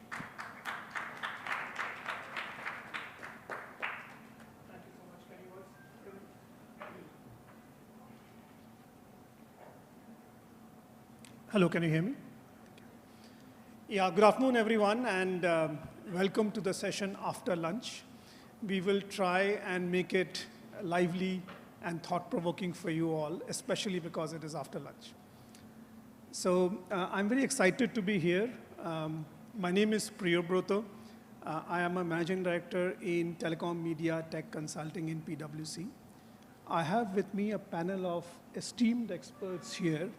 Hello, can you hear me? Yeah, good afternoon, everyone, and welcome to the session after lunch. We will try and make it lively and thought-provoking for you all, especially because it is after lunch. So I'm very excited to be here. My name is Priyobroto. I am a managing director in telecom, media, tech consulting in PwC. I have with me a panel of esteemed experts here.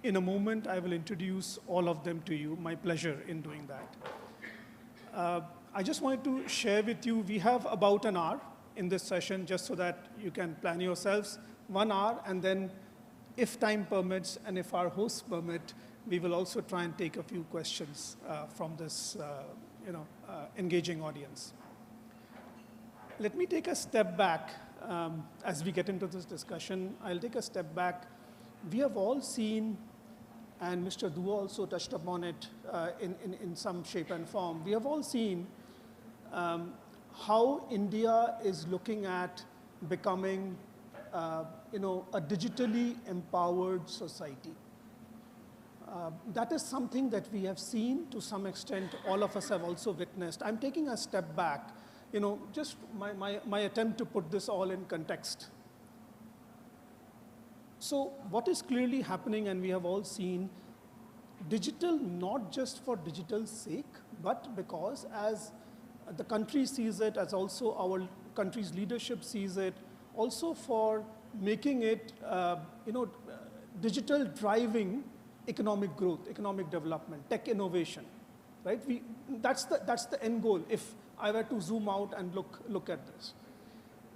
In a moment, I will introduce all of them to you. My pleasure in doing that. I just wanted to share with you, we have about an hour in this session, just so that you can plan yourselves. 1 hour, and then if time permits and if our hosts permit, we will also try and take a few questions from this engaging audience. Let me take a step back as we get into this discussion. I'll take a step back. We have all seen, and Mr. Dua also touched upon it in some shape and form. We have all seen how India is looking at becoming, a digitally empowered society. That is something that we have seen to some extent. All of us have also witnessed. I'm taking a step back, just my attempt to put this all in context. So what is clearly happening, and we have all seen, digital not just for digital's sake, but because as the country sees it, as also our country's leadership sees it, also for making it, digital driving economic growth, economic development, tech innovation, right? That's the end goal. If I were to zoom out and look at this,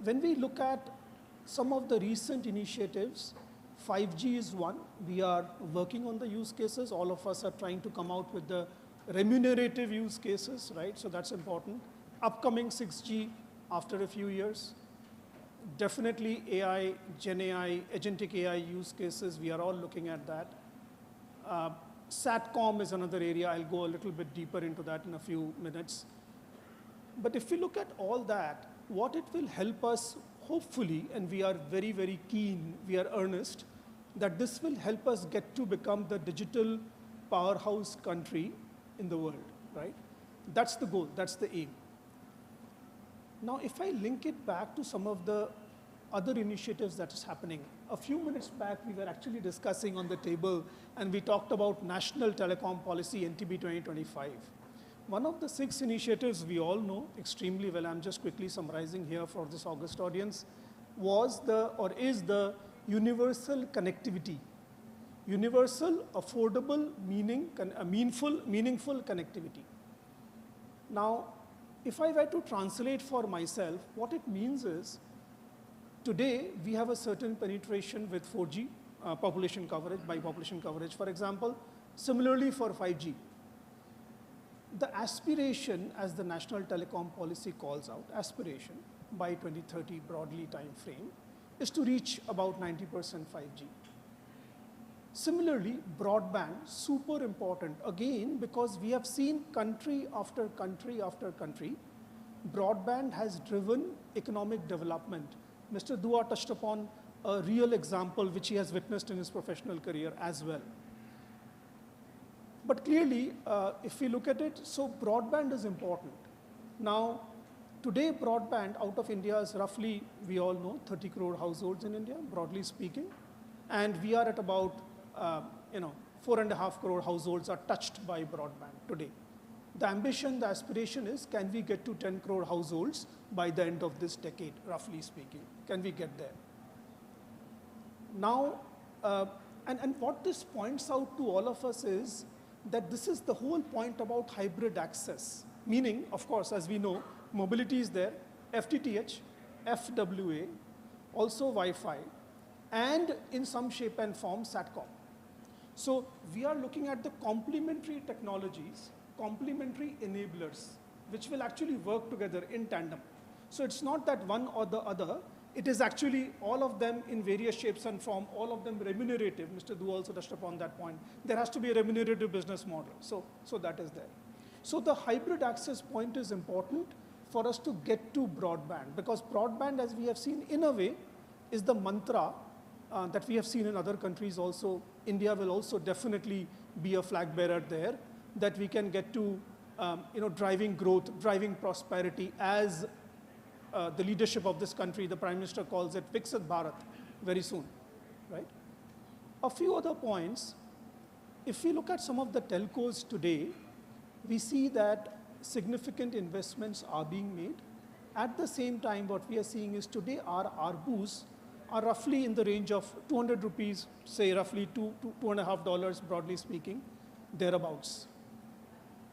when we look at some of the recent initiatives, 5G is one. We are working on the use cases. All of us are trying to come out with the remunerative use cases, right? So that's important. Upcoming 6G after a few years. Definitely AI, Gen AI, agentic AI use cases. We are all looking at that. SATCOM is another area. I'll go a little bit deeper into that in a few minutes. But if we look at all that, what it will help us, hopefully, and we are very, very keen, we are earnest, that this will help us get to become the digital powerhouse country in the world, right? That's the goal, that's the aim. Now, if I link it back to some of the other initiatives that is happening, a few minutes back, we were actually discussing on the table, and we talked about National Telecom Policy, NTB 2025. One of the 6 initiatives we all know extremely well, I'm just quickly summarizing here for this August audience, is the universal connectivity. Universal, affordable, meaningful connectivity. Now, if I were to translate for myself, what it means is, today we have a certain penetration with 4G population coverage, by population coverage, for example. Similarly for 5G. The aspiration, as the National Telecom Policy calls out, aspiration by 2030 broadly time frame, is to reach about 90% 5G. Similarly, broadband, super important, again, because we have seen country after country after country, broadband has driven economic development. Mr. Dua touched upon a real example which he has witnessed in his professional career as well. But clearly, if we look at it, so broadband is important. Now, today broadband out of India is roughly, we all know, 30 crore households in India, broadly speaking. And we are at about, 4.5 crore households are touched by broadband today. The ambition, the aspiration is, can we get to 10 crore households by the end of this decade, roughly speaking? Can we get there? Now, and what this points out to all of us is that this is the whole point about hybrid access. Meaning, of course, as we know, mobility is there, FTTH, FWA, also Wi-Fi, and in some shape and form, SATCOM. So we are looking at the complementary technologies, complementary enablers, which will actually work together in tandem. So it's not that one or the other, it is actually all of them in various shapes and form, all of them remunerative. Mr. Du also touched upon that point. There has to be a remunerative business model, so that is there. So the hybrid access point is important for us to get to broadband, because broadband, as we have seen in a way, is the mantra that we have seen in other countries also. India will also definitely be a flag bearer there, that we can get to driving growth, driving prosperity as the leadership of this country, the Prime Minister calls it Viksit Bharat very soon, right? A few other points. If we look at some of the telcos today, we see that significant investments are being made. At the same time, what we are seeing is today our ARPUs are roughly in the range of 200 rupees, say roughly $2.5, broadly speaking, thereabouts.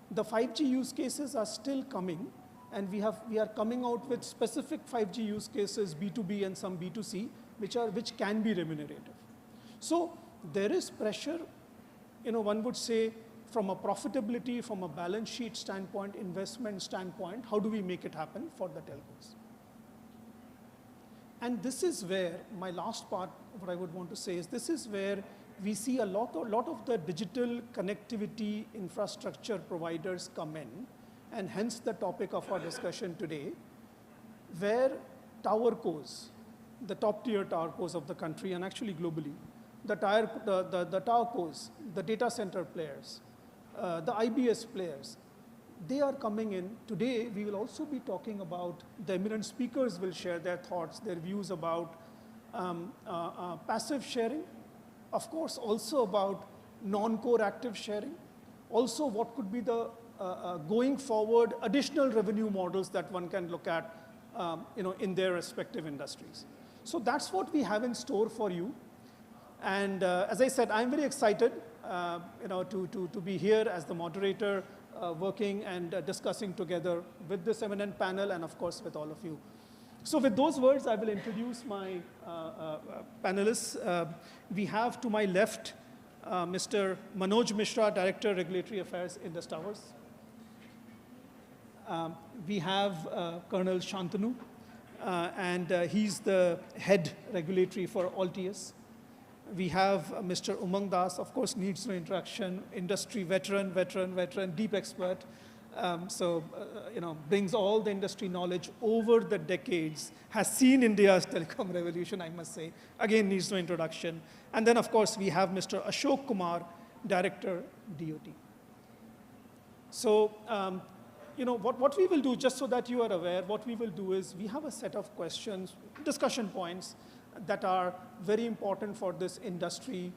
The 5G use cases are still coming, and we are coming out with specific 5G use cases, B2B and some B2C, which can be remunerative. So there is pressure, one would say, from a profitability, from a balance sheet standpoint, investment standpoint, how do we make it happen for the telcos? And this is where my last part, what I would want to say is, this is where we see a lot of the digital connectivity infrastructure providers come in, and hence the topic of our discussion today, where towercos, the top tier towercos of the country and actually globally, the towercos, the data center players, the IBS players, they are coming in. Today, we will also be talking about, the eminent speakers will share their thoughts, their views about passive sharing, of course, also about non-core active sharing, also what could be the going forward additional revenue models that one can look at in their respective industries. So that's what we have in store for you. And as I said, I'm very excited to be here as the moderator, working and discussing together with this eminent panel and of course with all of you. So with those words, I will introduce my panelists. We have to my left Mr. Manoj Mishra, Director, Regulatory Affairs, Indus Towers. We have Colonel Shantanu, and he's the head regulatory for Altius. We have Mr. Umang Das, of course, needs no introduction, industry veteran, deep expert. Brings all the industry knowledge over the decades, has seen India's telecom revolution, I must say. Again, needs no introduction. And then, of course, we have Mr. Ashok Kumar, Director, DOT. So, what we will do, just so that you are aware, what we will do is we have a set of questions, discussion points that are very important for this industry,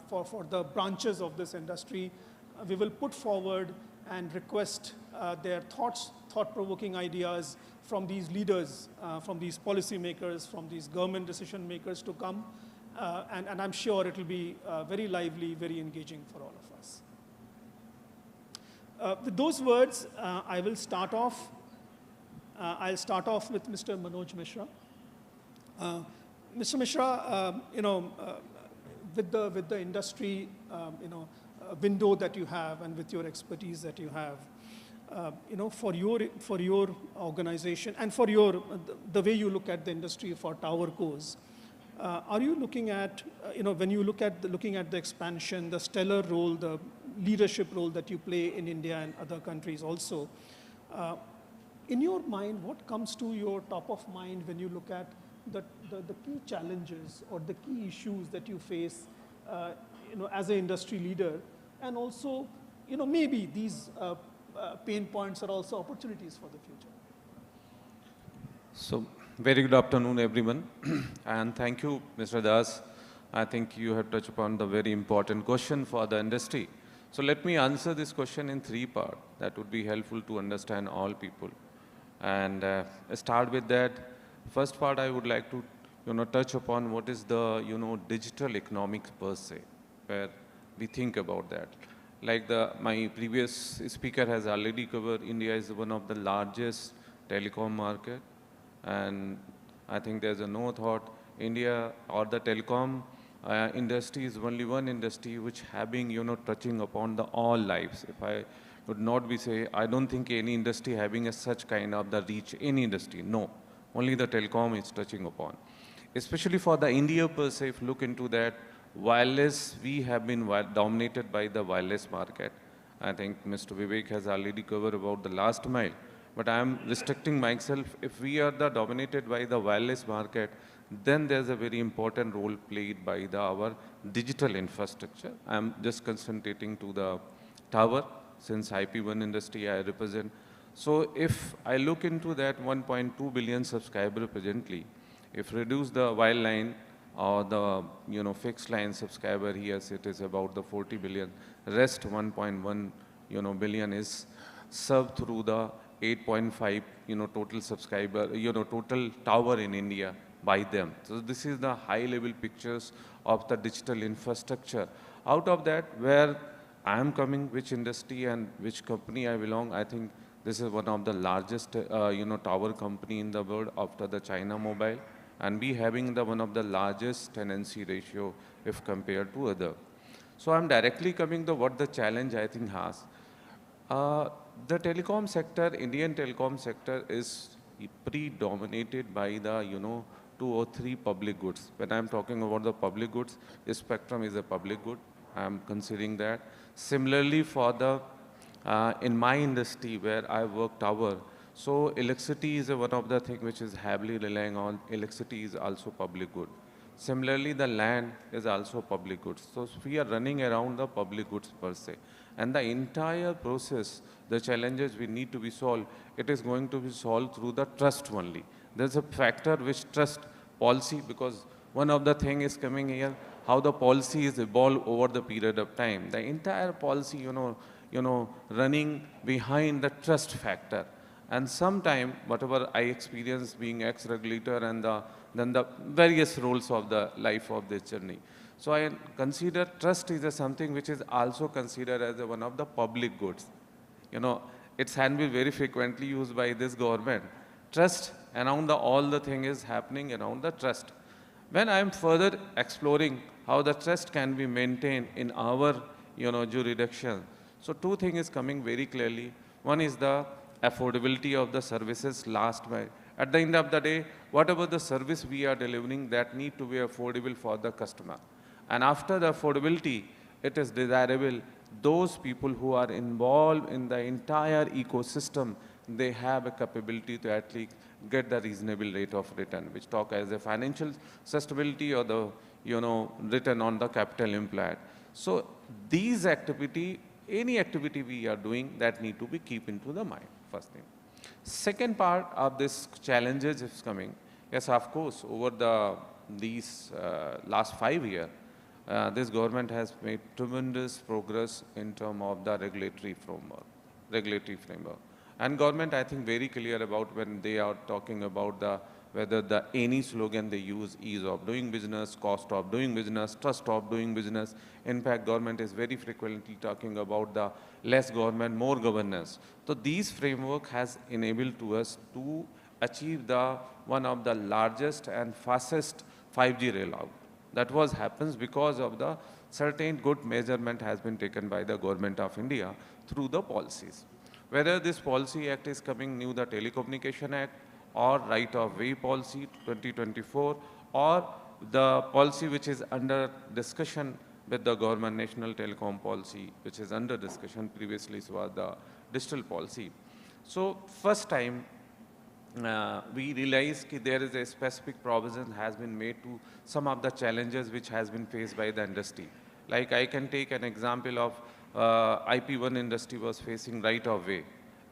for the branches of this industry. We will put forward and request their thought-provoking ideas from these leaders, from these policymakers, from these government decision makers to come. And I'm sure it will be very lively, very engaging for all of us. With those words, I will start off. I'll start off with Mr. Manoj Mishra. Mr. Mishra, with the industry, window that you have and with your expertise that you have, for your organization and for the way you look at the industry for towercos, are you looking at, when you looking at the expansion, the stellar role, the leadership role that you play in India and other countries also, in your mind, what comes to your top of mind when you look at the key challenges or the key issues that you face, as an industry leader, and also, maybe these pain points are also opportunities for the future? So, very good afternoon, everyone, and thank you, Mr. Das. I think you have touched upon the very important question for the industry. So let me answer this question in three parts. That would be helpful to understand all people. And start with that. First part, I would like to, touch upon what is the, digital economics per se, where we think about that. Like my previous speaker has already covered, India is one of the largest telecom market. And I think there's no thought, India or the telecom industry is only one industry which having, touching upon the all lives. If I would not be say, I don't think any industry having such kind of the reach, any industry, no. Only the telecom is touching upon. Especially for the India per se, if you look into that, wireless, we have been dominated by the wireless market. I think Mr. Vivek has already covered about the last mile. But I am restricting myself. If we are dominated by the wireless market, then there's a very important role played by our digital infrastructure. I'm just concentrating to the tower, since IP1 industry I represent. So if I look into that 1.2 billion subscriber presently, if reduce the wireline or the fixed line subscriber here, it is about the 40 billion. Rest 1.1 billion is served through the 8.5 total subscriber, total tower in India by them. So this is the high level pictures of the digital infrastructure. Out of that, where I am coming, which industry and which company I belong, I think this is one of the largest tower company in the world after the China Mobile, and we having the one of the largest tenancy ratio if compared to other. So I'm directly coming to what the challenge I think has. The telecom sector, Indian telecom sector is predominated by the, 2 or 3 public goods. When I'm talking about the public goods, spectrum is a public good. I'm considering that. Similarly, for the, in my industry where I work tower, so electricity is one of the things which is heavily relying on. Electricity is also public good. Similarly, the land is also public goods. So we are running around the public goods per se. And the entire process, the challenges we need to be solved, it is going to be solved through the trust only. There's a factor which trust policy, because one of the thing is coming here, how the policy is evolved over the period of time. The entire policy, running behind the trust factor. And sometime, whatever I experienced being ex-regulator and then the various roles of the life of this journey. So I consider trust is something which is also considered as one of the public goods. It can be very frequently used by this government. Trust around all the thing is happening around the trust. When I am further exploring how the trust can be maintained in our, jurisdiction, so 2 things is coming very clearly. One is the affordability of the services last mile. At the end of the day, whatever the service we are delivering, that need to be affordable for the customer. And after the affordability, it is desirable those people who are involved in the entire ecosystem, they have a capability to at least get the reasonable rate of return, which talk as a financial sustainability or the, return on the capital employed. So these activity, any activity we are doing, that need to be keep into the mind, first thing. Second part of this challenges is coming. Yes, of course, over these last 5 years, this government has made tremendous progress in terms of the regulatory framework. And government, I think, very clear about when they are talking about whether any slogan they use, ease of doing business, cost of doing business, trust of doing business. In fact, government is very frequently talking about the less government, more governance. So these framework has enabled to us to achieve one of the largest and fastest 5G rollout. That happens because of the certain good measurement has been taken by the government of India through the policies. Whether this policy act is coming new, the Telecommunication Act, or Right of Way Policy 2024, or the policy which is under discussion with the government, National Telecom Policy, which is under discussion previously, was the digital policy. So first time, we realized that there is a specific provision has been made to some of the challenges which has been faced by the industry. Like I can take an example of IP1 industry was facing right of way.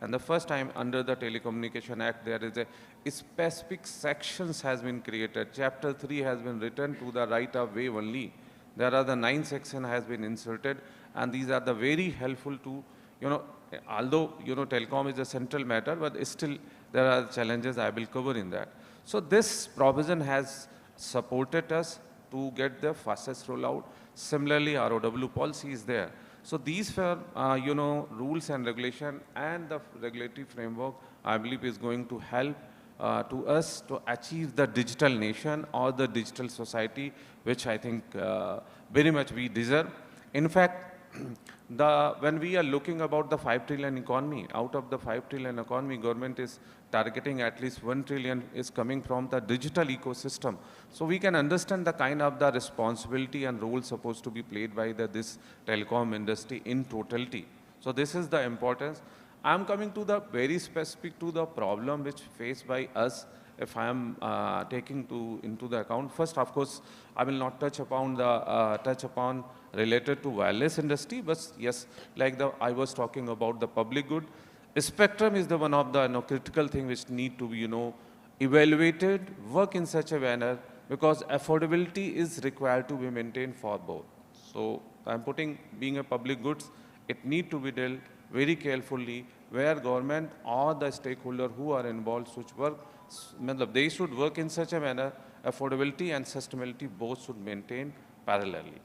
And the first time under the Telecommunication Act, there is a specific sections has been created. Chapter 3 has been written to the right of way only. There are the 9 sections has been inserted, and these are the very helpful to, although, telecom is a central matter, but still there are challenges I will cover in that. So this provision has supported us to get the fastest rollout. Similarly, ROW policy is there. So these were, rules and regulation and the regulatory framework, I believe, is going to help to us to achieve the digital nation or the digital society, which I think very much we deserve. In fact, when we are looking about the 5 trillion economy, out of the 5 trillion economy, government is targeting at least 1 trillion is coming from the digital ecosystem. So we can understand the kind of the responsibility and role supposed to be played by this telecom industry in totality. So this is the importance. I'm coming to the very specific to the problem which faced by us. If I am taking into the account, first, of course, I will not touch upon related to wireless industry, but yes, like I was talking about the public good. Spectrum is the one of the critical thing which need to be evaluated, work in such a manner, because affordability is required to be maintained for both. So I'm putting being a public goods, it need to be dealt very carefully, where government or the stakeholder who are involved should work. They should work in such a manner, affordability and sustainability both should maintain parallelly.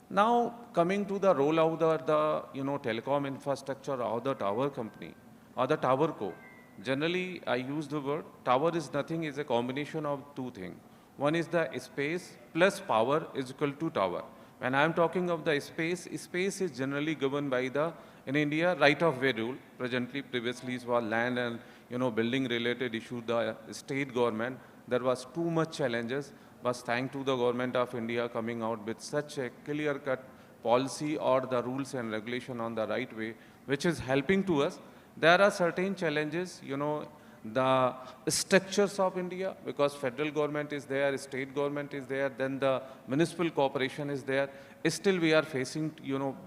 Now, coming to the rollout of the telecom infrastructure or the tower company or the tower co. Generally, I use the word tower is nothing, is a combination of 2 things. One is the space plus power is equal to tower. When I'm talking of the space, space is generally governed by the, in India, right-of-way rule. Presently, previously it was land and building related issue, the state government. There was too much challenges, but thanks to the government of India coming out with such a clear-cut policy or the rules and regulation on the right way, which is helping to us. There are certain challenges, the structures of India, because federal government is there, state government is there, then the municipal corporation is there. Still we are facing,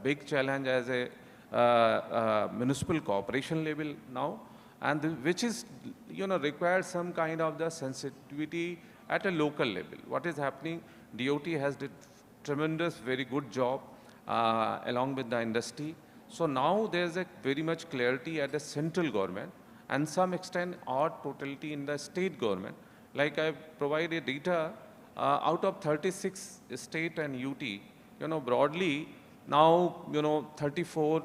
big challenge as a municipal corporation level now, and which is, requires some kind of the sensitivity at a local level. What is happening? DOT has did tremendous, very good job along with the industry. So now there's a very much clarity at the central government and some extent or totality in the state government. Like I provided data out of 36 state and UT, broadly now, 34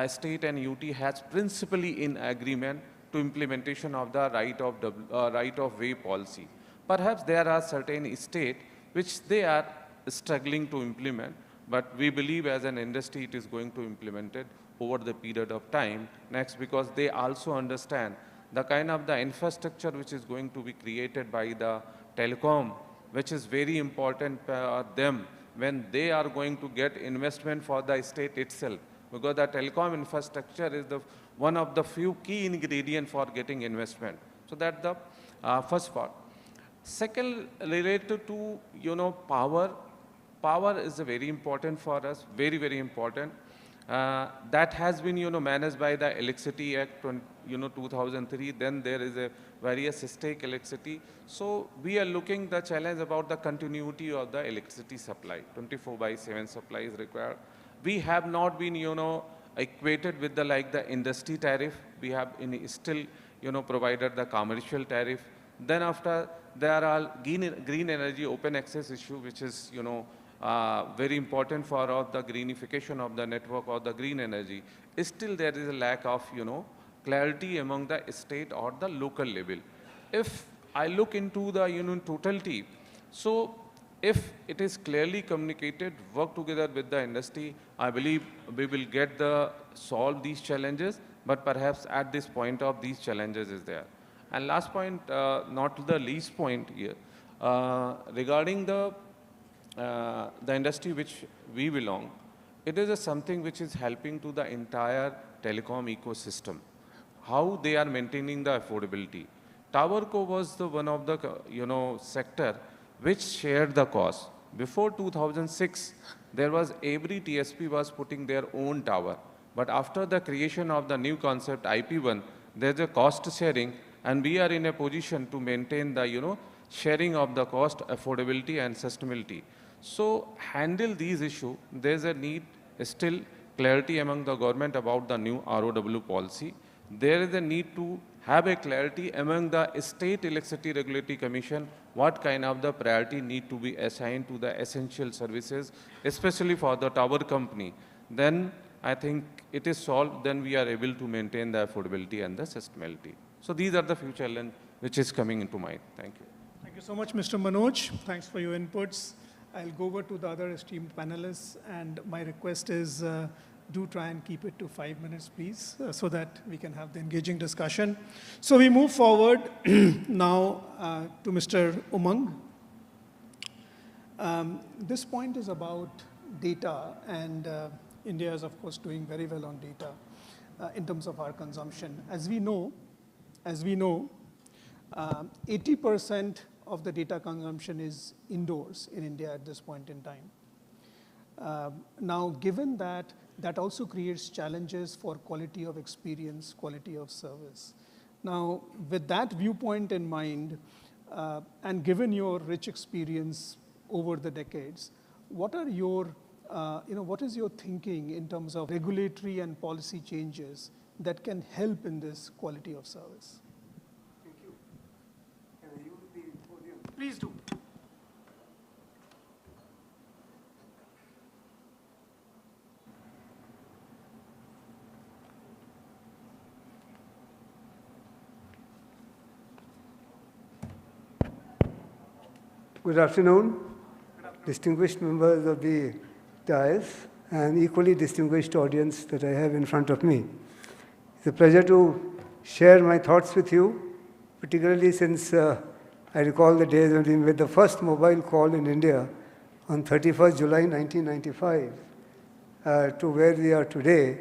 state and UT has principally in agreement to implementation of the right of way policy. Perhaps there are certain states which they are struggling to implement, but we believe as an industry it is going to implement it over the period of time. Next, because they also understand the kind of the infrastructure which is going to be created by the telecom, which is very important for them when they are going to get investment for the state itself. Because the telecom infrastructure is one of the few key ingredients for getting investment. So that's the first part. Second, related to, power. Power is very important for us, very, very important. That has been, managed by the Electricity Act, 2003. Then there is a various state electricity. So we are looking the challenge about the continuity of the electricity supply. 24/7 supply is required. We have not been, equated with the industry tariff. We have still, provided the commercial tariff. Then after, there are green energy open access issue, which is, very important for the greenification of the network or the green energy. Still there is a lack of, clarity among the state or the local level. If I look into the, totality, so if it is clearly communicated, work together with the industry, I believe we will get solve these challenges, but perhaps at this point of these challenges is there. And last point, not the least point here, regarding the industry which we belong, it is something which is helping to the entire telecom ecosystem. How they are maintaining the affordability. TowerCo was the one of the sector which shared the cost. Before 2006, there was every TSP was putting their own tower. But after the creation of the new concept IP1, there's a cost sharing, and we are in a position to maintain the sharing of the cost, affordability, and sustainability. So handle these issues. There's a need still clarity among the government about the new ROW policy. There is a need to have a clarity among the State Electricity Regulatory Commission, what kind of the priority need to be assigned to the essential services, especially for the tower company. Then I think it is solved, then we are able to maintain the affordability and the sustainability. So these are the few challenges which is coming into mind. Thank you. Thank you so much, Mr. Manoj. Thanks for your inputs. I'll go over to the other esteemed panelists, and my request is do try and keep it to 5 minutes, please, so that we can have the engaging discussion. So we move forward now to Mr. Umang. This point is about data, and India is, of course, doing very well on data in terms of our consumption. As we know, 80% of the data consumption is indoors in India at this point in time. Now, given that, that also creates challenges for quality of experience, quality of service. Now, with that viewpoint in mind, and given your rich experience over the decades, what are your, what is your thinking in terms of regulatory and policy changes that can help in this quality of service? Thank you. Can I use the podium? Please do. Good afternoon, distinguished members of the dais and equally distinguished audience that I have in front of me. It's a pleasure to share my thoughts with you, particularly since I recall the days when we made the first mobile call in India on 31st July 1995 to where we are today.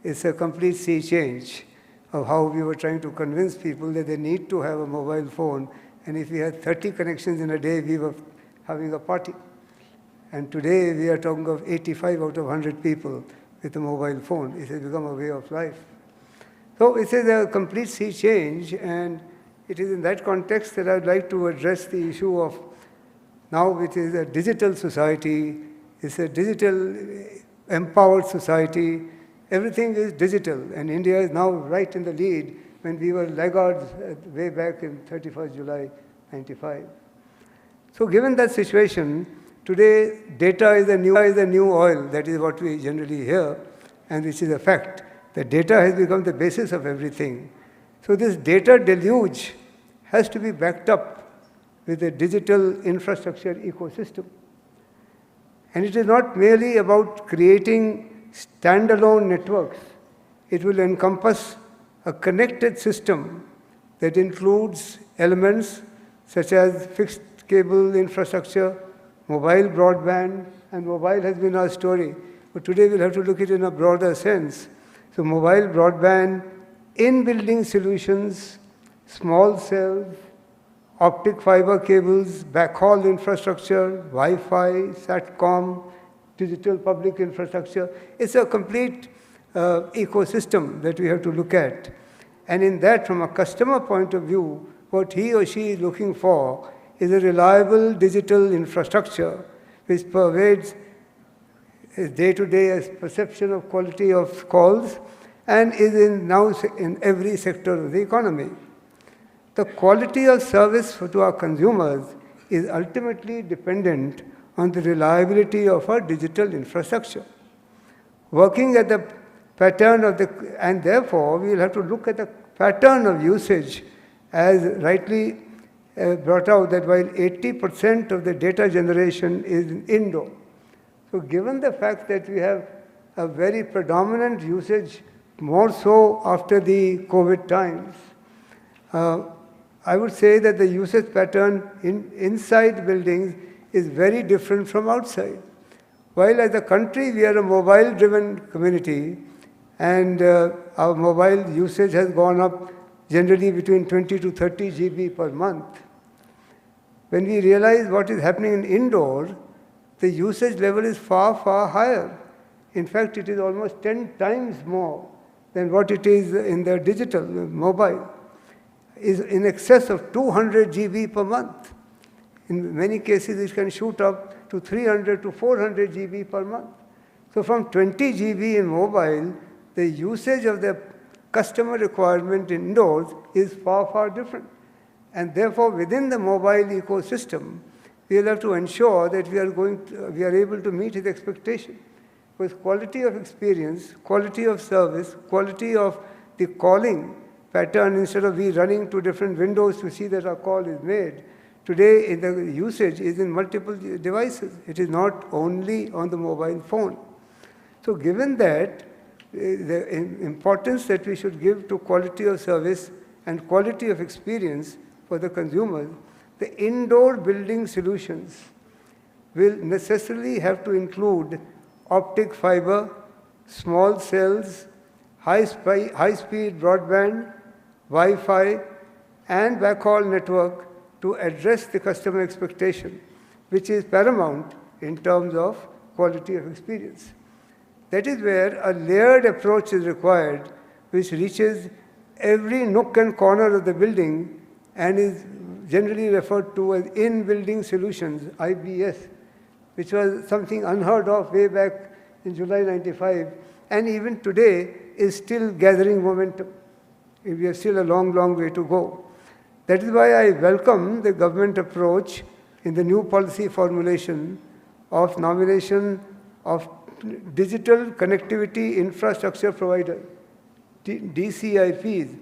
It's a complete sea change of how we were trying to convince people that they need to have a mobile phone, and if we had 30 connections in a day, we were having a party. And today we are talking of 85 out of 100 people with a mobile phone. It has become a way of life. So it is a complete sea change, and it is in that context that I would like to address the issue of now, which is a digital society, it's a digital empowered society. Everything is digital, and India is now right in the lead when we were laggards way back in 31st July 95. So given that situation, today data is the new oil. That is what we generally hear, and which is a fact. The data has become the basis of everything. So this data deluge has to be backed up with a digital infrastructure ecosystem. And it is not merely about creating standalone networks. It will encompass a connected system that includes elements such as fixed cable infrastructure, mobile broadband, and mobile has been our story. But today we'll have to look at it in a broader sense. So mobile broadband, in-building solutions, small cells, optic fiber cables, backhaul infrastructure, Wi-Fi, SATCOM, digital public infrastructure. It's a complete ecosystem that we have to look at. And in that, from a customer point of view, what he or she is looking for is a reliable digital infrastructure which pervades day-to-day perception of quality of calls and is now in every sector of the economy. The quality of service to our consumers is ultimately dependent on the reliability of our digital infrastructure. Working at the pattern of and therefore we will have to look at the pattern of usage as rightly brought out that while 80% of the data generation is indoor. So given the fact that we have a very predominant usage, more so after the COVID times, I would say that the usage pattern inside buildings is very different from outside. While as a country we are a mobile-driven community, and our mobile usage has gone up generally between 20 to 30 GB per month. When we realize what is happening in indoor, the usage level is far, far higher. In fact, it is almost 10 times more than what it is in the digital, mobile. Is in excess of 200 GB per month. In many cases, it can shoot up to 300 to 400 GB per month. So from 20 GB in mobile, the usage of the customer requirement indoors is far, far different. And therefore, within the mobile ecosystem, we will have to ensure that we are able to meet his expectation. With quality of experience, quality of service, quality of the calling pattern, instead of we running to different windows to see that our call is made. Today, the usage is in multiple devices. It is not only on the mobile phone. So given that, the importance that we should give to quality of service and quality of experience for the consumers, the indoor building solutions will necessarily have to include optic fiber, small cells, high-speed broadband, Wi-Fi, and backhaul network to address the customer expectation, which is paramount in terms of quality of experience. That is where a layered approach is required, which reaches every nook and corner of the building and is generally referred to as in-building solutions, IBS, which was something unheard of way back in July 95, and even today is still gathering momentum. We have still a long, long way to go. That is why I welcome the government approach in the new policy formulation of nomination of digital connectivity infrastructure provider, DCIPs.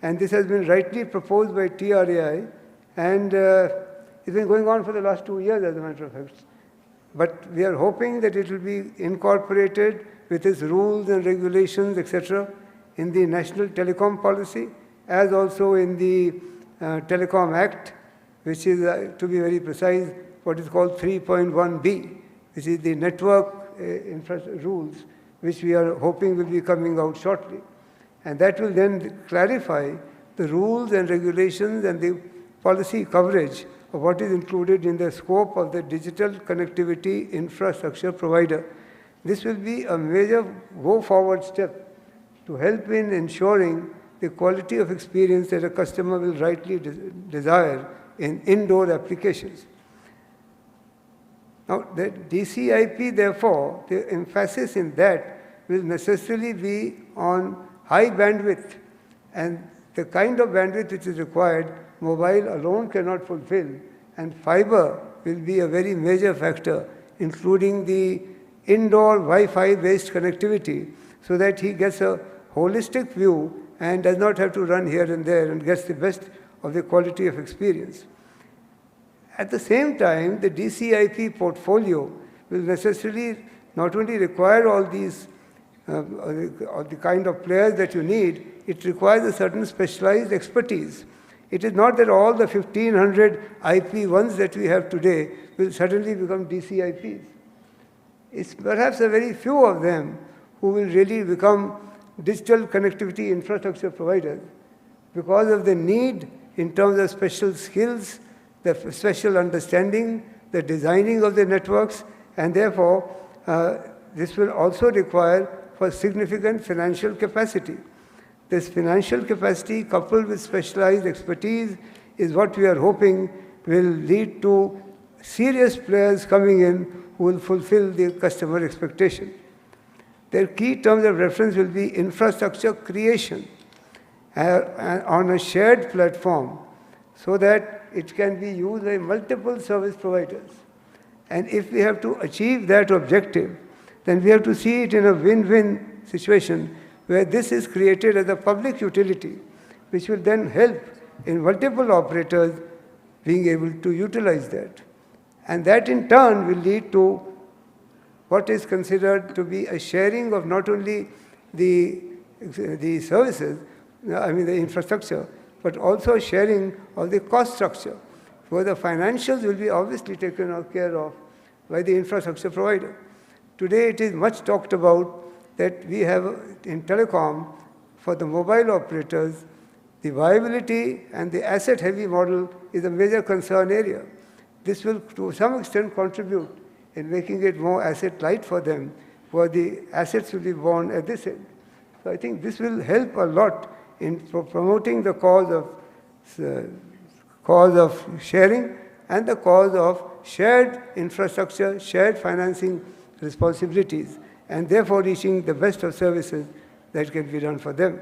And this has been rightly proposed by TRAI, and it's been going on for the last 2 years, as a matter of fact. but we are hoping that it will be incorporated with its rules and regulations, etc., in the National Telecom Policy, as also in the Telecom Act, which is, to be very precise, what is called 3.1b, which is the network rules, which we are hoping will be coming out shortly. And that will then clarify the rules and regulations and the policy coverage of what is included in the scope of the digital connectivity infrastructure provider. This will be a major go-forward step to help in ensuring the quality of experience that a customer will rightly desire in indoor applications. Now, the DCIP, therefore, the emphasis in that will necessarily be on high bandwidth, and the kind of bandwidth which is required, mobile alone cannot fulfill, and fiber will be a very major factor, including the indoor Wi-Fi based connectivity, so that he gets a holistic view and does not have to run here and there and gets the best of the quality of experience. At the same time, the DCIP portfolio will necessarily not only require all these, all the kind of players that you need, it requires a certain specialized expertise. It is not that all the 1,500 IP1s that we have today will suddenly become DCIPs. It's perhaps a very few of them who will really become digital connectivity infrastructure providers because of the need in terms of special skills, the special understanding, the designing of the networks, and therefore this will also require for significant financial capacity. This financial capacity coupled with specialized expertise is what we are hoping will lead to serious players coming in who will fulfill the customer expectation. Their key terms of reference will be infrastructure creation on a shared platform so that it can be used by multiple service providers. And if we have to achieve that objective, then we have to see it in a win-win situation where this is created as a public utility, which will then help in multiple operators being able to utilize that. And that in turn will lead to what is considered to be a sharing of not only the services, I mean the infrastructure, but also sharing of the cost structure, where the financials will be obviously taken care of by the infrastructure provider. Today it is much talked about that we have in telecom, for the mobile operators, the viability and the asset-heavy model is a major concern area. This will to some extent contribute in making it more asset-light for them, where the assets will be borne at this end. So I think this will help a lot in promoting the cause of sharing and the cause of shared infrastructure, shared financing responsibilities, and therefore reaching the best of services that can be done for them.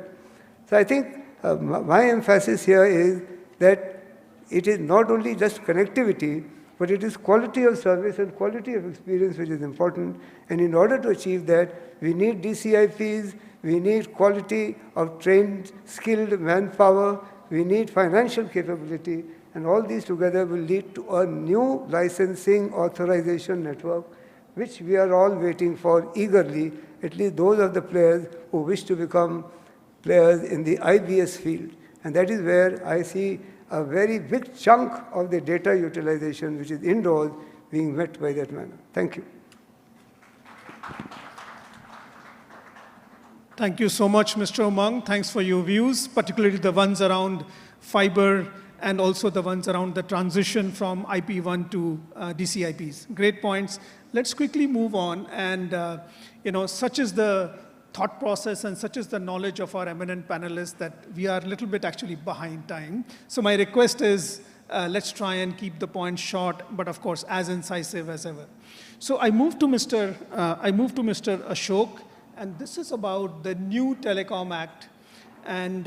So I think my emphasis here is that it is not only just connectivity, but it is quality of service and quality of experience which is important. And in order to achieve that, we need DCIPs, we need quality of trained, skilled manpower, we need financial capability, and all these together will lead to a new licensing authorization network, which we are all waiting for eagerly, at least those of the players who wish to become players in the IBS field. And that is where I see a very big chunk of the data utilization, which is indoors, being met by that manner. Thank you. Thank you so much, Mr. Umang. Thanks for your views, particularly the ones around fiber and also the ones around the transition from IP1 to DCIPs. Great points. Let's quickly move on. And such is the thought process and such is the knowledge of our eminent panelists that we are a little bit actually behind time. So my request is let's try and keep the points short, but of course as incisive as ever. So I move to Mr. Ashok, and this is about the new Telecom Act. And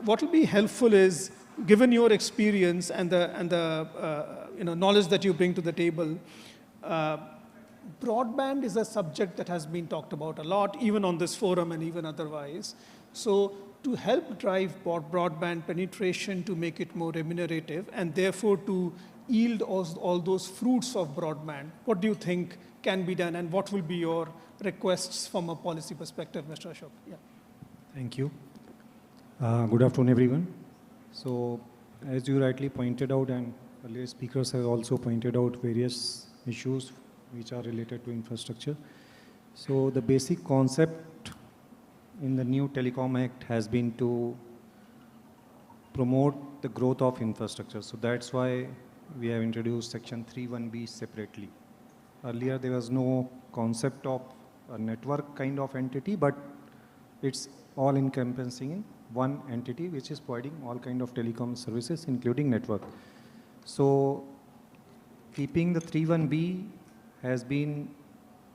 what will be helpful is, given your experience and the knowledge that you bring to the table, broadband is a subject that has been talked about a lot, even on this forum and even otherwise. So to help drive broadband penetration to make it more remunerative and therefore to yield all those fruits of broadband? What do you think can be done, and what will be your requests from a policy perspective, Mr. Ashok? Yeah. Thank you. Good afternoon, everyone. So, as you rightly pointed out, and earlier speakers have also pointed out various issues which are related to infrastructure. So, the basic concept in the new Telecom Act has been to promote the growth of infrastructure. So, that's why we have introduced Section 3(1)(b) separately. Earlier, there was no concept of a network kind of entity, but it's all encompassing in one entity which is providing all kind of telecom services, including network. So, keeping the 3(1)(b) has been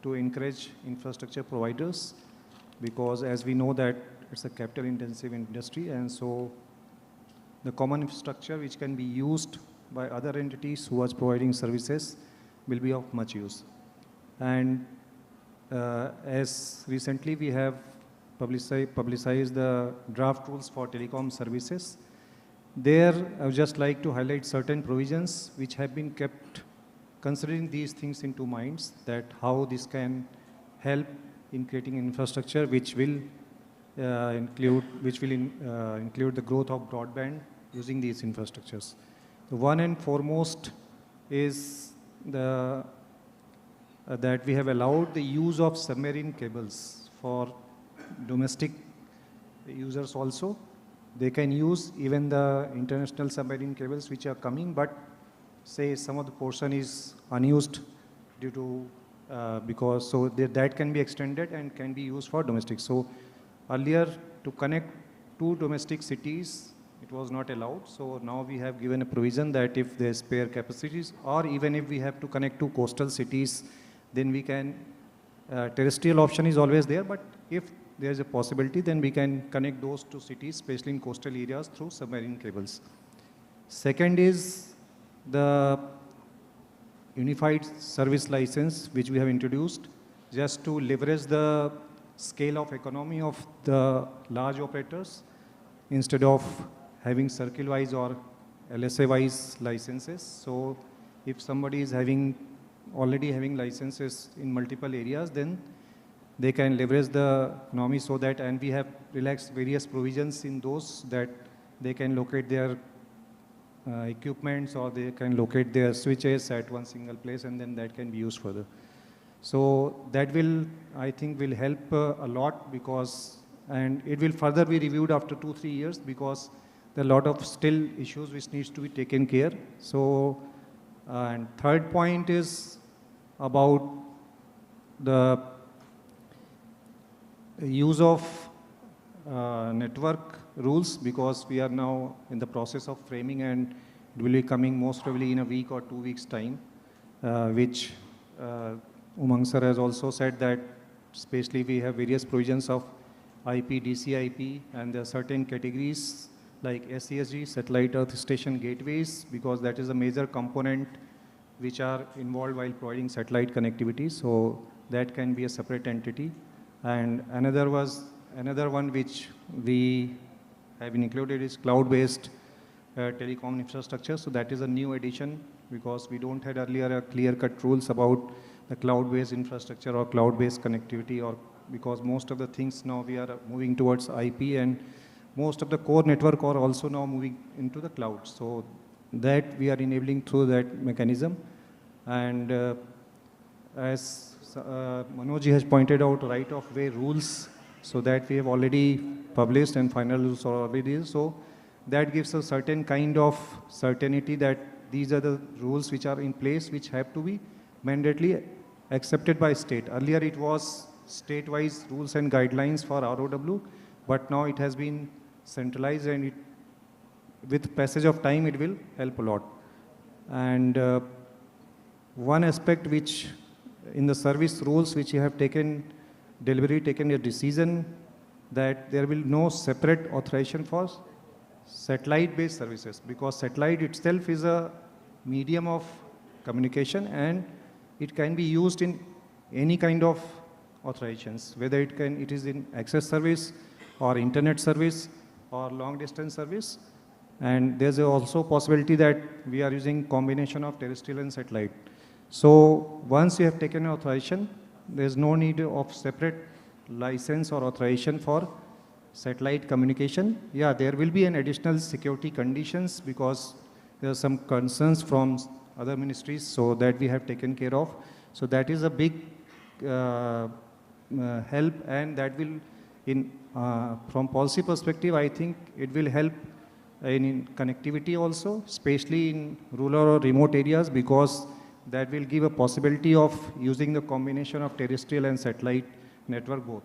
to encourage infrastructure providers, because as we know that it's a capital intensive industry, and so the common infrastructure which can be used by other entities who are providing services will be of much use. And as recently we have publicized the draft rules for telecom services, there I would just like to highlight certain provisions which have been kept considering these things into minds, that how this can help in creating infrastructure which will include the growth of broadband using these infrastructures. The one and foremost is that we have allowed the use of submarine cables for domestic users also. They can use even the international submarine cables which are coming, but say some of the portion is unused due to that can be extended and can be used for domestic. So earlier, to connect two domestic cities, it was not allowed. So now we have given a provision that if there's spare capacities, or even if we have to connect to coastal cities, then we can, terrestrial option is always there, but if there's a possibility, then we can connect those two cities, especially in coastal areas, through submarine cables. Second is the unified service license, which we have introduced just to leverage the scale of economy of the large operators instead of having circle-wise or LSA-wise licenses. So if somebody is already having licenses in multiple areas, then they can leverage the economy so that, and we have relaxed various provisions in those, that they can locate their equipments, or they can locate their switches at one single place, and then that can be used further. So that will, I think, will help a lot, because, and it will further be reviewed after 2-3 years, because there are a lot of still issues which needs to be taken care. So, and third point is about the use of network rules, because we are now in the process of framing, and it will be coming most probably in a week or 2 weeks time, which Umang sir has also said that especially we have various provisions of IP, DCIP, and there are certain categories like SESG, Satellite Earth Station Gateways, because that is a major component which are involved while providing satellite connectivity. So that can be a separate entity. And another one which we have included is cloud-based telecom infrastructure. So that is a new addition, because we don't had earlier a clear-cut rules about the cloud-based infrastructure or cloud-based connectivity, or because most of the things now we are moving towards IP, and most of the core network are also now moving into the cloud. So that we are enabling through that mechanism. And as Manoj has pointed out, right-of-way rules, so that we have already published and final rules are already. So that gives a certain kind of certainty that these are the rules which are in place, which have to be mandatorily accepted by state. Earlier it was state-wise rules and guidelines for ROW, but now it has been centralized, and with passage of time it will help a lot. And one aspect which in the service rules which you have deliberately taken a decision that there will no separate authorization for satellite-based services, because satellite itself is a medium of communication, and it can be used in any kind of authorizations, whether it is in access service or internet service or long distance service. And there's also possibility that we are using combination of terrestrial and satellite. So once you have taken authorization, there's no need of separate license or authorization for satellite communication. Yeah, there will be an additional security conditions because there are some concerns from other ministries, so that we have taken care of. So that is a big help, and that will, from policy perspective, I think it will help in connectivity also, especially in rural or remote areas, because that will give a possibility of using the combination of terrestrial and satellite network both.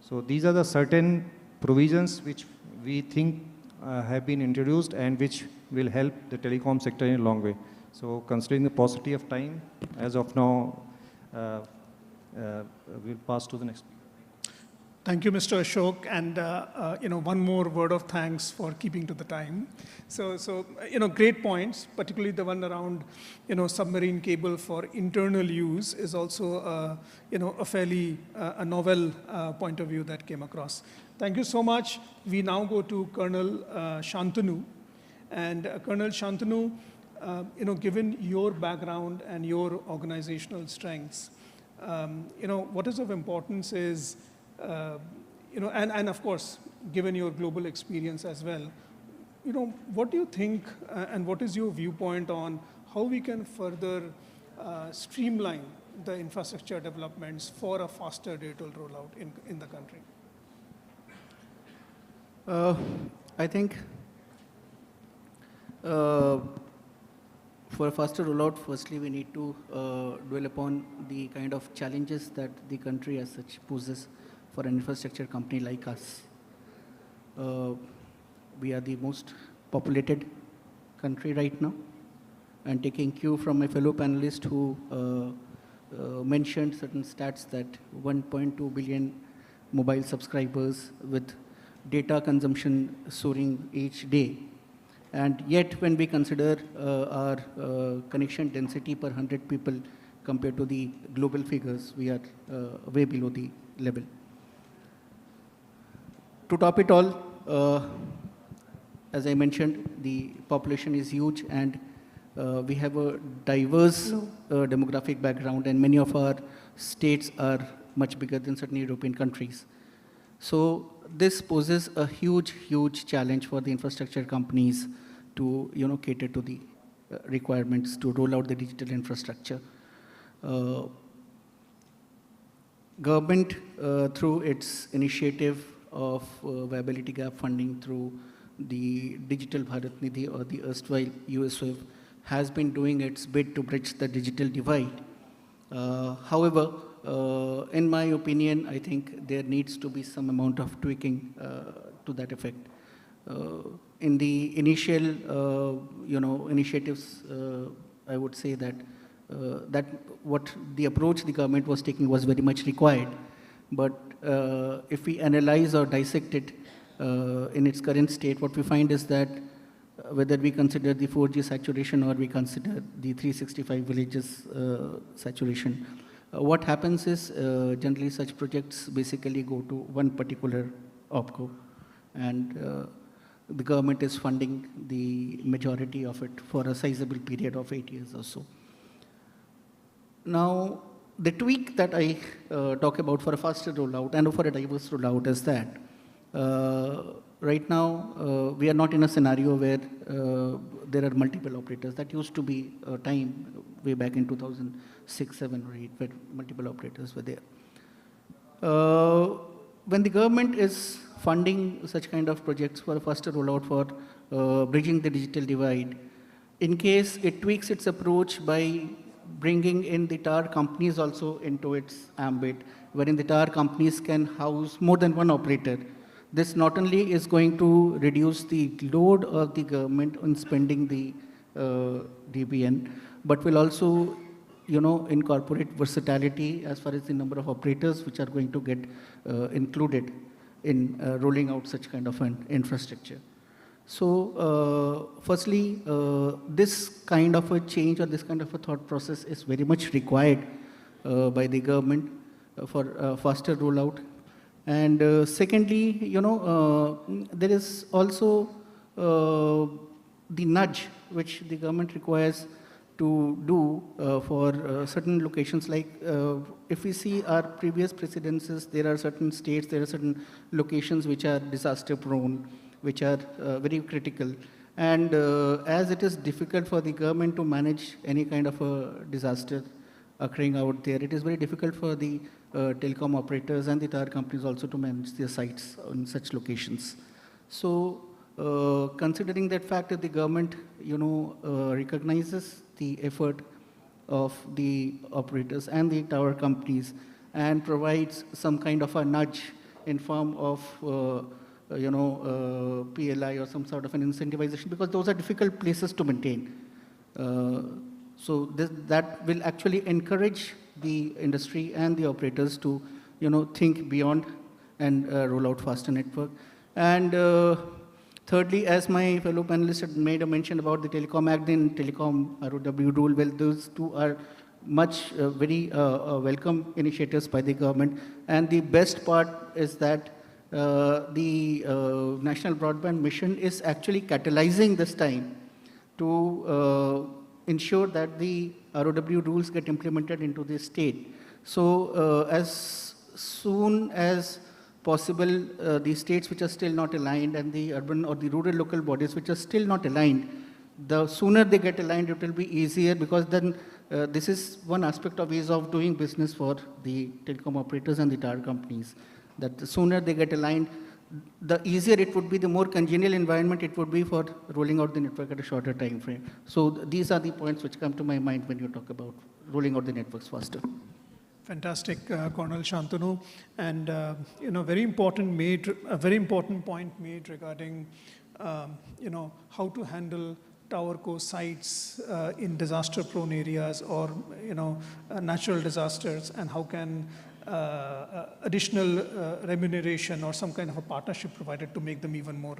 So these are the certain provisions which we think have been introduced and which will help the telecom sector in a long way. So considering the paucity of time, as of now, we'll pass to the next. Thank you, Mr. Ashok, and one more word of thanks for keeping to the time. So great points, particularly the one around submarine cable for internal use is also a fairly novel point of view that came across. Thank you so much. We now go to Colonel Shantanu, and Colonel Shantanu, given your background and your organizational strengths, what is of importance is. And of course, given your global experience as well, what do you think and what is your viewpoint on how we can further streamline the infrastructure developments for a faster digital rollout in the country? I think for a faster rollout, firstly, we need to dwell upon the kind of challenges that the country as such poses for an infrastructure company like us. We are the most populated country right now, and taking cue from my fellow panelist who mentioned certain stats that 1.2 billion mobile subscribers with data consumption soaring each day. And yet, when we consider our connection density per 100 people compared to the global figures, we are way below the level. To top it all, as I mentioned, the population is huge, and we have a diverse demographic background, and many of our states are much bigger than certain European countries. So this poses a huge, huge challenge for the infrastructure companies to cater to the requirements to roll out the digital infrastructure. Government, through its initiative of viability gap funding through the Digital BharatNet or the erstwhile USWIV, has been doing its bit to bridge the digital divide. However, in my opinion, I think there needs to be some amount of tweaking to that effect. In the initial, initiatives, I would say that what the approach the government was taking was very much required. But if we analyze or dissect it in its current state, what we find is that whether we consider the 4G saturation or we consider the 365 villages saturation, what happens is generally such projects basically go to one particular OPCO, and the government is funding the majority of it for a sizable period of 8 years or so. Now, the tweak that I talk about for a faster rollout and for a diverse rollout is that right now we are not in a scenario where there are multiple operators. That used to be a time way back in 2006, 7 or 8 where multiple operators were there. When the government is funding such kind of projects for a faster rollout for bridging the digital divide, in case it tweaks its approach by bringing in the tower companies also into its ambit, wherein the tower companies can house more than one operator. This not only is going to reduce the load of the government on spending the DBN, but will also incorporate versatility as far as the number of operators which are going to get included in rolling out such kind of an infrastructure. So firstly, this kind of a change or this kind of a thought process is very much required by the government for a faster rollout. And secondly, there is also the nudge which the government requires to do for certain locations. Like if we see our previous precedences, there are certain states, there are certain locations which are disaster prone, which are very critical. And as it is difficult for the government to manage any kind of a disaster occurring out there, it is very difficult for the telecom operators and the tower companies also to manage their sites on such locations. So considering that fact that the government, recognizes the effort of the operators and the tower companies and provides some kind of a nudge in form of PLI or some sort of an incentivization, because those are difficult places to maintain. So that will actually encourage the industry and the operators to, think beyond and roll out faster network. And thirdly, as my fellow panelists had made a mention about the Telecom Act and Telecom ROW rule, well, those two are much very welcome initiatives by the government. And the best part is that the National Broadband Mission is actually catalyzing this time to ensure that the ROW rules get implemented into the state. So as soon as possible, the states which are still not aligned and the urban or the rural local bodies which are still not aligned, the sooner they get aligned, it will be easier, because then this is one aspect of ease of doing business for the telecom operators and the tower companies, that the sooner they get aligned, the easier it would be, the more congenial environment it would be for rolling out the network at a shorter time frame. So these are the points which come to my mind when you talk about rolling out the networks faster. Fantastic, Colonel Shantanu, and very important point made regarding how to handle towerco sites in disaster-prone areas or natural disasters, and how can additional remuneration or some kind of a partnership provided to make them even more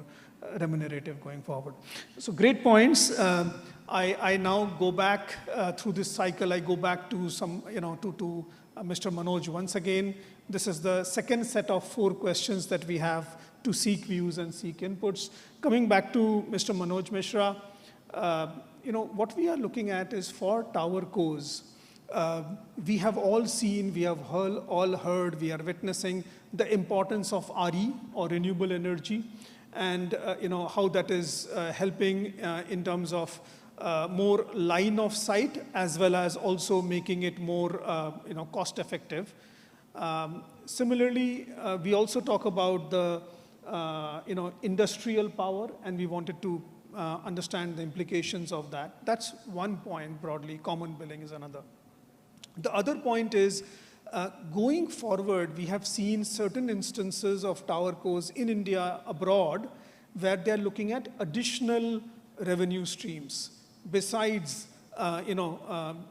remunerative going forward. So great points. I now go back through this cycle. I go back to some, to Mr. Manoj once again. This is the second set of 4 questions that we have to seek views and seek inputs. Coming back to Mr. Manoj Mishra, what we are looking at is for towercos. We have all seen, we have all heard, we are witnessing the importance of RE or renewable energy, and how that is helping in terms of more line of sight, as well as also making it more cost effective. Similarly, we also talk about the industrial power, and we wanted to understand the implications of that. That's one point broadly. Common billing is another. The other point is, going forward, we have seen certain instances of towercos in India, abroad, where they're looking at additional revenue streams besides,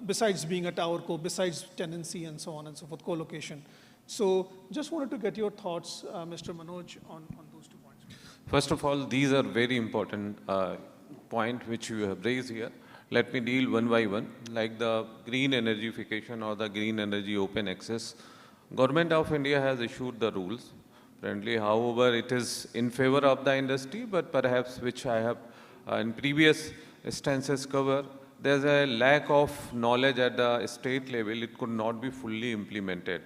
besides being a towerco, besides tenancy and so on and so forth, co-location. So just wanted to get your thoughts, Mr. Manoj, on those 2 points. First of all, these are very important point which you have raised here. Let me deal one by one, like the green energification or the green energy open access. Government of India has issued the rules. Apparently, however, it is in favor of the industry, but perhaps which I have in previous instances covered, there's a lack of knowledge at the state level. It could not be fully implemented.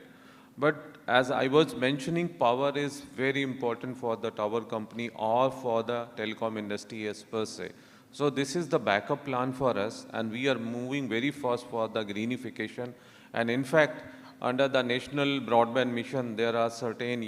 But as I was mentioning, power is very important for the tower company or for the telecom industry as per se. So this is the backup plan for us, and we are moving very fast for the greenification. And in fact, under the National Broadband Mission, there are certain,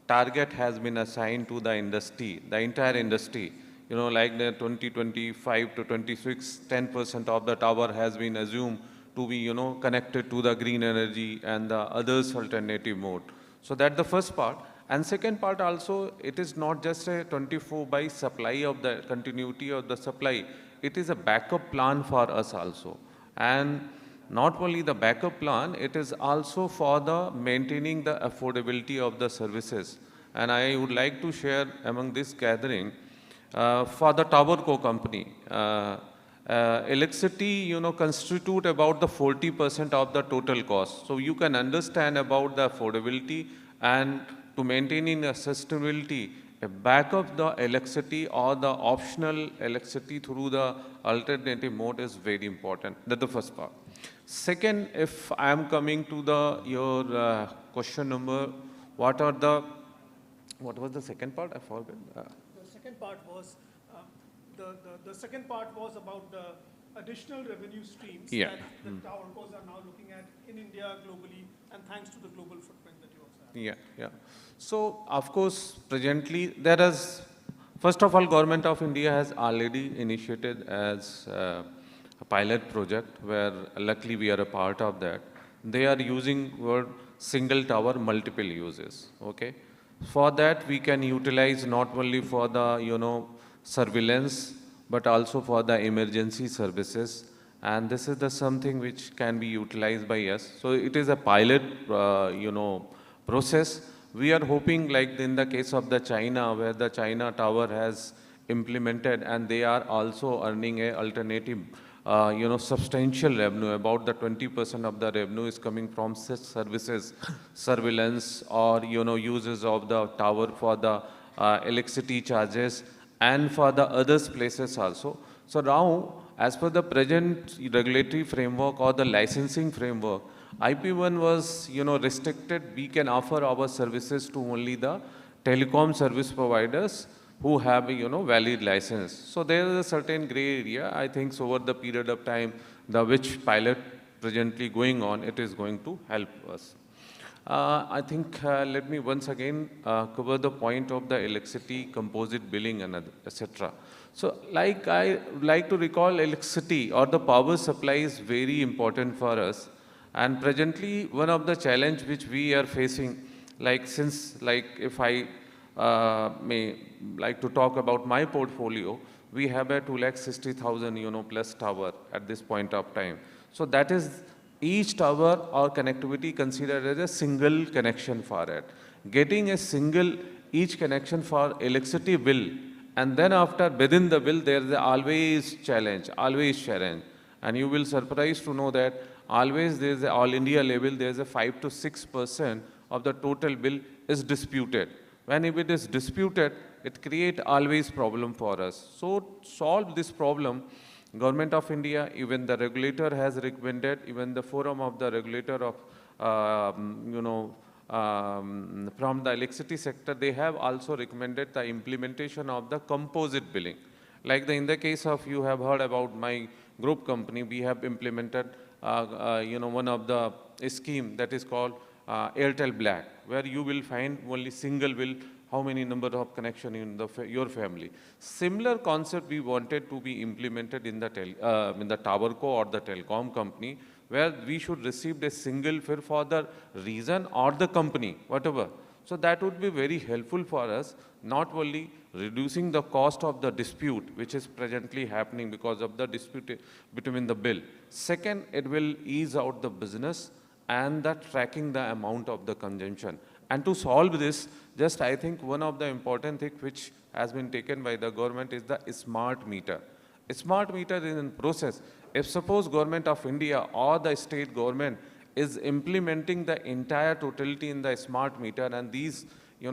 target has been assigned to the industry, the entire industry. Like the 2025 to 26, 10% of the tower has been assumed to be, connected to the green energy and the others alternative mode. So that's the first part. And second part also, it is not just a 24 by supply of the continuity of the supply. It is a backup plan for us also. And not only the backup plan, it is also for the maintaining the affordability of the services. And I would like to share among this gathering, for the towerco company, electricity, constitute about the 40% of the total cost. So you can understand about the affordability, and to maintaining a sustainability, a backup the electricity or the optional electricity through the alternative mode is very important. That's the first part. Second, if I am coming to your question number, what was the second part? I forgot. The second part was the second part was about the additional revenue streams that the towercos are now looking at in India, globally, and thanks to the global footprint that you also have. So, of course, presently there is, first of all, Government of India has already initiated as a pilot project where luckily we are a part of that. They are using word single tower, multiple uses, okay? For that, we can utilize not only for the, surveillance, but also for the emergency services. And this is the something which can be utilized by us. So it is a pilot, process. We are hoping, like in the case of the China, where the China tower has implemented and they are also earning a alternative, substantial revenue. About the 20% of the revenue is coming from such services, surveillance or, uses of the tower for the electricity charges and for the others places also. So now, as per the present regulatory framework or the licensing framework, IP1 was, restricted. We can offer our services to only the telecom service providers who have a, valid license. So there is a certain gray area. I think so over the period of time, the which pilot presently going on, it is going to help us. I think let me once again cover the point of the electricity composite billing and etc. So like I like to recall, electricity or the power supply is very important for us. And presently one of the challenge which we are facing, like since like if I may like to talk about my portfolio, we have a 2,60,000 plus tower at this point of time. So that is each tower or connectivity considered as a single connection for it. Getting a single each connection for electricity bill, and then after within the bill there is always challenge. And you will surprised to know that always there is all India level there is a 5 to 6% of the total bill is disputed. When if it is disputed, it create always problem for us. So to solve this problem, Government of India, even the regulator has recommended, even the forum of the regulator of, from the electricity sector, they have also recommended the implementation of the composite billing. Like in the case of, you have heard about my group company, we have implemented, one of the scheme that is called Airtel Black, where you will find only single bill, how many number of connection in your family. Similar concept we wanted to be implemented in the towerco or the telecom company, where we should receive a single fare for the reason or the company, whatever. So that would be very helpful for us, not only reducing the cost of the dispute, which is presently happening because of the dispute between the bill. Second, it will ease out the business and the tracking the amount of the consumption. And to solve this, just I think one of the important things which has been taken by the government is the smart meter. A smart meter is in process. If suppose Government of India or the state government is implementing the entire totality in the smart meter and these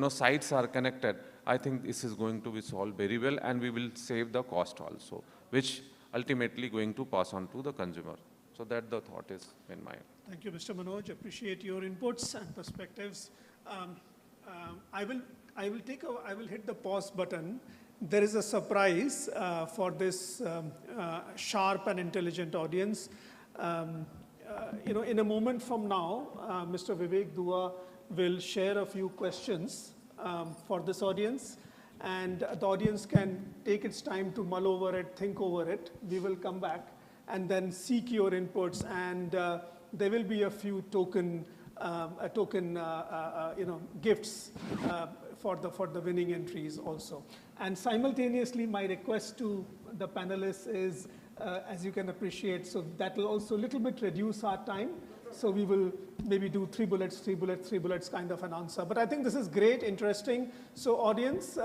sites are connected, I think this is going to be solved very well and we will save the cost also, which ultimately going to pass on to the consumer. So that the thought is in mind. Thank you, Mr. Manoj. Appreciate your inputs and perspectives. I will hit the pause button. There is a surprise for this sharp and intelligent audience. In a moment from now, Mr. Vivek Dua will share a few questions for this audience, and the audience can take its time to mull over it, think over it. We will come back and then seek your inputs, and there will be a few gifts for the winning entries also. And simultaneously, my request to the panelists is, as you can appreciate, so that will also a little bit reduce our time. So we will maybe do 3 bullets kind of an answer. But I think this is great, interesting. So audience,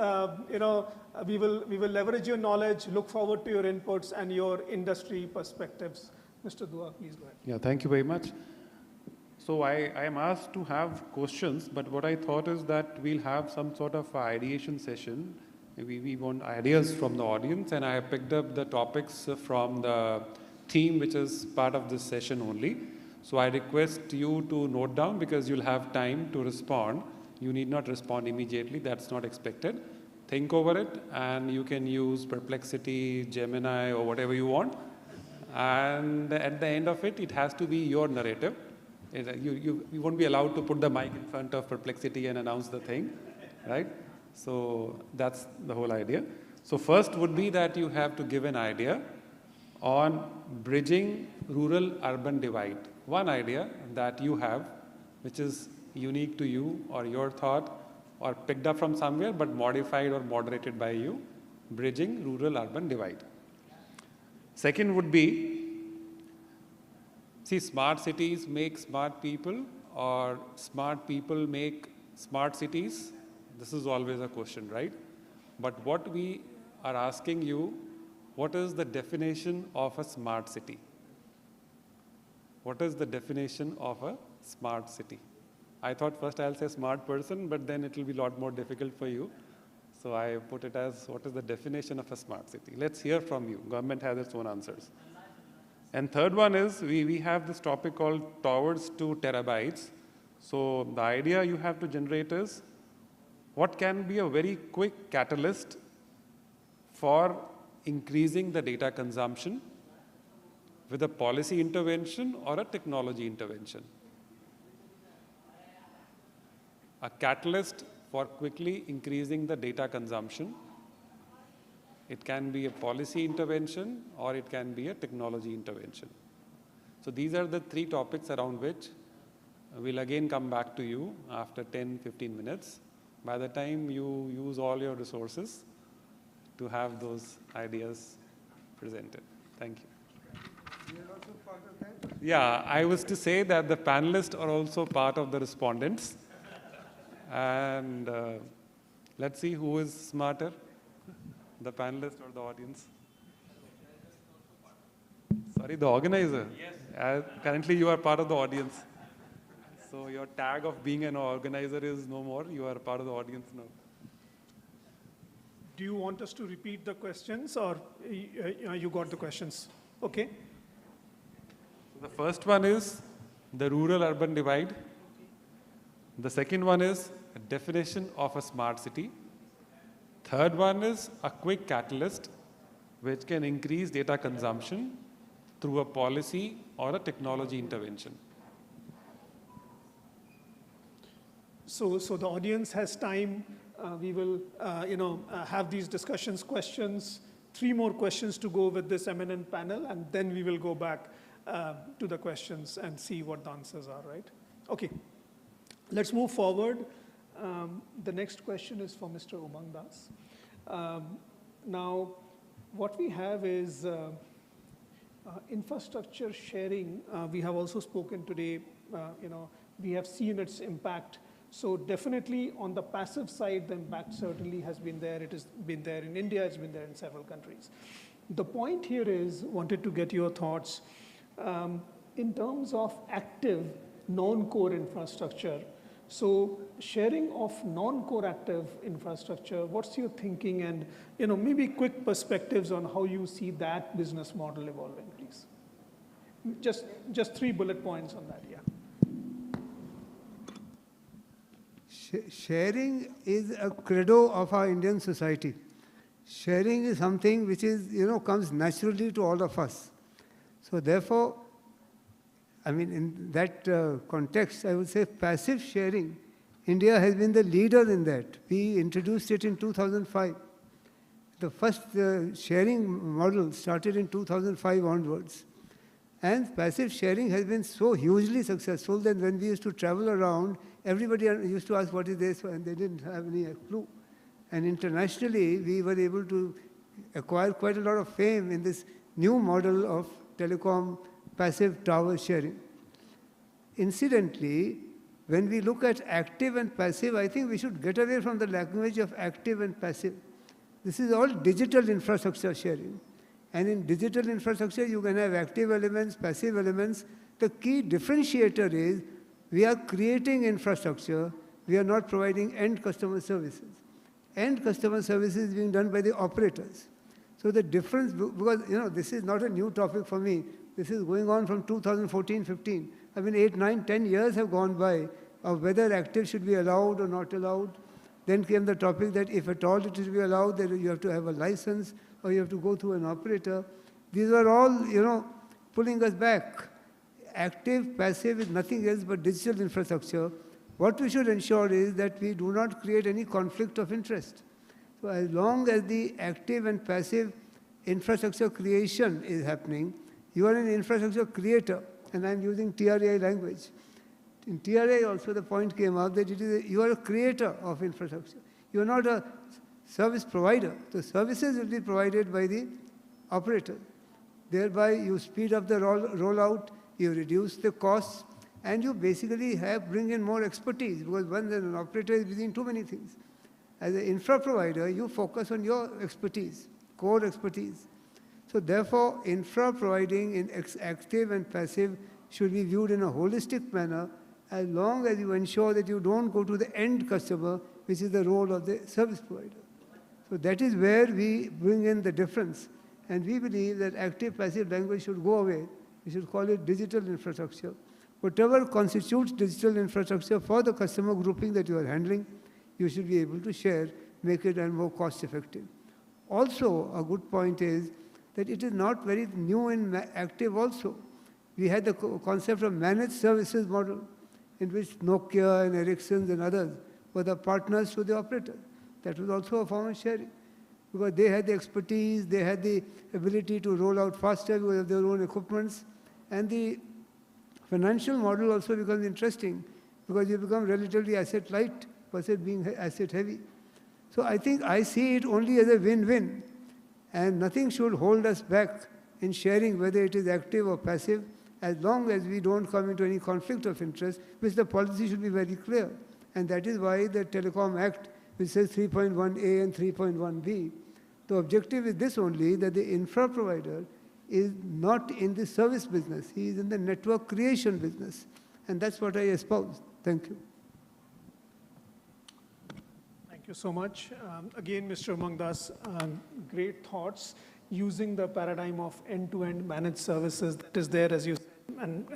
we will leverage your knowledge, look forward to your inputs and your industry perspectives. Mr. Dua, please go ahead. Yeah, thank you very much. So I am asked to have questions, but what I thought is that we'll have some sort of ideation session. We want ideas from the audience, and I picked up the topics from the theme which is part of this session only. So I request you to note down because you'll have time to respond. You need not respond immediately, that's not expected. Think over it, and you can use Perplexity, Gemini, or whatever you want. And at the end of it, it has to be your narrative. You won't be allowed to put the mic in front of Perplexity and announce the thing, right? So that's the whole idea. So first would be that you have to give an idea on bridging rural-urban divide. One idea that you have, which is unique to you or your thought or picked up from somewhere but modified or moderated by you, bridging rural-urban divide. Second would be, see, smart cities make smart people or smart people make smart cities. This is always a question, right? But what we are asking you, what is the definition of a smart city? What is the definition of a smart city? I thought first I'll say smart person, but then it will be a lot more difficult for you. So I put it as, what is the definition of a smart city? Let's hear from you. Government has its own answers. And third one is, we have this topic called towards 2 terabytes. So the idea you have to generate is, what can be a very quick catalyst for increasing the data consumption with a policy intervention or a technology intervention? A catalyst for quickly increasing the data consumption. It can be a policy intervention or it can be a technology intervention. So these are the 3 topics around which we'll again come back to you after 10-15 minutes. By the time you use all your resources to have those ideas presented. Thank you. You're also part of that? Yeah, I was to say that the panelists are also part of the respondents. And let's see who is smarter, the panelist or the audience. Sorry, the organizer. Yes. Currently, you are part of the audience. So your tag of being an organizer is no more. You are part of the audience now. Do you want us to repeat the questions, or you got the questions? Okay. So the first one is the rural-urban divide. The second one is a definition of a smart city. Third one is a quick catalyst which can increase data consumption through a policy or a technology intervention. So the audience has time. We will, have these discussions, questions, 3 more questions to go with this eminent panel, and then we will go back to the questions and see what the answers are, right? Okay. Let's move forward. The next question is for Mr. Umang Das. Now, what we have is infrastructure sharing. We have also spoken today, we have seen its impact. So definitely on the passive side, the impact certainly has been there. It has been there in India, it's been there in several countries. The point here is, wanted to get your thoughts, in terms of active non-core infrastructure. So sharing of non-core active infrastructure, what's your thinking, and maybe quick perspectives on how you see that business model evolving, please. Just 3 bullet points on that, yeah. Sharing is a credo of our Indian society. Sharing is something which is, comes naturally to all of us. So therefore, in that context, I would say passive sharing, India has been the leader in that. We introduced it in 2005. The first sharing model started in 2005 onwards. And passive sharing has been so hugely successful that when we used to travel around, everybody used to ask, what is this? And they didn't have any clue. And internationally, we were able to acquire quite a lot of fame in this new model of telecom passive tower sharing. Incidentally, when we look at active and passive, I think we should get away from the language of active and passive. This is all digital infrastructure sharing. And in digital infrastructure, you can have active elements, passive elements. The key differentiator is We are creating infrastructure. We are not providing end customer services. End customer services is being done by the operators. So the difference, because this is not a new topic for me. This is going on from 2014-15. I mean, 8, 9, 10 years have gone by of whether active should be allowed or not allowed. Then came the topic that if at all it is to be allowed, then you have to have a license or you have to go through an operator. These are all, pulling us back. Active, passive is nothing else but digital infrastructure. What we should ensure is that we do not create any conflict of interest. So as long as the active and passive infrastructure creation is happening, you are an infrastructure creator, and I'm using TRAI language. In TRAI also the point came up that you are a creator of infrastructure. You are not a service provider. The services will be provided by the operator. Thereby you speed up the rollout, you reduce the costs, and you basically bring in more expertise, because when an operator is using too many things. As an infra provider, you focus on your expertise, core expertise. So therefore, infra providing in active and passive should be viewed in a holistic manner, as long as you ensure that you don't go to the end customer, which is the role of the service provider. So that is where we bring in the difference. And we believe that active-passive language should go away. We should call it digital infrastructure. Whatever constitutes digital infrastructure for the customer grouping that you are handling, you should be able to share, make it more cost-effective. Also, a good point is that it is not very new in active also. We had the concept of managed services model, in which Nokia and Ericsson and others were the partners to the operator. That was also a form of sharing, because they had the expertise, they had the ability to roll out faster because of their own equipments. And the financial model also becomes interesting, because you become relatively asset light versus being asset heavy. So I think I see it only as a win-win, and nothing should hold us back in sharing whether it is active or passive, as long as we don't come into any conflict of interest, which the policy should be very clear. And that is why the Telecom Act, which says 3.1A and 3.1B, the objective is this only, that the infra provider is not in the service business. He is in the network creation business. And that's what I espouse. Thank you. Thank you so much. Again, Mr. Umangdas, great thoughts using the paradigm of end-to-end managed services that is there, as you said, and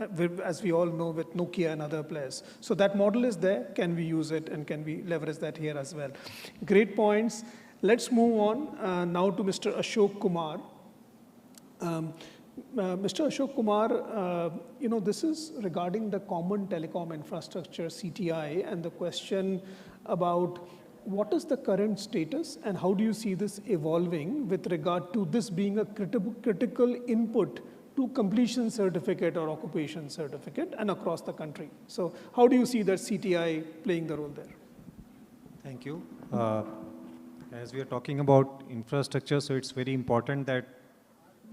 as we all know, with Nokia and other players. So that model is there. Can we use it, and can we leverage that here as well? Great points. Let's move on now to Mr. Ashok Kumar. Mr. Ashok Kumar, this is regarding the common telecom infrastructure, CTI, and the question about what is the current status and how do you see this evolving with regard to this being a critical input to completion certificate or occupation certificate and across the country. So how do you see that CTI playing the role there? Thank you. As we are talking about infrastructure, so it's very important that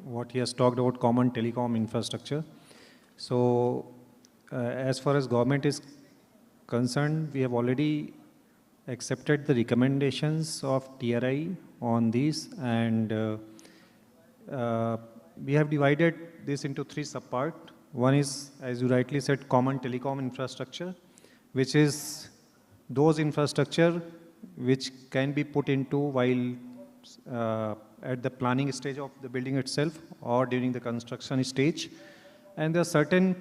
what he has talked about common telecom infrastructure. So as far as government is concerned, we have already accepted the recommendations of TRI on these, and we have divided this into 3 subparts. One is, as you rightly said, common telecom infrastructure, which is those infrastructure which can be put into while at the planning stage of the building itself or during the construction stage. And there are certain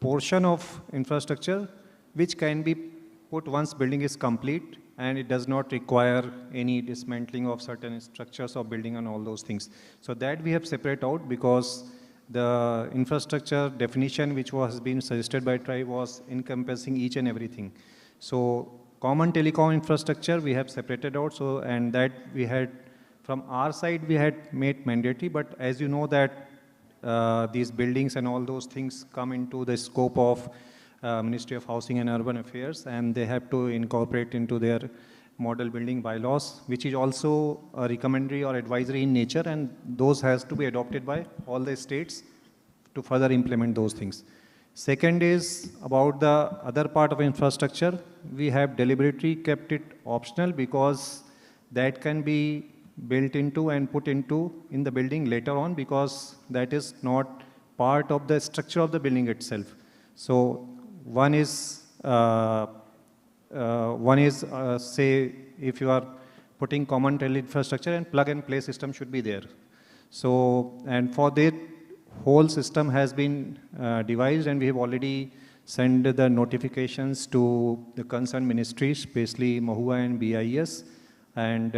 portion of infrastructure which can be put once building is complete, and it does not require any dismantling of certain structures of building and all those things. So that we have separate out, because the infrastructure definition which was being suggested by TRI was encompassing each and everything. So common telecom infrastructure we have separated out, so, and that we had, from our side we had made mandatory, but as you know that these buildings and all those things come into the scope of Ministry of Housing and Urban Affairs, and they have to incorporate into their model building bylaws, which is also a recommendatory or advisory in nature, and those has to be adopted by all the states to further implement those things. Second is about the other part of infrastructure. We have deliberately kept it optional, because that can be built into and put into in the building later on, because that is not part of the structure of the building itself. So One is, say, if you are putting common tele infrastructure, and plug and play system should be there. So, and for that, whole system has been devised, and we have already sent the notifications to the concerned ministries, especially MoHUA and BIS, and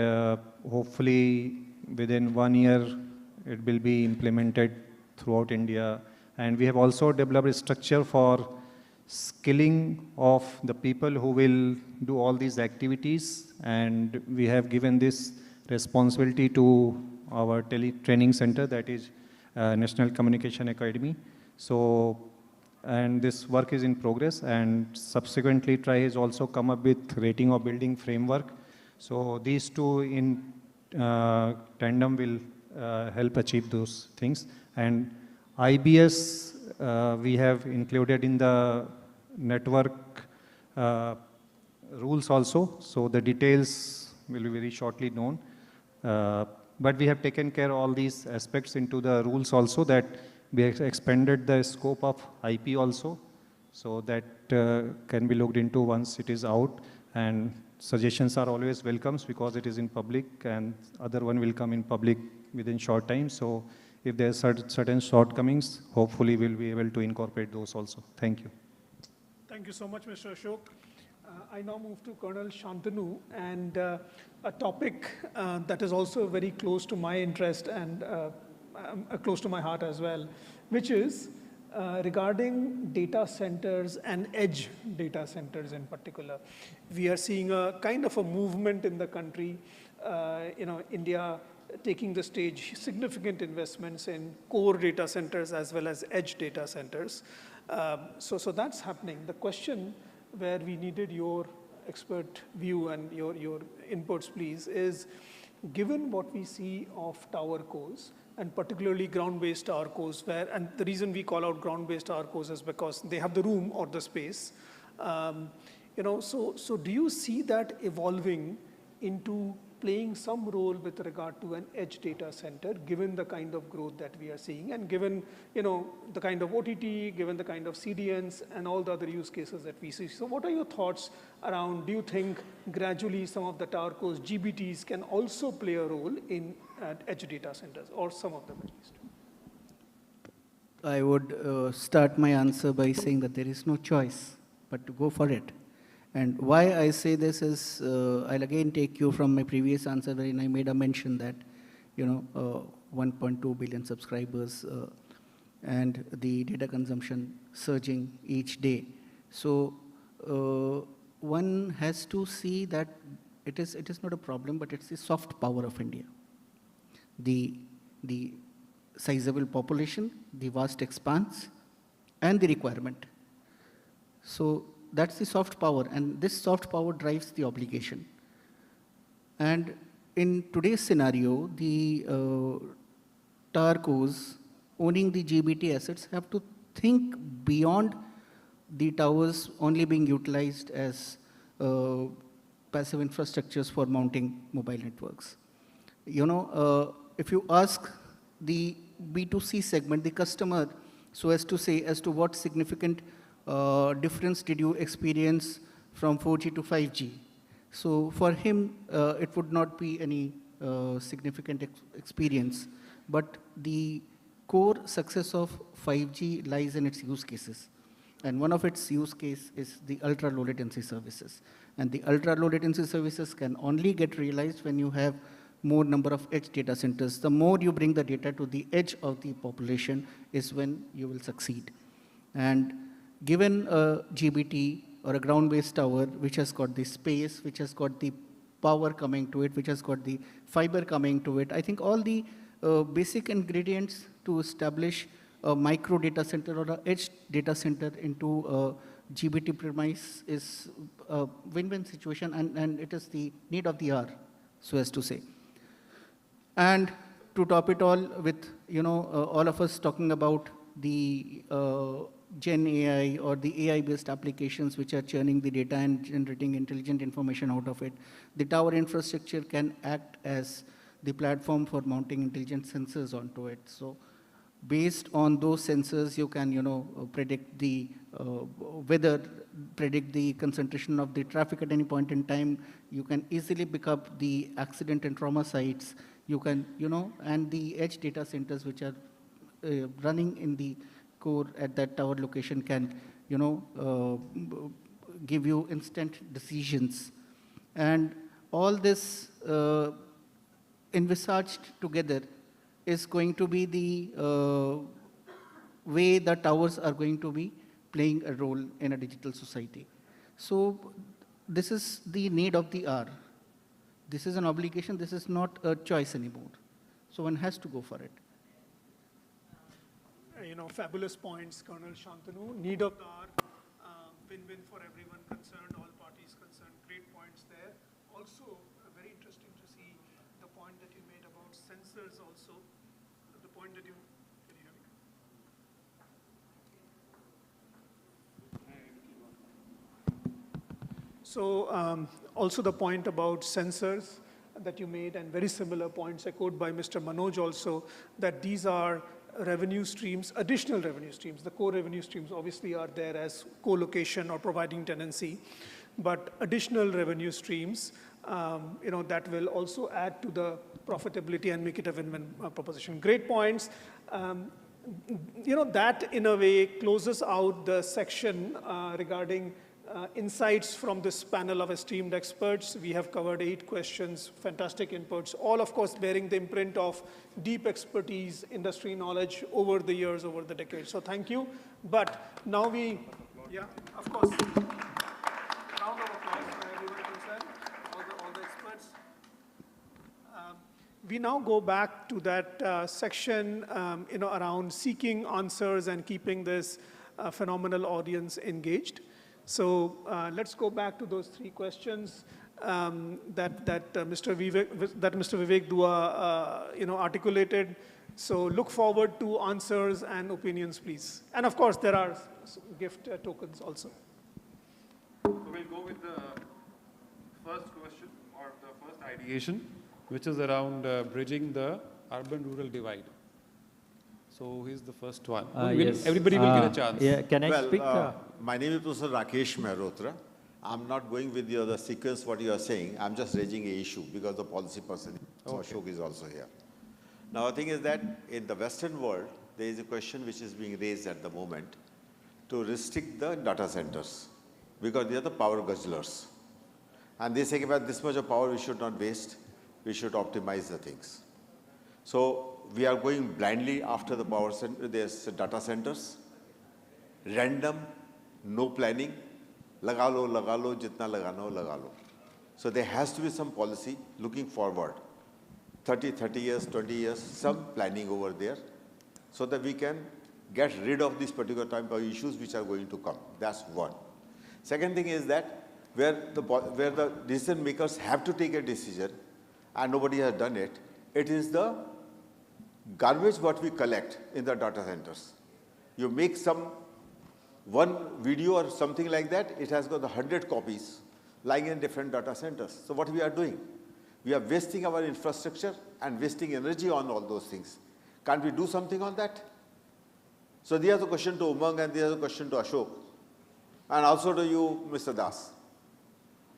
hopefully within 1 year it will be implemented throughout India. And we have also developed a structure for skilling of the people who will do all these activities, and we have given this responsibility to our training center, that is National Communication Academy. So, and this work is in progress, and subsequently TRI has also come up with rating of building framework. So these two in tandem will help achieve those things. And IBS we have included in the network rules also, so the details will be very shortly known. But we have taken care of all these aspects into the rules also, that we have expanded the scope of IP also, so that can be looked into once it is out. And suggestions are always welcome because it is in public, and other one will come in public within short time. So if there are certain shortcomings, hopefully we'll be able to incorporate those also. Thank you. Thank you so much, Mr. Ashok. I now move to Colonel Shantanu, and a topic that is also very close to my interest and close to my heart as well, which is regarding data centers and edge data centers in particular. We are seeing a kind of a movement in the country, India taking the stage, significant investments in core data centers as well as edge data centers. So that's happening. The question where we needed your expert view and your inputs, please, is given what we see of tower cores, and particularly ground-based tower cores, and the reason we call out ground-based tower cores is because they have the room or the space. So do you see that evolving into playing some role with regard to an edge data center, given the kind of growth that we are seeing, and given the kind of OTT, given the kind of CDNs and all the other use cases that we see? So what are your thoughts around, do you think gradually some of the tower cores, GBTs, can also play a role in edge data centers, or some of them at least? I would start my answer by saying that there is no choice but to go for it. And why I say this is, I'll again take you from my previous answer wherein I made a mention that, 1.2 billion subscribers and the data consumption surging each day. So one has to see that it is not a problem, but it's the soft power of India. The sizable population, the vast expanse, and the requirement. So that's the soft power, and this soft power drives the obligation. And in today's scenario, the TowerCos owning the GBT assets have to think beyond the towers only being utilized as passive infrastructures for mounting mobile networks. If you ask the B2C segment, the customer, so as to say, as to what significant difference did you experience from 4G to 5G? So for him, it would not be any significant experience, but the core success of 5G lies in its use cases. And one of its use case is the ultra low latency services. And the ultra low latency services can only get realized when you have more number of edge data centers. The more you bring the data to the edge of the population is when you will succeed. And given a GBT or a ground-based tower, which has got the space, which has got the power coming to it, which has got the fiber coming to it, I think all the basic ingredients to establish a micro data center or an edge data center into a GBT premise is a win-win situation, and it is the need of the hour, so as to say. And to top it all with, all of us talking about the Gen AI or the AI-based applications which are churning the data and generating intelligent information out of it, the tower infrastructure can act as the platform for mounting intelligent sensors onto it. So based on those sensors, you can, predict the weather, predict the concentration of the traffic at any point in time. You can easily pick up the accident and trauma sites. You can, and the edge data centers which are running in the core at that tower location can, give you instant decisions. And all this envisaged together is going to be the way the towers are going to be playing a role in a digital society. So this is the need of the hour. This is an obligation. This is not a choice anymore. So one has to go for it. Fabulous points, Colonel Shantanu. Need of the hour, win-win for everyone concerned, all parties concerned. Great points there. Also, very interesting to see the point that you made about sensors also. The point that you, can you hear me? So, also the point about sensors that you made, and very similar points echoed by Mr. Manoj also, that these are revenue streams, additional revenue streams. The core revenue streams obviously are there as co-location or providing tenancy, but additional revenue streams, that will also add to the profitability and make it a win-win proposition. Great points. That in a way closes out the section regarding insights from this panel of esteemed experts. We have covered 8 questions, fantastic inputs, all of course bearing the imprint of deep expertise, industry knowledge over the years, over the decades. So thank you. But now yeah, of course. Round of applause for everyone concerned, all the experts. We now go back to that section, around seeking answers and keeping this phenomenal audience engaged. So let's go back to those 3 questions that Mr. Vivek Dua articulated. So look forward to answers and opinions, please. And of course, there are gift tokens also. So we'll go with the first question or the first ideation, which is around bridging the urban-rural divide. So here's the first one. Yes. Everybody will get a chance. Yeah, can I speak? My name is Professor Rakesh Mehrotra. I'm not going with the sequence what you are saying. I'm just raising an issue because the policy person, Ashok, is also here. Now, the thing is that in the Western world, there is a question which is being raised at the moment to restrict the data centers because they are the power guzzlers. And they say about this much of power we should not waste. We should optimize the things. So we are going blindly after the power center. There's data centers, random, no planning, laga lo, jitna lagana ho, laga lo. So there has to be some policy looking forward, 30 years, 20 years, some planning over there, so that we can get rid of these particular type of issues which are going to come. That's one. Second thing is that where the decision makers have to take a decision, and nobody has done it, it is the garbage what we collect in the data centers. You make one video or something like that, it has got 100 copies lying in different data centers. So what we are doing? We are wasting our infrastructure and wasting energy on all those things. Can't we do something on that? So there's a question to Umang and there's a question to Ashok. And also to you, Mr. Das.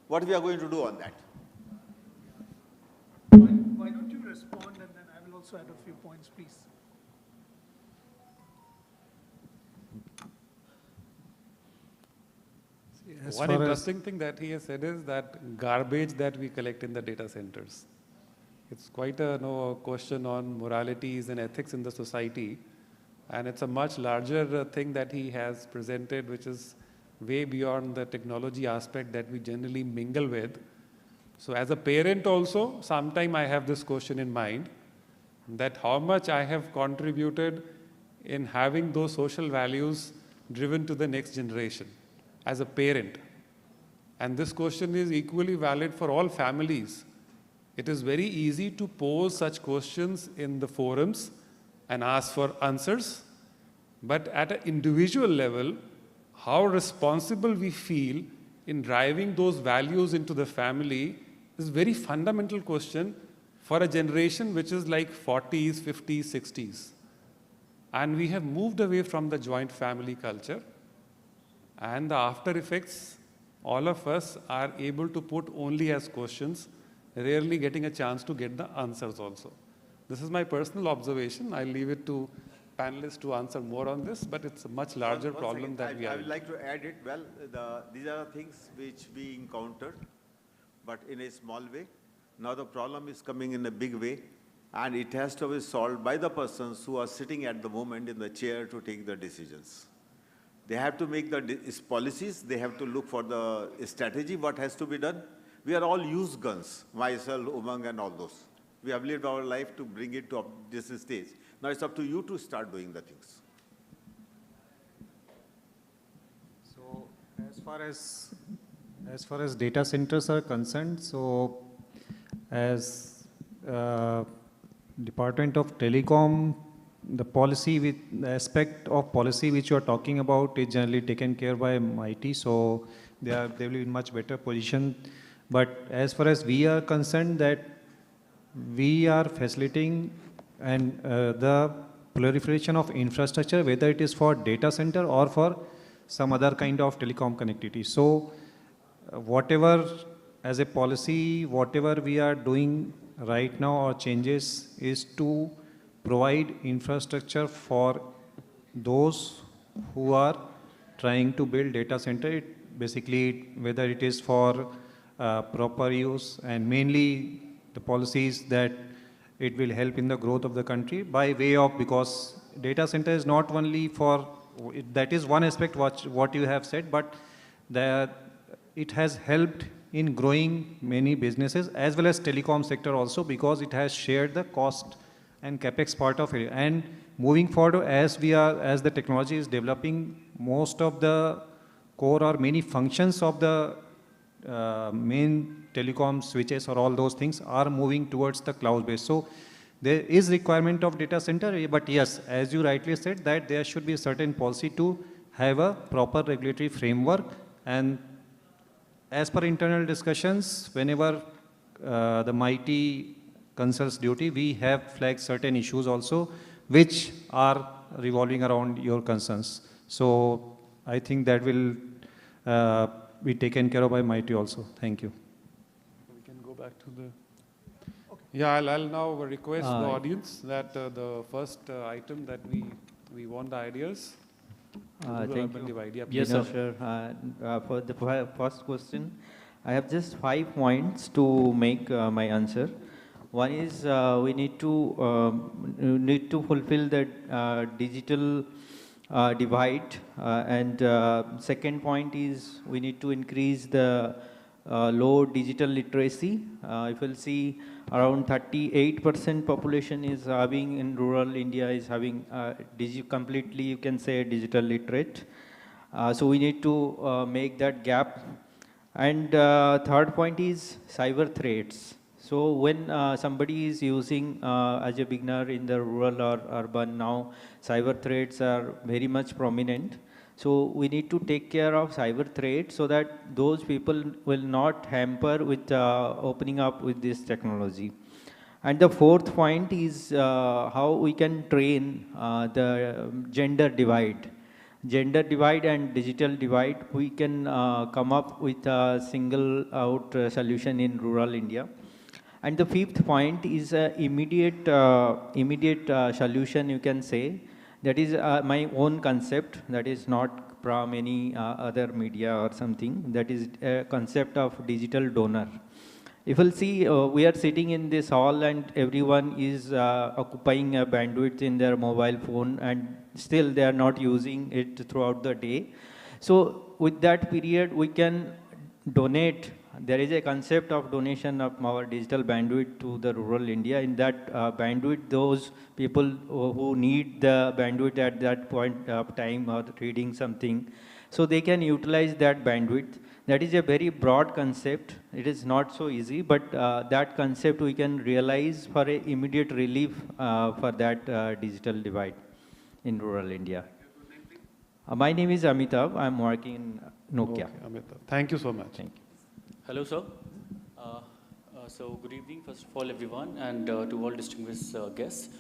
What we are going to do on that? Why don't you respond, and then I will also add a few points, please. One interesting thing that he has said is that garbage that we collect in the data centers. It's quite a question on moralities and ethics in the society. And it's a much larger thing that he has presented, which is way beyond the technology aspect that we generally mingle with. So as a parent also, sometime I have this question in mind, that how much I have contributed in having those social values driven to the next generation as a parent. And this question is equally valid for all families. It is very easy to pose such questions in the forums and ask for answers. But at an individual level, how responsible we feel in driving those values into the family is a very fundamental question for a generation which is like 40s, 50s, 60s. And we have moved away from the joint family culture. And the after effects, all of us are able to put only as questions, rarely getting a chance to get the answers also. This is my personal observation. I'll leave it to panelists to answer more on this, but it's a much larger problem that we have. I would like to add it. Well, these are the things which we encountered, but in a small way. Now the problem is coming in a big way, and it has to be solved by the persons who are sitting at the moment in the chair to take the decisions. They have to make the policies, they have to look for the strategy, what has to be done. We are all used guns, myself, Umang and all those. We have lived our life to bring it to this stage. Now it's up to you to start doing the things. So as far as data centers are concerned, so as Department of Telecom, the aspect of policy which you are talking about is generally taken care by MIT, so they will be in much better position. But as far as we are concerned, that we are facilitating and the proliferation of infrastructure, whether it is for data center or for some other kind of telecom connectivity. So whatever as a policy, whatever we are doing right now or changes is to provide infrastructure for those who are trying to build data center. Basically, whether it is for proper use, and mainly the policies that it will help in the growth of the country by way of, because data center is not only for, that is one aspect what you have said, but it has helped in growing many businesses as well as telecom sector also, because it has shared the cost and capex part of it. And moving forward, as the technology is developing, most of the core or many functions of the main telecom switches or all those things are moving towards the cloud base. So there is requirement of data center, but yes, as you rightly said, that there should be a certain policy to have a proper regulatory framework. And as per internal discussions, whenever the mighty consults duty, we have flagged certain issues also which are revolving around your concerns. So I think that will be taken care of by mighty also. Thank you. We can go back to the... Yeah, I'll now request the audience that the first item that we want the ideas. Thank you. Yes, sir. For the first question, I have just 5 points to make my answer. One is we need to fulfill the digital divide, and second point is we need to increase the low digital literacy. If you'll see, around 38% population is having in rural India is having completely, you can say, digital literate. So we need to make that gap. And third point is cyber threats. So when somebody is using as a beginner in the rural or urban, now cyber threats are very much prominent. So we need to take care of cyber threats so that those people will not hamper with opening up with this technology. And the fourth point is how we can train the gender divide. Gender divide and digital divide, we can come up with a single out solution in rural India. And the fifth point is immediate solution, you can say. That is my own concept, that is not from any other media or something. That is a concept of digital donor. If you'll see, we are sitting in this hall and everyone is occupying a bandwidth in their mobile phone, and still they are not using it throughout the day. So with that period, we can donate. There is a concept of donation of our digital bandwidth to the rural India. In that bandwidth, those people who need the bandwidth at that point of time or reading something, so they can utilize that bandwidth. That is a very broad concept. It is not so easy, but that concept we can realize for a immediate relief for that digital divide in rural India. My name is Amitav. I'm working in Nokia. Okay, Amitav. Thank you so much. Thank you. Hello, sir. So good evening, first of all, everyone, and to all distinguished guests.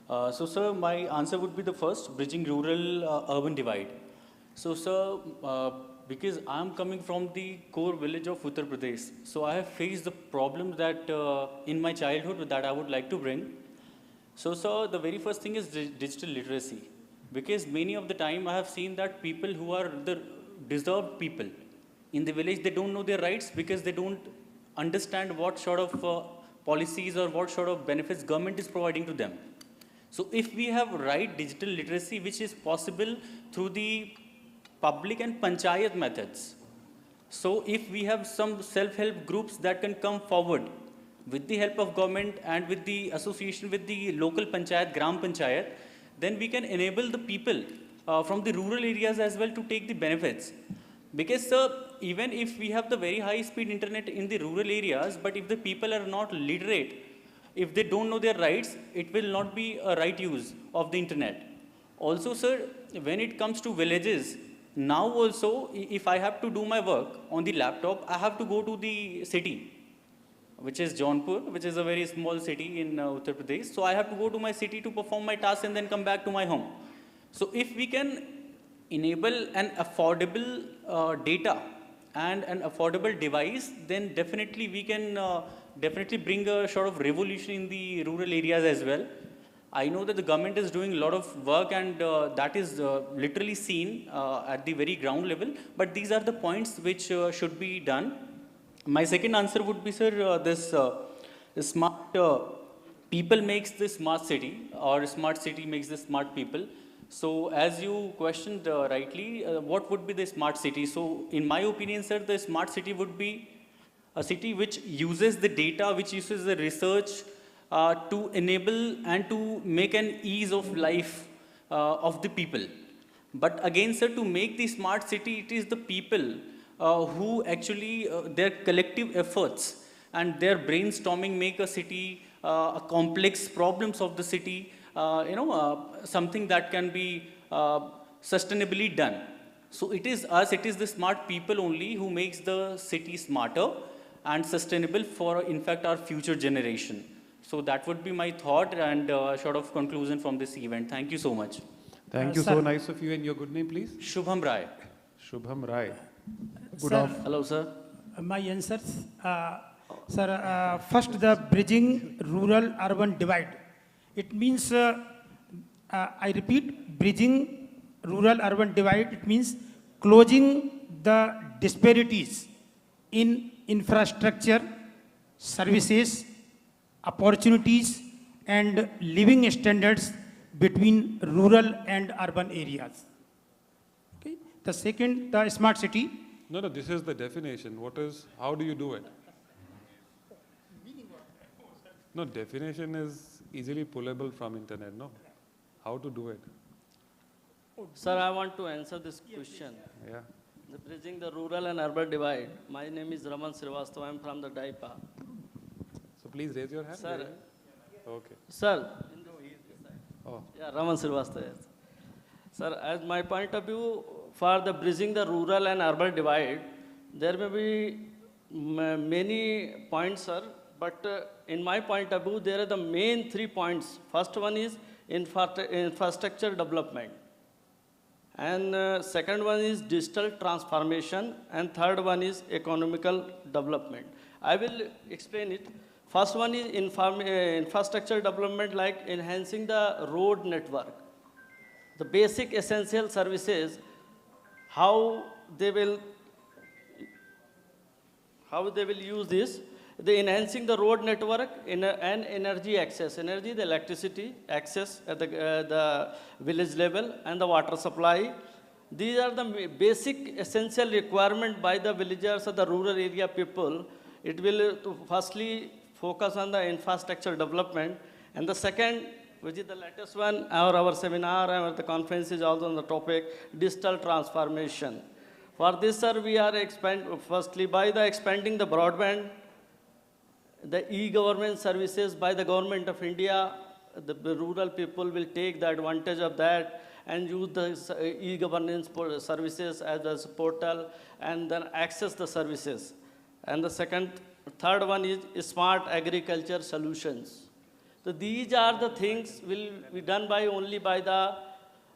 So, sir, my answer would be the first, bridging rural-urban divide. So, sir, because I'm coming from the core village of Uttar Pradesh. So I have faced the problems that in my childhood that I would like to bring. So the very first thing is digital literacy. Because many of the time I have seen that people who are the deserved people in the village, they don't know their rights because they don't understand what sort of policies or what sort of benefits government is providing to them. So if we have right digital literacy, which is possible through the public and panchayat methods. So if we have some self-help groups that can come forward with the help of government and with the association with the local panchayat, gram panchayat, then we can enable the people from the rural areas as well to take the benefits. Because even if we have the very high speed internet in the rural areas, but if the people are not literate, if they don't know their rights, it will not be a right use of the internet. Also, sir, when it comes to villages, now also, if I have to do my work on the laptop, I have to go to the city, which is Jaunpur, which is a very small city in Uttar Pradesh. So I have to go to my city to perform my task and then come back to my home. So if we can enable an affordable data and an affordable device, then definitely we can definitely bring a sort of revolution in the rural areas as well. I know that the government is doing a lot of work and that is literally seen at the very ground level, but these are the points which should be done. My second answer would be, sir, this smart people makes the smart city, or smart city makes the smart people. So as you questioned rightly, what would be the smart city? So in my opinion, sir, the smart city would be a city which uses the data, which uses the research to enable and to make an ease of life of the people. But again, sir, to make the smart city, it is the people who actually, their collective efforts and their brainstorming make a city, a complex problems of the city, something that can be sustainably done. So it is us, it is the smart people only who makes the city smarter and sustainable for, in fact, our future generation. So that would be my thought and sort of conclusion from this event. Thank you so much. Thank you. So nice of you, and your good name, please? Shubham Rai. Shubham Rai. Hello, sir. My answers, sir, first the bridging rural-urban divide. It means, I repeat, bridging rural-urban divide, it means closing the disparities in infrastructure, services, opportunities, and living standards between rural and urban areas. Okay. The second, the smart city. No, this is the definition. How do you do it? No, definition is easily pullable from internet, no? How to do it? Sir, I want to answer this question. Yeah. Bridging the rural and urban divide. My name is Raman Srivastava. I am from the Daipa. So please raise your hand. Sir. Okay. Sir. Oh. Yeah, Raman Srivastava. Yes. Sir, as my point of view, for the bridging the rural and urban divide, there may be many points, sir. But in my point of view, there are the main 3 points. First one is infrastructure development. And second one is digital transformation. And third one is economical development. I will explain it. First one is infrastructure development, like enhancing the road network. The basic essential services, how they will use this. The enhancing the road network and energy access. Energy, the electricity access at the village level, and the water supply. These are the basic essential requirement by the villagers or the rural area people. It will firstly focus on the infrastructure development. And the second, which is the latest one, our seminar and the conference is also on the topic, digital transformation. For this, sir, we are firstly by the expanding the broadband, the e-government services by the government of India. The rural people will take the advantage of that and use the e-governance services as a portal and then access the services. And the third one is smart agriculture solutions. So these are the things will be done only by the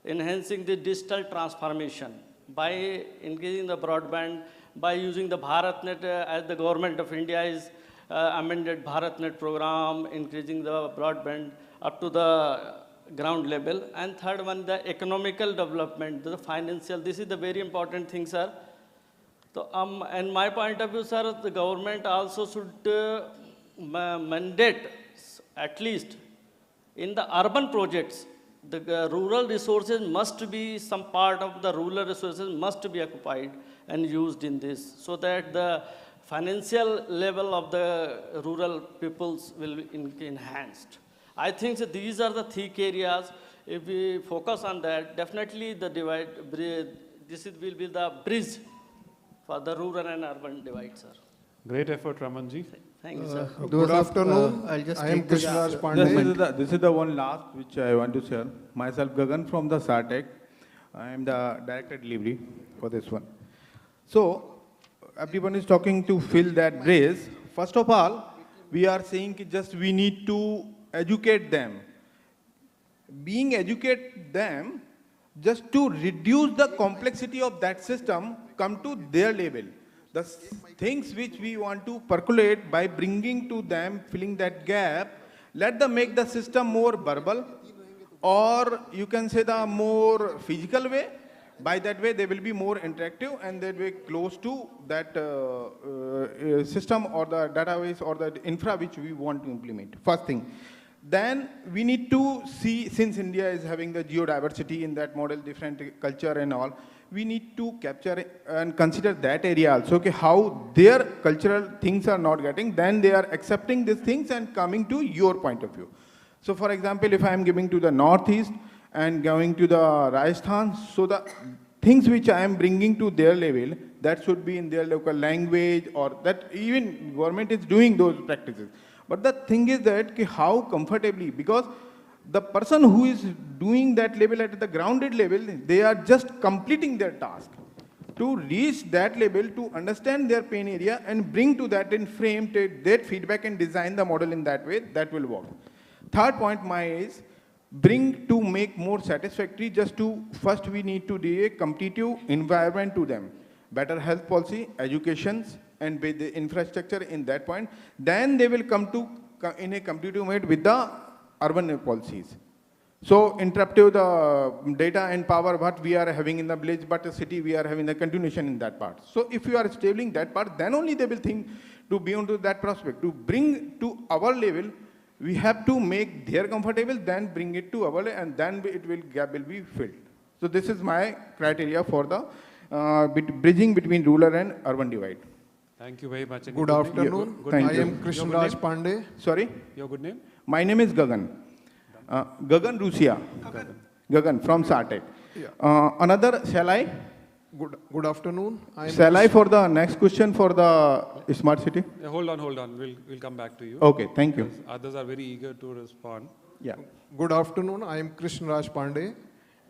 enhancing the digital transformation. by increasing the broadband, by using the BharatNet as the government of India is amended BharatNet program, increasing the broadband up to the ground level. And third one, the economical development, the financial. This is the very important thing, sir. So, in my point of view, sir, the government also should mandate, at least in the urban projects, the rural resources must be, some part of the rural resources must be occupied and used in this, so that the financial level of the rural peoples will be enhanced. I think that these are the thick areas. If we focus on that, definitely the divide, will be the bridge for the rural and urban divide, sir. Great effort, Ramanji. Thank you, sir. Good afternoon. I'll just I am take this Krishnaraj Pandey. This is the one last which I want to share. Myself, Gagan from the SATEC. I am the director delivery for this one. So, everyone is talking to fill that bridge. First of all, we are saying just we need to educate them. Being educate them just to reduce the complexity of that system, come to their level. The things which we want to percolate by bringing to them, filling that gap, let them make the system more verbal, or you can say the more physical way. By that way, they will be more interactive and they will be close to that system or the database or the infra which we want to implement. First thing. Then we need to see, since India is having the geodiversity in that model, different culture and all, we need to capture and consider that area also, okay, how their cultural things are not getting, then they are accepting these things and coming to your point of view. So for example, if I am giving to the northeast and going to the Rajasthan, so the things which I am bringing to their level, that should be in their local language, or that even government is doing those practices. But the thing is that how comfortably, because the person who is doing that level at the grounded level, they are just completing their task. To reach that level, to understand their pain area and bring to that in frame, take that feedback and design the model in that way, that will work. Third point is, bring to make more satisfactory, just to, first we need to do a competitive environment to them. Better health policy, educations, and with the infrastructure in that point, then they will come to in a competitive mode with the urban policies. So interruptive the data and power what we are having in the village, but the city we are having the continuation in that part. So if you are stabling that part, then only they will think to be onto that prospect. To bring to our level, we have to make their comfortable, then bring it to our level, and then gap will be filled. So this is my criteria for the bridging between rural and urban divide. Thank you very much. Good afternoon. I am Krishnaraj Pandey. Sorry? Your good name? My name is Gagan. Gagan Rusia. Gagan from SATEC. Yeah. Another, shall I? Good afternoon. Shall I for the next question for the smart city? Yeah, hold on. We'll come back to you. Okay, thank you. Others are very eager to respond. Yeah. Good afternoon. I am Krishnaraj Pandey.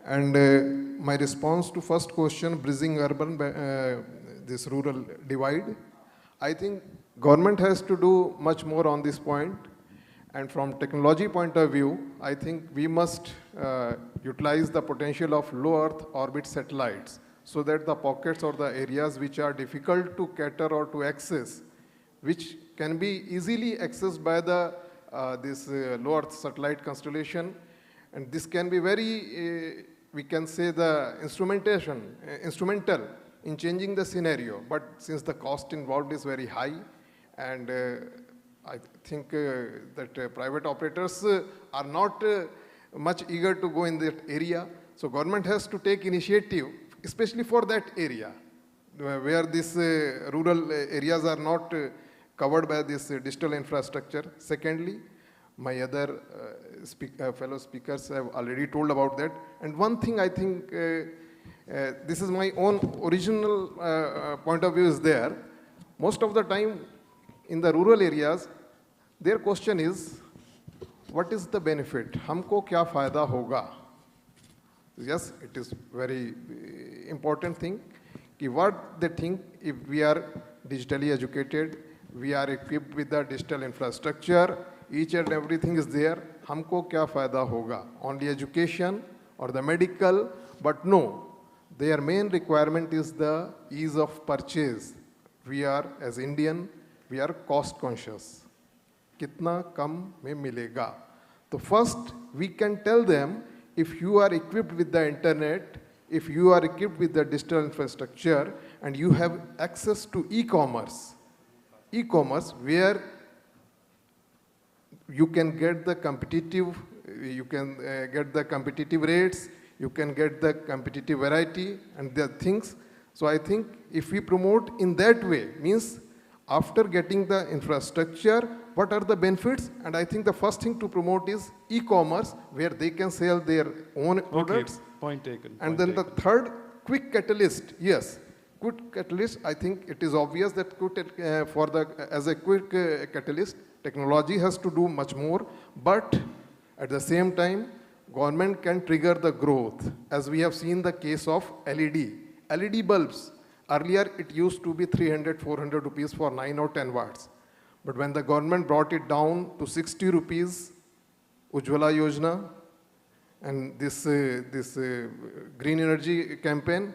And my response to first question, bridging urban, this rural divide, I think government has to do much more on this point. And from technology point of view, I think we must utilize the potential of low Earth orbit satellites, so that the pockets or the areas which are difficult to cater or to access, which can be easily accessed by the this low Earth satellite constellation, and this can be very, we can say, the instrumental in changing the scenario. But since the cost involved is very high, and I think that private operators are not much eager to go in that area, so government has to take initiative, especially for that area, where these rural areas are not covered by this digital infrastructure. Secondly, my other fellow speakers have already told about that. And one thing I think, this is my own original point of view is there. Most of the time in the rural areas, their question is, what is the benefit? Humko kya fayda hoga? Yes, it is very important thing. What they think, if we are digitally educated, we are equipped with the digital infrastructure, each and everything is there, humko kya fayda hoga? Only education or the medical, but no. their main requirement is the ease of purchase. We are, as Indian, we are cost conscious. Kitna kam mein milega. So first, we can tell them, if you are equipped with the internet, if you are equipped with the digital infrastructure, and you have access to e-commerce where you can get the competitive, rates, you can get the competitive variety and the things. So I think if we promote in that way, means after getting the infrastructure, what are the benefits? And I think the first thing to promote is e-commerce, where they can sell their own products. Okay, point taken. And then the third, quick catalyst. Yes, quick catalyst. I think it is obvious that as a quick catalyst, technology has to do much more. But at the same time, government can trigger the growth, as we have seen the case of LED bulbs. Earlier, it used to be 300, 400 rupees for 9 or 10 watts. But when the government brought it down to 60 rupees, Ujjwala Yojana, and this green energy campaign,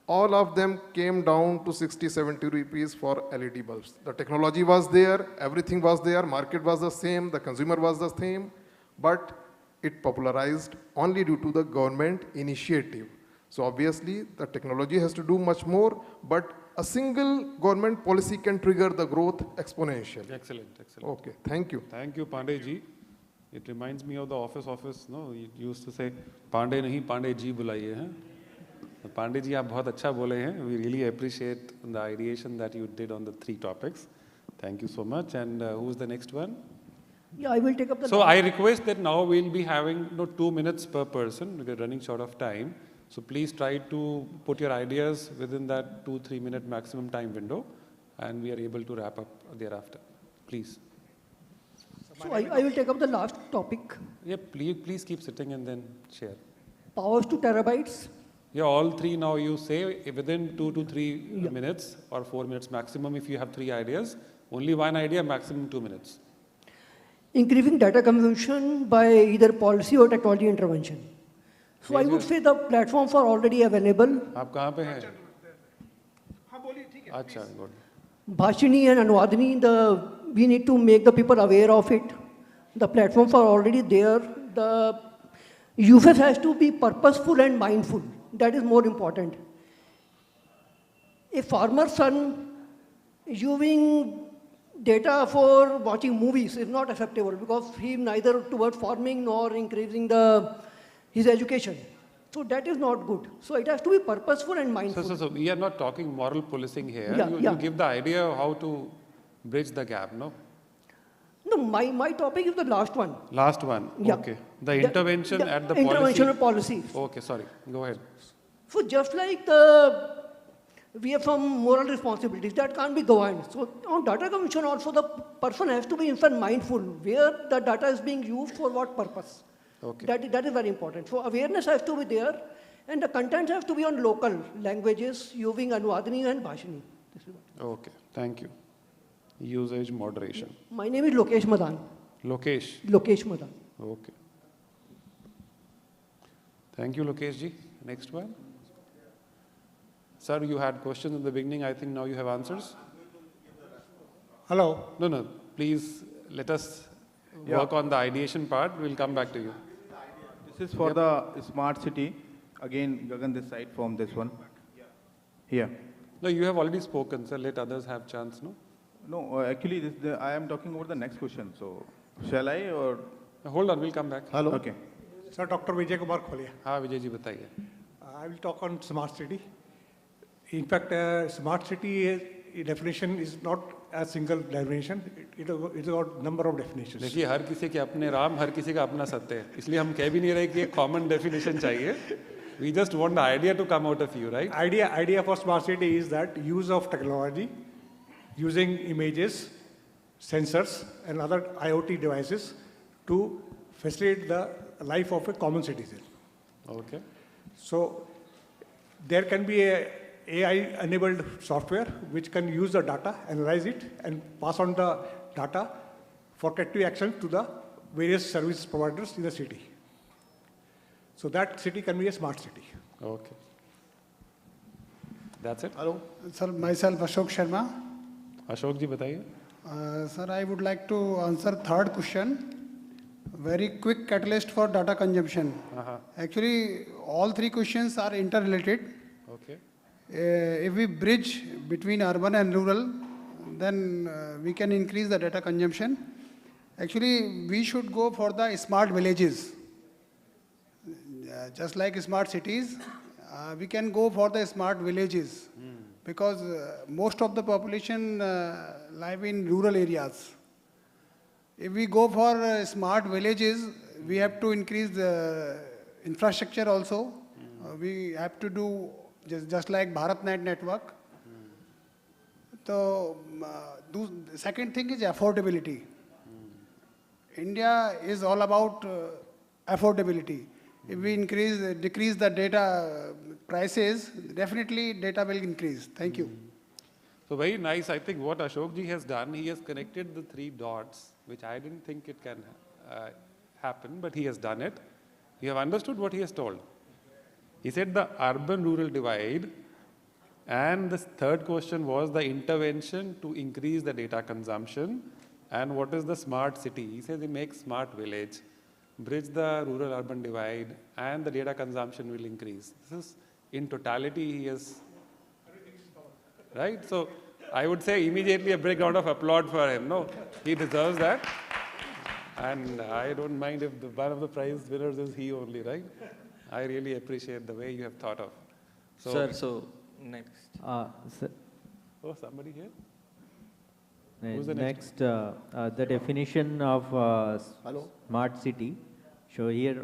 all of them came down to 60, 70 rupees for LED bulbs. The technology was there, everything was there, market was the same, the consumer was the same, but it popularized only due to the government initiative. So obviously, the technology has to do much more, but a single government policy can trigger the growth exponentially. Excellent. Okay, thank you. Thank you, Pandey ji. It reminds me of the office, no? You used to say, Pandey nahi, Pandey ji bulaiye hain. Pandey ji, aap bahut acha bole hain. We really appreciate the ideation that you did on the 3 topics. Thank you so much. And who's the next one? Yeah, I will take up the... So I request that now we'll be having 2 minutes per person. We're running short of time. So please try to put your ideas within that 2-3 minute maximum time window, and we are able to wrap up thereafter. Please. So I will take up the last topic. Yeah, please keep sitting and then share. Powers to terabytes. Yeah, all 3 now you say within 2 to 3 minutes or 4 minutes maximum if you have 3 ideas. Only 1 idea, maximum 2 minutes. Increasing data consumption by either policy or technology intervention. So I would say the platforms are already available. आप कहाँ पे हैं? अच्छा, good. Bhashini and Anwadini, we need to make the people aware of it. The platforms are already there. The usage has to be purposeful and mindful. That is more important. A farmer's son using data for watching movies is not acceptable because he is neither towards farming nor increasing his education. So that is not good. So it has to be purposeful and mindful. So we are not talking moral policing here. Yeah, you give the idea of how to bridge the gap, no? No, my topic is the last one. Last one, yeah. Okay. The intervention at the interventional policy. Okay, sorry. Go ahead. So just like we have some moral responsibilities that can't be governed. So on data consumption also the person has to be in fact mindful where the data is being used for what purpose. Okay. That is very important. So awareness has to be there and the content has to be on local languages using Anwadini and Bhashini. Okay, thank you. Usage moderation. My name is Lokesh Madan. Lokesh? Lokesh Madan. Okay. Thank you, Lokesh ji. Next one. Sir, you had questions in the beginning. I think now you have answers. Hello. No. Please let us work on the ideation part. We'll come back to you. This is for the smart city. Again, Gagan this side from this one. Here. No, you have already spoken, sir. Let others have chance, no? No, actually, I am talking about the next question. So, shall I or? Hold on, we'll come back. Hello. Okay. Sir, Dr. Vijay Kumar Kholia. हाँ, विजय जी बताइए. I will talk on smart city. In fact, smart city definition is not a single definition. It is a number of definitions. देखिए, हर किसी के अपने राम, हर किसी का अपना सत्य है. इसलिए हम कह भी नहीं रहे कि एक common definition चाहिए. We just want the idea to come out of you, right? Idea for smart city is that use of technology, using images, sensors, and other IoT devices to facilitate the life of a common citizen. Okay. So there can be a AI-enabled software which can use the data, analyze it, and pass on the data for corrective action to the various service providers in the city. So that city can be a smart city. Okay. That's it. Hello. Sir, myself Ashok Sharma. Ashok ji, bataiye. Sir, I would like to answer third question. Very quick catalyst for data consumption. Actually, all three questions are interrelated. Okay. If we bridge between urban and rural, then we can increase the data consumption. Actually, we should go for the smart villages. Just like smart cities, we can go for the smart villages because most of the population live in rural areas. If we go for smart villages, we have to increase the infrastructure also. We have to do just like BharatNet network. So, the second thing is affordability. India is all about affordability. If we decrease the data prices, definitely data will increase. Thank you. So very nice. I think what Ashok ji has done, he has connected the three dots, which I didn't think it can happen, but he has done it. You have understood what he has told. He said the urban-rural divide, and the third question was the intervention to increase the data consumption, and what is the smart city. He says he makes smart village, bridge the rural-urban divide, and the data consumption will increase. This is, in totality, he has, right? So I would say immediately a big round of applause for him. No, he deserves that. And I don't mind if one of the prize winners is he only, right? I really appreciate the way you have thought of. So, sir, so next. Sir, oh, somebody here? Who's the next? The definition of smart city. So here,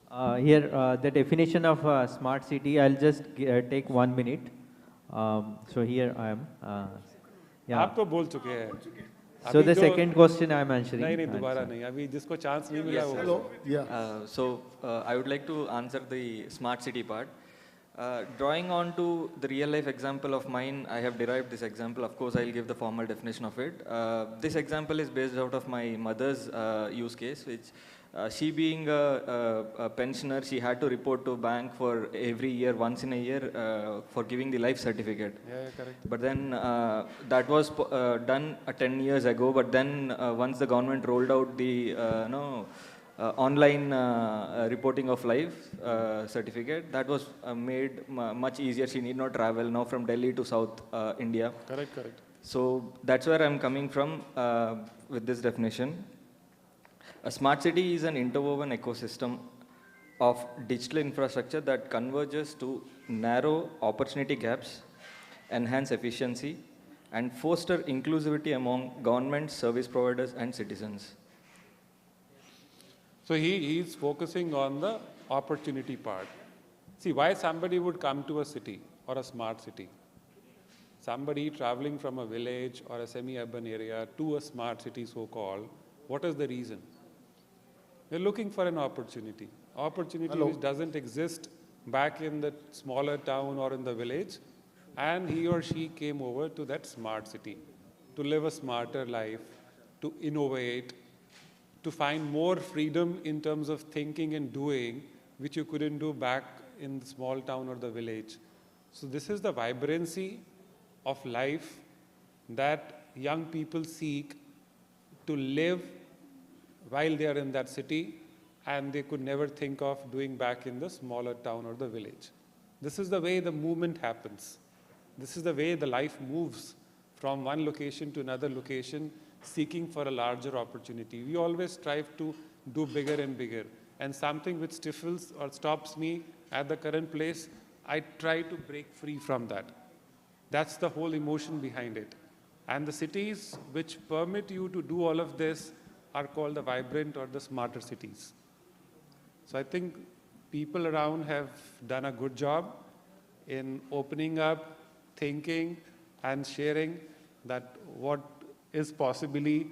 the definition of smart city. I'll just take 1 minute. So here I am. Yeah. आप तो बोल चुके हैं. So the second question I am answering. नहीं दोबारा नहीं. अभी जिसको chance नहीं मिला वो. Hello. Yeah. So I would like to answer the smart city part. Drawing on to the real life example of mine, I have derived this example. Of course, I'll give the formal definition of it. This example is based out of my mother's use case, which she being a pensioner, she had to report to bank for every year, once in a year, for giving the life certificate. Yeah, correct. But then that was done 10 years ago. But then once the government rolled out the online reporting of life certificate, that was made much easier. She need not travel now from Delhi to South India. Correct, correct. So that's where I'm coming from with this definition. A smart city is an interwoven ecosystem of digital infrastructure that converges to narrow opportunity gaps, enhance efficiency, and foster inclusivity among government, service providers, and citizens. So he is focusing on the opportunity part. See, why somebody would come to a city or a smart city? Somebody traveling from a village or a semi-urban area to a smart city, so-called, what is the reason? They're looking for an opportunity. Opportunity which doesn't exist back in the smaller town or in the village. And he or she came over to that smart city to live a smarter life, to innovate, to find more freedom in terms of thinking and doing, which you couldn't do back in the small town or the village. So this is the vibrancy of life that young people seek to live while they are in that city, and they could never think of doing back in the smaller town or the village. This is the way the movement happens. This is the way the life moves from one location to another location, seeking for a larger opportunity. We always strive to do bigger and bigger. And something which stifles or stops me at the current place, I try to break free from that. That's the whole emotion behind it. And the cities which permit you to do all of this are called the vibrant or the smarter cities. So I think people around have done a good job in opening up, thinking, and sharing that what is possibly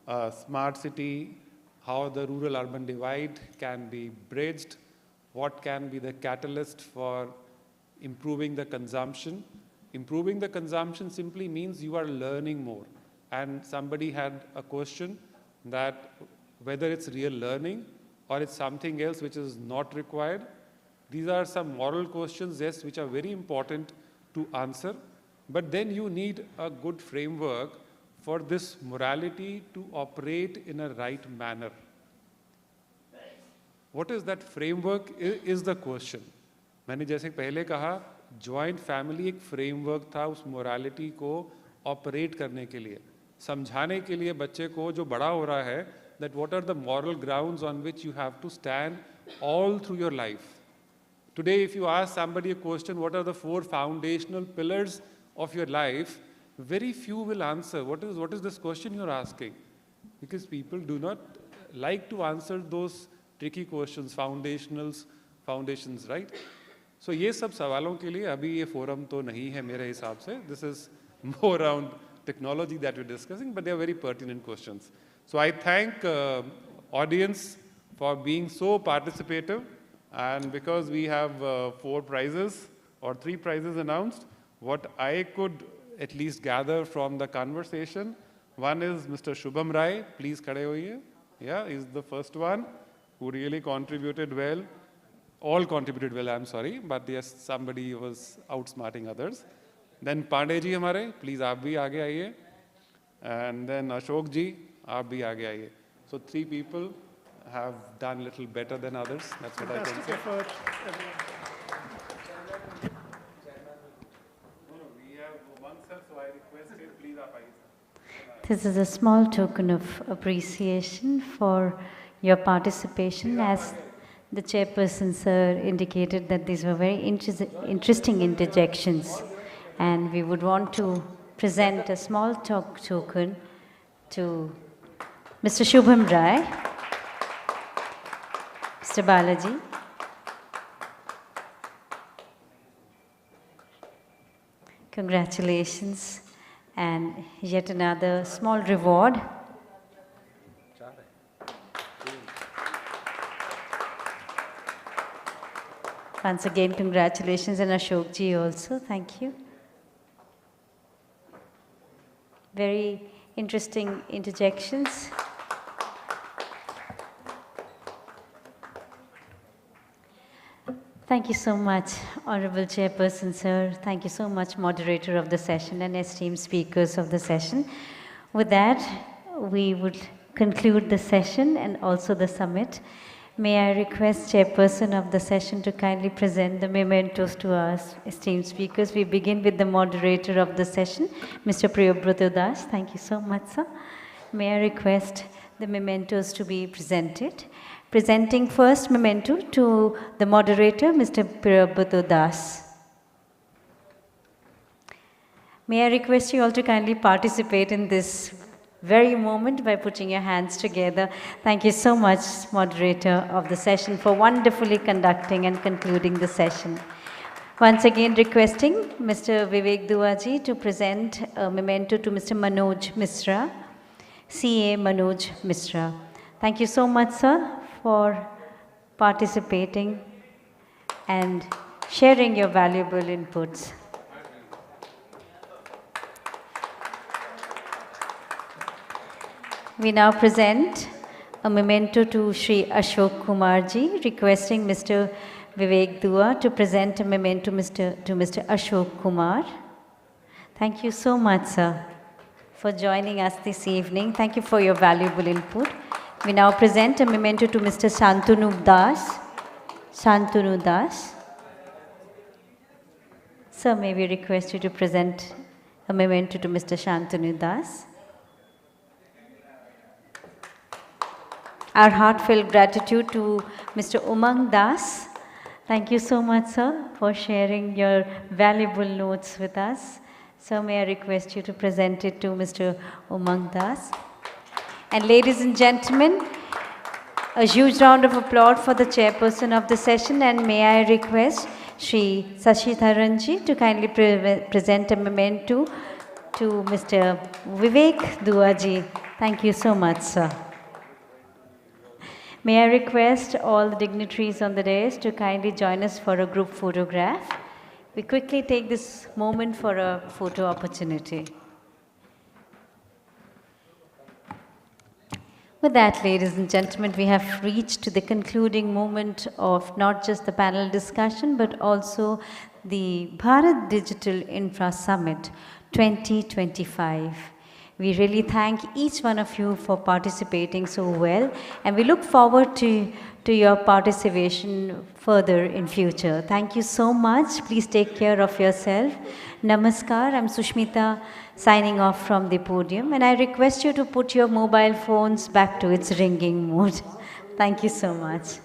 a smart city, how the rural-urban divide can be bridged, what can be the catalyst for improving the consumption. Improving the consumption simply means you are learning more. And somebody had a question that whether it's real learning or it's something else which is not required, These are some moral questions, yes, which are very important to answer. But then you need a good framework for this morality to operate in a right manner. What is that framework is the question. मैंने जैसे पहले कहा, joint family एक framework था उस morality को operate करने के लिए, समझाने के लिए बच्चे को जो बड़ा हो रहा है, that what are the moral grounds on which you have to stand all through your life. Today, if you ask somebody a question, what are the 4 foundational pillars of your life, very few will answer. What is this question you're asking? Because people do not like to answer those tricky questions, foundations, right? So ये सब सवालों के लिए अभी ये forum तो नहीं है मेरे हिसाब से. This is more around technology that we're discussing, but they are very pertinent questions. So I thank audience for being so participative, and because we have 4 prizes or 3 prizes announced, what I could at least gather from the conversation, one is Mr. Shubham Rai, please khade hoiye. Yeah, he's the first one who really contributed well. All contributed well, I'm sorry, but yes, somebody was outsmarting others. Then Pandey ji hamare, please aap bhi aage aiye. And then Ashok ji, aap bhi aage aiye. So 3 people have done a little better than others. That's what I can say. Effort, We have one sir, so I request it, please aap aiye. This is a small token of appreciation for your participation, as the chairperson sir indicated that these were very interesting interjections, and we would want to present a small token to Mr. Shubham Rai, Mr. Balaji. Congratulations, and yet another small reward. Once again, congratulations, and Ashok ji also, thank you. Very interesting interjections. Thank you so much, Honorable Chairperson, sir. Thank you so much, moderator of the session and esteemed speakers of the session. With that, we would conclude the session and also the summit. May I request Chairperson of the session to kindly present the mementos to our esteemed speakers. We begin with the moderator of the session, Mr. Priyabrata Das. Thank you so much, sir. May I request the mementos to be presented. Presenting first memento to the moderator, Mr. Priyabrata Das. May I request you all to kindly participate in this very moment by putting your hands together. Thank you so much, moderator of the session, for wonderfully conducting and concluding the session. Once again requesting Mr. Vivek Duaji to present a memento to Mr. Manoj Misra, CA Manoj Misra. Thank you so much, sir, for participating and sharing your valuable inputs. We now present a memento to Shri Ashok Kumar ji, requesting Mr. Vivek Dua to present a memento to Mr. Ashok Kumar. Thank you so much, sir, for joining us this evening. Thank you for your valuable input. We now present a memento to Mr. Shantanu Das. Shantanu Das. Sir, may we request you to present a memento to Mr. Shantanu Das. Our heartfelt gratitude to Mr. Umang Das. Thank you so much, sir, for sharing your valuable notes with us. So may I request you to present it to Mr. Umang Das. And ladies and gentlemen, a huge round of applause for the chairperson of the session, and may I request Shri Sashi Tharanji to kindly present a memento to Mr. Vivek Duaji. Thank you so much, sir. May I request all the dignitaries on the dais to kindly join us for a group photograph. We quickly take this moment for a photo opportunity. With that, ladies and gentlemen, we have reached to the concluding moment of not just the panel discussion, but also the Bharat Digital Infra Summit 2025. We really thank each one of you for participating so well, and we look forward to your participation further in future. Thank you so much. Please take care of yourself. Namaskar. I'm Sushmita signing off from the podium, and I request you to put your mobile phones back to its ringing mode. Thank you so much.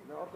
No,